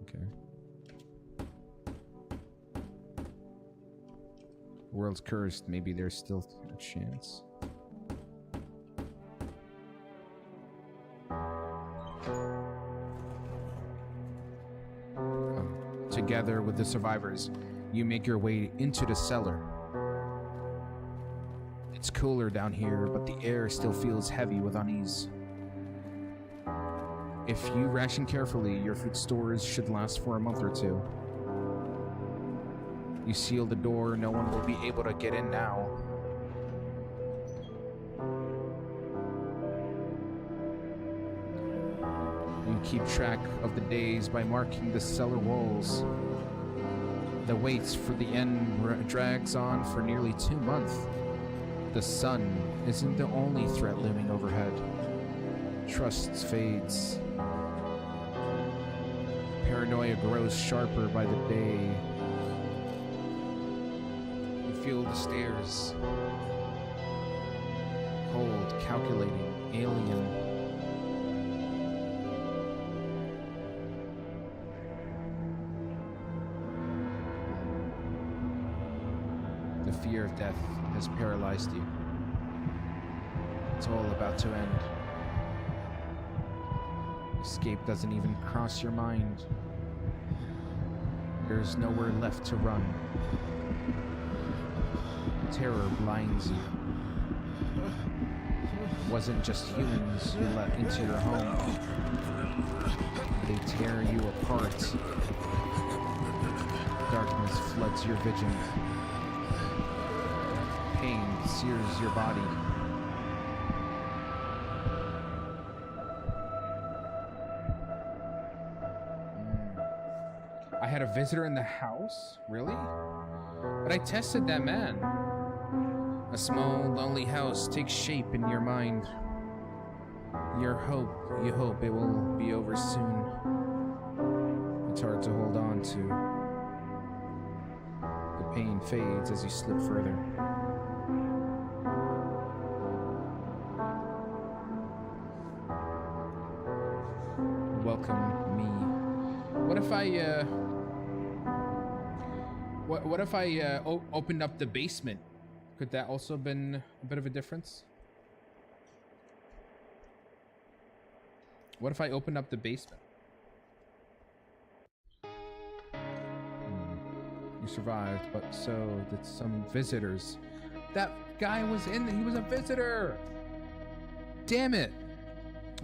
Okay. World's cursed. Maybe there's still a chance. Together with the survivors, you make your way into the cellar. It's cooler down here, but the air still feels heavy with unease. If you ration carefully, your food stores should last for a month or two. You seal the door, no one will be able to get in now. You keep track of the days by marking the cellar walls. The wait for the end drags on for nearly 2 months. The sun isn't the only threat looming overhead. Trust fades. Paranoia grows sharper by the day. You feel the stairs. Cold, calculating, alien. The fear of death has paralyzed you. It's all about to end. Escape doesn't even cross your mind. There's nowhere left to run. Terror blinds you. It wasn't just humans you let into your home. They tear you apart. Darkness floods your vision. Pain sears your body. I had a visitor in the house? Really? But I tested that man. A small, lonely house takes shape in your mind. You hope it will be over soon. It's hard to hold on to. The pain fades as you slip further. if I what if I opened up the basement? Could that also have been a bit of a difference? What if I opened up the basement? You survived, but so did some visitors. That guy was in he was a visitor. Damn it.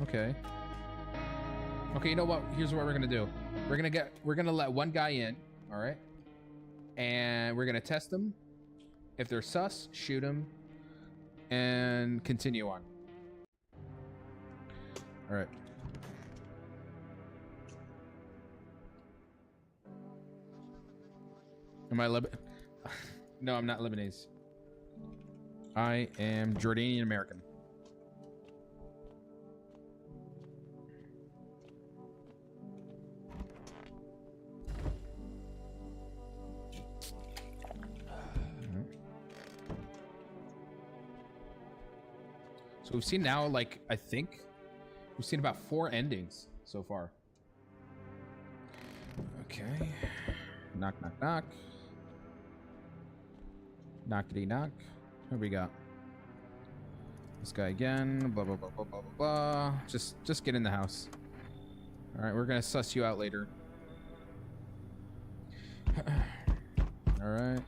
Okay. Okay, you know what? Here's what we're gonna do. We're gonna let one guy in, all right? And we're gonna test them. If they're sus, shoot them, and continue on. All right. Am I No, I'm not Lebanese. I am Jordanian American. So we've seen now, like, I think we've seen about 4 endings so far. Okay. Knock, knock, knock. Knockity knock. Who we got? This guy again. Blah, blah, blah, blah, blah, blah, blah. Just get in the house. All right, we're gonna suss you out later. All right.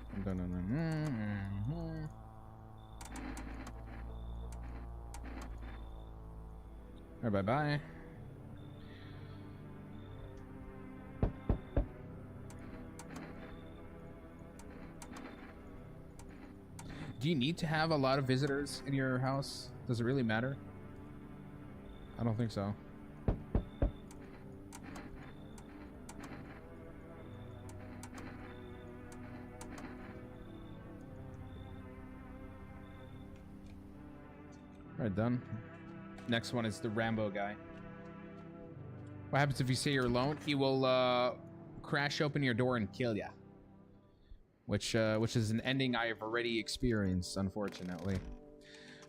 All right, bye-bye. Do you need to have a lot of visitors in your house? Does it really matter? I don't think so. All right, done. Next one is the Rambo guy. What happens if you say you're alone? He will crash open your door and kill ya. Which is an ending I have already experienced, unfortunately.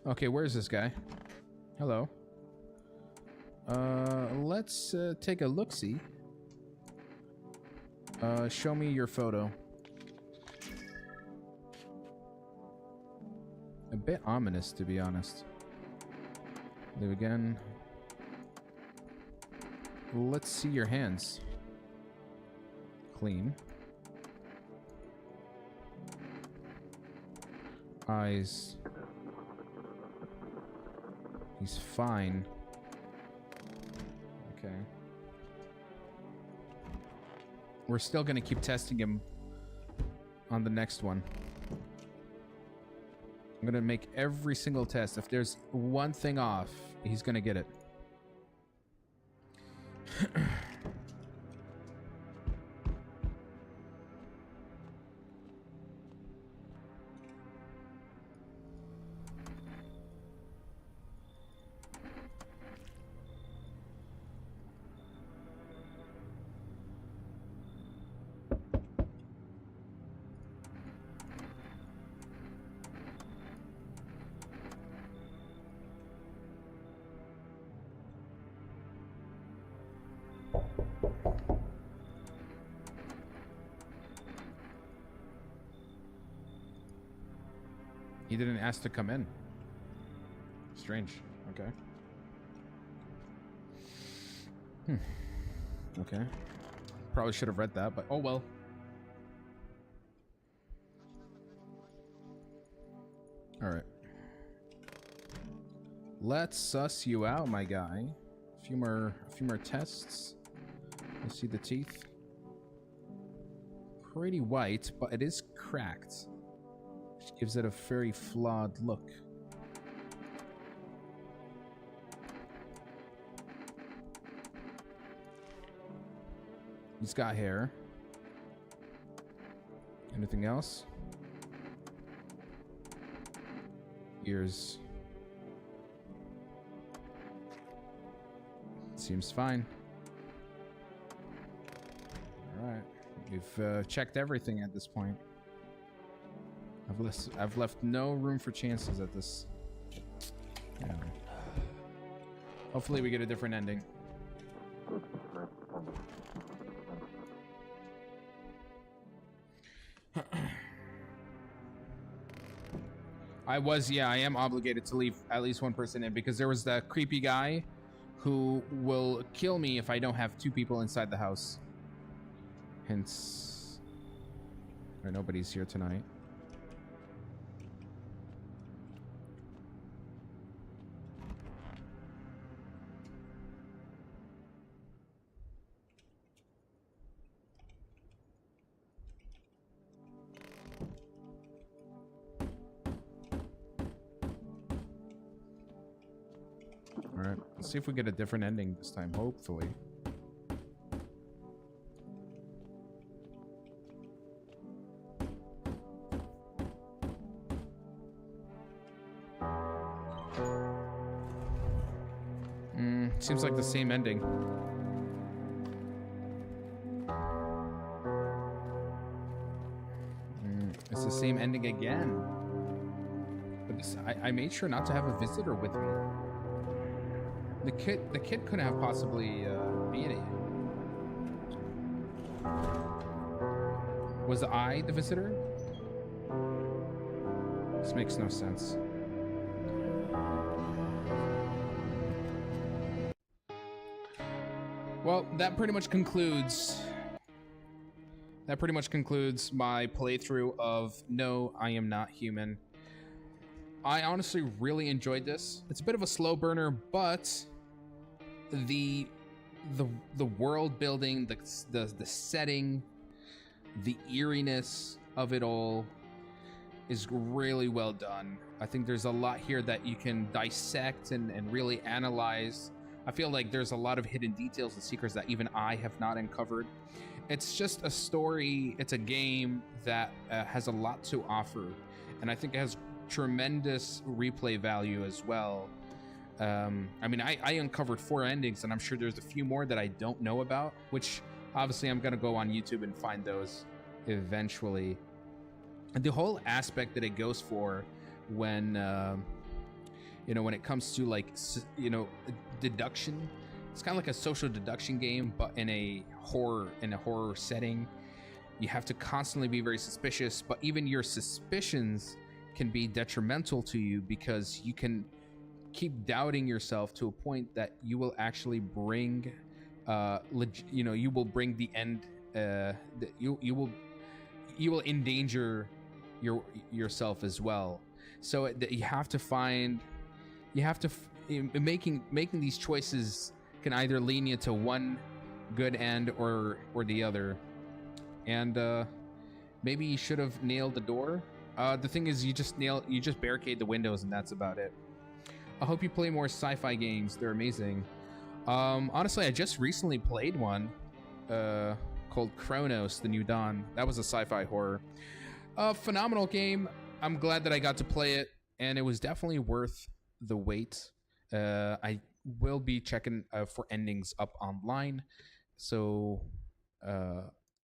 Okay, where's this guy? Hello. Let's take a look-see. Show me your photo. A bit ominous, to be honest. Live again. Let's see your hands. Clean. Eyes. He's fine. Okay. We're still gonna keep testing him on the next one. I'm gonna make every single test. If there's one thing off, he's gonna get it. He didn't ask to come in. Strange. Okay. Okay. Probably should have read that, but oh well. All right. Let's suss you out, my guy. A few more tests. Let's see the teeth. Pretty white, but it is cracked, which gives it a very flawed look. He's got hair. Anything else? Ears. Seems fine. All right. We've checked everything at this point. I've left no room for chances at this. Yeah. Hopefully we get a different ending. I am obligated to leave at least one person in because there was that creepy guy who will kill me if I don't have 2 people inside the house. Hence, nobody's here tonight. Alright, let's see if we get a different ending this time, hopefully. Seems like the same ending. It's the same ending again. But this, I made sure not to have a visitor with me. The kid couldn't have possibly been it. Was I the visitor? This makes no sense. Well, that pretty much concludes my playthrough of No, I Am Not Human. I honestly really enjoyed this. It's a bit of a slow burner, but the world building, the setting, the eeriness of it all is really well done. I think there's a lot here that you can dissect and really analyze. I feel like there's a lot of hidden details and secrets that even I have not uncovered. It's just a story, it's a game that has a lot to offer, and I think it has tremendous replay value as well. I mean, I uncovered 4 endings, and I'm sure there's a few more that I don't know about, which obviously I'm gonna go on YouTube and find those eventually. And the whole aspect that it goes for when when it comes to like deduction, it's kind of like a social deduction game, but in a horror setting. You have to constantly be very suspicious, but even your suspicions can be detrimental to you because you can keep doubting yourself to a point that you will actually bring you will bring the end, you will endanger yourself as well. So you have to making these choices can either lean you to one good end or the other. And maybe you should have nailed the door. The thing is, you just barricade the windows, and that's about it. I hope you play more sci-fi games. They're amazing. Honestly, I just recently played one called Chronos: The New Dawn. That was a sci-fi horror. Phenomenal game. I'm glad that I got to play it, and it was definitely worth the wait. I will be checking for endings up online, so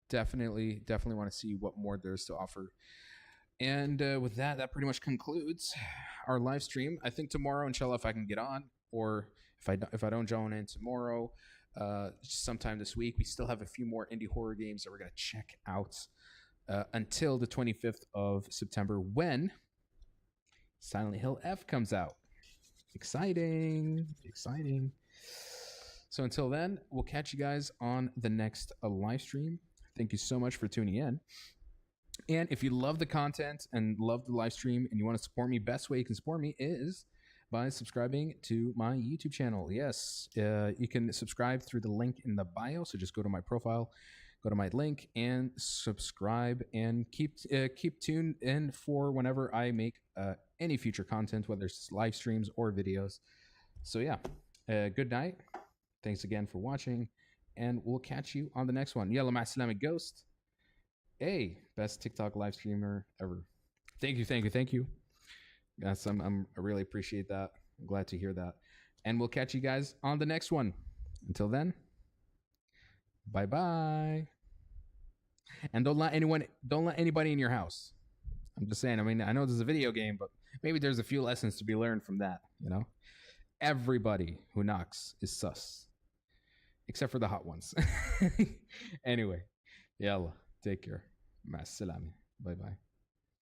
definitely want to see what more there's to offer. And with that pretty much concludes our live stream. I think tomorrow, inshallah, if I can get on, or if I don't join in tomorrow, sometime this week, we still have a few more indie horror games that we're gonna check out until the 25th of September, when Silent Hill F comes out. Exciting. So until then, we'll catch you guys on the next live stream. Thank you so much for tuning in. And if you love the content and love the live stream and you want to support me, best way you can support me is by subscribing to my YouTube channel. Yes, you can subscribe through the link in the bio. So just go to my profile, go to my link, and subscribe, and keep tuned in for whenever I make any future content, whether it's live streams or videos. So yeah, good night. Thanks again for watching, and we'll catch you on the next one. Yalla ma salama ghost. Hey, best TikTok live streamer ever. Thank you. Yes, I really appreciate that. I'm glad to hear that. And we'll catch you guys on the next one. Until then, bye-bye. And don't let anybody in your house. I'm just saying, I mean, I know this is a video game, but maybe there's a few lessons to be learned from that, Everybody who knocks is sus. Except for the hot ones. Anyway, yalla, take care. Ma salami. Bye bye.